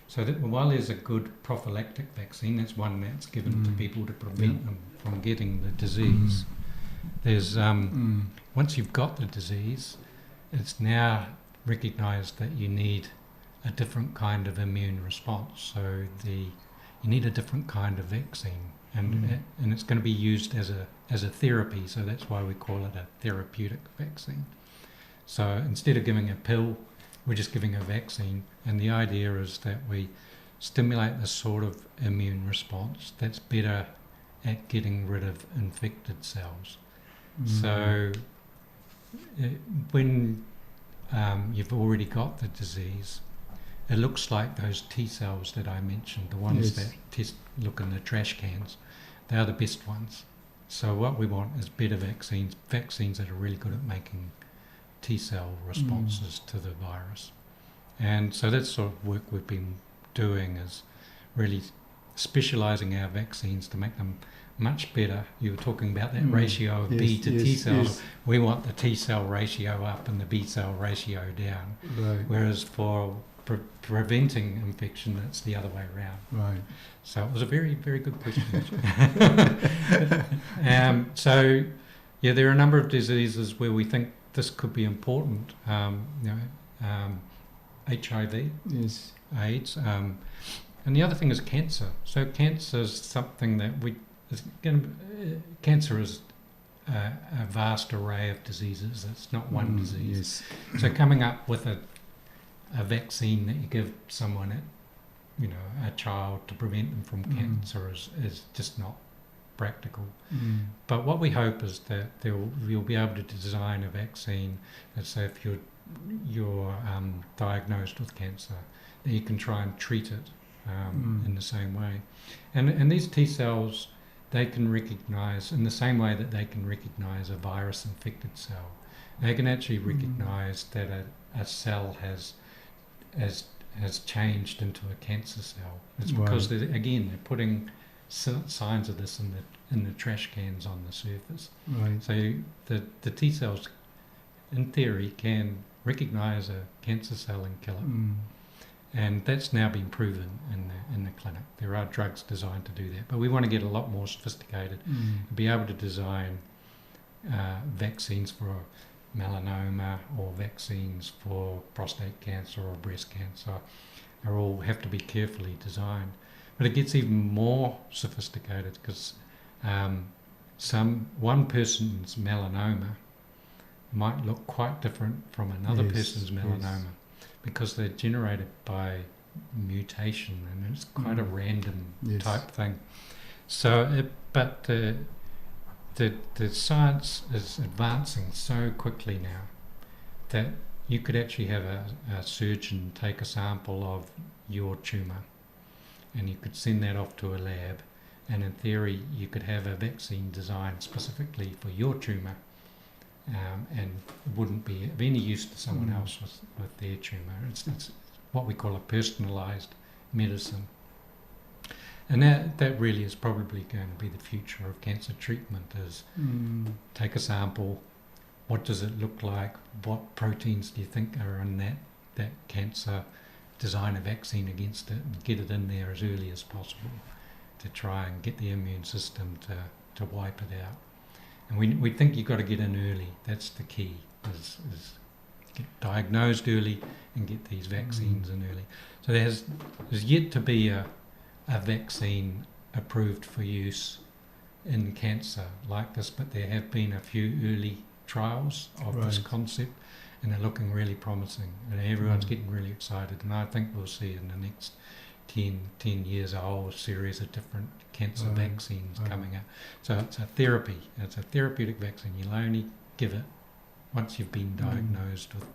So that while there's a good prophylactic vaccine, that's one that's given to people to prevent them from getting the disease. There's once you've got the disease, it's now recognised that you need a different kind of immune response. So you need a different kind of vaccine, and it's going to be used as a therapy. So that's why we call it a therapeutic vaccine. So instead of giving a pill, we're just giving a vaccine, and the idea is that we stimulate the sort of immune response that's better at getting rid of infected cells. So when you've already got the disease, it looks like those T cells that I mentioned, the ones that look in the trash cans, they are the best ones. So what we want is better vaccines that are really good at making T cell responses to the virus. And so that's sort of work we've been doing, is really specialising our vaccines to make them much better. You were talking about that ratio of B to T cells. We want the T cell ratio up and the B cell ratio down. Right. Whereas for preventing infection, it's the other way around. Right. So it was a very, very good question. So, yeah, there are a number of diseases where we think this could be important. HIV, AIDS, and the other thing is cancer. So cancer is something that cancer is a vast array of diseases. It's not one disease. So coming up with a vaccine that you give someone, a child, to prevent them from cancer is just not practical. But what we hope is that you'll be able to design a vaccine that, say, if you're diagnosed with cancer, that you can try and treat it in the same way. And these T cells, they can recognise, in the same way that they can recognise a virus-infected cell, they can actually recognise that a cell has changed into a cancer cell. It's because they're putting signs of this in the trash cans on the surface. Right. So the T cells, in theory, can recognise a cancer cell and kill it. And that's now been proven in the clinic. There are drugs designed to do that, but we want to get a lot more sophisticated and be able to design vaccines for melanoma or vaccines for prostate cancer or breast cancer. They all have to be carefully designed. But it gets even more sophisticated because one person's melanoma might look quite different from another person's melanoma because they're generated by mutation, and it's quite a random type thing. So, but the science is advancing so quickly now that you could actually have a surgeon take a sample of your tumour, and you could send that off to a lab, and in theory you could have a vaccine designed specifically for your tumour, and it wouldn't be of any use to someone else with their tumour. It's what we call a personalised medicine. And that really is probably going to be the future of cancer treatment, is take a sample, what does it look like, what proteins do you think are in that cancer, design a vaccine against it and get it in there as early as possible to try and get the immune system to wipe it out. And we think you've got to get in early. That's the key, is get diagnosed early and get these vaccines in early. So there's yet to be a vaccine approved for use in cancer like this, but there have been a few early trials of this concept, and they're looking really promising, and everyone's getting really excited, and I think we'll see in the next 10 years a whole series of different cancer vaccines coming out. So it's a therapy. It's a therapeutic vaccine. You'll only give it once you've been diagnosed with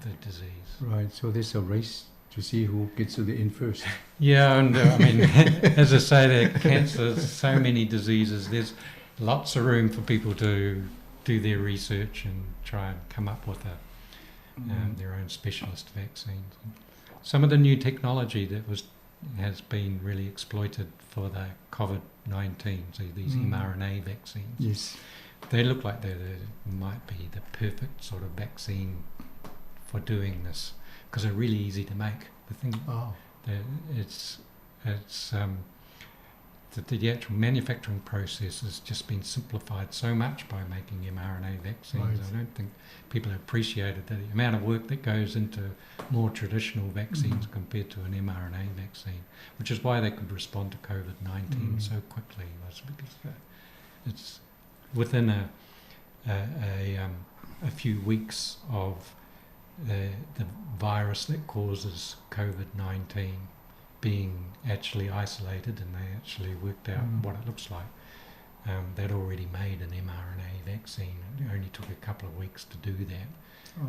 the disease. Right, so there's a race to see who gets to the end first. Yeah, and I mean, as I say, there cancer, so many diseases. There's lots of room for people to do their research and try and come up with their own specialist vaccines. Some of the new technology that has been really exploited for the COVID-19, so these mRNA vaccines. Yes. They look like they might be the perfect sort of vaccine for doing this, because they're really easy to make. The thing, the actual manufacturing process has just been simplified so much by making mRNA vaccines. Right. I don't think people appreciated the amount of work that goes into more traditional vaccines compared to an mRNA vaccine, which is why they could respond to COVID-19 so quickly, was because it's within a few weeks of the virus that causes COVID-19 being actually isolated, and they actually worked out what it looks like. They'd already made an mRNA vaccine. It only took a couple of weeks to do that.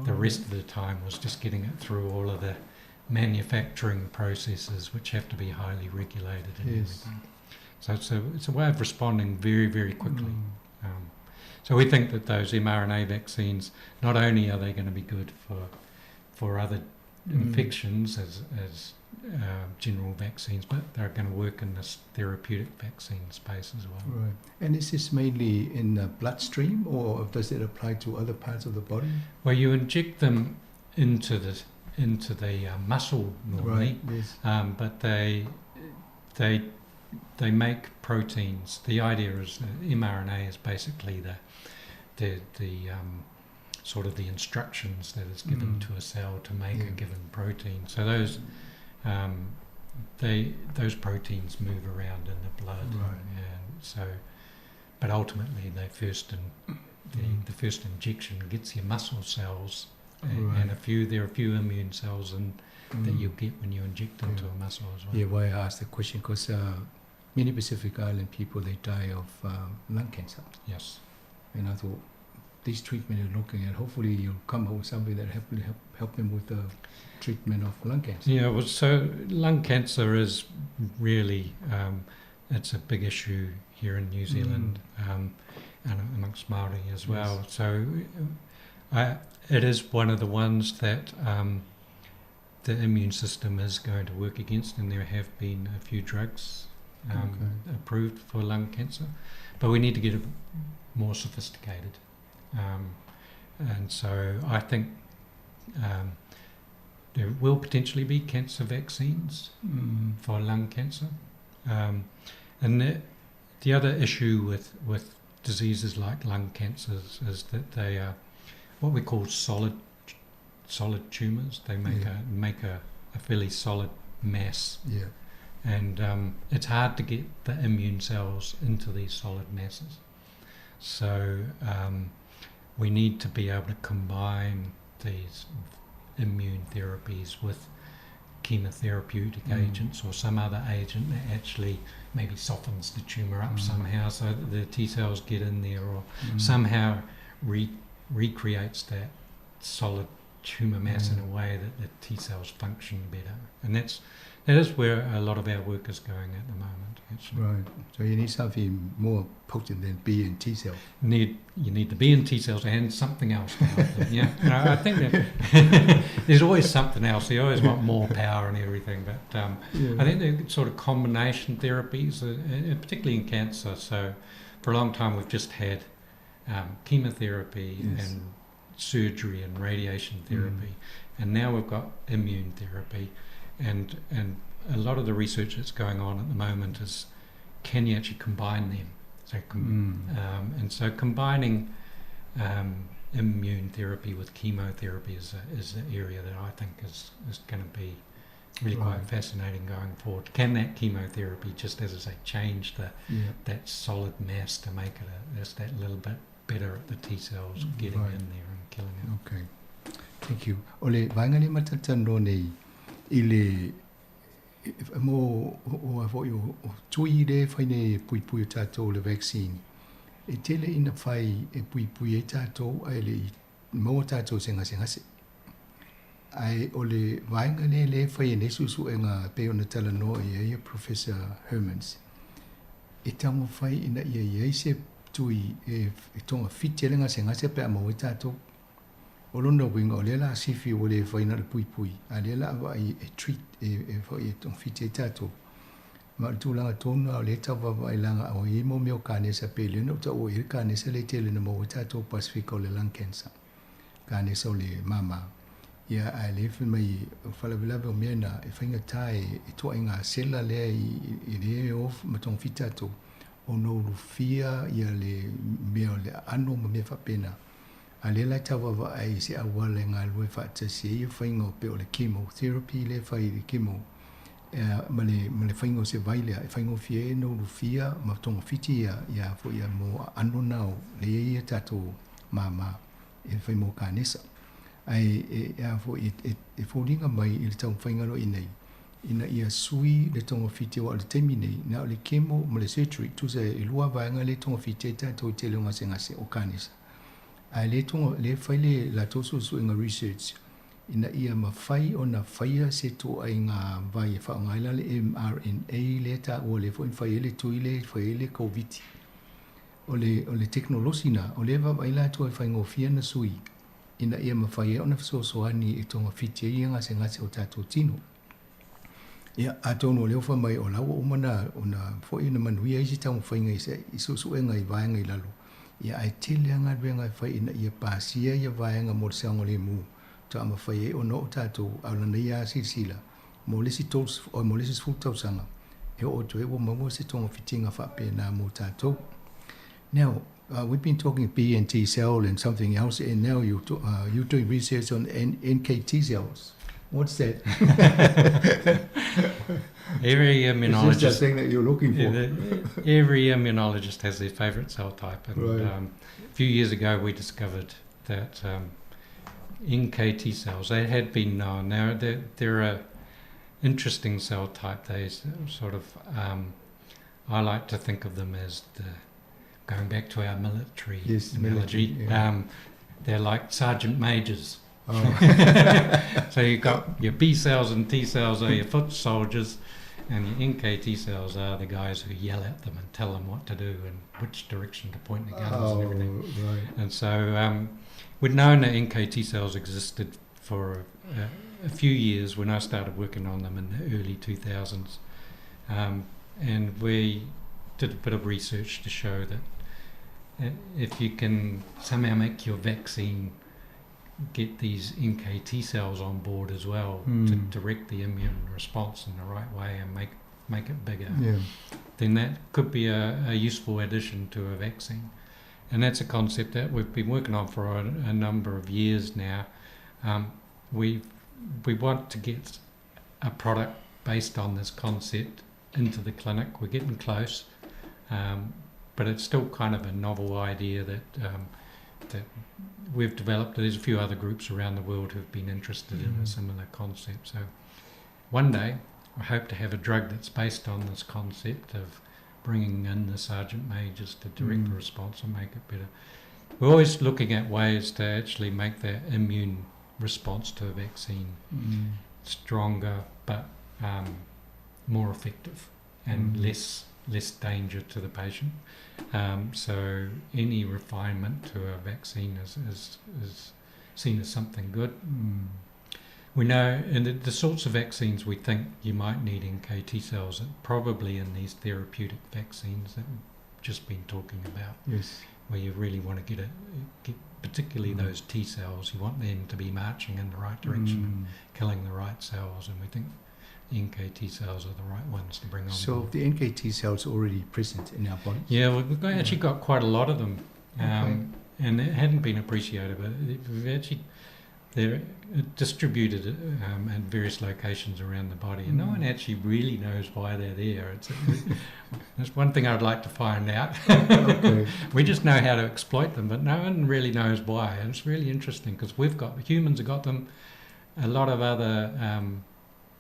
The rest of the time was just getting it through all of the manufacturing processes, which have to be highly regulated and everything. So it's a way of responding very, very quickly. So we think that those mRNA vaccines, not only are they going to be good for other infections as general vaccines, but they're going to work in this therapeutic vaccine space as well. Right. And is this mainly in the bloodstream, or does it apply to other parts of the body? Well, you inject them into the muscle normally, Right, yes. But they make proteins. The idea is mRNA is basically the sort of the instructions that is given to a cell to make a given protein. So those proteins move around in the blood. Right. And so, but ultimately, the first injection gets your muscle cells, and there are a few immune cells that you get when you inject into a muscle as well. Yeah, why I asked the question, because many Pacific Island people, they die of lung cancer. Yes. And I thought, this treatment you're looking at, hopefully you'll come up with something that help them with the treatment of lung cancer. Yeah, well, so lung cancer is really, it's a big issue here in New Zealand and amongst Māori as well. Yes. So it is one of the ones that the immune system is going to work against, and there have been a few drugs approved for lung cancer, but we need to get it more sophisticated. And so I think there will potentially be cancer vaccines for lung cancer. And the other issue with diseases like lung cancers is that they are what we call solid tumours. They make a fairly solid mass. Yeah. And it's hard to get the immune cells into these solid masses. So we need to be able to combine these immune therapies with chemotherapeutic agents or some other agent that actually maybe softens the tumour up somehow so that the T cells get in there, or somehow recreates that solid tumour mass in a way that the T cells function better. And that is where a lot of our work is going at the moment, actually. Right. So you need something more potent than B and T cells. You need the B and T cells and something else to help them. Yeah. I think that there's always something else. You always want more power and everything, but I think the sort of combination therapies, particularly in cancer. So for a long time we've just had chemotherapy and surgery and radiation therapy, and now we've got immune therapy. And a lot of the research that's going on at the moment is, can you actually combine them? So and so combining immune therapy with chemotherapy is the area that I think is going to be really quite fascinating going forward. Can that chemotherapy, just as I say, change that solid mass to make it just that little bit better at the T cells getting in there and killing it? Okay, thank you. Ole vaingani matatano nei i mo o a fo yo tui le whaine pui pui o tātou le vaccine. E tele ina whai e pui pui e tātou ai le mo tātou senga se. Ai o le vainga le whai e nesusu e ngā peo na tala no e Professor Hermans. E tango whai ina ia se tui e tonga fitelenga senga se pe mo e tātou. O lona winga o lela sifi o le whaina le pui pui. A lela awa e treat e whai e tong fite e tātou. Ma le tūlanga tōna o le tawawa i langa o i mo meo kānesa pe le no ta o i kānesa le tele na mo e tātou Pacific o le lung cancer. Kānesa o le mama. Ia a le whi mai o whalawilawe o mea na e whainga tae e toa i ngā sela lea i le of ma tong fi tātou. O no rufia ia le mea o le ano ma mea whapena. A le lai tawawa ai se awale ngā lue whaatasi e whainga o pe o le chemotherapy le whai le chemo. Ma le whainga o se vailea e whainga o fie no rufia ma tonga fiti ia fo ia mo ano nao le ia tātou mama e whai mo kānesa. Ai e fo e fōringa mai i le tau whainga ro inei. Ina ia sui le tonga fiti wa le teimi nei na o le chemo ma le surgery tu se i lua vaenga le tonga fiti e tātou te leonga se ngase o kānesa. Ai le tonga le whaile la tosu su inga research ina ia ma whai o na whaia se to ai ngā vai e whao ngaila le mRNA le ta o le fo in whai le tui le whai le COVID. O le teknolosi na o le waila tu ai whai ngofia na sui ina ia ma whai o na whasoani e tonga fiti e ia ngase ngase o tātou tino. Ia atono leo wha mai o lau o mana o na fo ina manuia isi tau whainga i susu e ngai vaenga i lalo. Ia ai tele anga renga whai ina ia pasia ia vaenga mo le seango le mu. Ta ama whai e o no tātou au lana ia sirsila. Mo lesi tōs o mo lesi sfutau sanga. E o to e o mamu se tonga fitinga whape na mo tātou. Now, we've been talking B and T cell and something else, and now you're doing research on NKT cells. What's that? Every immunologist. Is this the thing that you're looking for? Every immunologist has their favourite cell type. And right. A few years ago, we discovered that NKT cells, they had been known. Now, they're a interesting cell type. They sort of, I like to think of them as going back to our military analogy. Yeah. They're like sergeant majors. Oh. So you've got your B cells and T cells are your foot soldiers, and your NKT cells are the guys who yell at them and tell them what to do and which direction to point the guns and everything. Right. And so we'd known that NKT cells existed for a few years when I started working on them in the early 2000s. And we did a bit of research to show that if you can somehow make your vaccine get these NKT cells on board as well to direct the immune response in the right way and make it bigger, then that could be a useful addition to a vaccine. And that's a concept that we've been working on for a number of years now. We want to get a product based on this concept into the clinic. We're getting close, but it's still kind of a novel idea that we've developed. There's a few other groups around the world who've been interested in a similar concept. So one day I hope to have a drug that's based on this concept of bringing in the sergeant majors to direct the response and make it better. We're always looking at ways to actually make that immune response to a vaccine stronger, but more effective and less danger to the patient. So any refinement to a vaccine is seen as something good. We know in the sorts of vaccines we think you might need NKT cells, probably in these therapeutic vaccines that we've just been talking about. Yes. Where you really want to get particularly those T cells, you want them to be marching in the right direction and killing the right cells, and we think NKT cells are the right ones to bring on. So board. the NKT cells are already present in our bodies? Yeah, we've actually got quite a lot of them, and it hadn't been appreciated, but they're distributed at various locations around the body, and no one actually really knows why they're there. That's one thing I'd like to find out. We just know how to exploit them, but no one really knows why, and it's really interesting because humans have got them. A lot of other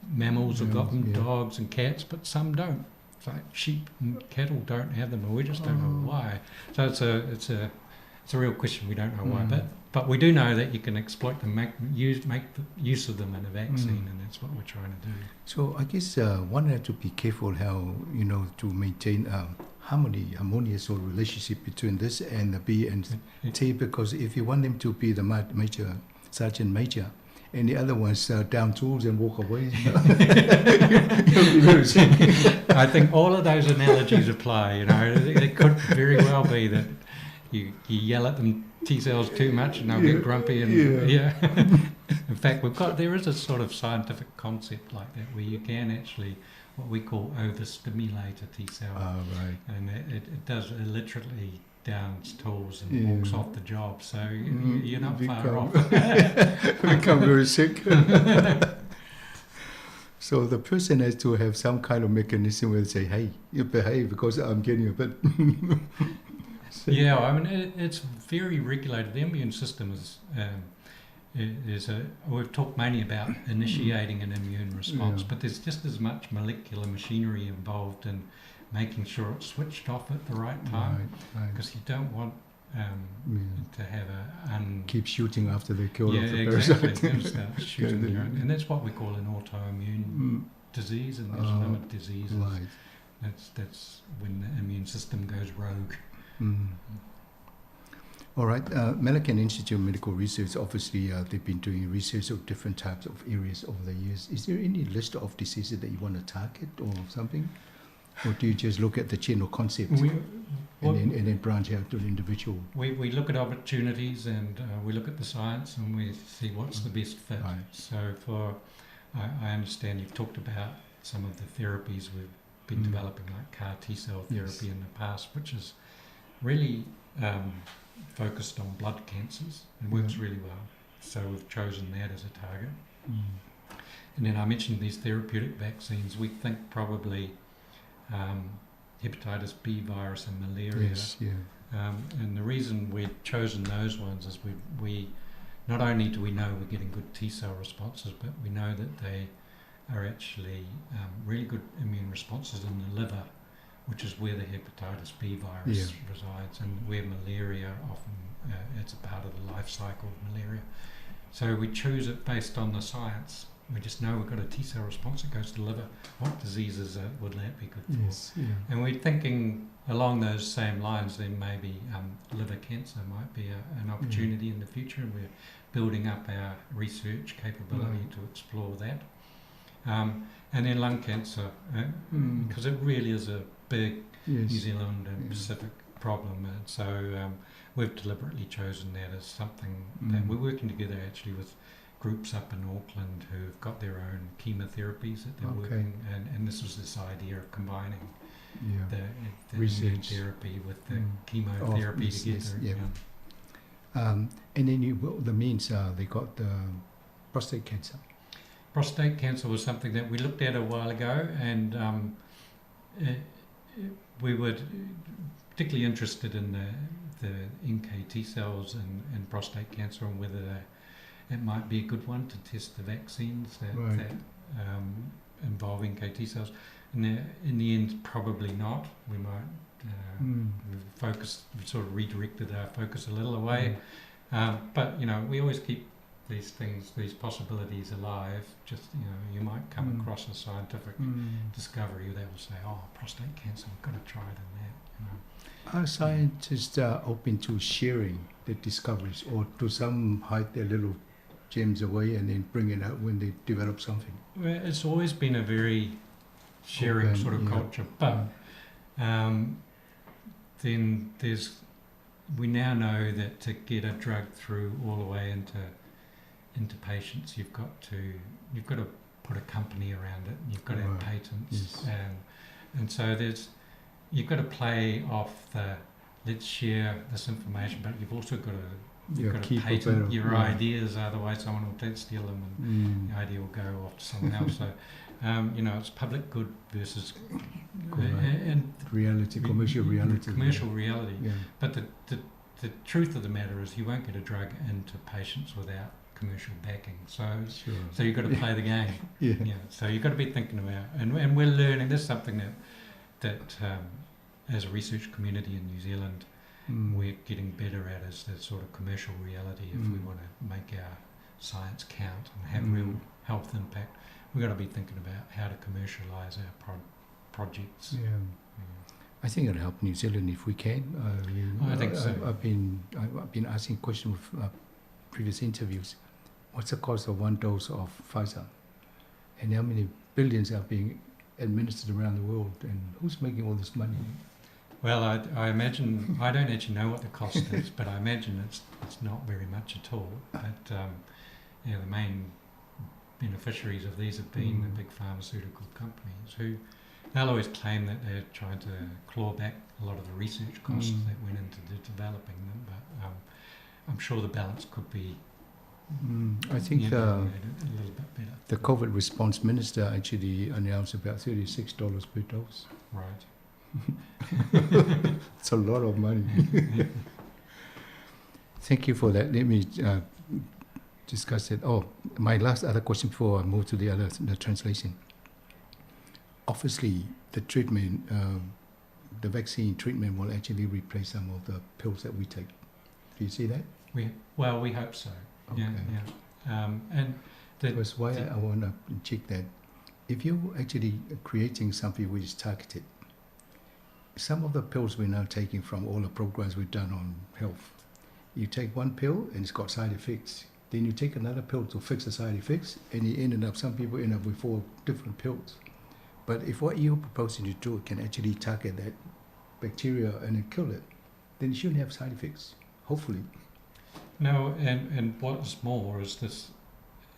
mammals have got them, Yeah. dogs and cats, but some don't. It's like sheep and cattle don't have them, and we just don't know why. So it's a real question. We don't know why, but we do know that you can exploit them, make use of them in a vaccine, and that's what we're trying to do. So I guess one has to be careful how, to maintain harmonious sort of relationship between this and the B and T, because if you want them to be the major, sergeant major, and the other ones down tools and walk away, you'll be very sick. I think all of those analogies apply. It could very well be that you yell at them T cells too much and they'll get grumpy and In fact, there is a sort of scientific concept like that where you can actually what we call overstimulate a T cell. Oh, right. And it does literally downs tools and walks off the job. So you're not far off. Become very sick. So the person has to have some kind of mechanism where they say, hey, you behave because I'm getting a bit... Yeah, I mean, it's very regulated. The immune system we've talked mainly about initiating an immune response, but there's just as much molecular machinery involved in making sure it's switched off at the right time, because you don't want to have keep shooting after they kill off the exactly. parasite. Start shooting and that's what we call an autoimmune disease, and there's another disease. Right. That's when the immune system goes rogue. All right, Millikan Institute of Medical Research, obviously they've been doing research of different types of areas over the years. Is there any list of diseases that you want to target or something? Or do you just look at the general concept and then branch out to the individual? We look at opportunities and we look at the science and we see what's the best fit. Right. So I understand you've talked about some of the therapies we've been developing, like CAR T-cell therapy in the past, which is really focused on blood cancers and works really well. So we've chosen that as a target. And then I mentioned these therapeutic vaccines. We think probably hepatitis B virus and malaria. Yes, yeah. And the reason we've chosen those ones is we not only do we know we're getting good T-cell responses, but we know that they are actually really good immune responses in the liver, which is where the hepatitis B virus resides, and where malaria often it's a part of the life cycle of malaria. So we choose it based on the science. We just know we've got a T-cell response that goes to the liver. What diseases would that be good for? Yes, yeah. And we're thinking along those same lines, then maybe liver cancer might be an opportunity in the future, and we're building up our research capability to explore that. And then lung cancer, because it really is a big New Zealand and Pacific problem, and so we've deliberately chosen that as something that we're working together actually with groups up in Auckland who've got their own chemotherapies that they're working, and this was this idea of combining the immune therapy with the chemotherapy together. And then the means they got the prostate cancer. Prostate cancer was something that we looked at a while ago, and we were particularly interested in the NKT cells and prostate cancer, and whether it might be a good one to test the vaccines that involve NKT cells. And in the end, probably not. We might we sort of redirected our focus a little away. But we always keep these things, these possibilities alive. Just you might come across a scientific discovery that will say, "Oh, prostate cancer, we've got to try it in that." Are scientists open to sharing the discoveries, or do some hide their little gems away and then bring it out when they develop something? Well, it's always been a very sharing sort of culture, but then we now know that to get a drug through all the way into patients, you've got to put a company around it. You've got to have patents, and so you've got to play off let's share this information, but you've also got to patent your ideas, otherwise someone will steal them and the idea will go off to someone else. So it's public good versus and reality, commercial reality. But the truth of the matter is you won't get a drug into patients without commercial backing. So Sure. so you've got to play the game. Yeah. So you've got to be thinking about, and we're learning. This is something that as a research community in New Zealand, we're getting better at, is the sort of commercial reality. If we want to make our science count and have real health impact, we've got to be thinking about how to commercialise our projects. Yeah. I think it'll help New Zealand if we can. I think so. I've been asking questions with previous interviews. What's the cost of one dose of Pfizer? And how many billions are being administered around the world? And who's making all this money? Well, I imagine, I don't actually know what the cost is, but I imagine it's not very much at all. But the main beneficiaries of these have been the big pharmaceutical companies who they'll always claim that they're trying to claw back a lot of the research costs that went into developing them, but I'm sure the balance could be I think a little bit better. The COVID response minister actually announced about $36 per dose. Right. It's a lot of money. Thank you for that. Let me discuss it. Oh, my last other question before I move to the translation. Obviously, the treatment, the vaccine treatment will actually replace some of the pills that we take. Do you see that? We hope so. Okay. Yeah. And because why I want to check that, if you're actually creating something which is targeted, some of the pills we're now taking from all the programs we've done on health, you take one pill and it's got side effects. Then you take another pill to fix the side effects, and some people end up with 4 different pills. But if what you're proposing to do can actually target that bacteria and then kill it, then you shouldn't have side effects, hopefully. No, and what's more is this,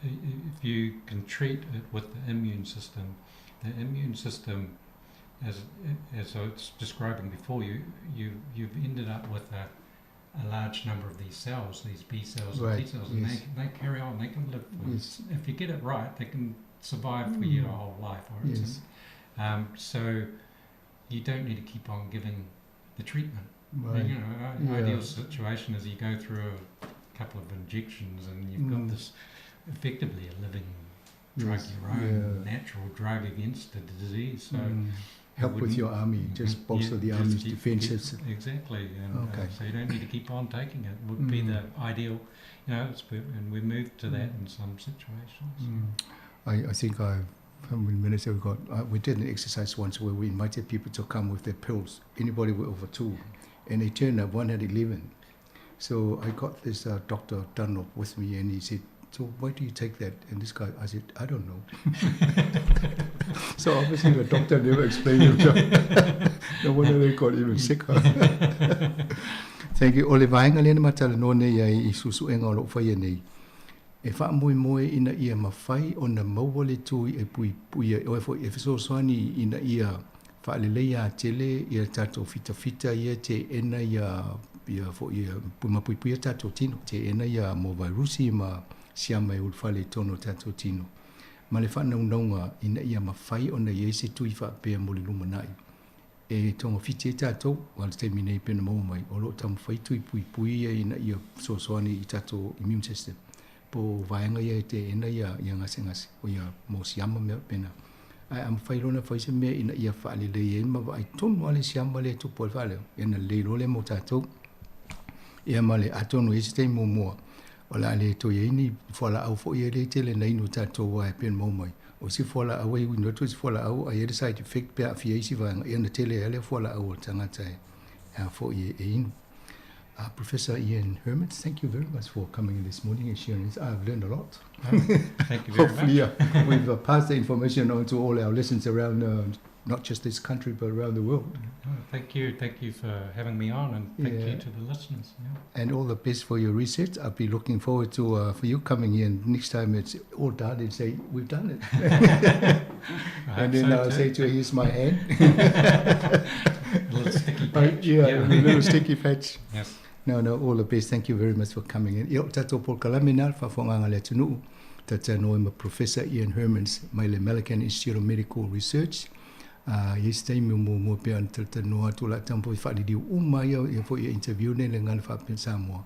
if you can treat it with the immune system, as I was describing before, you've ended up with a large number of these cells, these B cells and T cells, and they carry on, they can live. If you get it right, they can survive for your whole life. So you don't need to keep on giving the treatment. Right. Ideal situation is you go through a couple of injections and you've got this effectively a living drug, your own natural drug against the disease. So help with your army, just bolster the army's defenses. Exactly. And, so you don't need to keep on taking it. Would be the ideal, and we moved to that in some situations. I think how many minutes have we got? We did an exercise once where we invited people to come with their pills, anybody with over 2, and they turned up, one had 11. So I got this Dr. Dunlop with me, and he said, "So why do you take that?" And this guy, I said, "I don't know." So obviously the doctor never explained himself. No wonder they got even sicker. Thank you. Ole vaenga lena matala no nei ai I susu enga o lo whaia nei. E wha moe ina ia mawhai o na mauwale tui e pui o e fo e fiso soani ina ia whaalelei a tele ia tato fita ia te ena ia fo ia pui tato tino te ena ia mo virusi ma siama e ulwhale tono tato tino. Ma le whanaunga ina ia mawhai o na iese tui wha pēr mole lumanai. E tonga fiti e tato, wala te minei pena mau mai, o lo tamu whai tui pui ia ina ia soani I tato immune system. Po vaenga ia te ena ia ngase o ia mo siama mea pena. Ai am whairona whaise mea ina ia whaalelei e ma ai tonu ale siama le tupo al whale. Ena leilo le mo tato. Ia ma le atonu ese te mua. O la le to ye ni fola au fo ye le tele nei no tato wa e pen mo mai. O si fola au e no to si fola au a ye side effect pe afia isi va ena tele ele fola au tanga tai. Fo ye e inu. Professor Ian Hermans, thank you very much for coming in this morning and sharing this. I've learned a lot. Thank you very Hopefully, much. We've passed the information on to all our listeners around, not just this country, but around the world. Thank you for having me on, and thank you to the listeners. And all the best for your research. I'll be looking forward to for you coming in next time. It's all done and say we've done it. And then I'll say to you, here's my hand. A little sticky patch. A little sticky patch. Yes. No, all the best. Thank you very much for coming in. Io tato por kalaminal fa fonga le tunu. Tata no Professor Ian Hermans, my American Institute of Medical Research. Yesterday mo pe an tata no atula tampo fa di uma ia fo interview ne le ngal fa pensa mo.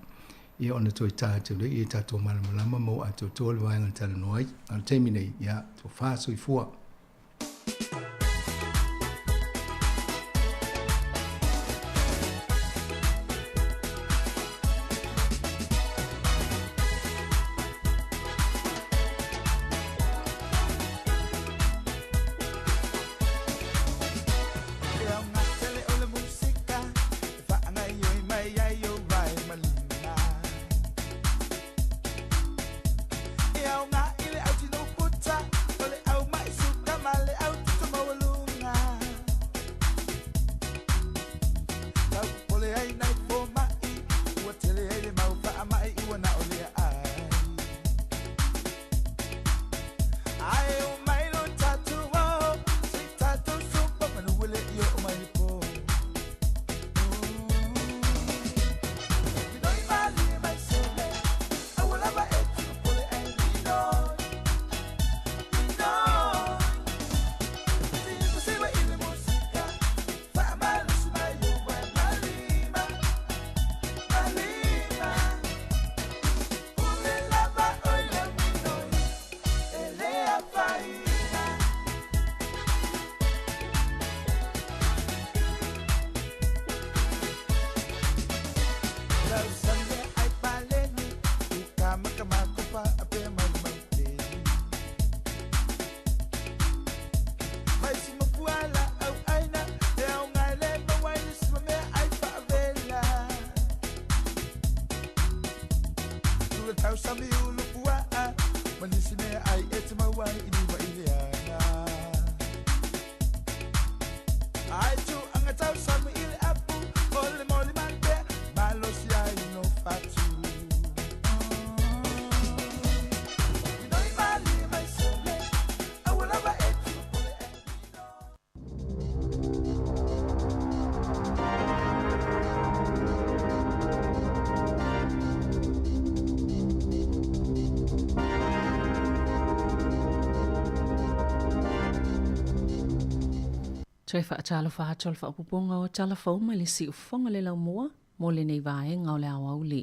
ia ona toi tātou le ia tātou malamalama mo atu tōle waenga tala noai an teimi nei ia to whāso I fua. Toi whaatalo whaatol whaapupunga o talafou mai le si ufonga le lau mua, mo le nei vaenga o le awauli.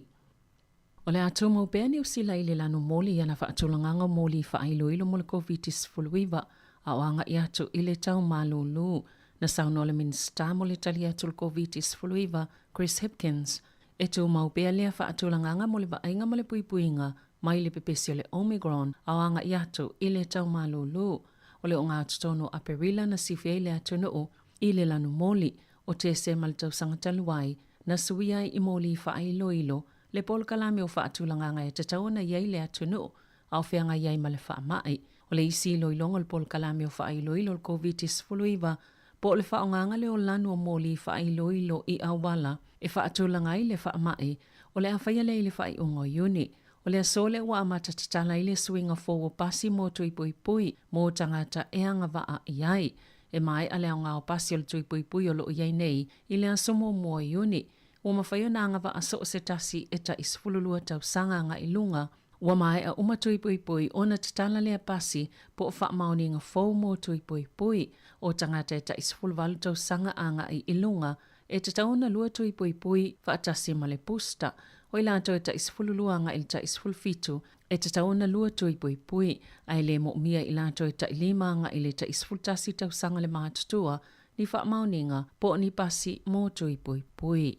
O le atu mau bea ni usila I le lanu moli ana whaatulanganga moli whaailoilo mo le COVID-19 a oanga I atu I le tau malulu na sauno le minsta mo le tali atu le COVID-19 Chris Hipkins. E tu mau bea lea whaatulanganga mo le vaenga mo le puipuinga mai le pepesi o le Omicron a oanga I atu I le tau malulu. O le o ngā tutono a perila na siwhia I le atunu o I le lanu moli o te se maltau sangataluai na suia I moli whaailoilo le pol kalame o whaatulanganga e te tauna iai le atunu o au whianga iai ma le whaamai. O le isi loilongo le pol kalame o whaailoilo le COVID-19 po le whaonganga le o lanu o moli whaailoilo I awala e whaatulangai le whaamai o le awhaia le whai ungo iuni. O le asole wa amata tatala I le swinga fo pasi mo tui pui pui mo tangata e anga waa iai. E mai ale o ngā o pasi o le tui pui pui o lo iai nei I le asomo mo iuni. Wa mawhaio na anga waa so se tasi e ta isfululua tau sanga nga ilunga. Wa mai a umatui pui pui o na tatala le pasi po o wha mauni nga fo mo tui pui pui o tangata e ta isfulvalu tau sanga anga I ilunga. E te tauna lua tui pui pui wha atasi ma le pusta. O ila ato e ta isfululuanga il ta isfulfitu e te tauna lua tui pui pui ai le mo mia ila ato e ta ilimanga ili ta isfultasi tau sanga le mātutua ni wha mauninga po ni pasi mo tui pui pui.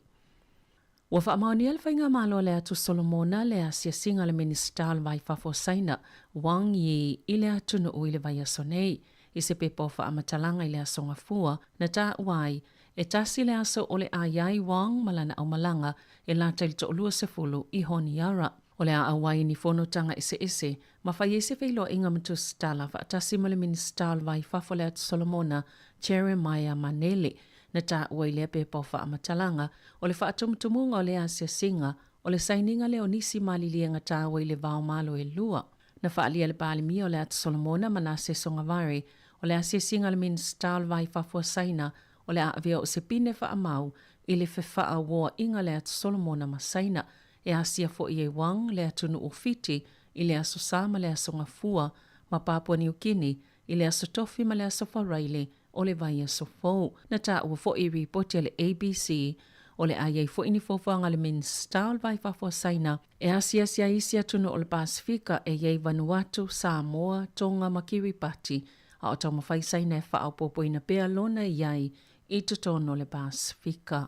Wa wha mauni alwhainga malo le atu Solomona le asia singa le ministal vai fafo saina Wang Yi ile atunu o ile vai asonei I se pepo wha amatalanga ile asonga fua na ta wai e tasi le aso o le ayai Wang malana au malanga e la taili to olua se fulu I honiara. O le a awai ni whonotanga ese ma whai ese whilo inga matu stala wha atasi ma le ministal vai fafo le atu Solomona Jeremiah Manele na ta ua I le pepo wha amatalanga o le wha atumutumunga o le asia singa o le saininga le o nisi malilienga ta ua I le vao malo e lua. Na wha alia le pālimi o le atu Solomona mana se songavari o le asia singa le ministal vai fafo saina o le aavia o se pine wha amau I le whewha woa inga le atu Solomona masaina e asia fo I e Wang le atunu o fiti I le aso sama le aso ngafua ma Papua New Guinea I le aso tofi ma le aso wharaile o le vai aso fau. Na ta ua fo I ripoti le ABC o le ai fo ini fofoanga le minista o le vai fafo saina e asia sia isia tunu o le Pasifika e iei Vanuatu, Samoa, Tonga ma Kiribati a o tau mawhai saina e wha au popoina pea lona iai i tutono le Pasifika.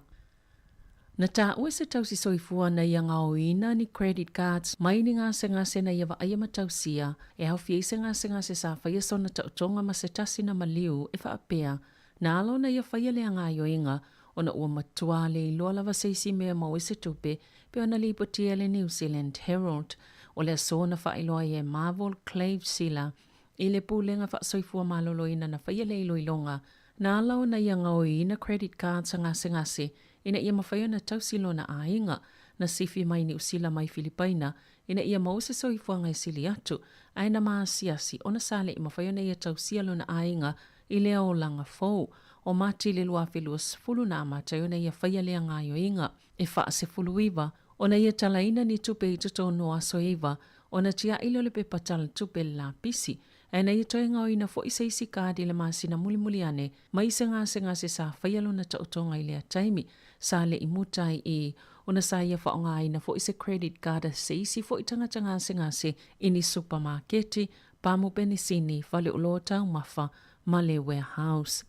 Na tā ue se tau si soifua na ia ngaoina ni credit cards mai ni ngā se na ia wa aia matausia e hau fie se ngā se sa whaia sona tau tonga ma se tasi na maliu e wha apea na alo na ia whaia lea ngā yoinga o na ua matua le i loa lava seisi mea mau se tupe pe ona li potia le New Zealand Herald o le sona wha iloa e Marvel Clave Sila i le pūlenga wha soifua maloloina na whaia le iloilonga na alo na ia ngaoina credit cards ngase ina ia mawhaia na tausilo na ainga na sifi mai ni usila mai Filipaina, ina ia mause soifuanga e sili atu, aina maa siasi ona sale i mawhaia na ia tausilo na ainga i lea o langa fau, o mati le lua filua sifulu na amatayo na ia whaia lea ngayo inga, e faa se fulu iwa, ona ia talaina ni tupe i tuto noa soiva, ona tia ilo le pepatal tupe la pisi, aina ia toi ngau ina fo isa isi kaadi le maasina muli ane, mai se ngase sa whaialo na tautonga i lea taimi, sale i mutai i ona sa ia whaonga ina fo isa credit card se isi fo i tangata ngase ini supermarketi, pamu penisini, fale ulo tau mafa, male warehouse.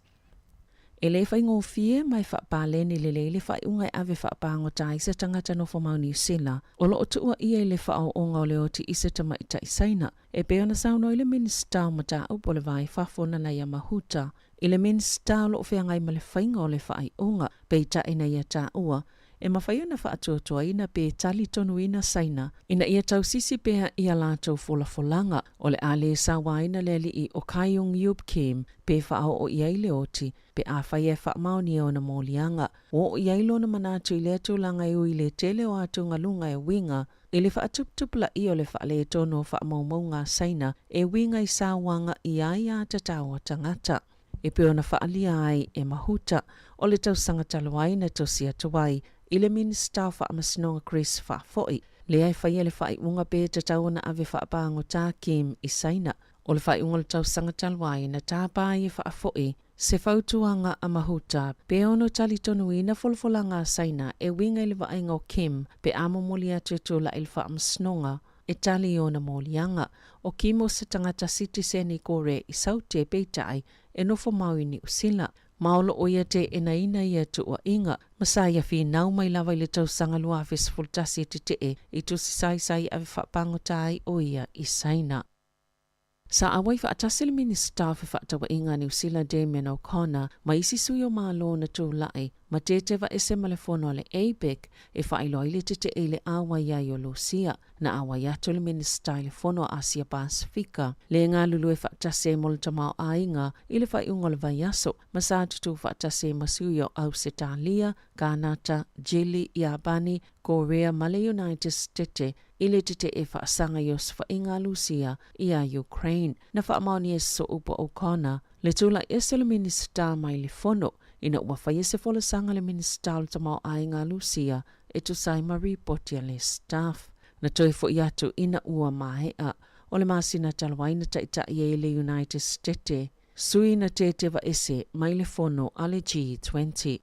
E le whai ngō fie mai whapale ni le whai ungai ave whapango tai se tangata no fo mau New Zealand. O lo o tua ia le whao o ngau leo ti isa tama i taisaina. E peona sauno i le minsta mata upo le vai whafona na ia mahuta. I le minsta lo whiangai ma le whainga o le whai unga. Pei ta ina ia ta ua. E mawhaia na whaatua ina pe tali tonu ina saina. Ina ia tau sisi pea ia lātou folanga. O le ale sa waina le li i o Kaiung Yub Kim. Pe whao o iai le oti. Pe a whaia whaamauni o na mōlianga. O iai lo na manatu i le atulanga i ui le tele o atu ngalunga e winga. I le whaatuptupla i o le whaale tono whaamaumau ngā saina. E winga i sa wanga i ai a tatawa tangata. E peo na whaalia ai e mahuta. O le tau sangataloai na tosia tuwai. I le minista whaamasnonga Chris Whaafoi. Le ai whaia le whai unga pe te tau na ave whaapango tā Kim i saina. O le whai unga le tau sangatalwai na tāpai e Whaafoi. Se whautuanga a mahuta, pe ono tali tonu ina folfolanga saina e winga i le vaenga o Kim pe amomoli atu tula il whaamasnonga e tali o na molianga. O Kim o se tangata citizen kore i saute peitai e nofo mau ni usila. Maolo o ia te e naina ia tu o inga. Masaya fi nau mai lava i le tau sanga lua fes fultasi te i tu si sai ave whapango tai o ia i saina. Sa awai whaatasi le minista fe whaatawa inga New Zealand Damien O'Connor ma isi sui o malo na tū lai ma te tewa ese malefono le APEC e whailoi le te e le awa iai o Lucia na awa iato le minista i le fono Asia Pasifika. Le ngā lulu e whaatasi mo le tamau ainga i le whaiunga le vaiaso ma sa tutu whaatasi masui o Ausitalia, Kanata, Jili, Iabani, Korea, Male United States i le te e whaasanga i o whainga Lucia i a Ukraine. Na whaamauni e so upo O'Connor, le tūla ese le minista mai le fono, ina ua whaia se fola sanga le minista o tamau ainga Lucia e tu sai Marie Potia le staff. Na toi fo i atu ina ua mahea, o le masina talawaina taitai e le United States, sui na te tewa ese mai le fono a le G20.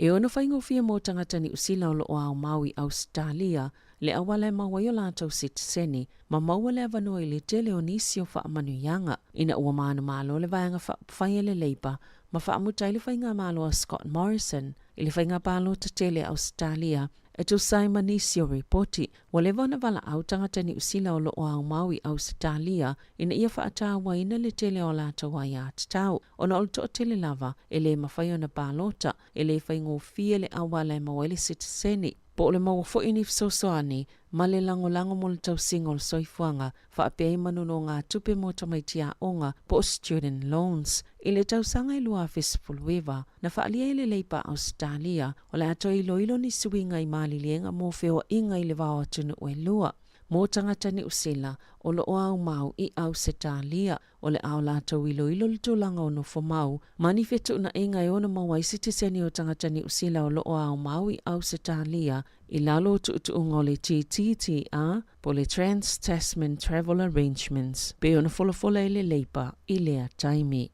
E ona whaingo fia mō tangata ni usila o loo au Maui Australia, le awale maua yo lātou sitiseni, ma maua le avanoi le tele o nisi o whaamanuianga, ina ua maanu malo le vaianga whaia le Labour, ma whaamutai le whainga malo a Scott Morrison, i le whainga palo ta tele Australia, e tu sai manisi o reporti, wa le vana wala au tangata ni usila o loo au Maui Australia, ina ia whaatawa ina le tele o lātou ai atatau, ona o to tele lava, e le mawhaia na palota, e le whaingo fia le awale maua le sitiseni, po le mau fo ini fsosoani, ma le lango mo le tau singol soifuanga, whaapei manuno ngā tupe mo tamaitia onga po student loans. I le tau sanga i lua fesfulweva, na whaalia i le Labour Australia, o le ato i loilo ni suinga i mali lienga mo feo inga i le vao atunu o e lua. Mō tangata ni usila, o lo au mau i Ausitalia, o le au lātou ilo le tūlanga o no fo mau, mani fetu na inga e ona mawai sitiseni o tangata ni usila o lo au mau i Ausitalia, i lalo tuutuunga o le TTTA, po le Trans-Tasman Travel Arrangements, pe ona fola i le Labour i lea taimi.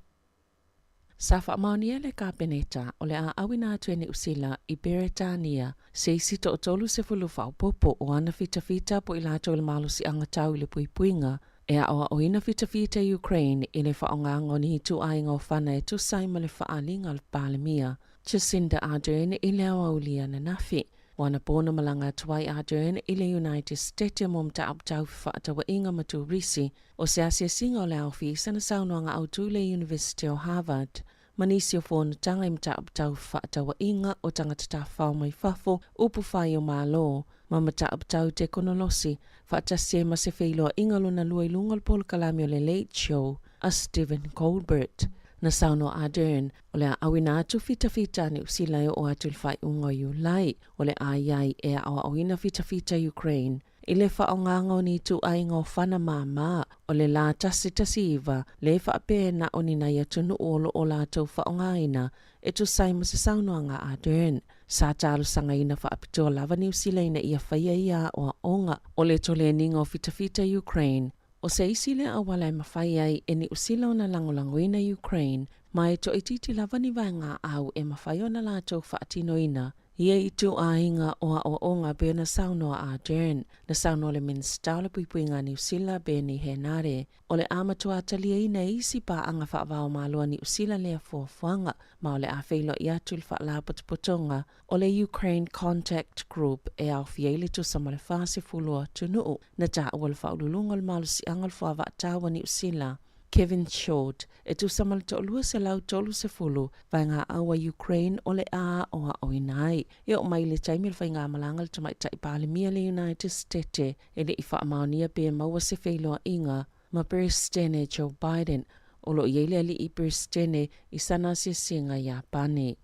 Sa whaamaunia le ka peneta o le a awina atu e ni usila i Beretania se isita o tolu se fulu whaupopo o ana fita po i lato i le malusi angatau i le puipuinga e a oa o ina fita Ukraine i le whaonga ni tu ainga o whana e tu saima le whaalinga le palemia. Jacinda Ardern i le awaulia na nafi. Wana pōna malanga tuai Ardern i le United States mom ta abtau whaatawa inga matu risi o se asia singa o le awhisa na saunoanga autu le University of Harvard. Manisi o whona tanga i mta abtau whaatawa inga o tangata ta whao mai whafo upu whai o mālo. Ma mta abtau te konolosi whaatase ma se whailoa inga luna lua i lunga polo kalami o le Late Show a Stephen Colbert. Na sauno Ardern o le awina atu fita ni usilai o atu whai unga Iulai o le aiai e a awina fita Ukraine. I le whaonganga ni tu ainga o whana māma o le la tasi iwa le whaapena o ni nai atunu olo o la tau whaongaina e tu saima se saunoanga Ardern. Sa tālu sanga ina whaapitoa lava ni usilai na ia whaia ia o onga o le tole ninga o fita Ukraine. O se isile a wala mawhai ai e ni usila o na langolangoina Ukraine, mai to ititi lava ni vanga au e mawhai o na lātou whaatino ina, ia i tu ainga o onga be na saunoa Ardern, na saunoa le minsta le puipuinga ni usila be ni henare, o le amatua atalia ina isi pa anga whaavao malua ni usila lea fuafuanga, ma o le a whailo i atu le whaala potopotonga, o le Ukraine Contact Group e au fiele tu sama le whaase fulua tunuu, na ta ua le whaululunga le malusi anga le whaava atawa ni usila. Kevin Short, e tu samal to lua se lau tolu se fulu, vai ngā awa Ukraine o le a o a oinai. E o mai le taimil vai ngā malanga le tamai tai palemia le United States, e le i whaamaunia pe maua se whailoa inga, ma Presidente Joe Biden, o lo iele ali i Presidente i sana se singa Japani.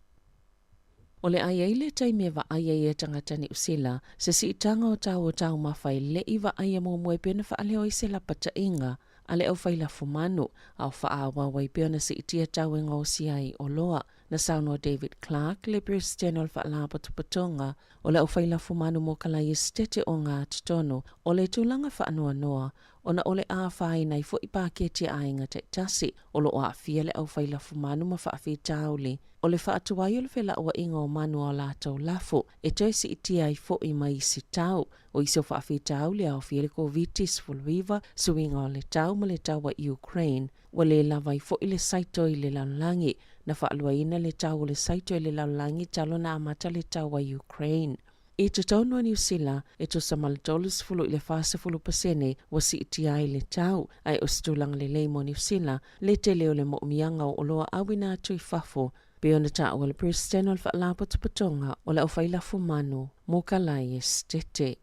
O le ai le taime wa ai e tangata ni usila, se si itanga o tau mawhai le i wa ai mo moe pena wha aleo i se lapata inga, ale au whaila fumanu, au whaawa wai peona si itia tau e ngausi ai o loa, na sauno David Clark, le Presidente o le whaalapa tupatonga, o le au whaila fumanu mo kalai estete o ngā titono, o le tūlanga whaanua noa, o na ole a whai nei fo i pāketi a inga te tasi, o lo a fia le au whaila fumanu ma whaafi tauli, o le whaatuai o le whela ua inga o manu o lātou lafo, e toi si itia i fo i mai si tau, o iso whaafi tauli au fia le ko vitis fulwiva, suinga o le tau ma le tau wa Ukraine, wa le lawai fo i le saito i le laulangi, na whaalua ina le tau o le saito i le laulangi talo na amata le tau wa Ukraine. E te taunua New Zealand, e to samal dollars fulu i le fasa fulu pasene wa si iti ai le tau, ai o stulang le leimo New Zealand, le te leo le mo'umianga o loa awina atu i fafo, pe ona ta o le Presidente o le whaalapa tupatonga o le au whailafu manu, mo kalai estete.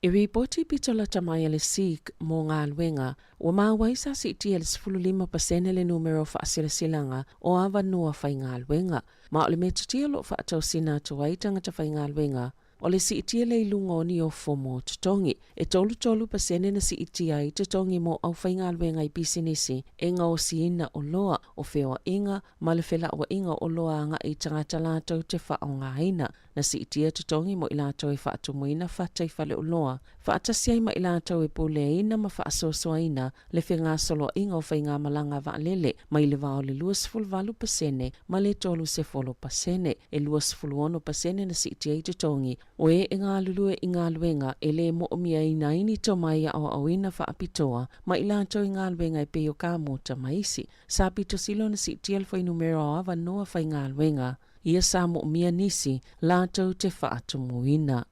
I ripoti pitola tamai le Sikh mo ngā luenga, wa mawaisa si iti le 15% le numero whaasilasilanga o awa noa whai ngā luenga, ma o le metatia lo whaatau sina tuai tangata whai ngā luenga, o le si iti le ilunga o ni o fomo tutongi, e tolu pasene na si iti ai tutongi mo au whai ngā luenga i bisinisi, e ngā o si ina o loa o whewa inga, ma le whela o inga o loa anga i tangata lātou te wha o ngā ina, na si itia tutongi mo ilato e whaatumuina whatai whale o loa. Whaatasiai ma ilato e pule ina ma whaasosoa ina le whenga solo inga o whainga malanga vaalele ma ile vao le 2.8% ma le 3.4% e 2.1% na si itia i tutongi. O e ngā lulue i ngā luenga e le mo omia ina ini to mai au ina whaapitoa ma ilato i ngā luenga e peo ka mota maisi. Sa pito silo na si itia le whai numero awa noa whai ngā luenga. Ia sa mo mia nisi, lātou te whaatumuina.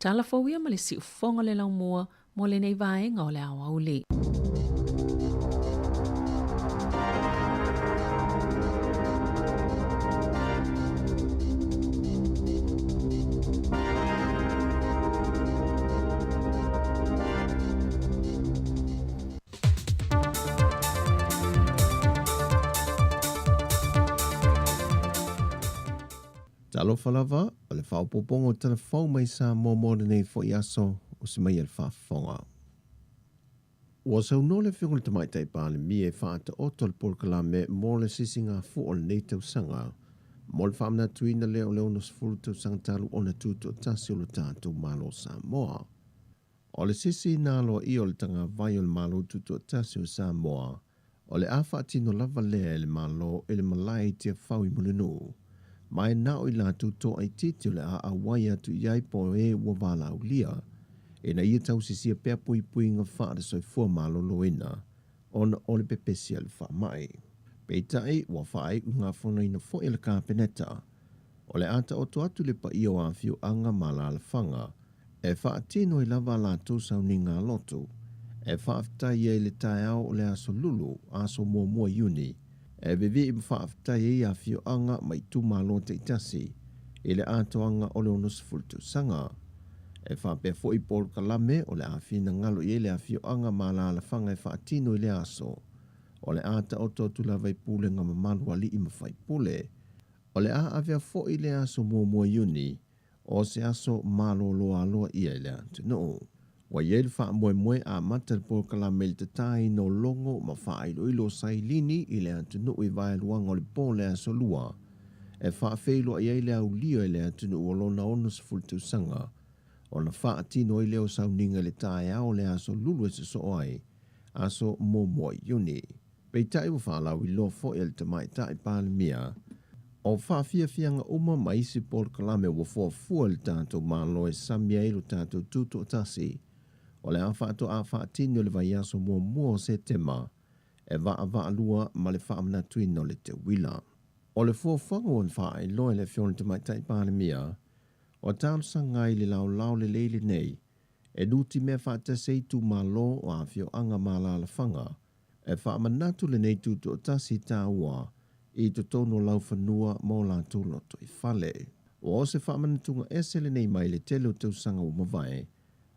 Tala fawia ma le si ufonga le lau mua, mo le nei vaenga o le awauli. Talofa lava, o le whaopopongo telefau mai sa mōmore nei fo i aso o se mai al whaafonga. Ua sau no le whingole tamai tai pāle mi e whaata oto le polkala me mō le sisinga fu o le nei tau sanga. Mō le whaamna tuina leo no sifuru tau sanga talu o na tūtu o tasi o le tātou malo Samoa. O le sisi nā loa i o le tanga vai o le malo tūtu o tasi o Samoa. O le a whaatino lava lea le malo e le malai tia whau I mulinu. Mai nao I lātou tō ai titi o le a wai atu iai po e ua wala au lia. E na ia tau sisia pea pui pui ngā whaare soi fua malo loina. Ona o le pepesi al wha mai. Peitai ua whaai unga whona ina fo ele ka peneta. O le ata oto atu le pa io a fiu anga mala le whanga. E whaatino I lava lātou sau ni ngā loto. E whaaftai e le tae au o le aso lulu, aso mua mua iuni. E vivi I mwhaaftai e a fio anga mai tu malo te itasi. E le ato anga o le onus fultu sanga. E whaapea fo I pol kalame o le awhina ngalo I le a fio anga mala la whanga e whaatino I le aso. O le ata o totu la vai pule nga mamalu ali I mawhai pule. O le a avea fo I le aso mua mua iuni. O se aso malo loa loa ia le atu no. Wa yel fa moe moe a matal por kala mel te tai no longo ma fa ilo sai lini I le atu no I vai luanga o le po le aso lua. E fa feilo a yele au lio I le atu no uolona onus fultu sanga. O na fa atino I leo sau ninga le tai au le aso lulu e se so ai. Aso mo moe yuni. Pei tai wa fa lau I lo fo el te mai tai pāle mia. O wha fia nga uma maisi por kalame wa fua fua le tātou malo e samia ilu tātou tuto tasi. O le awhaato a whaatino le vai aso mua mua se tema. E waa lua ma le whaamana tuino le te wila. O le fua whango on wha e loe le fiona te mai tai pāle mia. O tālu sangai le lau le leile nei. E nuti mea whaata seitu malo o a fio anga mala la whanga. E whaamanatu le nei tuto tasi tā ua. I to tono lau whanua mō la tūloto I whale. O se whaamanatunga esele nei mai le telo tau sanga o mawai,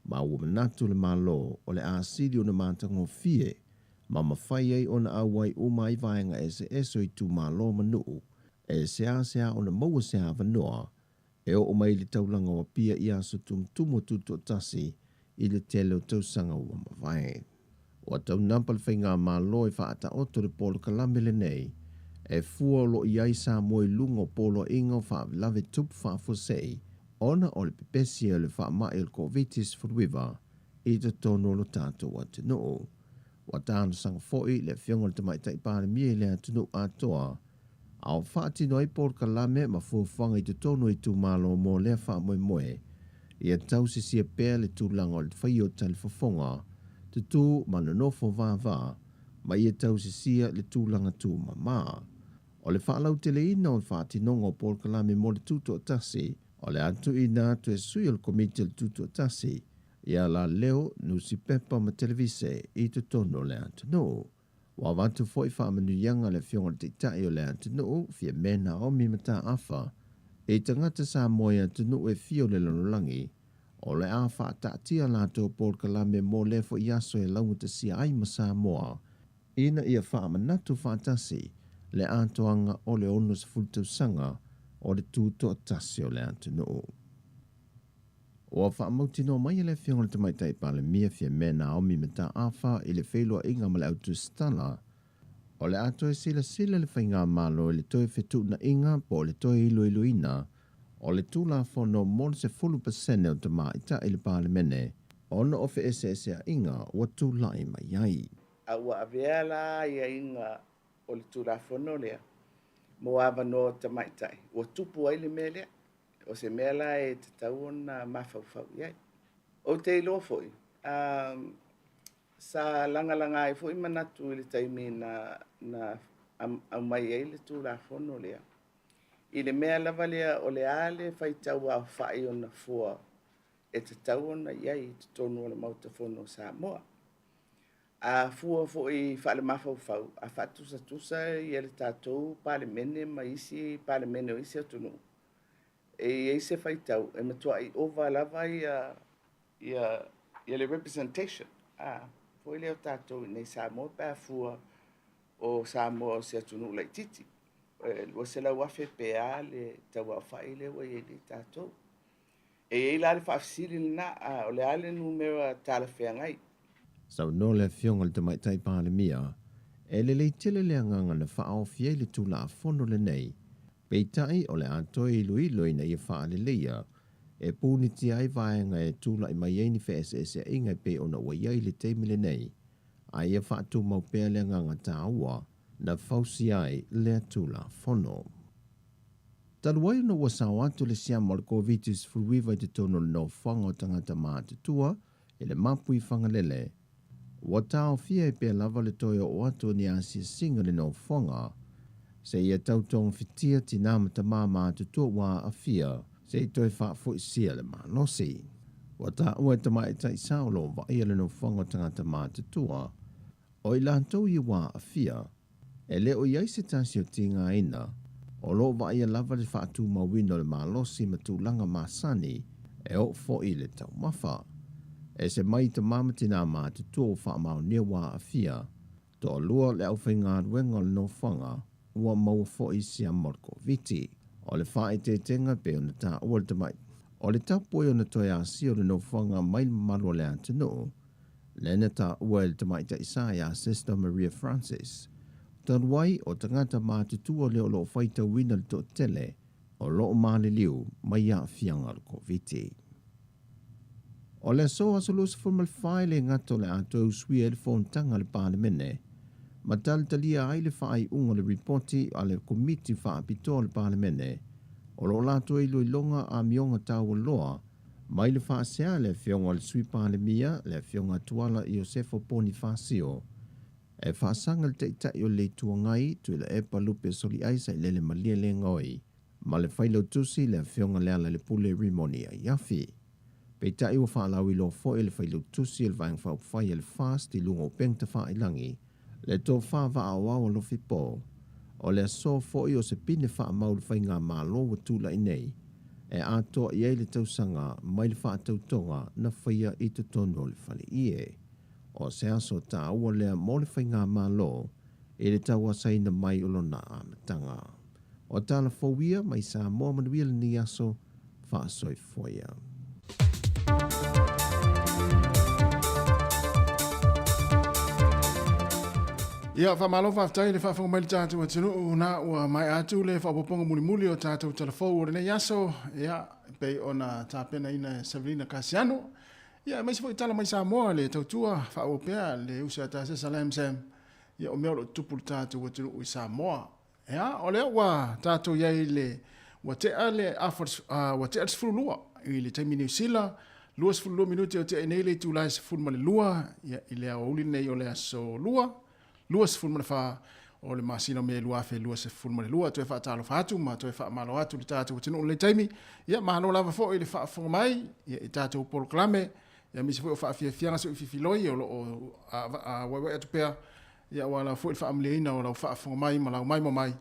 ma ua manatu le malo o le asiri o na mātanga o fie, ma mawhai ei o na awai o mai vaenga ese eso I tu malo manu, e sea o na maua sea whanua, e o mai le taulanga o pia I aso tumo tuto tasi I le telo tau sanga o mawai. O tau nampal whainga malo I whaata oto le polo kalamele nei, e fua lo iai sa moe lungo polo ingo wha lave tup wha fosei, ona o le pepesi le wha mai il covitis furuiva, I te tono lo tato wa te noo. Wa tāna sanga foi le fiongo le tamai tai pāle mie le atunu atoa, au whaati noi por kalame ma fuwhanga I te tono I tu malo mo le wha moe moe, ia tau se sia pēr le tūlanga o le whaio tali whafonga, te tū manonofo vā, ma ia tau se sia le tūlanga tū mamaa. O le whaalau tele ina o le whaatinonga o Paul Kalame mo le tuto tasi, o le atu ina atu e sui o le komiti le tuto tasi, ia la leo nusi pepa ma televise I te tono le atu no. Wa watu foi whaamanu yanga le fionga te tai o le atu no, fia mena o mi mata afa, e tangata sa moe atu no e fio le lanolangi, o le a whaatatia lato Paul Kalame mo le fo iaso e launga te sia ai ma sa moa, ina ia whaamanatu whaatasi, le atoanga o le onus fultu sanga o le tūto tasi o le atu no. O a whaamauti no mai le fionga te mai tai pāle mia fia mena o mi mata awha I le wheilua inga ma le autu stala. O le ato e sila le whainga malo le toe whetu na inga po le toe ilo ina. O le tūla whono mon se 40% o te maita I le pāle mene. Ona o whe ese a inga o tūla I mai ai. A ua avea la ia inga o le tūrafono lea. Mo awa no te maitai. O tupu ai le mea lea. O se mea la e te tau ona mawhauwhau iai. O te ilo foi. Sa langa ai foi manatu I le taimi na au mai ai le tūrafono lea. I le mea lava lea o le ale whaitau au whai ona fua. E te tau ona iai te tonu o le mautafono Samoa. A fua foi whale mawhauwhau, a whatusa I ele tātou pāle mene ma isi pāle mene o isi atunu. E se whaitau, e matua I ova lava ia le representation. Foi leo tātou nei Samoa pā fua o Samoa o se atunu lai titi. Wa se lau afe pēa le tau au whai le wa le tātou. E la le whaafsiri na o le ale numera tāla whengai. Sau no le fionga le te mai tai pāle mia, e le tele le anganga na whaao fie le tūla a fono le nei, peitai o le atoi ilo ina ia wha le leia, e pūni ti ai vaenga e tūla I mai eini wha ese inga pe ona ua iai le teimi le nei, a ia whaatu mau pēr le nganga tāua na fausi ai le tula fono. Taluai no wa sawatu le siama le COVID-19 furuiva te tono no whanga o tangata mātutua e le mapu I whangalele. Wa tau fia I pēr lava le toia o atu ni asia singa le no whanga se ia tautong fitia tina mata mātutua wa a fia se I toi whaafo I sia le manosi. Wa ta ua tamai tai saulo wa ia le no whanga tangata mātutua o I lantou I wa a fia e leo iai se tasi o tinga ina o lo wa ia lava le whaatu mawino le malosi matulanga masani e o fo I le tau mafa. E se mai ta mamatina mātutua o wha mau nia wa a fia to lua le au whainga ruenga le no whanga ua mau fo I sia morko viti. O le whae te tenga pe o na ta ua le tamai. O le tapu o na toi a si o le no whanga mai malo le antino, le na ta ua le tamai ta isa a Sister Maria Francis. Tanuai o tangata mātutua leo lo whaita wina le to tele o lo maale liu mai a fianga le COVID-19. O le so asolus formal file ngato le ato sui le fontanga le parlemene, ma talitalia ai le whaai unga le reporti a le komiti whaapito le parlemene, o lo lato I loilonga a mionga tau loa, mai le whaasea le fionga le sui parlemia le fionga tuala Iosefo Bonifacio, e whaasanga le teitai o le tuangai tu le epa lupe soli aisa I lele malia le ngoi, ma le whailo tusi le fionga le ala le pule rimoni a iafi. Peitai o whaalawi lo fo le whailo tusi le vaeng whau whai le fast I lungo pengta whaailangi, le tō whawa awao lo fipo, o le so fo I o se pine wha mau le whainga malo wa tūla I nei, e atoa I le tausanga mai le wha tautonga na whaia I te tono le whale ie. O se aso ta ua lea mo le whainga malo, e le taua saina mai ulona a matanga. O tala fowia mai sa moa manuia le ni aso, wha soi foia. Ia whamalo whaftai le whawhanga mai le tātou atinu una ua mai atu le whapoponga muli muli o tātou telefou o rene yaso ia pei ona tāpena ina Sabrina Kasiano ia mai se fo tala mai Samoa le tautua whaopea le usa tāse Salam Sam ia o mea lo tupu le tātou atinu I Samoa ia o lea ua tātou iai le ua tea le ua tea le sifurulua I le taimi New Zealand lua sifurulua minuti o tea nei le tūlai sifuru male lua ia I lea o uli nei o lea so lua lua se fulma fa o le masina me lua fe lua se fulma lua to fa talo fatu ma to fa malo atu le tatu tino le taimi ia malo lava fo ile fa fo mai ia tatu por clame ia mi se fo fa fianga so filoi o a wa atu pe ia wala fo fa amleina o fa fo mai mala mai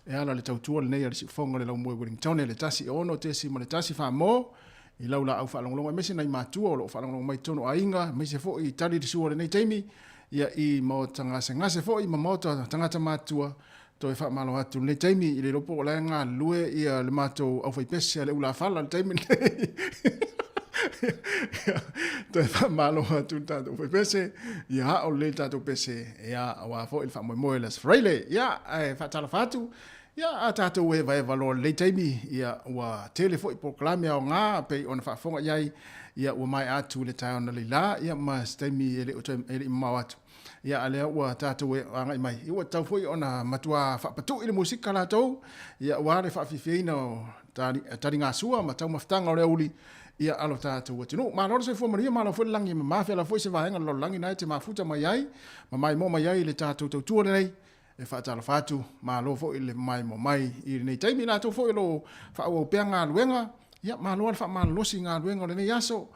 e ala le tautua le nei le fonga le mo Wellington le tasi ono tesi mo le tasi fa mo I laula au fa longo me se nai matua o fa longo mai tono ainga me se fo I tali de suore nei taimi ia I mo ngase fo I mamoto tangata matua to fa malo atu le taimi I le lopo la nga lue ia le mato au fa pese le ula fala le taimi to fa malo atu tanto fa pese ia o le tanto pese ia wa fo il fa mo les freile ia fa tala fatu ia atato we vai valor le taimi ia wa telefo I proclame o nga pe on fa fonga iai ia ua mai atu le tai ona le la ia ma stemi ele o ele mawatu ia ale ua tatu e anga mai ua tau foi ona matua fa patu ile musika la tau ia wa le fa fifeina tari nga sua ma tau maftanga o uli ia alo tatu tinu ma no se fo maria ma lo fo langi ma fa la fo se va nga lo langi nai te mafuta mai ai ma mai mo mai ai le tatu tu le nei e fa tala fatu ma lo fo ile mai mo mai I nei taimi la to fo lo fa o penga luenga ia malo fa malo singa luenga le yaso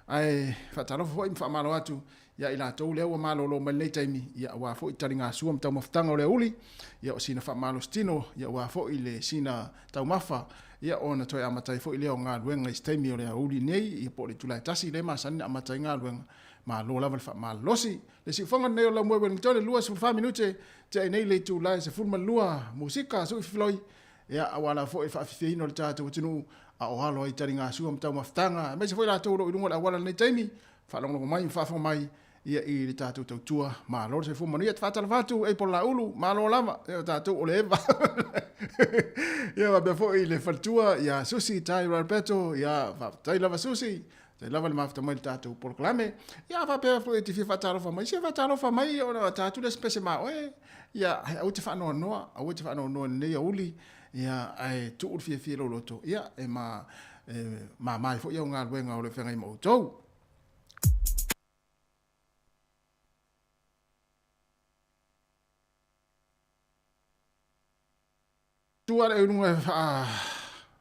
ai fa tala fo I fa malo atu ia ila to le o malo lo mai nei taimi ia wa fo taringa suam tau maftanga le uli ia o sina fa malo stino ia wa fo ile sina tau mafa ia ona toi amatai fo ile o nga luenga taimi o le uli nei ia po le tulai tasi le masani amatai nga luenga ma lo lava fa ma losi le si fonga nei la mo Wellington le lua su fa minute te nei le tu la se fulma lua musika so floi ya wala fo fa fino le tatu tinu a o halo I taringa su am tau maftanga me se foi la to ro la wala nei taimi fa longo mai fa fo mai ia I le tatu tua ma lo se fulma ia fa tala fatu e por la ulu ma lo lava tatu o le va ia va fo I le fatua ia susi tai Roberto ia va tai lava susi te lava le mafta mai tātou proklame ia fa pe fo te fa taro fa mai se fa taro fa mai ona tātou le spese ma oe ia au te fa no no au te fa no no ne ia uli ia ai tu ur fie lo loto ia e ma mai fo ia nga luenga o le fenga i mo tou tu are un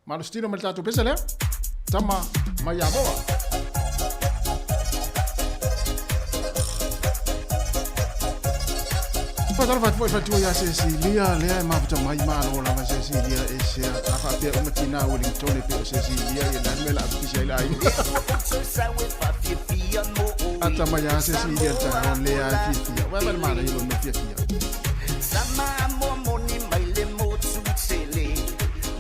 ma lo stilo mal tātou pesa le tama mai a boa Fatalo fat foi fatu ya Cecilia le ma puta mai malo la Cecilia e se afa pe o matina o lingtone pe Cecilia e la mela pisa ila ai ata mai ya Cecilia ta le a fifia va mal mala io non fifia sama mo moni mai le mo tsele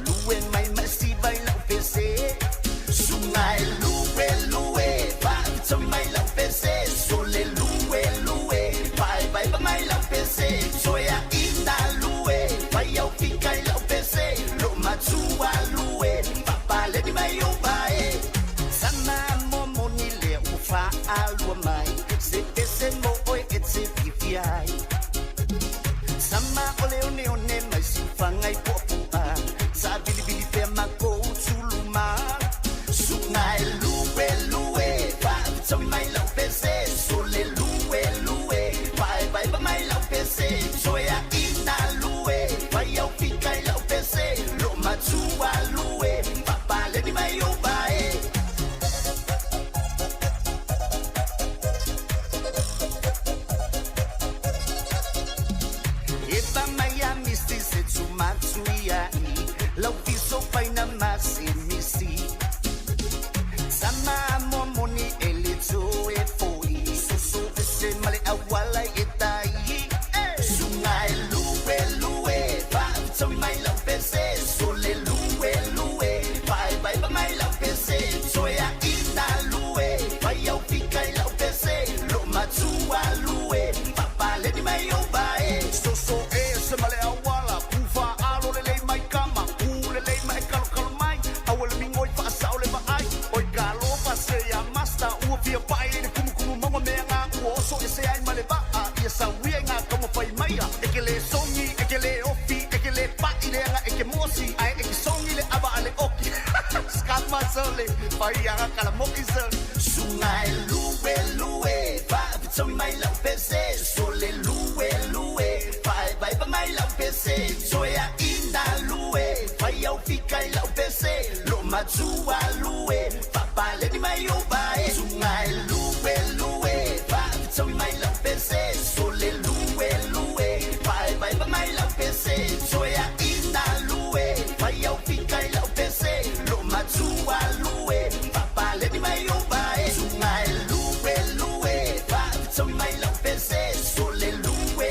luwe mai masi vai la pese sungai luwe va to mai la pese sole luwe vai mai la pese soya ina luwe vai au fica la pese lo matua luwe papa le di mai o vai sama mo moni le ufa alwa mai se pese mo oi etse fifiai sama ole one mai si fangai popua sa bili pe mako suluma sungai luwe va to mai la pese sole luwe vai mai la pese soya ina luwe vai au fica la pese lo matua luwe papa le di mai o vai eba Miami si se tumatsuia la piso paina masi misi sama momoni elito e foi so se male awala etai sungai luwe va so mai la pese sole luwe vai mai la pese soya ina luwe vai au fica la pese lo matua luwe papa le di mai o vai so se male awala kufa alo le mai kama le mai kalo mai awala mingoi fa saule ba ai oi kalo fa se ya masta u via pai le kumu mama menga u so se ai male ba ia sa wienga como fai mai e que le songi e que le ofi e que le pa ile nga e que mosi ai e que songi le aba ale oki skama sole fai ya kala moki sel sungai luwe va so mai la pese sole luwe vai mai la pese soya ina luwe vai au fica la pese lo matua luwe papa le di mai o vai sungai luwe va so mai la pese sole luwe vai mai la pese soya ina luwe vai au fica la pese lo matua luwe papa le di mai o vai sungai luwe va so mai la pese sole luwe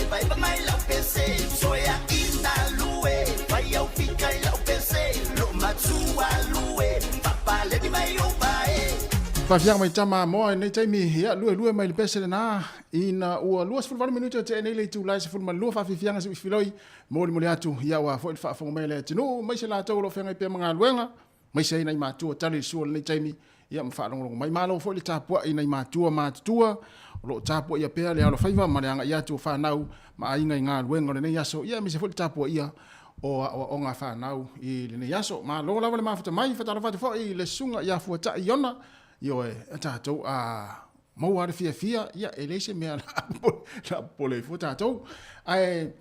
vai mai la pese soya ina luwe vai au fica la pese lo matua luwe papa le di mai o vai Fafianga mai tama mo nei taimi ia lue mai le pese na ina ua luas fulvan minuto te nei le tu lai se fulman lua fafianga se filoi mo le atu ia wa fo fa fo mai le tinu mai se la tau lo fenga pe manga luenga mai se nei matua tali su nei taimi ia mfa long mai malo fo le tapua ina matua matua lo tapua ia pe le alo faiva ma le anga ia tu fa nau ma inga nga luenga nei yaso ia mi se fo le tapua ia o nga fa nau i le yaso ma lo la le mafuta mai fa tala fa fo i le sunga ia fu ta iona yo tatou mo ar fia ia elese me la pole fu tatou ai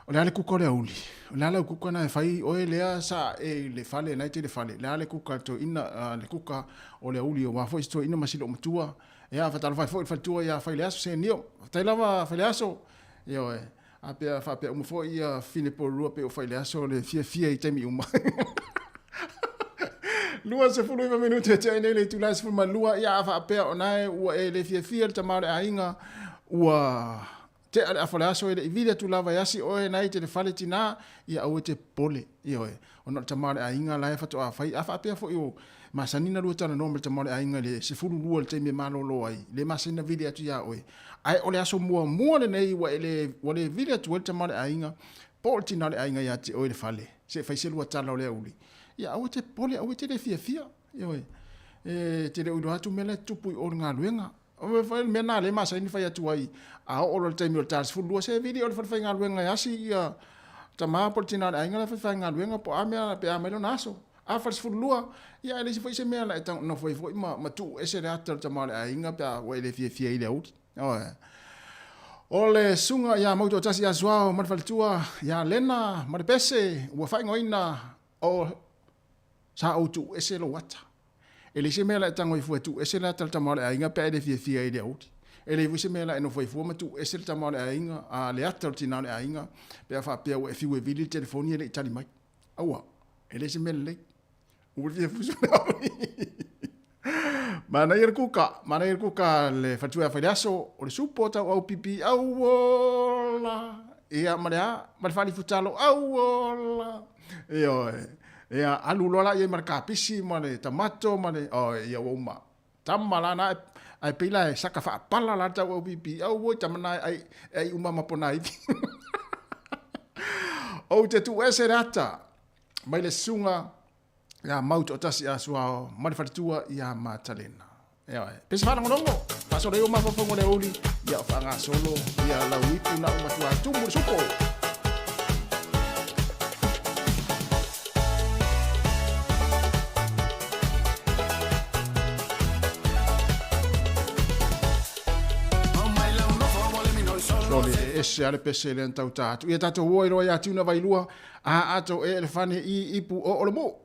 o le ku le uli la ku na fai o le sa e le fale na te le fale le ku ka to ina le ku ka o le uli o wa fo sto ina masilo mutua ia fa tala fa tua ia fa le aso se nio tai lava fa le aso yo apia fa pe mo fo ia fine po ru pe o fa le aso le fia i temi uma Lua se fulu iwa minuto te nei le tulai se fulu malua ia afa apea o nae ua e le fia le tamare a inga ua te ale afole aso e le ivile tu lava yasi oe nai te le fale tina ia au te pole ia oe o no tamare a inga la e fato a fai afa apea fo iwo masanina lua tana no me tamare a inga le se fulu lua le te me malo lo ai le masina vile atu ia oe ai ole aso mua le nei ua le vile atu le tamare a inga po tina le a inga ia te oe le fale se fai se lua tala o le uli ia au te pole au te le fia ia oe te le udo atu mele tupu i o ngā luenga. O me whai mena le masa ini whai atu ai a o lo taimi o tārs fulua se vidi o le whai ngā luenga i asi ia ta maa po tina le ainga le whai ngā luenga po amea pe amelo naso. A whai fulua ia ele si whai se mea la etang no whai ma tu ese le ata ta maa le ainga pe a wai le fia i le auti. O le sunga ia mauto tasi a suao ma le whalitua ia lena ma le pese ua whai ngoina o sa o tu ese lo wata. Ele se mela tango i fu tu ese la tal tamale ainga pe de fia i de out. Ele fu se mela no foi fu ma tu ese tamale ainga a le atal tinale ainga pe fa pe o fi we vili telefoni le tali mai. Awa. Ele se mela le. O vi fu so. Mana ir kuka le fatu a faliaso o le supporta o pipi au ola. Ia marea ma fali futalo au ola. Ia alu lola ia marka pisi ma le tamato ma le ia uma tamala na ai pila e saka fa pala la ta o pipi au wo tamana ai uma mapona i o te tu ese rata mai le sunga ia maut o tasi a suao ma le fatua ia matalena ia pesa fana ngongo paso le uma fongo le oli ia fa nga solo ia la wipu na uma tua tumu supo. Ese ale pese le tau tatu. Ia tatu hoi roa ia tiuna vailua a ato e le fane i ipu o ole mo.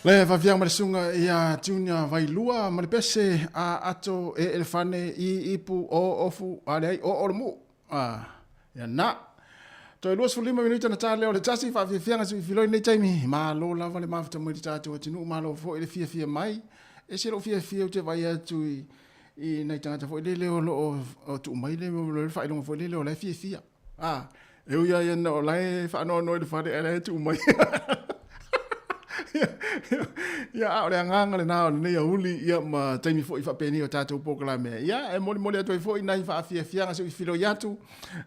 Le va via ma sunga ia junior vai lua ma le pese a ato e elefane I ipu o ofu ale o mu ya na to luas fu 5 minuta na tale o le tasi fa fianga su filoi nei taimi ma lo la vale ma fta mo di tato tinu ma lo fo ele fia mai e se lo fia te vai atu I nei tangata fo ele o tu mai le lo fa lo fo ele o la fia eu ia no lai fa no le fa ele tu mai ya ole nganga le na ne ya uli ya ma taimi fo fa peni o tato pokala me ya e moli atu fo nai fa fia so filo yatu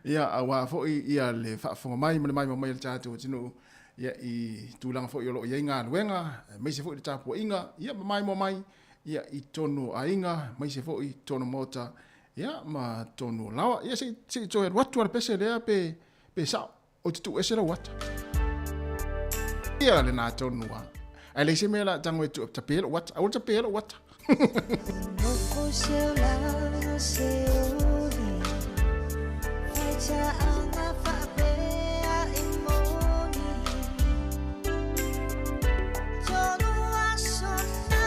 ya awa fo ia le fa fo mai mai tato tinu ya I tulang fo yo lo ya nga wenga mai se fo I tapo inga ya mai ya I tonu a inga mai se fo I tonu mota ya ma tonu lawa ya se to watu al pese le pe sa o tu ese la wata ia le na tonu wa ele se me la tango tu tapelo what au tapelo what no seu lado seu fecha ana fa pe a imoni todo a sona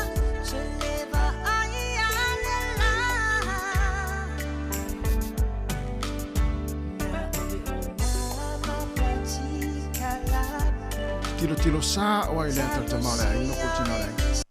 se leva ai ale la tilo sa o ile ta mala ino ko tinala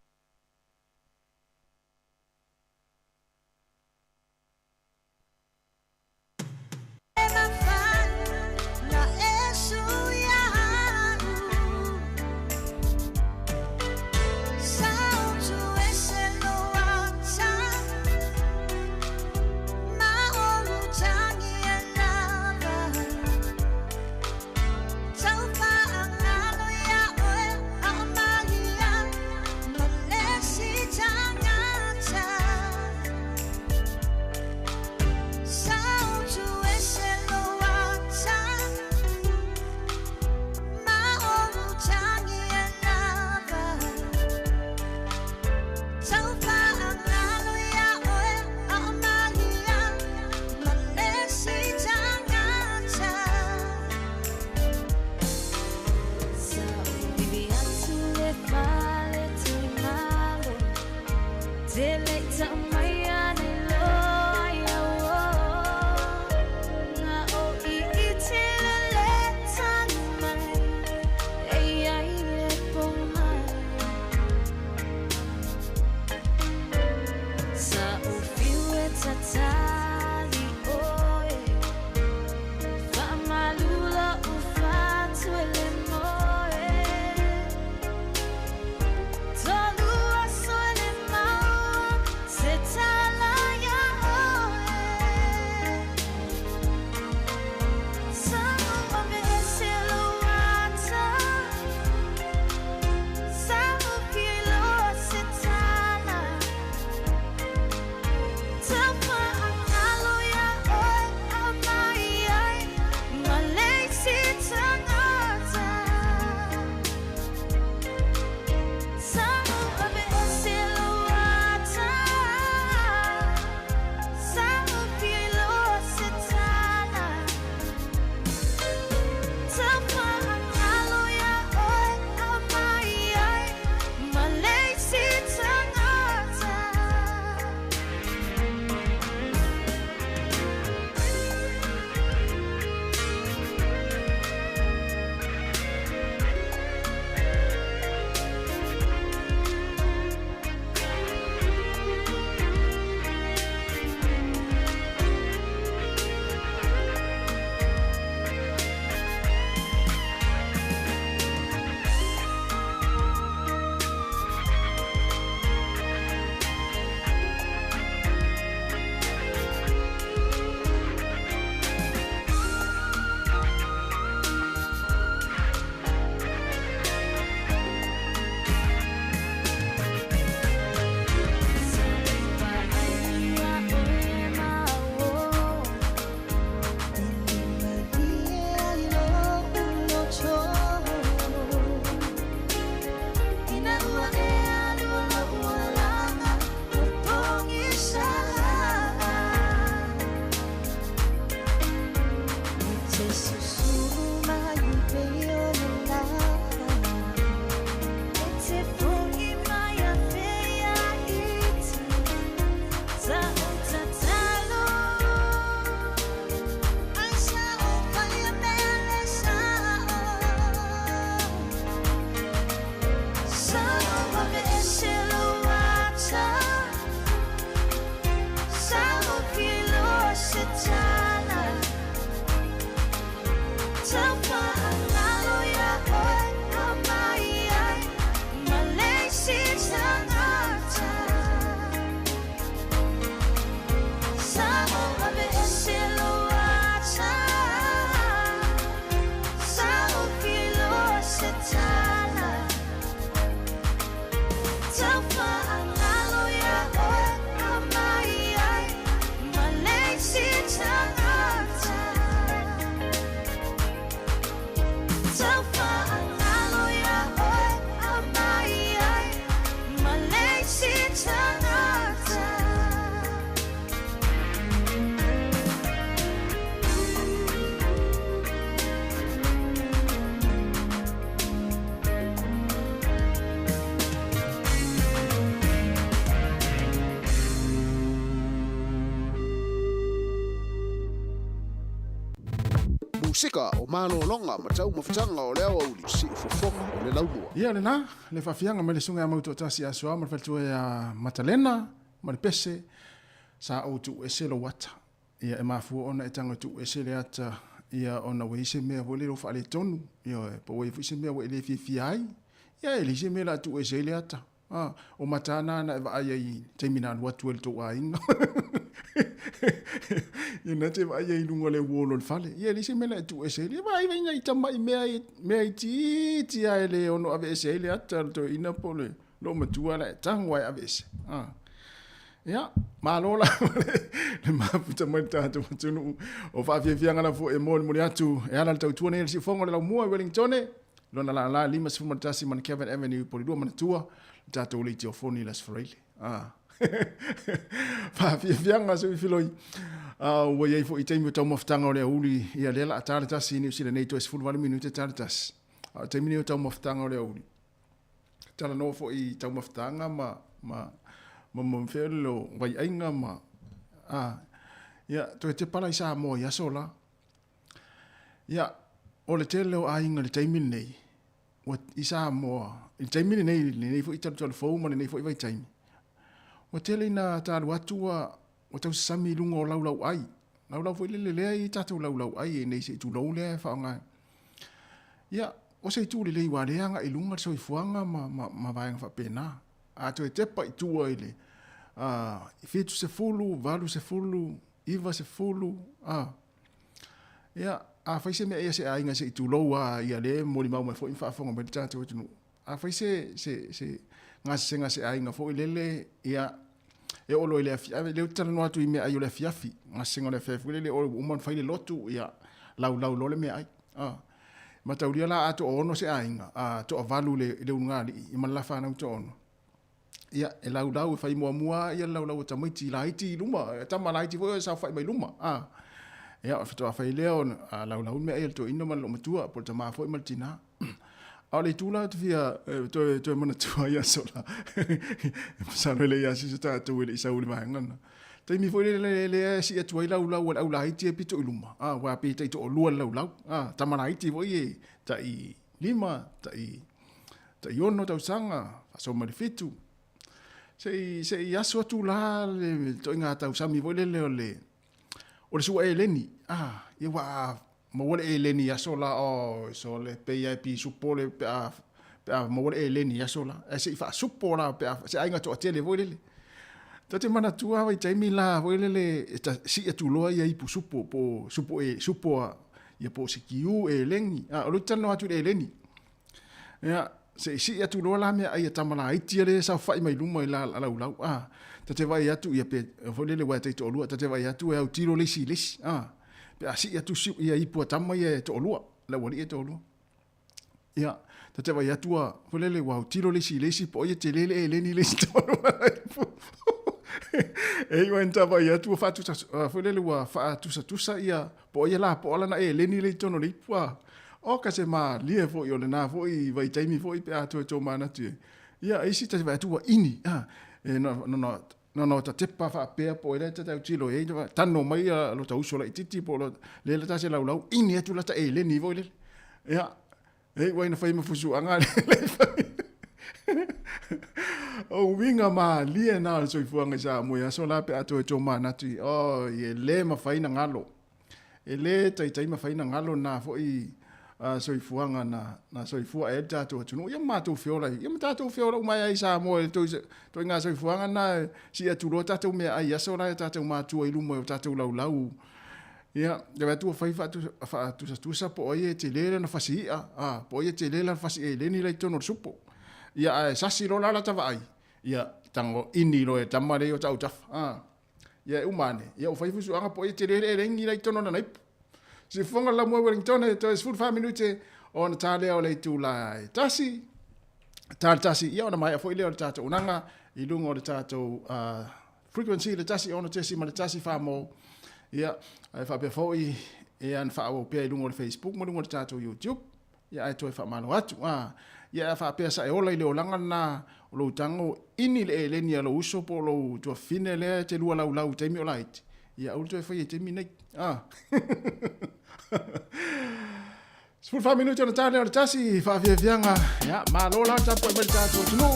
sika o mano longa ma tau mafutanga o leo uli si ufofonga o le laumua. Ia le na, le whawhianga me le sunga mautu o tasi a soa, ma le whaltua a Matalena, ma le pese, sa o tu e selo wata. Ia e mafua ona e tanga tu e sele ata, ia ona weise mea wole lo whaale tonu, ia pa weise mea wele fi ai, ia e lise mea la tu e sele ata. O matana na e vaaya i teimina anu atu ele tō a inga. Ia na te vaaya i lunga le uolo le fale. Ia lise mea la tu e sele, ia vai venga i tamai mea i ti a ele ono ave e sele ata to ina pole. Lo matua la e tangwai ave ese. Ia, malola le maputa mai tātou matunu o whawhiawhianga na fo e mōni atu e ala le tau tuane e si whonga le lau mua Wellingtone. Lona la lima sifu matasi man Kevin Avenue polidua manatua tātou le tio foni las freile. Whawhiawhianga so i filoi. Ua iei fo i teimi o tau mawhtanga o le auli ia lela a tāle tasi ni usile nei to e sifuru wale minute tāle tasi. Teimi ni o tau mawhtanga o le auli. Tala no fo i tau mawhtanga ma mwhelo wai ainga ma. Ia, to e te pala i saa mo i asola. Ia, o le tele o ainga le taimini nei. I saa mo, i taimini nei fo i talu talu fau ma nei fo i vai taimi. O tele ina tālu atua, o tau sami lunga o laulau ai. Laulau fo i lele lea i tātou laulau ai e nei se tu lau lea e whaonga. Ia, o se tu le wa leanga i lunga so i fuanga ma vaenga whapena. A to e tepa i tua i le. I fitu se fulu, valu se fulu, iwa se fulu. Ia, a faise mea ea se ainga se i tu loa ia le mori mau mai fo i whaafonga mai tātou tunu. A faise se ngase se ainga fo i lele ia e olo i le afiafi. Leo tala no atu i mea ai o le afiafi. Ngase le afiafi lele olo uman whaile lotu ia lau lole mea ai. Matauria la ato ono se ainga. To a valu le ungali i malafa na uto ono. Ia, e lau e whai mua ia lau o tamaiti la iti luma. Tama la iti fo e sa whai mai luma. Ia, o whitoa whai leo lau mea e to ino malo matua po ta maa fo i maltina. A le tūla tu fia to e mana tua ia sola. Sano le ia si se tātou ele i sauri mahangana. Tai mi fo le si atua i lau la iti e pito i luma. Wa pe tai to o lua lau. Tama la iti fo i ta i lima, ta i ono tau sanga. Faso mali fitu. Se i aso atu la le to inga tau sami vo le o le sua e leni ia wa ma wole e leni aso la o so le PIP supole pe ma wole e leni aso la e se fa supola pe se ainga to tele vo le te mana tua vai taimi la vo le si atu loa ia ipu supo ia po se kiu e leni o le tano atu e leni ia se si atu loa la mea ai tamala iti le sa fai mai luma i la lau te vai atu ia pe volele wa te tolua te vai atu e au tiro lesi pe asi atu si ia ipu tama ia tolua la wali e tolua ia te vai atu volele wa au tiro lesi po ia te lele e leni lesi tolua e yo enta vai atu fatu volele wa fa tusa ia po ia la po ala na e leni le tono le pua o ka se ma lie fo yo le na fo i vai taimi fo i pe atu to mana tu ia isi te vai atu ini no ta tepa fa pe po ile te tau tilo e tano mai lo tau sola i titi po le ta se lau ini atu la ta e le ni vo le ia e wai na fai ma fusu anga o winga ma lie na so i fuanga sa mo ya so la pe atu to mana tu o ye le ma fai na ngalo e le tai ma fai na ngalo na fo i so i fuanga na so i fua e tātou atunu. Ia mātou whiora. Ia mātou whiora umai ai sa mo e to inga so i fuanga na si aturo tātou mea ai aso rai tātou mātua i lumo e tātou lau. Ia, ia tua whaifa tusa po oie te lele na whasi ia. Po oie te lele na whasi e leni lai tono supo. Ia sasi lo lala tawa ai. Ia tango ini lo e tamare o tau tafa. Ia umane. Ia o whaifu suanga po oie te lele e lengi lai tono na naipu. Si fonga la mo Wellington to is full minute on tale o le tu la tasi ia ona mai fo ile o tato unanga i lungo o tato frequency le tasi ona tesi ma le tasi fa mo ia ai fa pe fo i an fa o pe lungo o Facebook mo lungo o tato YouTube ia ai to fa malo atu ia fa pe sa e ola ile o langa na o lo tango ini le leni lo uso po lo to fine le te lua lau te mi o light ia ulto e fa te mi nei Sepuluh minuto na tane o le tasi whaafiafianga. Ia, ma lola tapu e mele tātua tunu.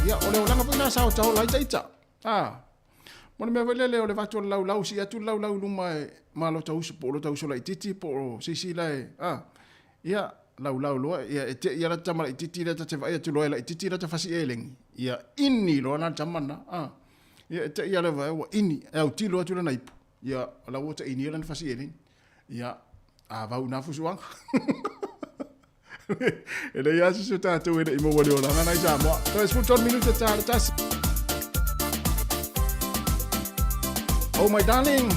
Ia, o le olanga pina sao tau lai taita. Mone mea welele o le watu lau lau si atu lau lau luma e malo tausu po lo tausu lai titi po o sisi lai. Ia, lau lau loa. Ia, ia la tamala i titi la te vai atu loa la i titi la te fasi elengi. Ia, inni loa na tamana. Ia, ia le vai wa inni. Au tilo atu la naipu. Ia, la wota inni la na fasi elengi. Ia, vau na fusuanga. Ele ia se tātou ere i mo wale ola nana i Samoa. So it's 14 minutes at the tasi. Oh my darling.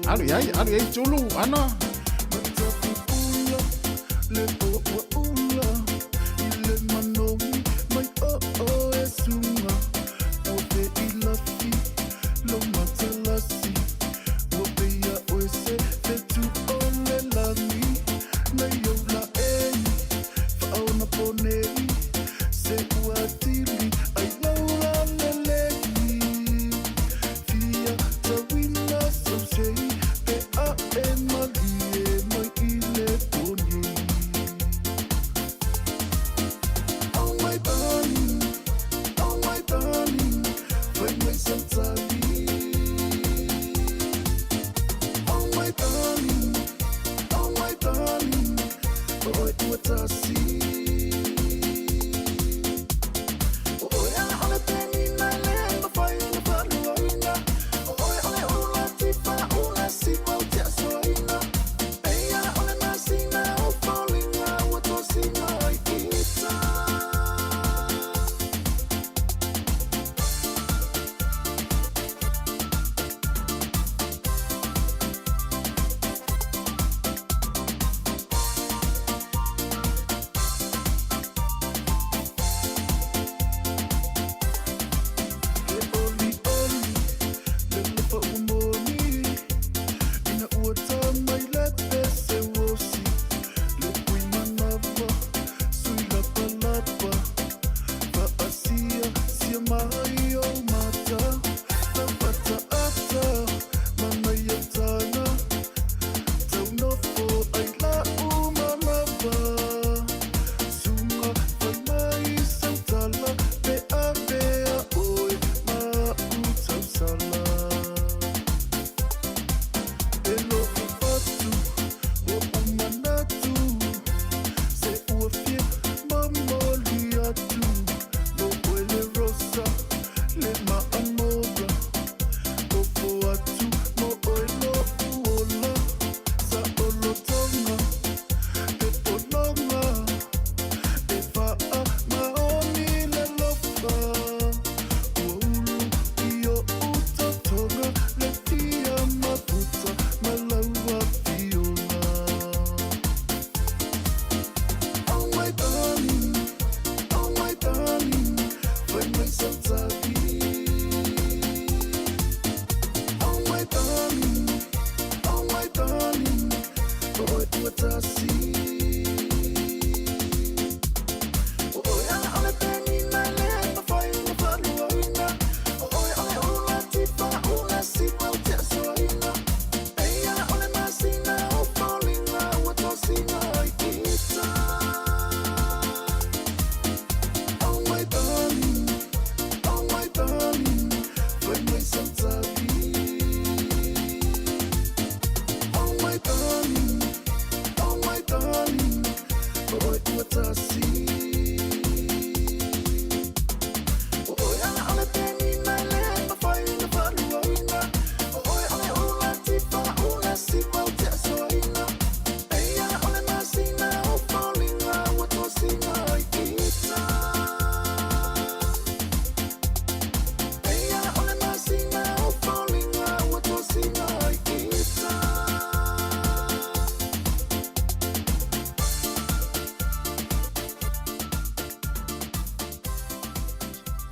Alu yai tulu ana.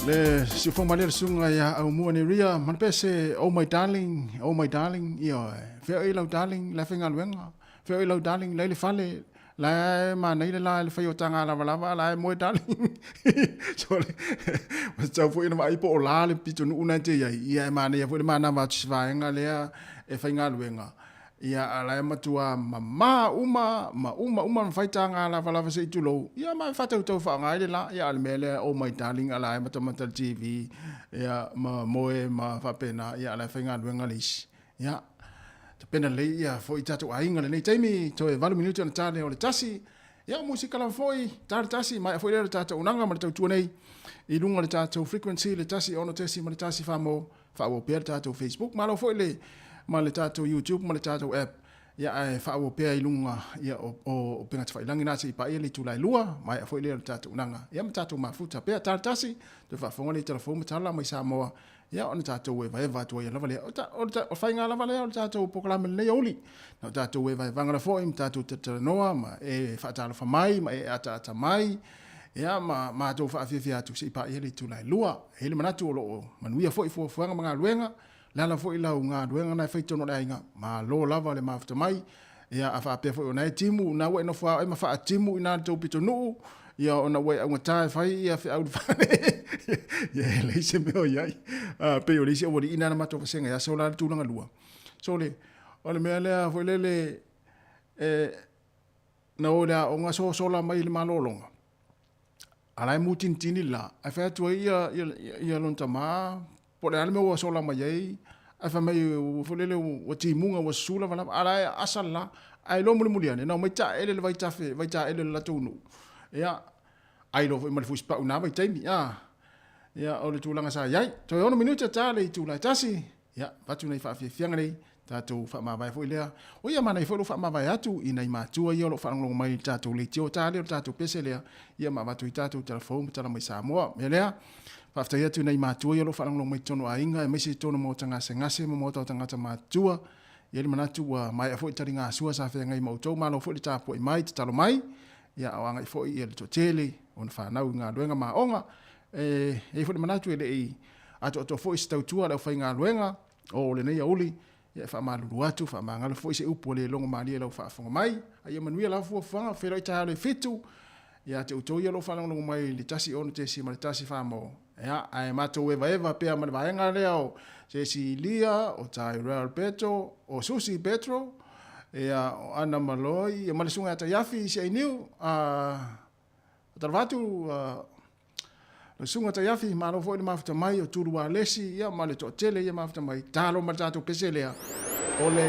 Le si fo male sunga ya au mua ni ria man pese oh my darling yo fe ilo darling la finga luenga fe ilo darling le fale la ma nei la le fayo tanga la la mo darling so le so fo ina mai po la le pitu una te ya ma ne fo ma na va tsvaenga le e finga luenga ia ala matua ma uma faitanga la vala se tulo ia ma fata to fa ngai la ia al mele oh my darling ala mata TV ia ma moe ma fa pena ia la finga luenga lis ia te pena le ia foi tatu ainga le nei taimi to e 20 minuto na tane o le tasi ia musika la foi tasi mai foi le tatu unanga ma tatu nei i lunga le tatu frequency le tasi ono tasi ma le tasi fa o per tatu Facebook ma lo foi le ma le tato YouTube ma le tato app ya ai fa o pe ilunga ya o penga tfa ilangi na si pa ile tu lai lua mai fo ile tato nanga ya tato mafuta pe tasi to fa fonga le telefone tala mai sa mo ya on tato we va to ya lava le o fa nga lava le o tato program le oli no tato we va nga fo im tato noa ma e fa tala fa mai ma e ata mai ya ma to fa fia tu si pa ile tu lai lua hele manatu lo manuia fo nga mga luenga lala fo ila nga duenga na feito no dainga ma lo lava le mafta mai ya afa pe fo na timu na we no fa ma fa timu ina to pito no ya ona we nga tai fai ya fe out fa ya le se me o ya pe o le se o di ina na mato senga ya so la tu nga lua so le ole me le fo le na oda o nga so la mai le malolonga ala mutin tinila afa to ya lon tama po le alme o sola mai afa mai fo le o timunga o sula vala ala asala ai lo muliane no mai ta ele vai ta ele la tunu ya ai lo mai fu spa una mai taimi ya o le tulanga sa yai to ono minuto ta le tula tasi ya patu nei fa fianga nei tatu fa ma vai fo ile o ya mana fo fa ma vai atu ina i matua yo lo fa ngo mai tatu le tio ta le tatu pesele ya ma matu tatu telefone tala mai sa mo melea after ya tu nei matua yo lo fa ngo mai tono ainga e mesi tono mo tanga ngase mo to tanga ta matua ye le manatu mai fo taringa sua sa fe ngai mo to ma lo fo le tapo mai talo mai ya anga fo ye to tele on fa na nga doenga ma onga e fo le manatu ele ato to fo sta tua lo fa nga luenga o le nei oli ya fa malu atu fa mangalo fo se upo le longo mali lo fa fonga mai ai manuia la fo fa fe lo ta le fitu ya te uto yo lo fa longo mai le tasi on te si mal tasi fa mo ya ai mato we va pe ma va nga leo se si lia o tai real petro o susi petro ya ana maloi e malisunga ta yafi se niu tarvatu le sunga ta yafi ma lo foi mafta mai o turu wa lesi ya ma le to tele ya mafta mai talo ma tato pesele ya ole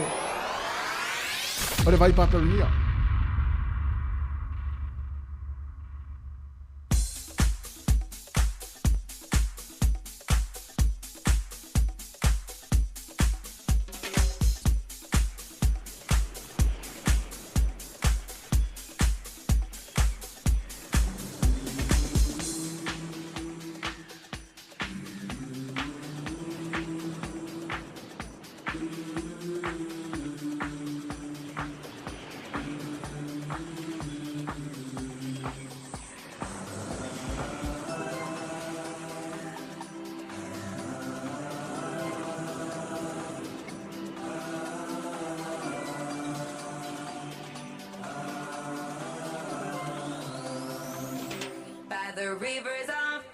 vai papelia The rivers of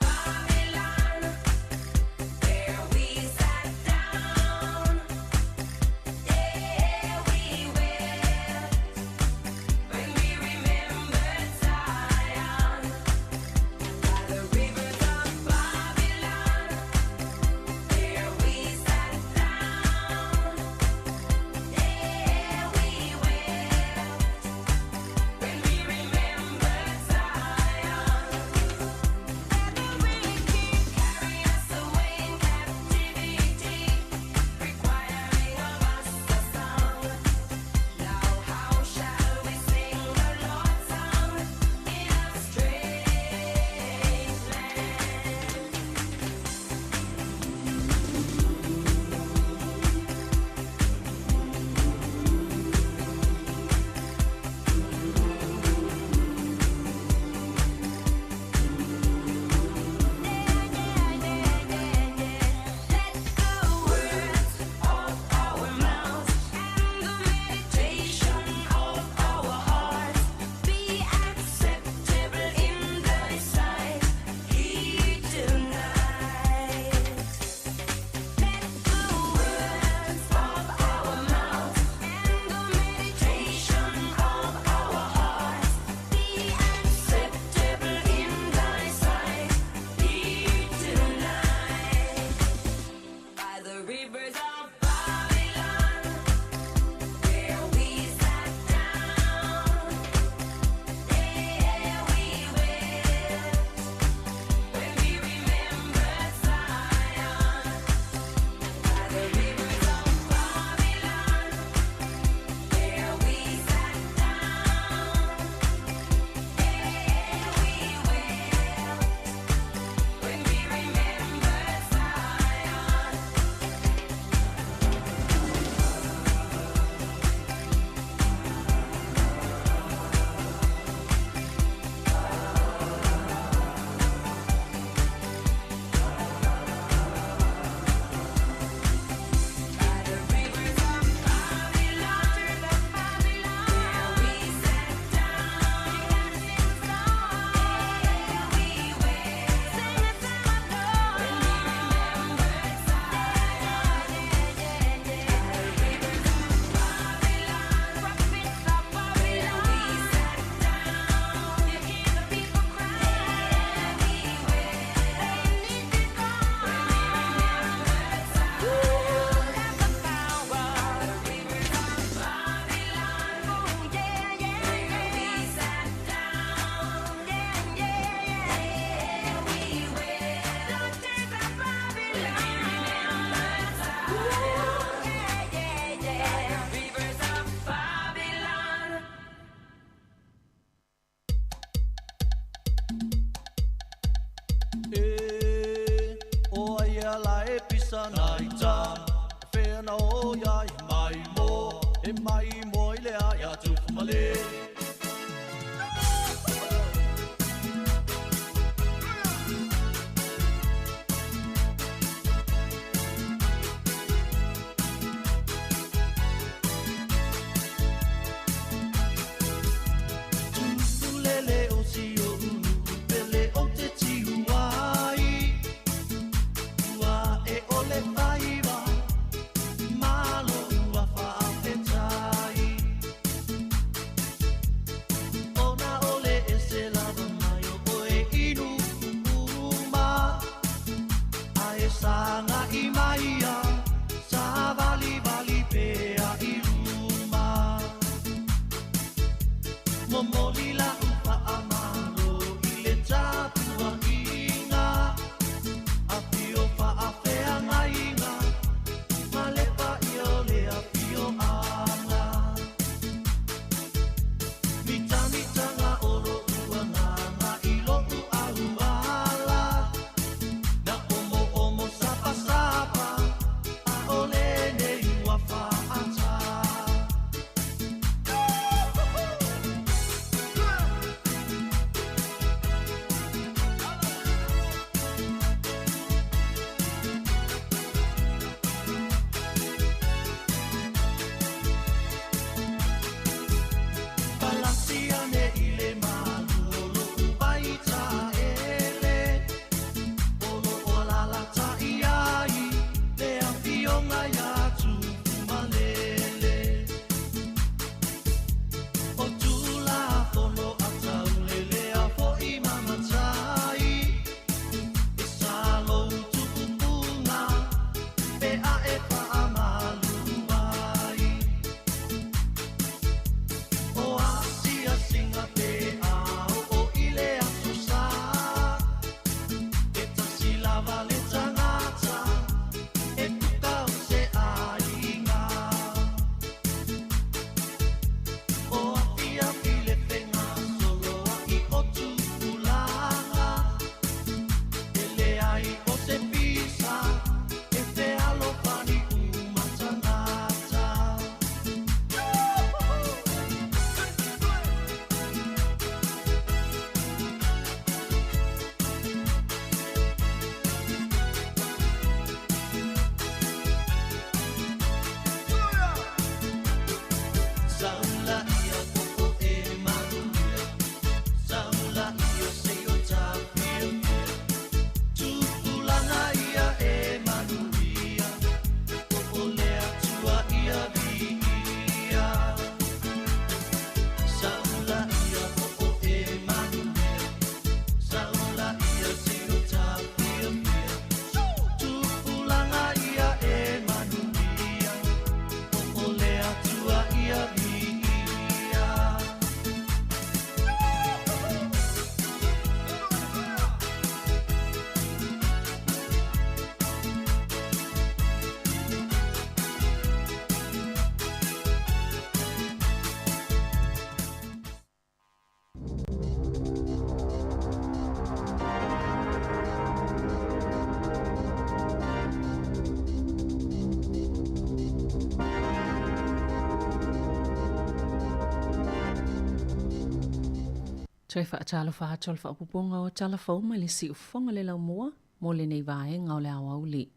Toi whaatalo whaatol whaapupunga o talafau mai le si ufonga le lau mua, mo le nei vaenga o le awauli.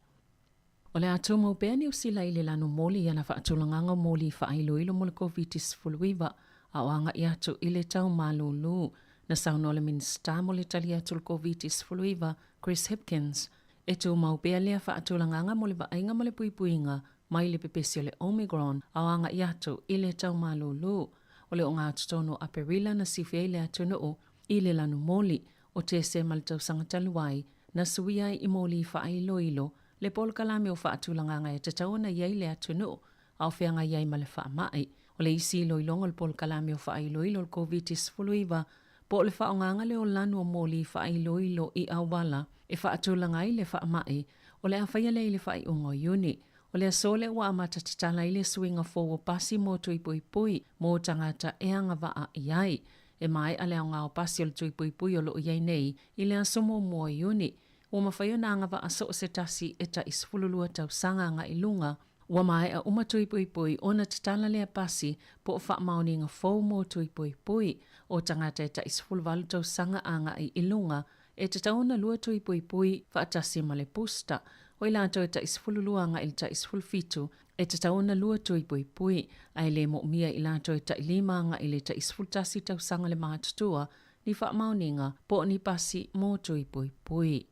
O le atu mau pēni usila i le lanu moli ana whaatulanganga moli whaailoilo mo le COVID-19 a oanga i atu i le tau malulu na sauno le minsta mo le tali atu le COVID-19 Chris Hipkins. E tu mau pēa lea whaatulanganga mo le vaenga mo le puipuinga mai le pepesi o le Omicron a oanga i atu i le tau malulu. O le o ngā tutono a perila na siwhea i le atuna o i le lanu moli o te se maltau sangataluai na suia i moli whaailoilo le polkalame o whaatulanganga e te tauna iei le atuna o au whianga iei ma le whaamai. O le isi loilonga le polkalame o whaailoilo le COVID-19 po le whaonganga le o lanu o moli whaailoilo i awala e whaatulangai le whaamai o le awhaia le whai ungo iuni. O le asole wa amata tatala i le swinga fōwa pasi mō tui pui pui mō tangata e anga waa iai. E mai a leo ngā o pasi o le tui pui pui o lo iai nei i le asomo mō iuni. Wa mawhaio na anga waa so se tasi e ta isfululua tau sanga nga ilunga. Wa mai a uma tui pui pui o na tatala lea pasi po o wha mauni ngā fōu mō tui pui pui o tangata e ta isfuluvalu tau sanga anga i ilunga e te tauna lua tui pui pui wha atasi ma le pusta. O i lato e ta isfululuanga i ta isfulfitu e te tauna lua tui pui pui ai le mo mia i lato e ta ilimanga i le ta isfultasi tau sanga le mahatutua ni wha mauninga po ni pasi mō tui pui pui.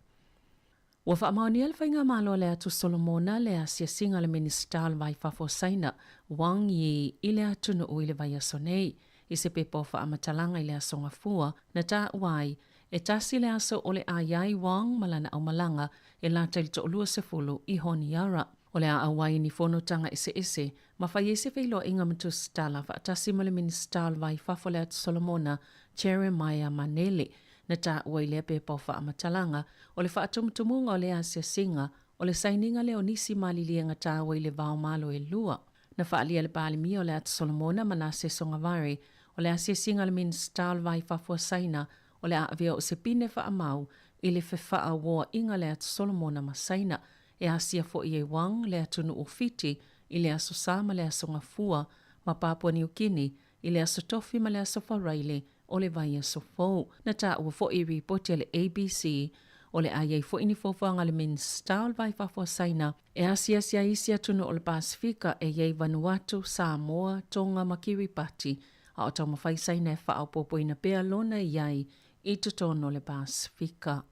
Wa wha mauni al whainga malo le atu Solomona le asia singa le ministal vai whafo saina Wang Yi i le atu no ui le vai asonei i se pepo wha amatalanga i le asonga fua na ta wai e tasi le aso o le ayai Wang malana au malanga e lata ili to'olua se fulu i Honiara. O le a awai ni whonotanga ese ma whai ese whailoa inga matu stala wha tasi ma le ministal vai whafo le atu Solomona Jeremiah Manele na ta ua le pepo wha amatalanga o le whaatumutumunga o le asia singa o le saininga le o nisi malilianga ta ua le vao malo e lua. Na whaalia le pālimi o le atu Solomona mana se songavari o le asia singa le ministal vai whafo saina o le aavia o se pine wha amau i le whewha woa inga le atu Solomona masaina e asia fo i e Wang le atu nu ufiti i le aso sama le aso ngafua ma Papua New Guinea i le aso tofi ma le aso wharaile o le vai aso fau. Na ta ua fo i ripoti le ABC o le aiei fo ini fofanga le ministal vai whafo saina e asia sia isi atunu o le Pasifika e iei Vanuatu, Samoa, Tonga, Makiripati a o tau mawhai saina e wha au popo ina pea lona iai i tutono le Pasifika.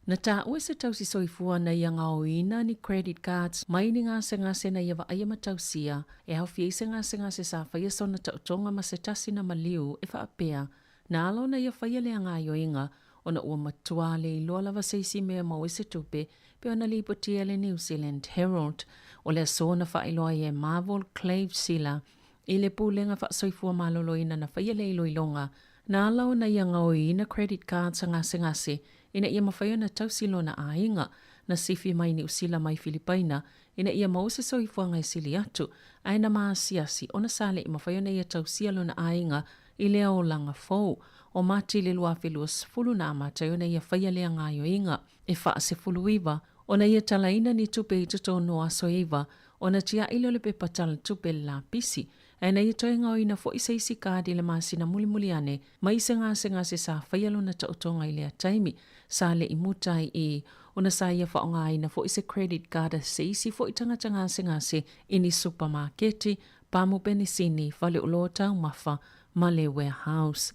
Na tā ue se tausi soifua na ia ngaoina ni credit cards mai ni ngase na ia vaaya matausia e hau fie se ngase sa whaia sona tautonga ma se tasi na maliu e whaapea na alo na ia whaia lea ngā inga o na ua matua le iloa lava seisi mea mau se tupe pe ona lipotia le New Zealand Herald o le sona whailoa e Marvel Clave Sila i le pūlenga wha soifua maloloina na whaia le iloilonga na alo na ia ngaoina credit cards ngase ina ia mawhaia na tausilo na ainga na sifi mai ni usila mai Filipaina ina ia mause soifua ngai sili atu aina maasiasi ona sale i mawhaia na ia tausilo na ainga i lea o langa fau o mati le lua filua sifulu na amata ona ia whaia lea ngaio inga e wha se fulu iwa ona ia talaina ni tupe i tuto no aso iwa ona tia ilo le pepatala tupe la pisi aina ia toi ngau ina fo isa isi kaadi le masina muli ane mai se ngase sa whaialo na tautonga i lea taimi sa le imutai i ona sa ia whaonga ina fo isa credit card se isi fo itangata ngase ini supermarketi pamu penisini whale ulota umafa ma le warehouse.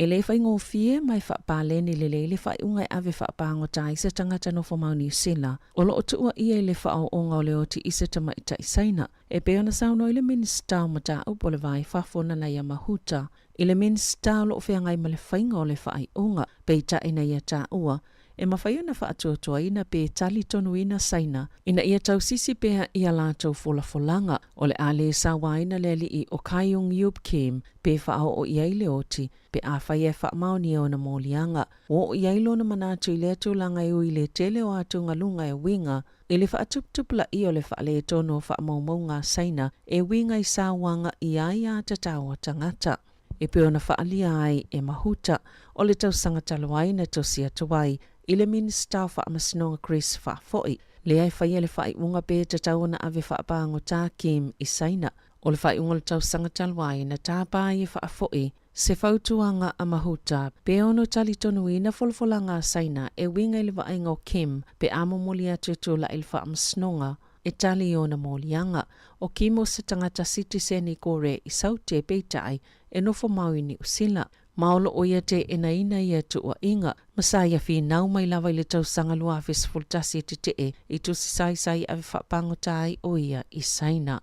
E le whai ngō fie mai whaapāleni le whai ungai ave whaapango tai se tangata no whamauni sila. O lo o tua ia le whao onga o le o ti isa tamaita isaina. E pe ona sauno i le minister mata upo le vai whafona na ia mahuta. I le minister lo o whiangai ma le whainga o le whai unga. Pe ita ina ia tā ua. E mawhaiona whaatua ina pe tali tonu ina saina. Ina ia tau sisi pea ia lātou folanga. O le ale sa waina le li i o Kaiung Yub Kim. Pe whao o iai le oti. Pe a whai e whaamauni o na mōlianga. O iai lo na manatu i le atulanga e ui le tele o atu ngalunga e winga. I le whaatuptupula i o le whaale tono o whaamaumau ngā saina. E winga i sa wanga i ai a tatau tangata. E pe ona whaalia ai e mahuta. O le tau sangataloai na tosia tuwai. I le minister whaamasinoga Chris Whaafoi. Le ai whaia le whai unga pe te tau na ave whaapango tā Kim i saina. O le whai unga le tau sangatalwai na tāpā i Whaafoi. Se fautuanga a mahuta, pe ono tali tonu ina folfolanga saina e winga i le vaenga o Kim pe amomoli atu tula ilfa amsnonga e tali ona molianga o Kim o se tangata sitiseni kore i saute peitai e nofo mauini usila. Maolo o ia te ina ia tu o inga, masaya fi nau mai lava i le tau sanga lua fultasi te te i tu sai ave whapangotai o ia i saina.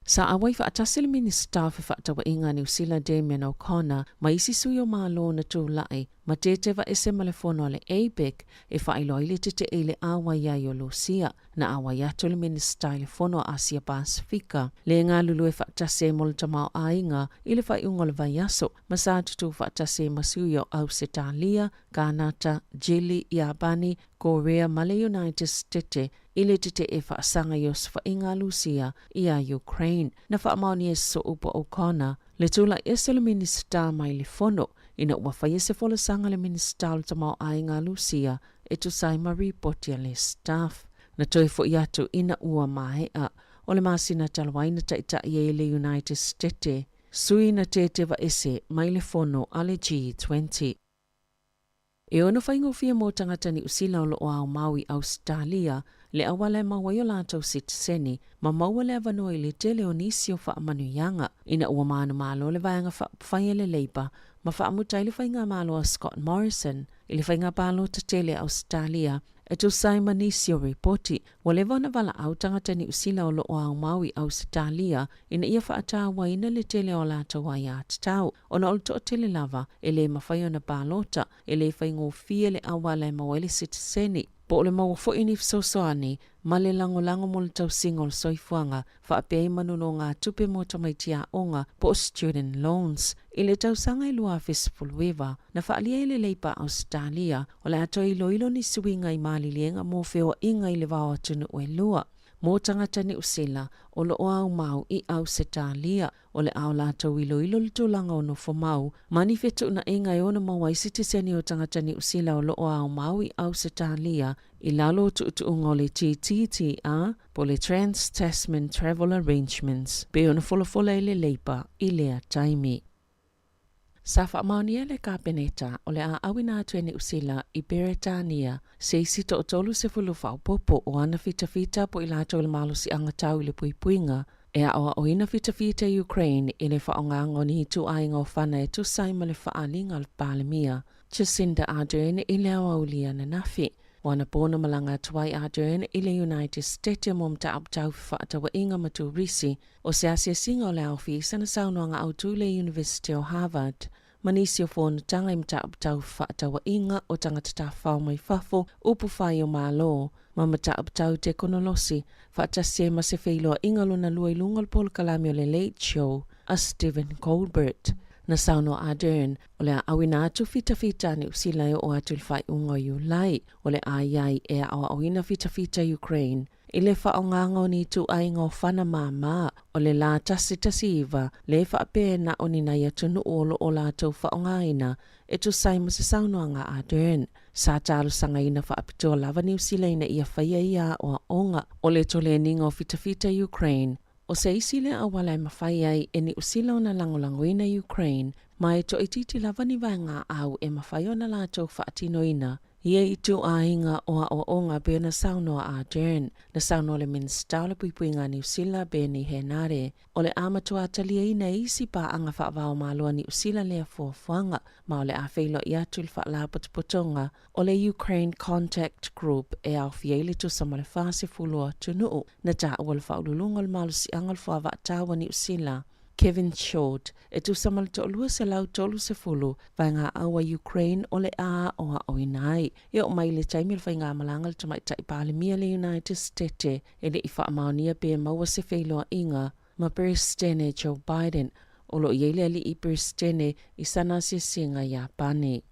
Sa awai whaatasi le minista fi whaatawa inga New Zealand Damien O'Connor ma isi sui o malo na tū lai ma te wa ese malefono le ABEC e whailo ile te le awa iai o Lucia na awa iato le minista le fono Asia Pasifika. Le ngā lulu e whaatasi e molta mao ainga i le whaiungo le vaiaso ma sa tutu whaatasi e masui o Ausitalia, Kanata, Jili, Iabani, Korea, Male United States ile te e whaasanga i os whainga Lucia i a Ukraine. Na whaamaoni e so upo O'Connor, le tula ese le minista mai le fono, ina ua whaiese fola sanga le minista o tamau ainga Lucia e tu saima reportia le staff. Na toi fo iatu ina ua mahea, o le masina talwaina taita i le United States, sui na te wa ese mai le fono ale G20. E ono whaingofia mō tangata ni usila o lo au Maui Australia, le awale mawai o lātou sitiseni, ma maua le avanoi le tele o nisi o whaamanuyanga, ina ua maana malo le vaianga whaia le Labour, ma whaamutai le whainga malo a Scott Morrison, i le whainga palo ta tele Australia, e tu saima nisi o reporti, wa le vana wala au tangata ni usila o lo au Maui Australia, ina ia whaata waina le tele o lātou ai atatau, ona ol to tele lava, e le mawhaia na palota, e le whaingo fia le awale mawai le sitiseni, po o le maua fo inif sosoani, ma le lango mo le tau singa o le soifuanga, whaapei manuno ngā tupe mo tamaitia onga po student loans. I le tau sanga i lua fesipuluewa, na whaalia i le Labour Australia, o le ato i loilo ni suinga i mali lienga mo feo inga i le wao atunu o e lua. Mō tangata ni usila, o lo au mau i Ausitalia, o le au lātou ilo le tūlanga o no fo mau, manifetu na inga e ona mawai sitiseni o tangata ni usila o lo au mau i Ausitalia, i lalo tuutuunga o le TTTA, po le Trans-Tasman Travel Arrangements, pe ona fola i le Labour i lea taimi. Sa whaamaunia le kapeneta o le a awina atuene usila i Beretania, se isi to tolu se fulu whaupopo o ana fita po i lato le malo si angatau i le puipuinga, e a oa o ina fita Ukraine i le whaongango ni tu ainga o whana e tu saima le whaalinga le palemia, Jacinda Ardern i le awa ulia na nafi. Wana pōna malanga tuai Ardern i le United States mom ta aptau whaatawa inga matu risi o se asia singa o le awhi sana saunoanga au tu le University of Harvard. Manisi o fōna tanga im ta aptau whaatawa inga o tangata ta whao mai whafo upu whai o mālo. Mama ta aptau te konolosi whaatasia ma se whailoa inga luna lua ilunga polo kalami o le Late Show a Stephen Colbert. Na sauno Ardern, o le awina atu fita ni usila o atu le whai unga yu lai, o le aiai e a awina fita Ukraine. I le whaongango ni tu ainga o whana mama, o le la tasi iwa, le whaapena o ni nai atunu olo o la tau whaongaina, e tu saima se saunoanga Ardern. Sa talu sanga ina whaapitoa lava ni usila ina ia whaia ia o onga, o le tole ninga o fita Ukraine. O se isile a wala mawhai ai e ni usila o na langolangoina Ukraine, mai to ititi lava ni vanga au e mawhai o na lātou whaatino ina, ia i tu ainga o onga be na sauno a Ardern, na sauno le minsta le puipuinga ni usila be ni henare, o le amatua talia ina isi pa anga whaavao malua ni usila lea fuafuanga, ma o le a whailo i atu le whaala potonga, o le Ukraine Contact Group e au fiele tu sama le whaase fulua tunuu, na ta awal whaululunga le malu si angal fuava atawa ni usila. Kevin Short, e tu sama le to'olua se lau tolu se fulu, vai ngā awa Ukraine o le a o a oinai. E o mai le taimi le vai ngā malanga le tamai tai palemia le United States, e le i whaamaunia pe maua se whailoa inga, ma President Joe Biden, o lo iele ali i President i sana se singa Japani.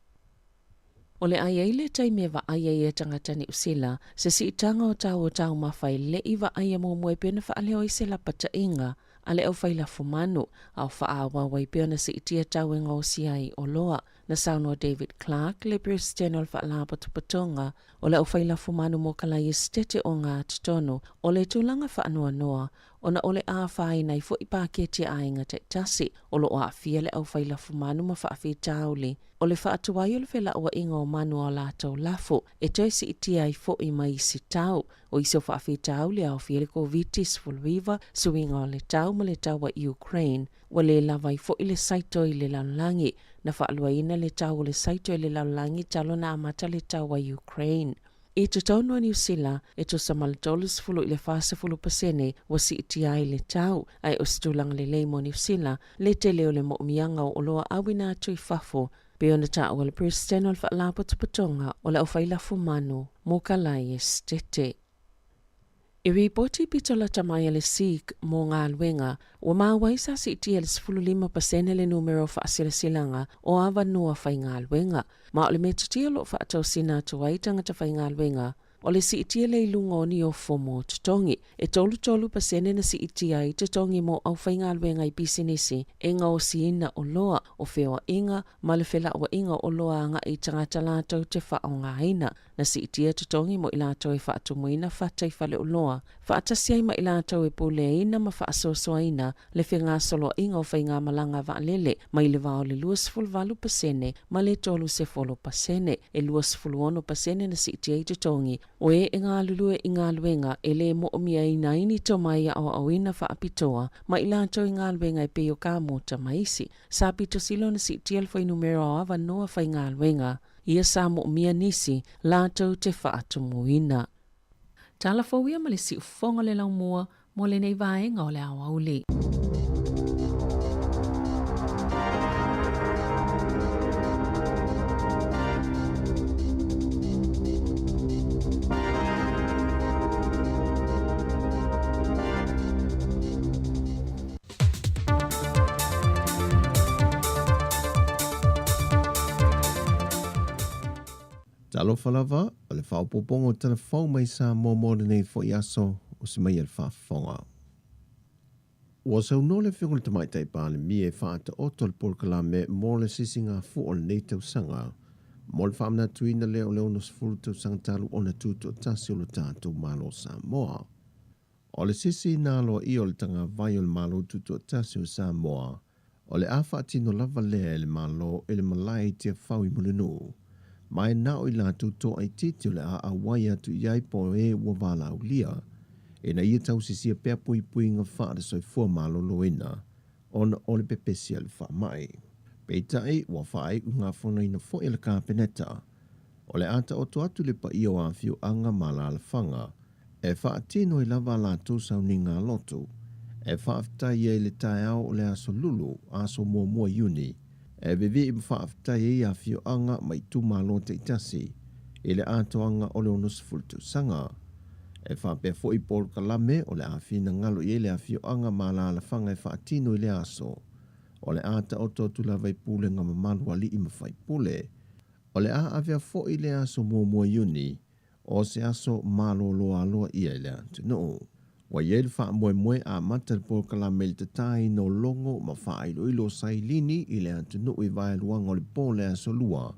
O le ai le taimi wa ai e tangata ni usila, se si itanga o tau mawhai le i wa ai mo moe pena wha aleo i se lapata inga, ale au whaila fumanu, au wha awa wai peona se itia tau e ngausi ai o loa, na saunoa David Clark le Presidential Fa'alapa Tupatonga o le aufai lafu manu mo kalai stete o ngā titono o le tūlanga whaanoa noa o na ole a whai nei fo i pāketi a inga te tasi o lo o a fia le aufai lafu manu ma whaafi tauli o le whaatuai o le whela ua inga o manu o lātou lafu e toisi i tia i fo i mai si tau o iso whaafi tauli a o fia le COVID-19 fulwiva suinga o le tau ma le tau wa Ukraine wa le lava i fo i le saito i le laulangi na whaalua ina le tau o le saito i le laulangi talo na amata le tau wa Ukraine. I te tauno a New Zealand, e to $1 fulu i le whasefulu pasene wa si iti ai le tau, ai o situlanga le leimo New Zealand, le te leo le mo'umianga o loa awina atu i whafo, pe ona tau o le Presidential Fa'alapa Tupatonga o le aufailafu manu, mo kalai e stete. I ripoti pitola tamai le Sikh mo ngā luenga, wa mawai sa si iti le 15% le numero whaasilasilanga o awa noa whai ngā luenga, ma o le me tutia lo whaatau sina tuai tangata whai ngā luenga, o le si iti le ilunga ni o fomo tutongi, e tolu pasene na si iti ai tutongi mo au whai ngā luenga i bisinisi, e ngā o si ina o loa o whewa inga, ma le whela o inga o loa anga i tangata lātou te wha o ngā ina, na si itia tutongi mo i lātou e whaatumuina whatai whale o loa, whaatasiai ma i lātou e pule ina ma whaasosoa ina, le whenga solo inga o whai ngā malanga waalele, ma i le wao le 2.8% ma le 3.4%, e 2.1% na si itia i tutongi, o e ngā lulue i ngā luenga e le mo omia i naini to mai au awina whaapitoa, ma i lātou i ngā luenga e peo kā mota maisi, sa pito silo na si itia le whai numero awa noa whai ngā luenga, ia sa mo mia nisi lātou te whaatumuina. Tala fawia ma le si ufonga le lau mua mo le nei vaenga o le awa uli. Talofa lava, o le whaopopongo telefau mai sa mōmore nei fo i aso o si mai al whaafonga. Ua sau no le whingole te mai taipa le mi e whaata oto le porkala me mō le sisinga fu o le nei tau sanga. Mō le whaamna tuina le o le ono sifuru tau sanga talu o na tuto tasi o le tātou malo Samoa. O le sisi nā loa i o le tanga vai o le malo tuto tasi o Samoa. O le awha atino lava lea le malo e le malai tia whau i mulinu. Mai na o i lātou tō ai titi o le a wai atu iai po e ua wala au lia. E na ia tau sisia pia pui pui ngā whaare soi fua malo loina. Ona o le pepesi al wha mai. Peitai ua whae unga whona ina fo i le kāpeneta. O le ata o to atu le pa ia o a whiu anga mala ala whanga. E wha atino i lava lātou sau ni ngā lotu. E wha aftai e le tai au o le aso lulu aso mua iuni. E vivi i mwhaaftai e a whio anga mai tu malo te itasi, e le atoanga o le onus fultu sanga. E whapea fo i pol kalame o le a whina ngalo i le a whio anga mala ala whanga e whaatino i le aso. O le ata o totu lava i pule ngā mamalu ali i mawhai pule. O le a avea fo i le aso mua iuni, o se aso malo loa loa i le atu no. Wa yel fa moe a matal por kala mel te tai no longo ma fa ilo sai lini i le atu no i vai luanga o le pole a solua.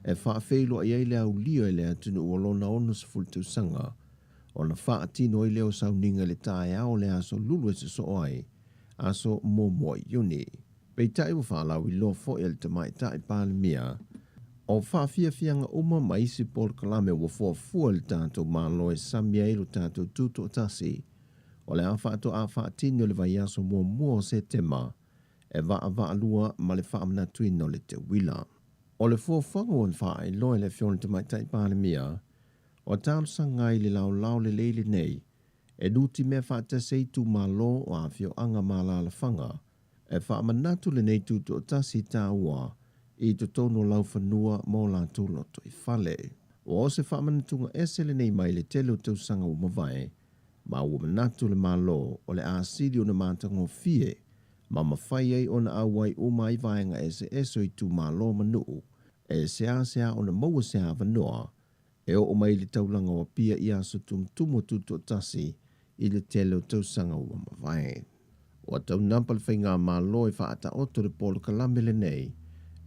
E fa feilo i le au lio i le atu no o lona onus fultu sanga. O na fa atino i leo sauninga le tai a o le aso lulu e se so ai. Aso mo iuni. Pei tai u fa lau i lo fo el te mai tai pāle mia. O fa fianga uma ma isi por kala me wo fo fuel tātou malo e samia ilo tātou tuto tasi. O le awhaato a whaatino le vai aso mua o se tema, e wa alua ma le whaamna tuino le te wila. O le fuafango on whae loe le fiona te mai tai pāle mia, o tālu sangai le lau le leile nei, e nuti mea whaata seitu ma lo o a fio anga ma la whanga, e whaamanatu le nei tuto o tasi tā ua, i to tono lau whanua mo la tūloto i whale. O se whaamanatunga ese le nei mai le telo tau sanga o mawai, ma ua manatu le malo o le asili o na mātango fie, ma mawhai ei o na awai o mai vaenga e so i tu malo manu, e sea o na maua sea vanoa, e o mai le taulanga o pia i aso tumo tuto tasi i le telo tausanga o mawai. O tau nampal whainga malo e whaata oto le polo kalamele nei,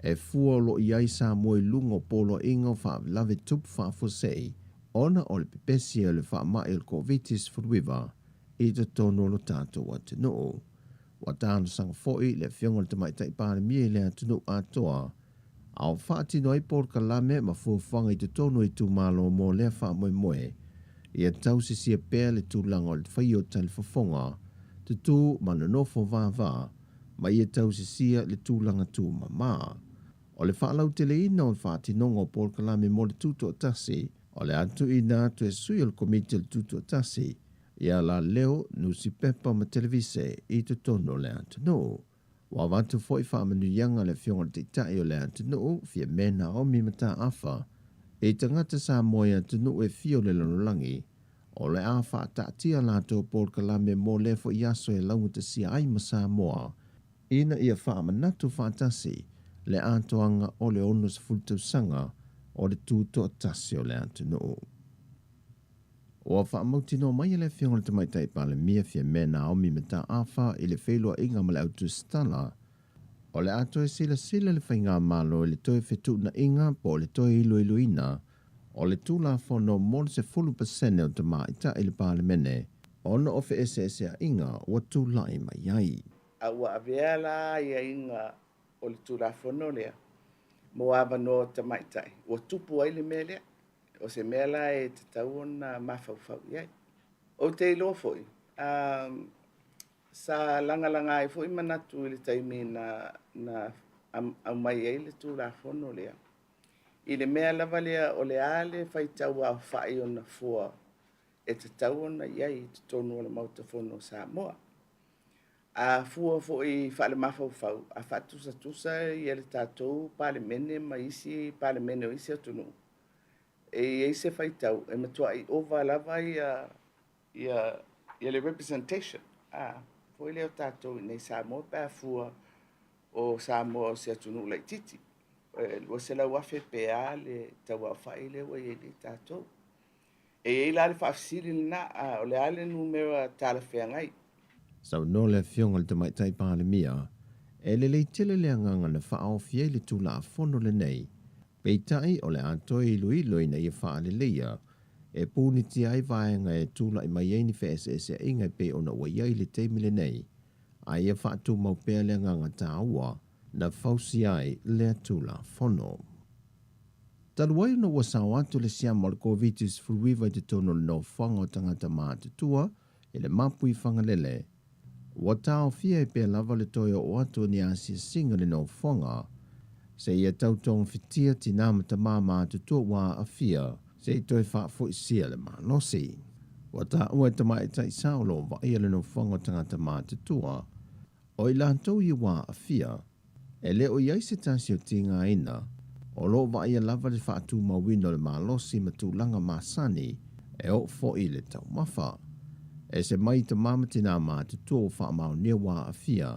e fua lo iai sa moe lungo polo ingo wha lave tup wha fosei, ona o le pepesi o le wha mai il Corvitis Furuiva, i te tono lo tātou wa te noo. Wa tāno sanga foi le fionga le tamai tai pāne mie le atunu atoa, au whaati noi por kalame ma fuwhanga i te tono i tu malo mo le wha moe moe, ia tau si sia pēr le tūlanga o le whaio tali whafonga, te tū mana nofo vā, ma ia tau si sia le tūlanga tū mama. O le whaalau tele ina o le whaati nongo por kalame mo le tūto tasi, o le atu i nā tu e sui o le komiti le tūto tasi, ia la leo nusi pepa ma televise i te tono le atu no. Wa watu foi whaamanu yanga le fionga te tai o le atu no, fia mena o mi mata afa, e tangata sa moia atu no e fio le lanolangi, o le awha ta tia lato por kalame mo le fo iaso e laungu te si ai masa moa, ina ia whaamanatu whaatasi, le atoanga o le onus fultau sanga, o le tūto tasi o le atu no. O whaamauti no mai le fionga le tamaitai pa le mia fia mena o mi mata awha i le whelua inga ma le autu stala, o le ato e sila le whainga malo le toe whetu na inga po le toe ilu ina, o le tūla whono mōle se 40% o te maita i le pālemene, ona o whe ese a inga o tūla i mai ai. A ua avea la ia inga o le tūla whono lea, mo awa no te maitai. O tupu ai le mea lea, o se mea la e te tau na mawhauwhau iai. O te ilo foi, sa langa ai foi manatu i le taimi na au mai ai le tūla whono lea. I le mea lava lea o le ale whai tau au whai o na fua e te tau na iai i te tonu o le mauta whono sa moa. A fua fo i whale mawhauwhau, a whatusa i ele tātou pale mene ma isi, pale mene o isi atunu. E se whai tau, e matua i ova lava i le representation. Fo i leo tātou nei sa moa pēr fua o sa moa o se atunu lai titi. Lua se lau afe pēa le tau au whai le wa i le tātou. E la le whaafisiri na, o le ale numera tāla whea ngai. Sau no le fionga le tamaitai pāle mia, e le leitele le anganga na whaao fie le tūla a whono le nei, peitai o le atoi ilu ina i wha le leia, e pūni ti ai vaenga e tūla i mai eini whaese inga pe ona ua iai le teimi le nei, a ia wha tu mau pēr le anganga tā ua, na whausi ai le tūla whono. Taluai no ua sao atu le siama o le Corvitis Furuiva i te tono le no whanga o tangata maa te tua, e le mapu i whangalele, wa tau fia e pēr lava le toia o atu ni asia singa le no whanga, se ia tautong fitia ti nāmata māma te tua wā a fia, se i toi wha fo i sia le maa losi. Wa ta ua te mai tai saulo wa ia le no whanga tangata maa te tua, o i lantou i wā a fia, e le o iai se tasi o tinga ina, o lo wa ia lava le wha atu mawino le maa losi ma tūlanga maa sani, e o fo i le tau mawha. E se mai te mamati nā mā te tō wha mau nia wā a fia,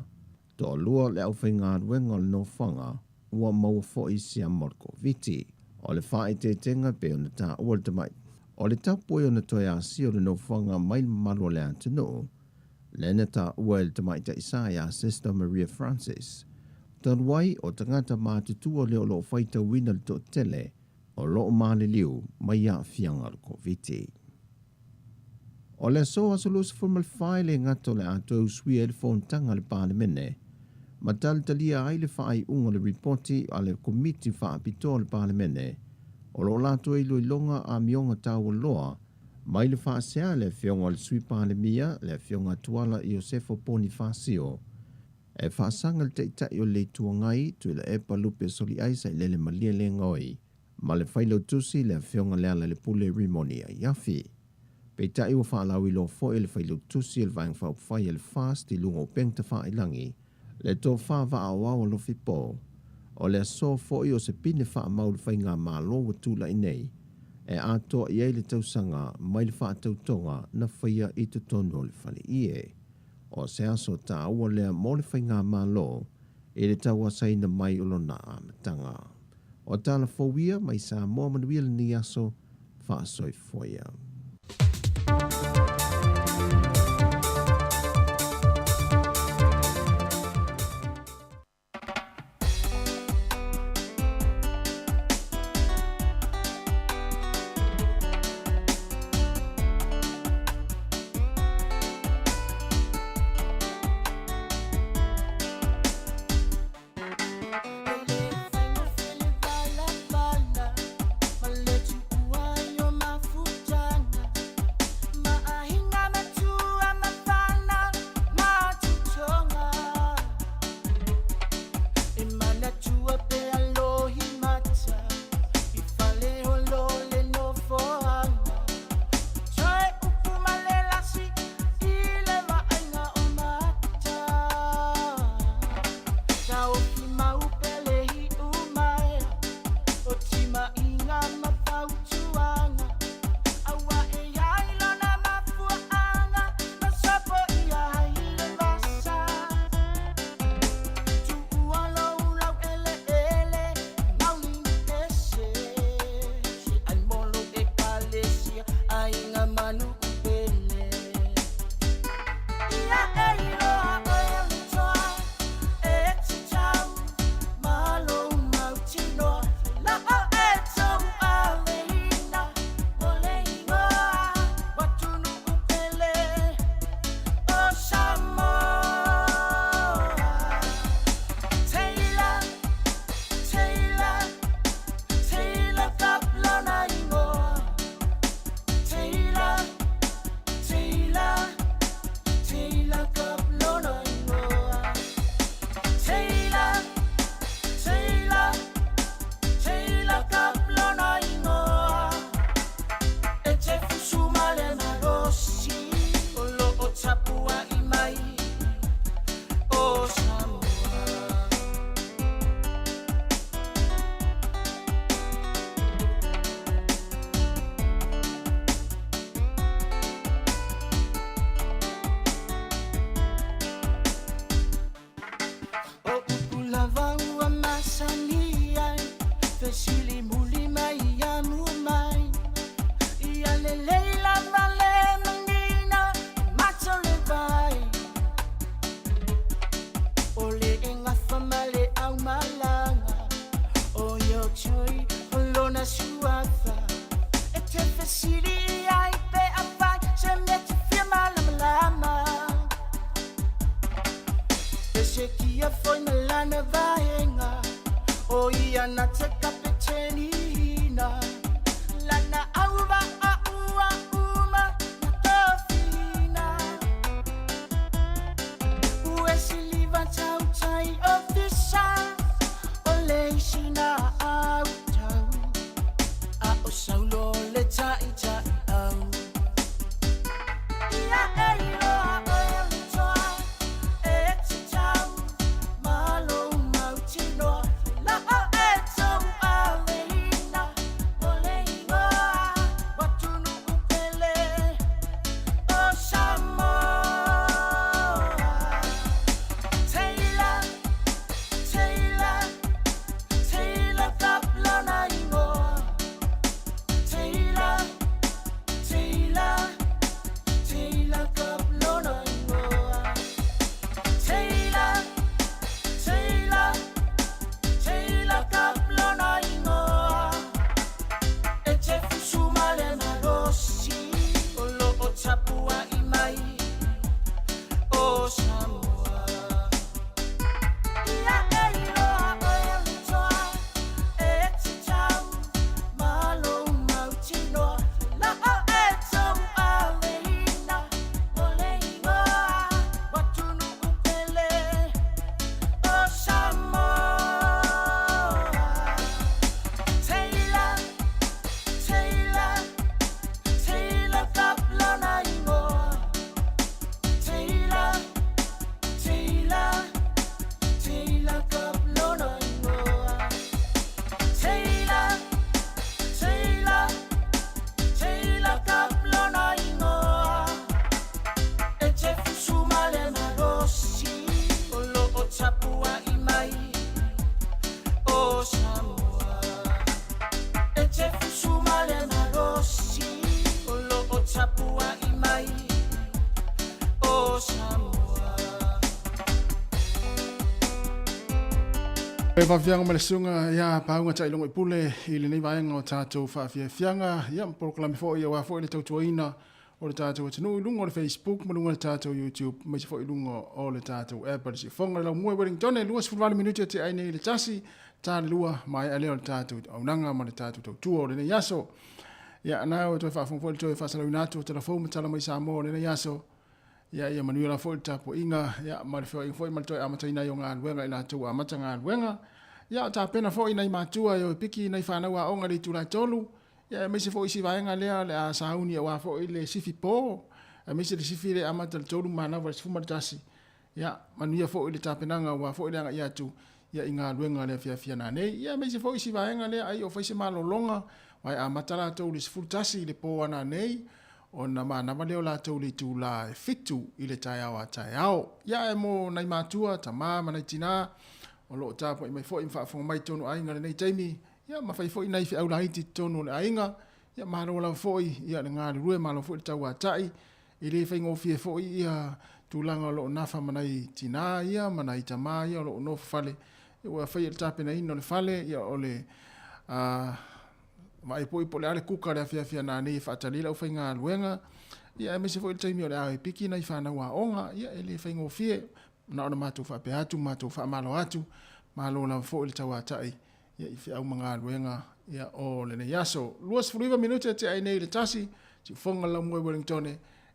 tō lua le au whainga ruenga le no whanga, ua maua fo i sia morko viti. O le wha i te tenga pe o na tā ua le tamai. O le tapoi o na toi a si o le no whanga mai marua le antino, le na tā ua le tamai ta isai a Sister Maria Francis. Tan wai o tangata mā te tua leo lo whaita wina le tō tele, o lo mā le liu mai a fianga le ko viti. O le so asolus formal file ngato le ato sui el fontanga le parlemene. Ma tal talia ai le fai unga le reporti a le komiti fa apito le parlemene. O lo lato e longa a mionga tau loa, mai le fa sea le fionga le sui parlemia le fionga tuala Iosefo Bonifacio. E fa sanga le teitai o le tuangai tu le epa lupe soli aisa i le malia le ngoi. Ma le failo tusi le fionga le ala le pule rimoni a yafi. Peitai ua whaalau i lo fo e le whailu tusi e le vaeng whau whai e le fast i lungo pengta wha ilangi, le tō wha wa awao lo fipo, o le so fo i o se pine wha mau le whainga mā lo wa tūla i nei, e atoa i le tausanga mai le wha tautonga na whaia i te tono le whale ie. O se aso tā ua lea mo le whainga mā lo, e le taua saina mai ulona a matanga. O tāna fōwia mai sa mua manuia le ni aso, wha soi foia. fesili muli mai ya mai ia le leila vale mangina matole vai ole inga famale au malanga o yo chui lona suafa e te fesili ai pe avai se me te firma lama se kia foi malana vaenga o ia na te kapitenina lana auva a ua uma na tofina ue siliva tau tai official o leisina au tau a o saulo le tai tai au ia eiro a oe toa e te tau malo mautino la o e tau aveina o leigo watunu upele o Samoa Taylor Taylor Taylor kaplana ingoa Taylor Taylor Taylor kaplana ingoa Taylor Taylor Taylor kaplana ingoa e te fusuma le marosi o lo o tapua i mai o Samoa ia e iroa o e litoa e te tau malo mautino la o e tau aveina o le ingoa watunu upele o Samoa Taylor Taylor Taylor kaplana ingoa Taylor Taylor Taylor kaplana ingoa Taylor Taylor Taylor kaplana ingoa e te fusuma le marosi o lo o tapua i mai o Samoa e te fusuma le marosi o lo o tapua i mai o Samoa E whawhianga malesunga ia paunga tai longo i pule i le nei vaenga o tātou whawhianga ia mproklami fo i wa fo i le tautuaina o le tātou atinu i lunga o le Facebook manunga le tātou YouTube mai se fo i lunga o le tātou Apple si whonga lau mua Wellington e lua 20 minuti te aine i le tasi tā le lua mai alea o le tātou au nanga ma le tātou tautua o le nei yaso ia anao e toi whawhongfo le toi whasalau inatu o telefon matala mai Samoa o le nei yaso ia ia manuela foi tapo inga ia ma le foi ma toi amata ina yo ngā luenga ina tu amata ngā luenga ia ta pena foi ina matua yo piki ina fana wa onga le tula tolu ia me se foi si vaenga lea le a sauni wa foi le sifi po me se le sifi le amata le tolu mana wa sfuma tasi ia manuia foi le ta penanga wa foi le ia tu ia inga luenga le fia na nei ia me se foi si vaenga le ai o foi se malolonga wa amata la tolu sfuma tasi le po ana nei o na mana leo la tau le tu la fitu i le tai au a tai au. Ia e mo nai mātua, ta māma nai tina, o lo tāpo i mai fo i mwhaafonga mai tonu ainga le nei taimi, ia ma fai fo i nei fi au la hiti tonu le ainga, ia mahalo la fo i, ia le ngāre rue mahalo fo i tau a tai, i le whaingo fie fo i ia tūlanga o lo nafa manai tina ia, manai tama ia, o lo nofa fale, ia ua whai le tāpena ino le fale, ia o le mai poi le ale kuka le afia na nei fatalila o fainga luenga ia e mese foi le taimi o le ae piki nei whana wa onga ia e le whaingo fie na ona mātou whape atu, mātou whaamalo atu malo la fo le tau atai ia i au mga luenga ia o le nei aso luas fuliva minute te ai nei le tasi ti fonga la mwe Wellington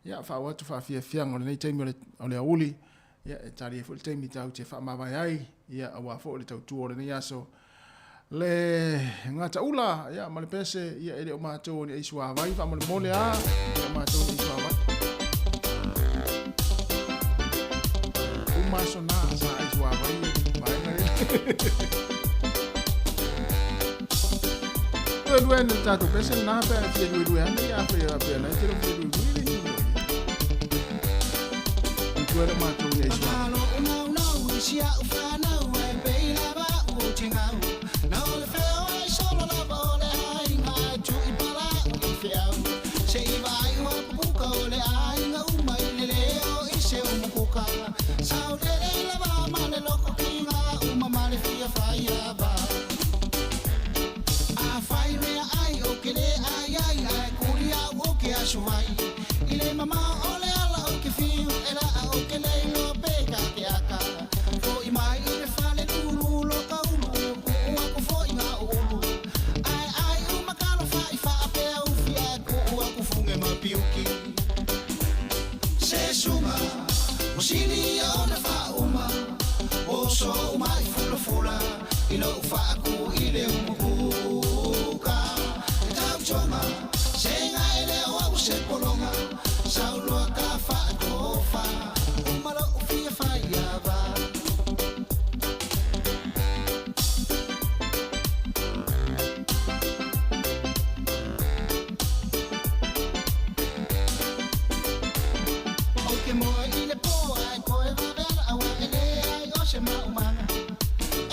ia wha watu whafia fianga o le nei taimi o le auli ia e tari e fo le taimi tau te whaamawai ai ia awa fo le tau tu o le nei aso le ngata ula ya male pese ia ele o matou ni iswa vai fa mole a o matou ni iswa vai o maso na sa iswa vai vai na o duende tato pese na pe fi duende ya pe na te lo fi duende ni duende matou ni iswa no Se iwa ai wa puka o le ai nga uma i le leo i se umukuka. Sau le le lava ma le loko kinga uma ma le fia faya ba. A fai mea ai o ke le ai ai ai kuria o ke asuai. I le mama o le ala o ke fiu e la o ke le lo peka ke aka. Fo i mai i le fale kuru lo ka ulu kua ku fo i nga ulu. Ai ai uma kalo fai fa pe au fia kua ku funge ma piuki. Se suma o sini o na fa uma. O so uma i fula fula i lo fa ku i le umukuka. E tau choma se nga ele o au se polonga. Sau loa ka fa kofa uma lo fia fa iava. O ke moa i le po ai koe wawela awa ele ai o se maumanga.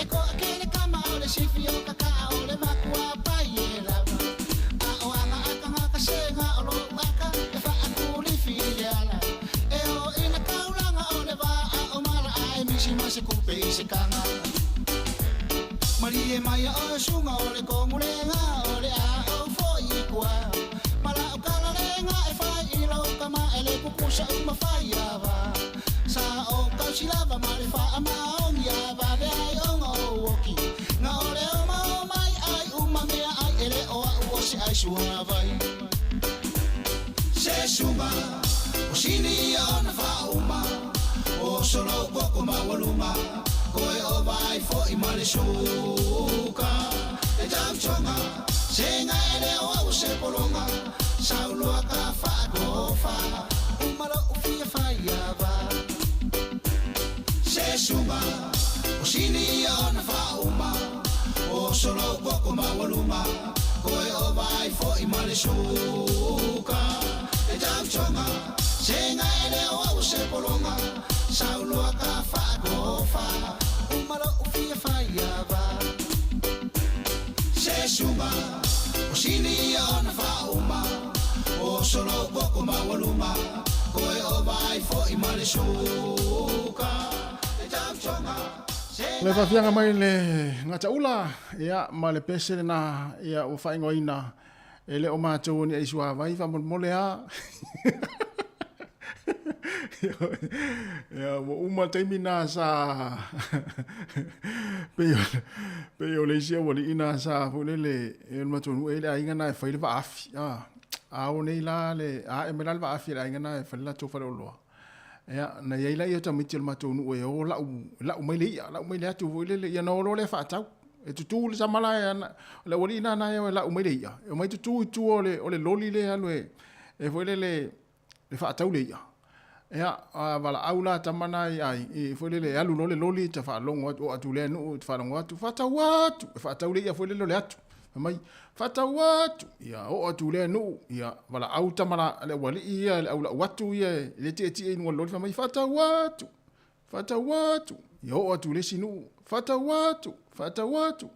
E ko a kene kama o le sifi o kaka o le makua pai e lava. A o anga aka ngaka senga o lo ngaka e wha aku lifi i le ala. E o ina kaulanga o le wa a o mara ai misi ma se kupe i se kanga. Mari e mai o sunga o le kongulenga o le a o fo i kua. Mala o kala lenga e whai i lo kama e le kukusa uma whai awa. Sa o kausilava ma le wha ama ongi awa ve ai onga o woki. Nga o le o mao mai ai uma mea ai ele o a ua se ai suha vai. Se suma o sini o na wha uma. O solo koko ma waluma. Koe o vai fo i ma le suka. E tau chonga se nga ele o au se polonga. Sau loa ka wha kofa. Uma lo ufia whai awa. Se suma o sini o na wha uma. O solo koko ma waluma. Koe o vai fo i ma le suka. E tau chonga se nga ele o au se polonga. Sau loa ka wha kofa. Uma lo ufia whai awa. Se suma o sini o na wha uma. O solo koko ma waluma. Koe o vai fo i ma le suka. E tau chonga Le whawhianga mai le ngata ula, ia ma le pesere na ia o whaingoina e le o mātou ni eisua vai wha mole a. Ia mo uma taimi nā sa peo le isia wali ina sa fulele e matonu e le ainga na e whaile wa afi. A o nei la le a e mera le wa afi le ainga na e whaile la tōwhare o loa. Ia na ia ila ia tamiti le matonu e o lau mai le ia, lau mai le atu fulele ia na olo le whaatau. E tutu le samala e le wali ina na ia lau mai le ia. E mai tutu i tu o le loli le alu e fulele le whaatau le ia. Ea, wala aula tamana i fuelele alu lole loli ta whaalongo o atu le nu te whaalongo atu whatau atu e whatau le ia fuelele le atu mai whatau atu ia o atu le nu ia wala au tamana le wali ia le aula watu ia le te eti e nua loli mai whatau atu ia o atu le sinu whatau atu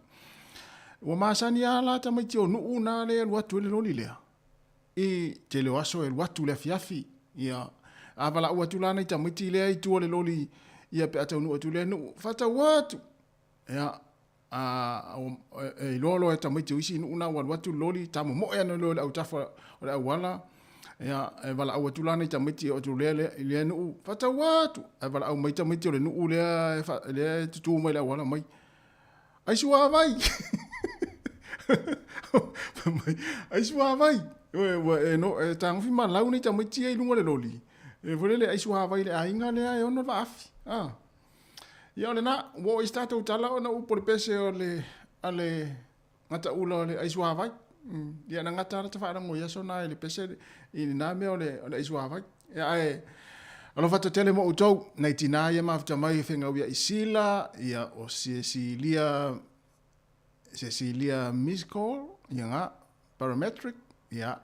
ua masani ala tamai te o nuu na le alu atu le loli lea i te leo aso e watu le fiafi ia a wala ua tulana i tamiti lea i tua le loli ia pe atau nu atu lea nu whata watu ea e lolo e tamiti uisi nu una watu loli tamo mo ea no loli au tafa o le awala ea e wala ua tulana i tamiti o tu lea nu whata watu e wala au mai tamiti o le nu lea tutu mai le awala mai aisua vai aisua vai e no e tangi ma lau ni tamiti e lunga le loli e volele ai sua vai le ainga le ai ono va afi ia le na wo i stata utala ona u por pese o le ale ngata ula le ai sua vai ia na ngata ta fa ngo ia sona le pese i na me o le ai sua vai ia ai alo fata tele mo utou na itina ia ma fata mai fenga ia isila ia o Cecilia Miscall ia nga parametric ia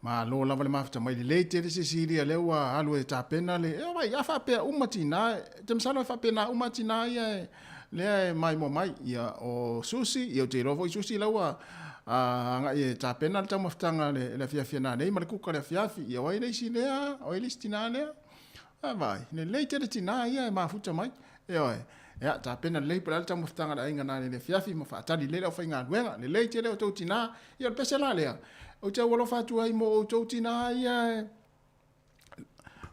ma lo lava le mafta mai le te Cecilia le wa alu e tapena le e vai afa pe umatina te msala fa pena umatina ia le mai mo mai ia o susi ia te rovo susi la wa nga e ta pena ta maftanga le fia na nei ma ku ka le fia fi o ile si le o ile stina le vai ne le te tina ia ma futa mai e oi ya ta pena le para ta maftanga da inga na le fia fi ma fa ta le o fa nga luenga le te le o to tina ia pese la le o te wolo fa tu ai mo o to tina ia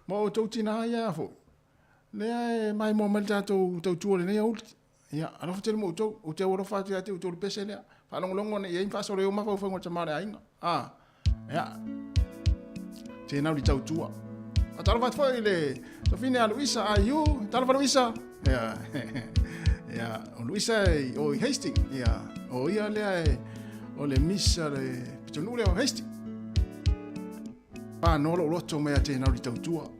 mo o to tina ia fo le mai mo mal ta to tu le ne o ia ala fa te mo to o te wolo fa tu ate o to pese le fa longo ne ia fa so le o ma fa fa ngo te mare ainga ya te na li tau tua a tala fa foi le so fine a Luisa ayu tala fa Luisa ya o Luisa o Hastings ya o ia le o le missa le pitonu le o Hastings pa no lo roto me te na li tau tua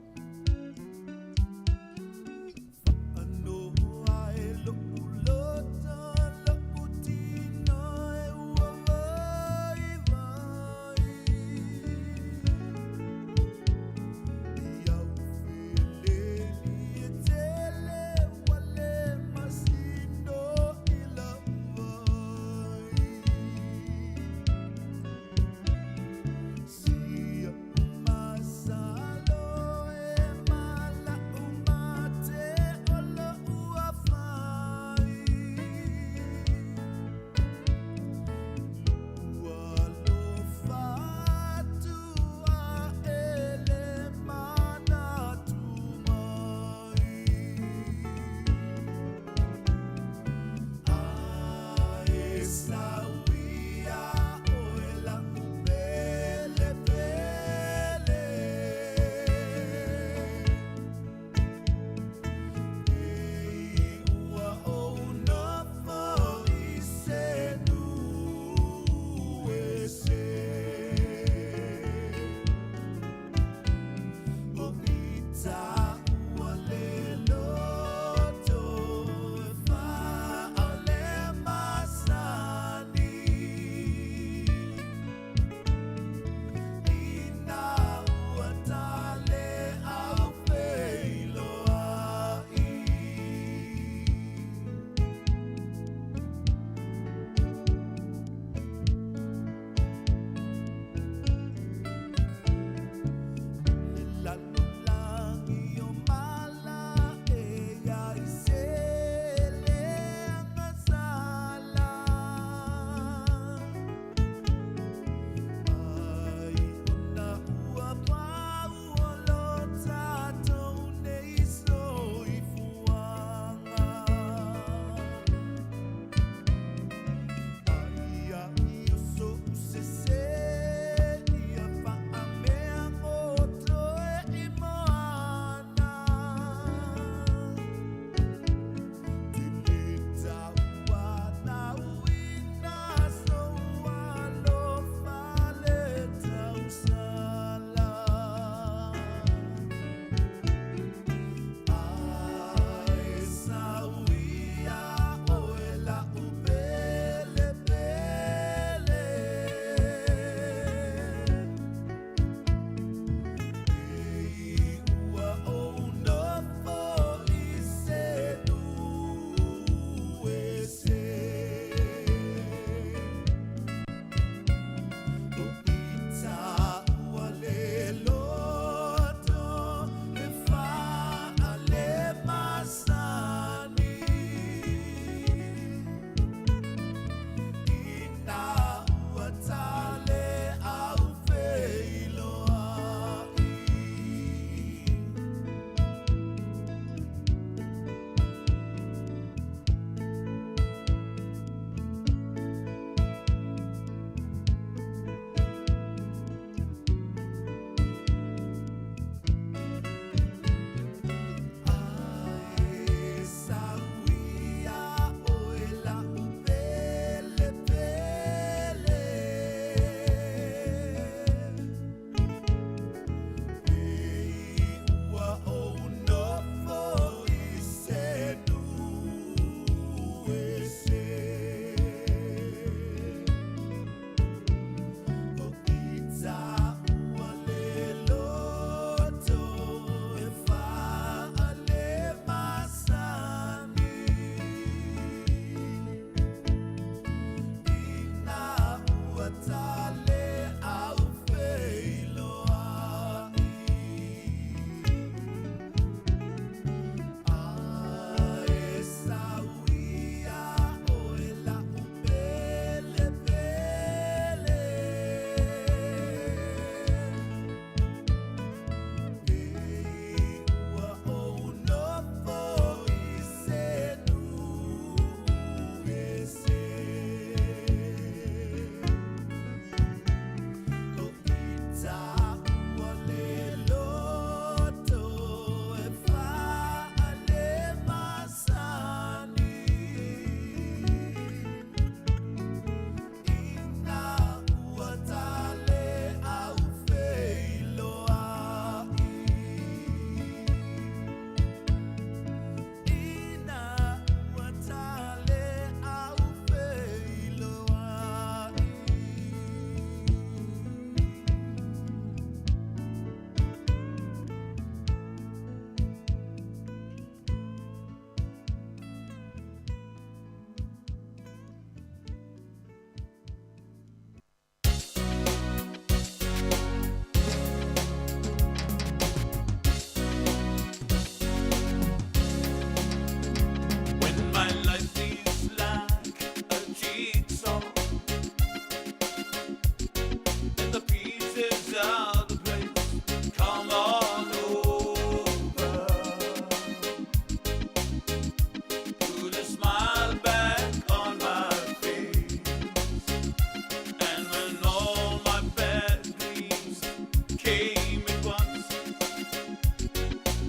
came at once,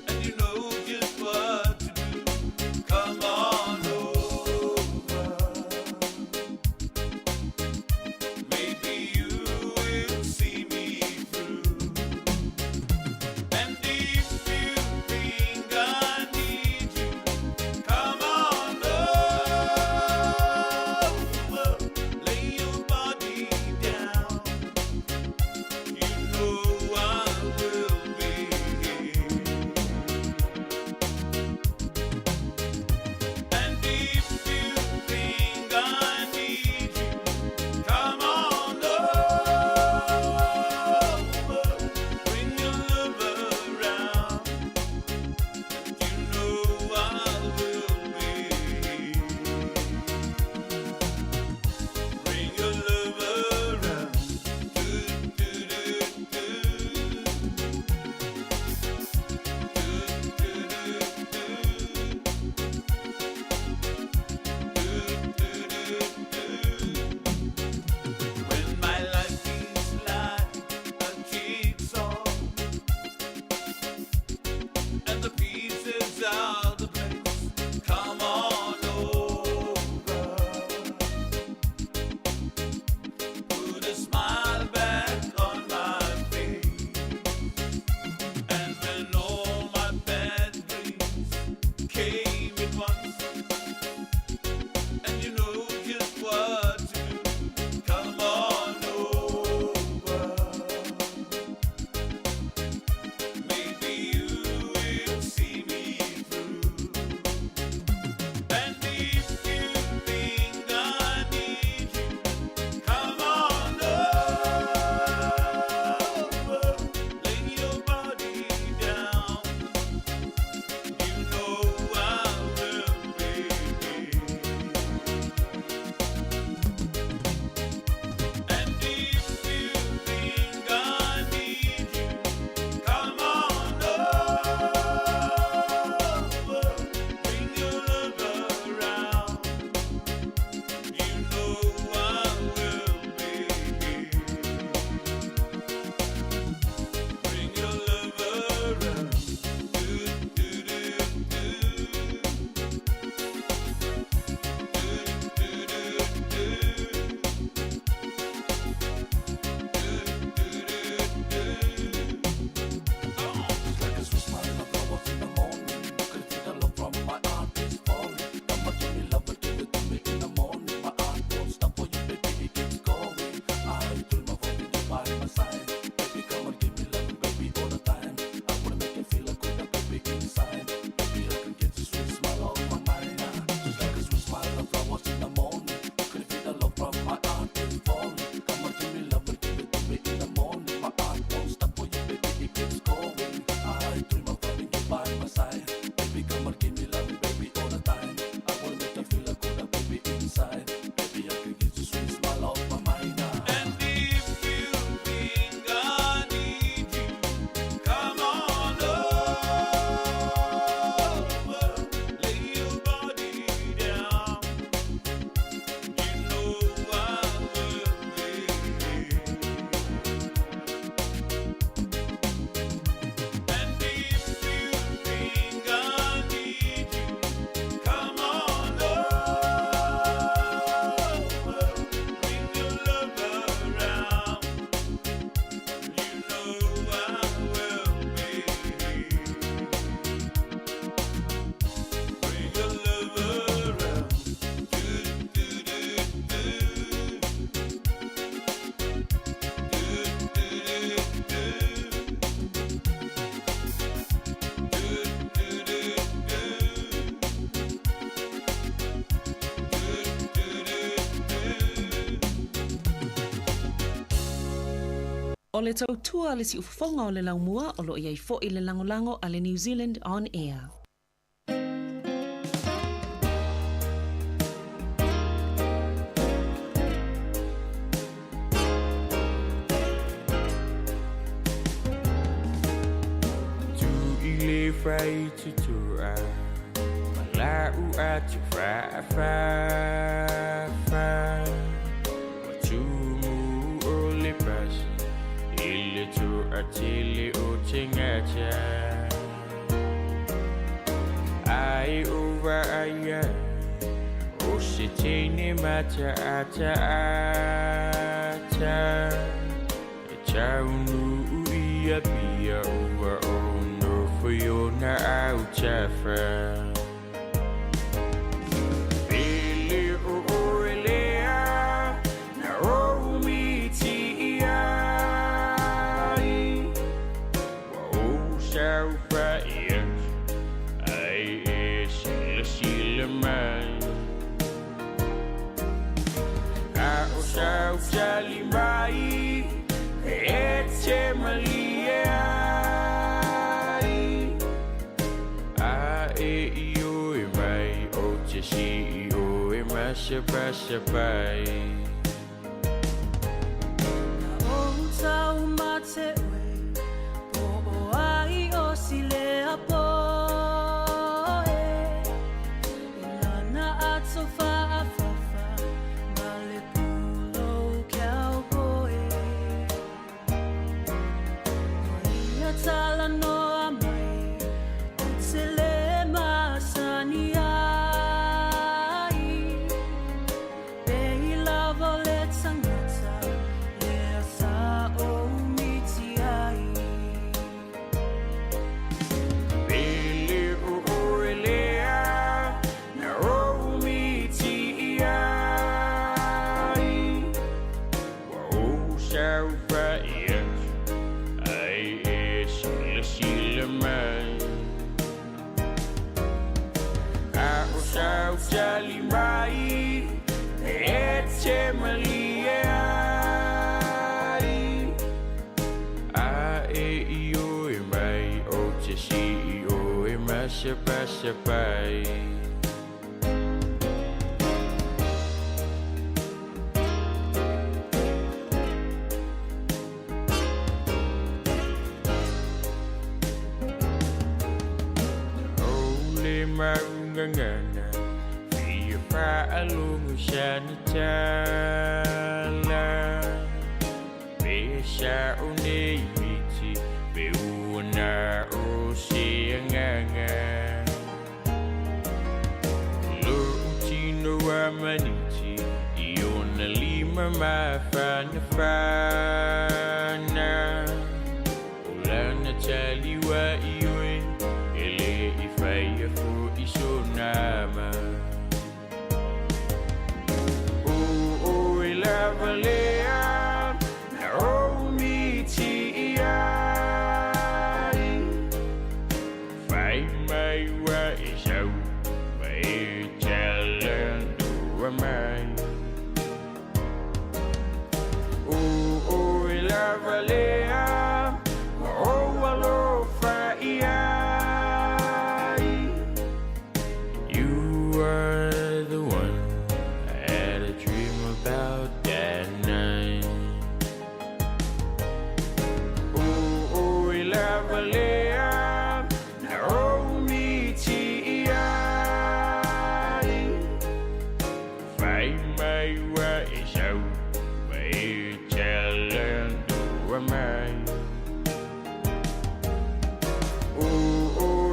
and you know just what to do. Come on over. Maybe you will see me through. And if you think I need you, come on over. Lay your body down. You know I will be here. And if you think I need you, come on over. Bring your love around. You know I will be here. Bring your love around. When my life is like a jigsaw and the pieces are the place, come on over. Put a smile back on my face, and when all my bad dreams came at once, and you know just what to do, come on over. Maybe you will see me through. And if you think I need you, come on over. Lay your body down. You know I will be here. And if you think I need you, come on over. Bring your love around. You know I will be here. Bring your love around. O le tautua le si ufafonga o le laumua o lo iai fo i le langolango a le New Zealand On Air. Frai tu tua Malau atu fa fa fa Watumu o le pas Ile tu atili o tingacha ai uva aya o sitini mata ata ata chaunu ia pia ua ono fuyo na au chafa Bili o oelea na o miti ai wa o sau faia ai e sila mai a o sau sali mai e te malia a e io e mai o te si io e masha pasha pai O tau mate o ai o sile apo ilana atso fa afafa male pulo kiao koe ia tala no amai sile masani ai Pei lavo le tangata le asa o miti ai Bili o oelea na o miti ai wa o sau faia ai e sila mai a o sau sali mai e te malia a e io e mai o te si o e masha pasha pai Ole maungangana Fia paalungu sanitala Besa une miti Beuna o sianganga Lo utino amaniti Iona lima mafana fana Olana taliwa iwe Ele ifaya fu isonama O ilavalea na o miti ai Fai mai wa isau Vai jalan dua mai O ilavalea O alofa iai You are the one I had a dream about that night O ilavalea na o miti ai Fai mai wa isau Vai jalan dua mai O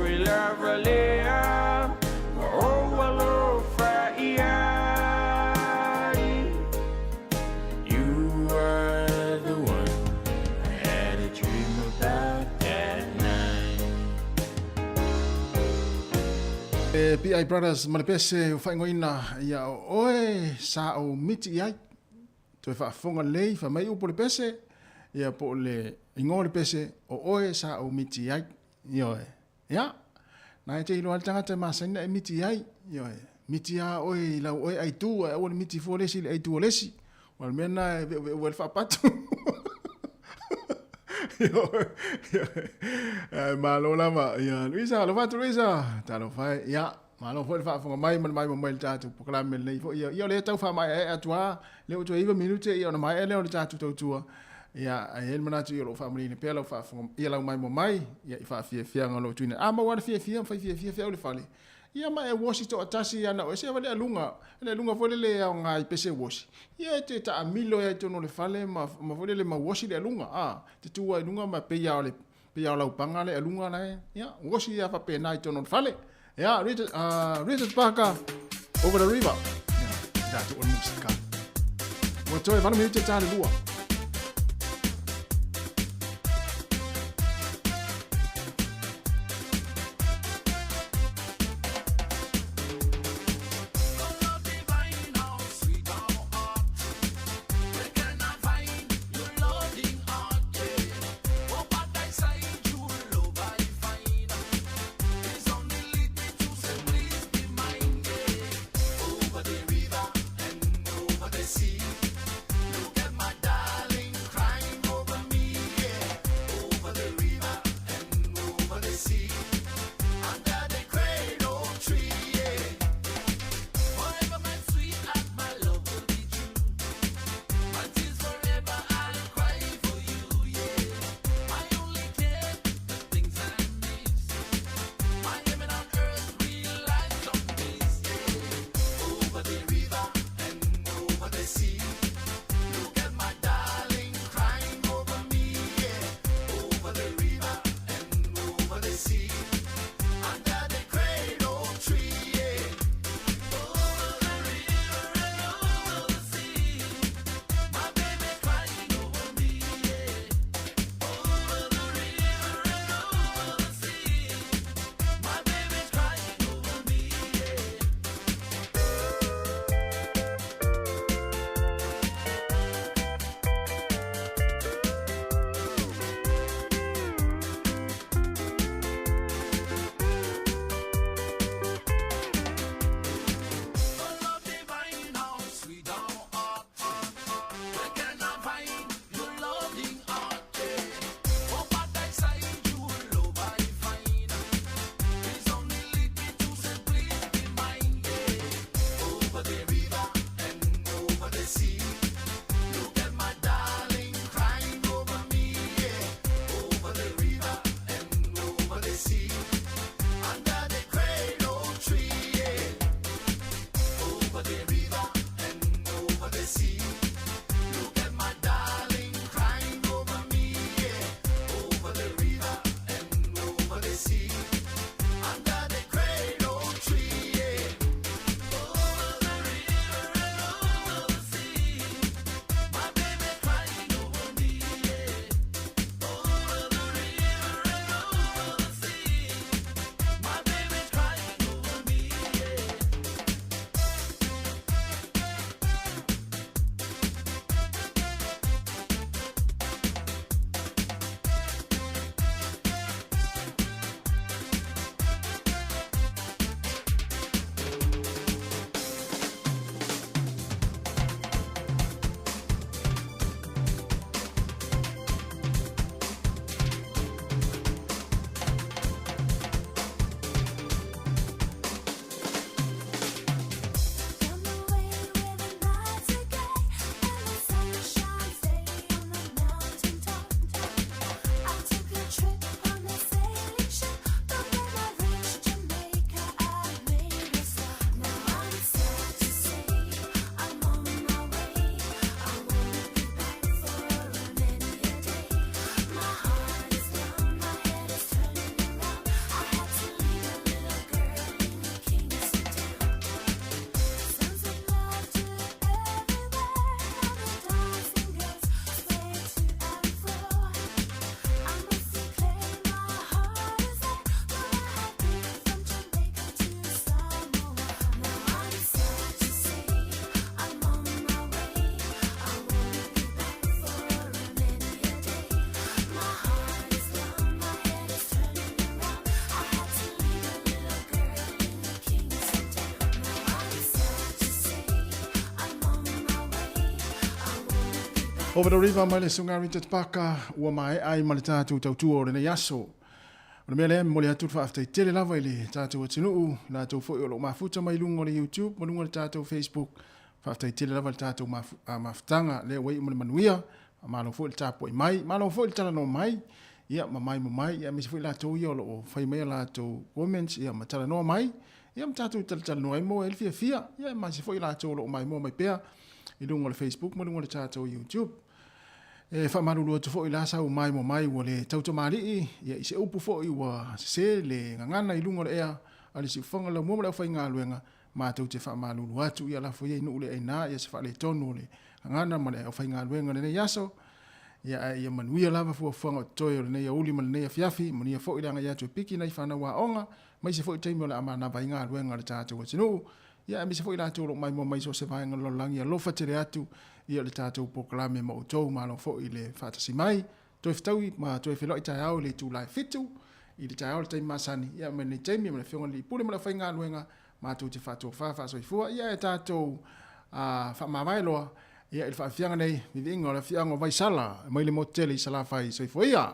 ilavalea O alofa iai You are the one I had a dream about that night P.I. Brothers Malipese o whaingoina ia oe sa o miti ai. Toi whaafonga lei wha mai upo le pese ia po le ingo le pese o oe sa o miti ai. Ioe. Ia. Na e te ilo al tangata masaina e miti ai. Ioe. Miti a oe lau oe ai tu a o le miti fo lesi le ai tu o lesi. Wal mena e le whapatu. Malo lama ia Luisa lo fatu Luisa talo fai ia malo foi fa fonga mai mai tatu proclame nei fo ia le tau fa mai e atua le o iva minute ia na mai le o tatu tau tua ia el manatu ia lo family ne pelo fa fonga ia la mai ia fa fia ngalo tuina ama wa fia fa o le fale Ia ma e wosi to atasi ana o se vale lunga vole le au ngai pese wosi. Ia te ta amilo e tono le fale ma vole le ma wosi le lunga te tua lunga ma pe ya la upanga le lunga na ia wosi ia fa pe nai tono le fale. Ia Richard Parker Over the River. Ia da to musika. Mo toi vale mi te tale lua. Over the River mai le sunga Richard Parker ua mai ai ma le tātou tautua o le nei aso. O le mea lea mo le atu whaaftai tele lava i le tātou atinuu, la tau fo i o lo mafuta mai lunga le YouTube, mo lunga le tātou Facebook, whaaftai tele lava le tātou mafutanga le wei mo le manuia, malo fo i le tāpoi mai, malo fo i le talano mai, ia ma mai mo mai, ia misi fo i la tau i o lo whai mea la tau comments, ia ma talanoa mai, ia mtatu tal no ai mo el fia ia ma se foi la tolo mai mo mai pea i lungo le Facebook mo lungo le tatu YouTube e fa maru tu foi la sa o mai mo mai wo le tau mali ia se upu foi wa se le ngana i lungo le ea ali si fonga la mo la fa nga luenga ma tau te fa malu atu ia la foi no le ina ia se fa le tonu le ngana mo le fa nga luenga le yaso ia manuia lava fu fonga toyo le ia uli man ia fiafi mo ia foi langa ia tu piki nei fa na wa onga mai se foi taimo la amana vai nga luenga le tatu tinu ia mi se foi la tolo mai mo mai so se vai nga lo langi lo fa tere atu ia le tatu proklame mo to ma lo foi le fa tasi mai to ftaui ma to fe lo ita au le tu lai fitu i le tau le taima masani ia me le taimi me le whionga li pule me le whainga luenga ma tu te whato wha so i fua ia e tātou wha mawai loa ia i le whaafianga nei mi vinga o le whianga vai sala mai le motele i sala whai so i fua ia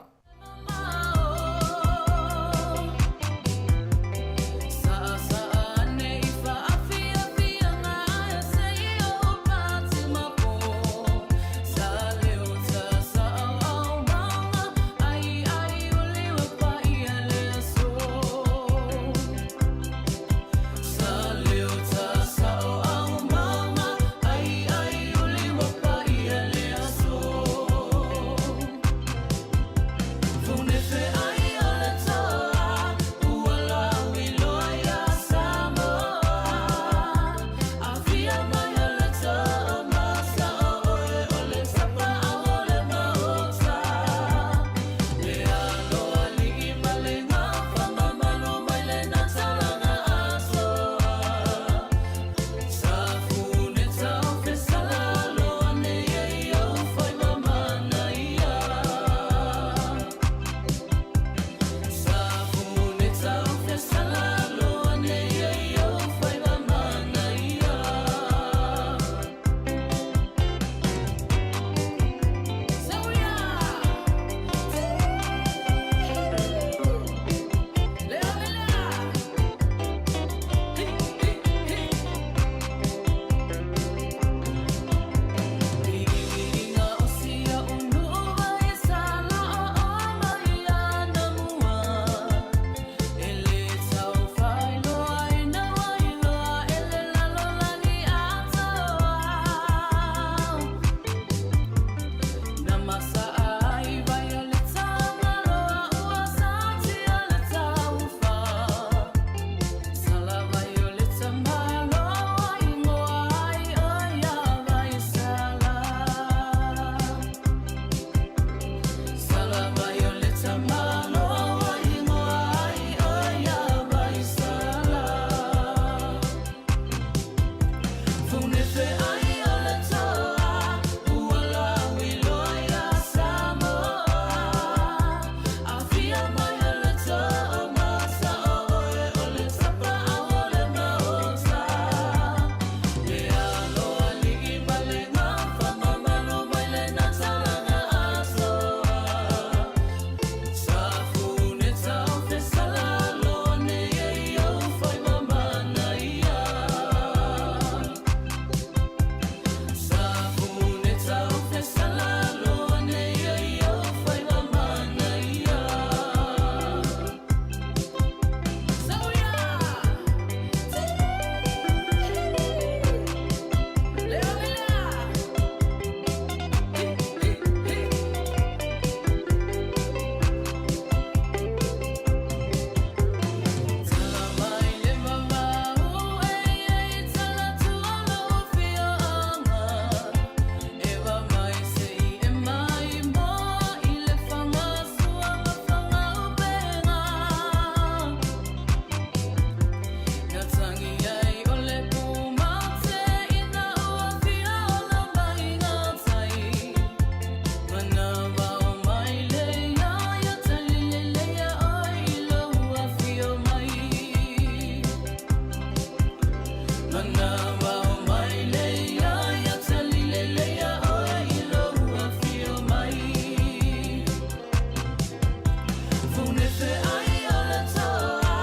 Phone if